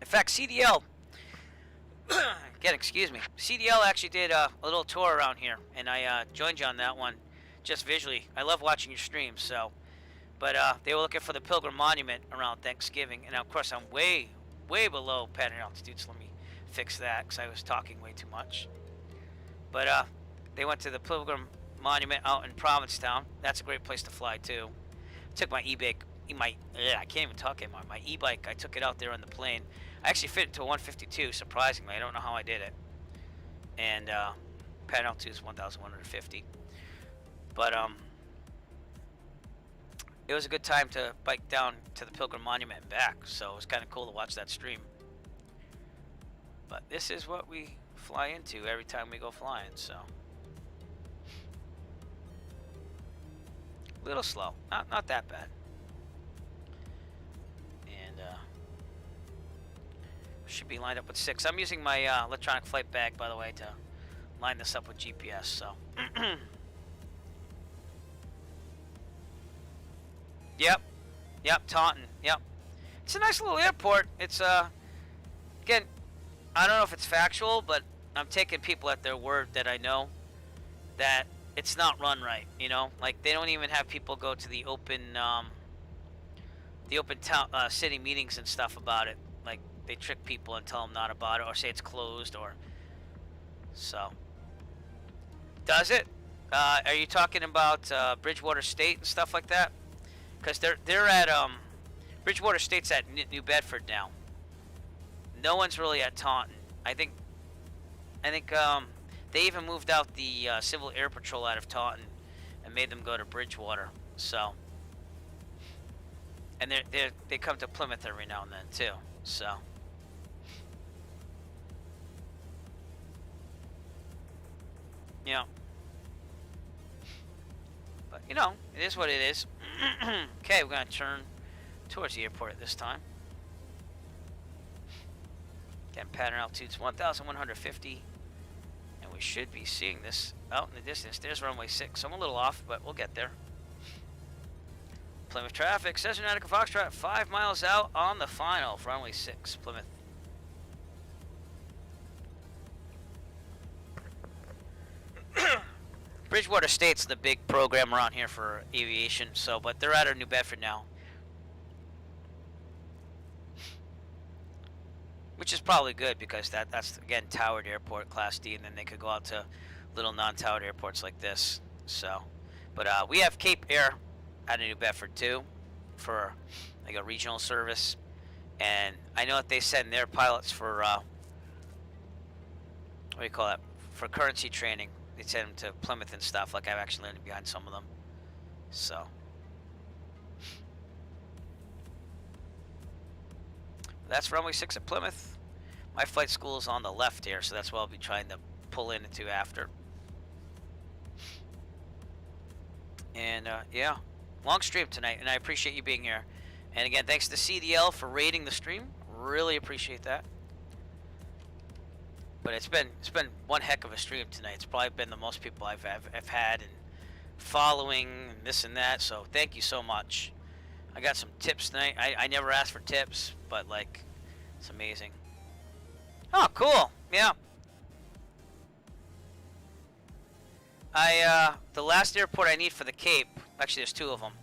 In fact, CDL, again, excuse me, CDL actually did a little tour around here, and I joined you on that one, just visually. I love watching your streams, so. But they were looking for the Pilgrim Monument around Thanksgiving, and of course I'm way below pattern altitude, so let me fix that, because I was talking way too much. But they went to the Pilgrim Monument out in Provincetown. That's a great place to fly, too. Took my e-bike. I can't even talk anymore. My e-bike, I took it out there on the plane. I actually fit it to a 152, surprisingly. I don't know how I did it. And pattern altitude is 1,150. But it was a good time to bike down to the Pilgrim Monument and back, so it was kind of cool to watch that stream. But this is what we fly into every time we go flying, so. A little slow, not that bad. And should be lined up with 6. I'm using my electronic flight bag, by the way, to line this up with GPS, so. Yep, Taunton, yep. It's a nice little airport. It's, again, I don't know if it's factual, but I'm taking people at their word that I know that it's not run right, you know? Like, they don't even have people go to the open town, city meetings and stuff about it. Like, they trick people and tell them not about it, or say it's closed, or, so. Does it? Are you talking about Bridgewater State and stuff like that? Because they're at Bridgewater State's at New Bedford now. No one's really at Taunton. I think they even moved out the Civil Air Patrol out of Taunton and made them go to Bridgewater. So, and they come to Plymouth every now and then too. So, yeah. But you know, it is what it is. Okay, we're gonna turn towards the airport at this time. Again, pattern altitude's 1,150, and we should be seeing this out in the distance. There's runway 6. I'm a little off, but we'll get there. Plymouth traffic, Cessna Foxtrot, 5 miles out on the final for runway 6, Plymouth. Bridgewater State's the big program around here for aviation, so, but they're out of New Bedford now. Which is probably good, because that's again, towered airport, Class D, and then they could go out to little non-towered airports like this. So, but we have Cape Air out of New Bedford too, for like a regional service. And I know that they send their pilots for, what do you call that, for currency training. They send them to Plymouth and stuff. Like, I've actually learned behind some of them. So. That's runway 6 at Plymouth. My flight school is on the left here, so that's what I'll be trying to pull into after. And, yeah. Long stream tonight, and I appreciate you being here. And again, thanks to CDL for rating the stream. Really appreciate that. But it's been one heck of a stream tonight. It's probably been the most people I've had, and following and this and that. So thank you so much. I got some tips tonight. I never asked for tips, but like, it's amazing. Oh, cool. Yeah. The last airport I need for the Cape, actually there's 2 of them,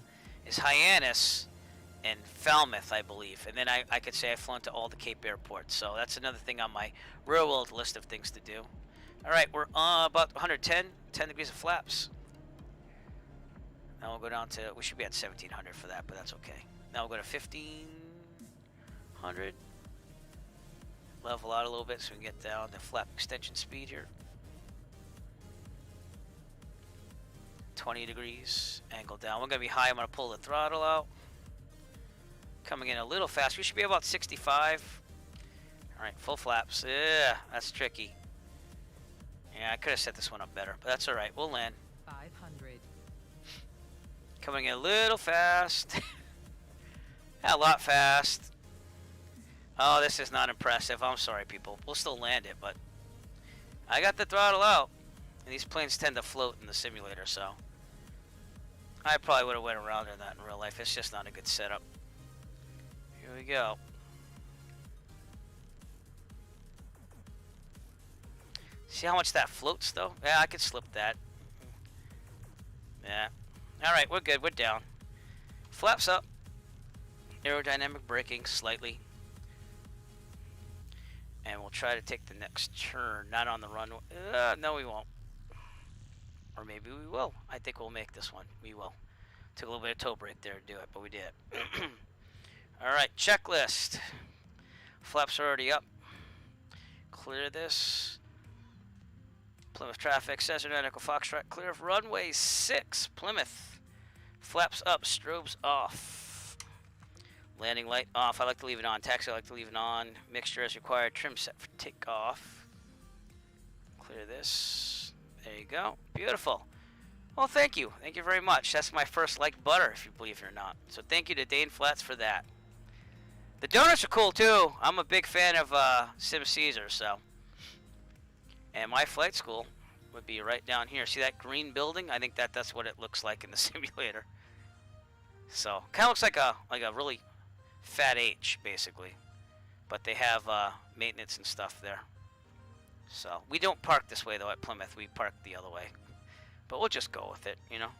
is Hyannis and Falmouth, I believe. And then I could say I've flown to all the Cape airports. So that's another thing on my real world list of things to do. All right, we're about 110, 10 degrees of flaps. Now we'll go down to, we should be at 1700 for that, but that's okay. Now we'll go to 1500. Level out a little bit so we can get down to flap extension speed here. 20 degrees, angle down. We're gonna be high, I'm gonna pull the throttle out. Coming in a little fast. We should be about 65. All right, full flaps. Yeah, that's tricky. Yeah, I could have set this one up better, but that's all right. We'll land. 500. Coming in a little fast. A lot fast. Oh, this is not impressive. I'm sorry, people. We'll still land it, but I got the throttle out. And these planes tend to float in the simulator, so I probably would have went around in that in real life. It's just not a good setup. Here we go. See how much that floats, though? Yeah, I could slip that. Yeah. All right, we're good. We're down. Flaps up. Aerodynamic braking slightly. And we'll try to take the next turn. Not on the runway. No, we won't. Or maybe we will. I think we'll make this one. We will. Took a little bit of toe brake there to do it, but we did. Alright, checklist. Flaps are already up. Clear this. Plymouth traffic, Cessna, Echo Foxtrot, clear of runway 6, Plymouth. Flaps up, strobes off. Landing light off, I like to leave it on. Taxi, I like to leave it on. Mixture as required, trim set for takeoff. Clear this. There you go. Beautiful. Well, thank you. Thank you very much. That's my first like butter, if you believe it or not. So thank you to Dane Flats for that. The donuts are cool, too. I'm a big fan of Sim Caesar, so. And my flight school would be right down here. See that green building? I think that's what it looks like in the simulator. So, kind of looks like a really fat H, basically. But they have maintenance and stuff there. So, we don't park this way, though, at Plymouth. We park the other way. But we'll just go with it, you know.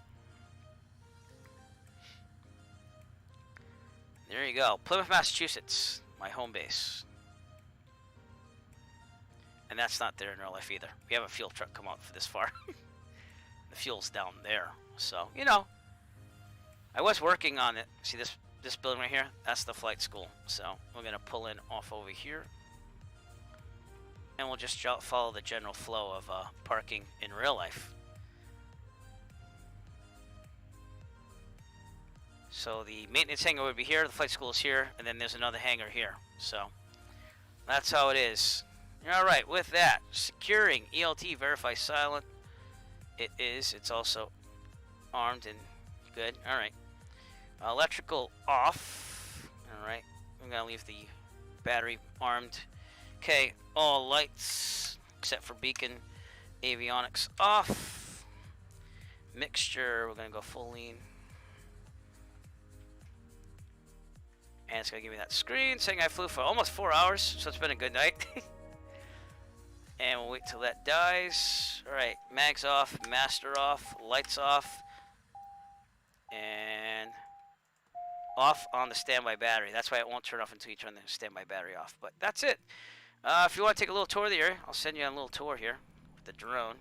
There you go. Plymouth, Massachusetts. My home base. And that's not there in real life either. We have a fuel truck come out for this far. The fuel's down there. So, you know. I was working on it. See this building right here? That's the flight school. So, we're going to pull in off over here. And we'll just follow the general flow of parking in real life. So the maintenance hangar would be here, the flight school is here, and then there's another hangar here. So that's how it is. Alright, with that, securing ELT, verify silent. It is. It's also armed and good. Alright. Electrical off. Alright. I'm going to leave the battery armed. Okay, all lights except for beacon, avionics off. Mixture, we're going to go full lean. And it's going to give me that screen saying I flew for almost 4 hours, so it's been a good night. And we'll wait till that dies. Alright, mags off, master off, lights off. And off on the standby battery. That's why it won't turn off until you turn the standby battery off. But that's it. If you want to take a little tour of the area, I'll send you on a little tour here with the drone.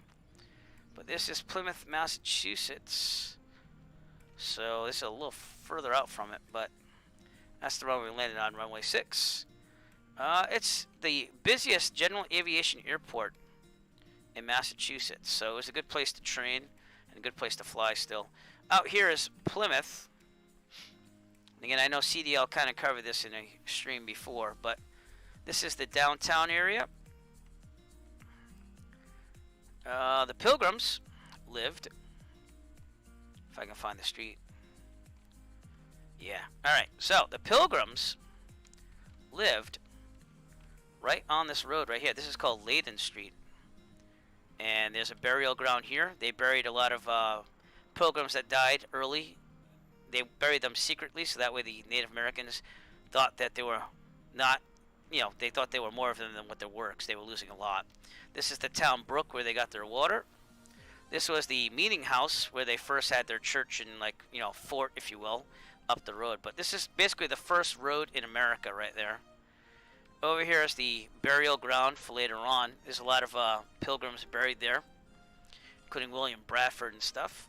But this is Plymouth, Massachusetts. So this is a little further out from it, but that's the runway we landed on, runway 6. It's the busiest general aviation airport in Massachusetts, so it's a good place to train and a good place to fly still. Out here is Plymouth. Again, I know CDL kind of covered this in a stream before, but this is the downtown area. The Pilgrims lived, if I can find the street. Yeah. Alright, so the Pilgrims lived right on this road right here. This is called Layden Street. And there's a burial ground here. They buried a lot of pilgrims that died early. They buried them secretly, so that way the Native Americans thought that they were not, you know, they thought they were more of them than what there were, because they were losing a lot. This is the town brook where they got their water. This was the meeting house where they first had their church and, like, you know, fort, if you will, up the road. But this is basically the first road in America right there. Over here is the burial ground for later on. There's a lot of pilgrims buried there, including William Bradford and stuff.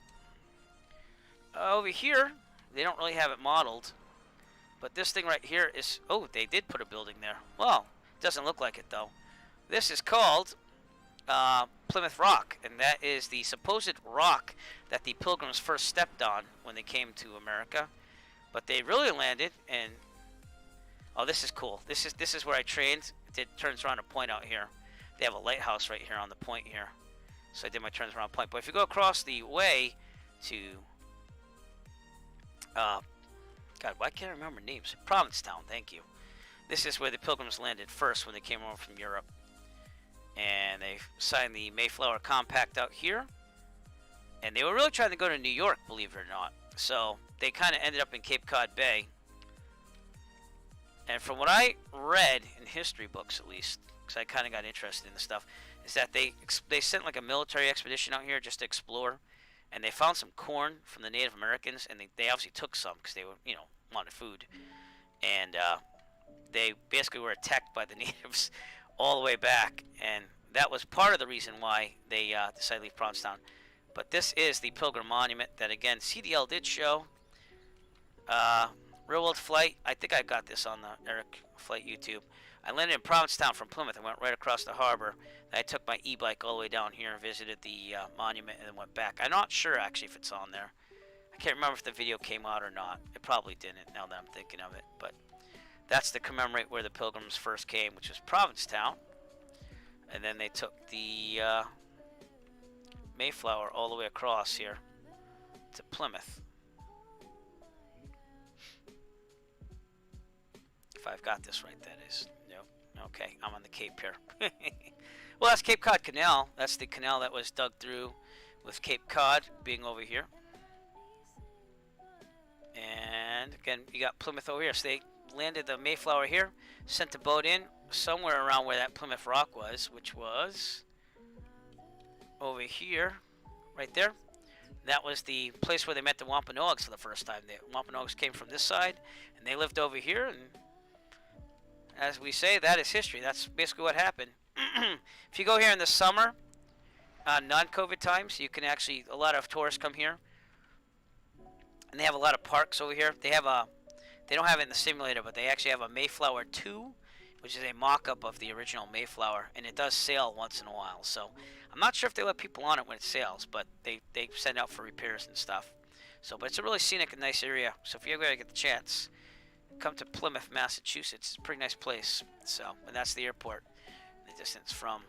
over here, they don't really have it modeled. But this thing right here is... Oh, they did put a building there. Well, doesn't look like it, though. This is called Plymouth Rock, and that is the supposed rock that the Pilgrims first stepped on when they came to America. But they really landed, and... Oh, this is cool. This is where I trained. It turns around a point out here. They have a lighthouse right here on the point here. So I did my turns around point. But if you go across the way to... God, why can't I remember names? Provincetown, thank you. This is where the Pilgrims landed first when they came over from Europe. And they signed the Mayflower Compact out here. And they were really trying to go to New York, believe it or not. So they kind of ended up in Cape Cod Bay. And from what I read in history books, at least, because I kind of got interested in the stuff, is that they sent like a military expedition out here just to explore, and they found some corn from the Native Americans, and they obviously took some because they were, you know, wanted food, and they basically were attacked by the natives all the way back, and that was part of the reason why they decided to leave Provincetown. But this is the Pilgrim Monument that, again, CDL did show. Real world flight. I think I got this on the Eric Flight YouTube. I landed in Provincetown from Plymouth and went right across the harbor. Then I took my e-bike all the way down here and visited the monument and then went back. I'm not sure actually if it's on there. I can't remember if the video came out or not. It probably didn't now that I'm thinking of it. But that's to commemorate where the Pilgrims first came, which was Provincetown. And then they took the Mayflower all the way across here to Plymouth. If I've got this right, that is. Nope. Okay, I'm on the Cape here. Well, that's Cape Cod Canal. That's the canal that was dug through with Cape Cod being over here. And again, you got Plymouth over here. So they landed the Mayflower here, sent the boat in somewhere around where that Plymouth Rock was, which was over here, right there. That was the place where they met the Wampanoags for the first time. The Wampanoags came from this side, and they lived over here, and as we say, that is history. That's basically what happened. If you go here in the summer, non-COVID times, you can actually, a lot of tourists come here. And they have a lot of parks over here. They don't have it in the simulator, but they actually have a Mayflower 2, which is a mock-up of the original Mayflower. And it does sail once in a while. So I'm not sure if they let people on it when it sails, but they send out for repairs and stuff. So, but it's a really scenic and nice area. So if you ever get the chance, come to Plymouth, Massachusetts. It's a pretty nice place. So, and that's the airport, the distance from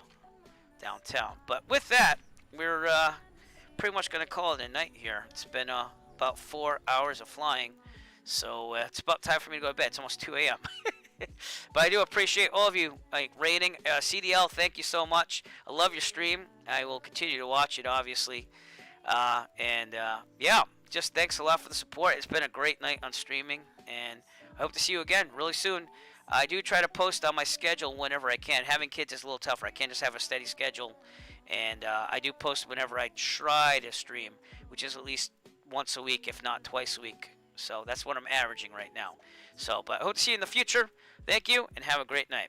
downtown. But with that, we're pretty much going to call it a night here. It's been about 4 hours of flying, so it's about time for me to go to bed. It's almost 2 a.m. But I do appreciate all of you rating. CDL, thank you so much. I love your stream. I will continue to watch it, obviously. Yeah, just thanks a lot for the support. It's been a great night on streaming, and I hope to see you again really soon. I do try to post on my schedule whenever I can. Having kids is a little tougher. I can't just have a steady schedule. And I do post whenever I try to stream, which is at least once a week, if not twice a week. So that's what I'm averaging right now. So, but I hope to see you in the future. Thank you, and have a great night.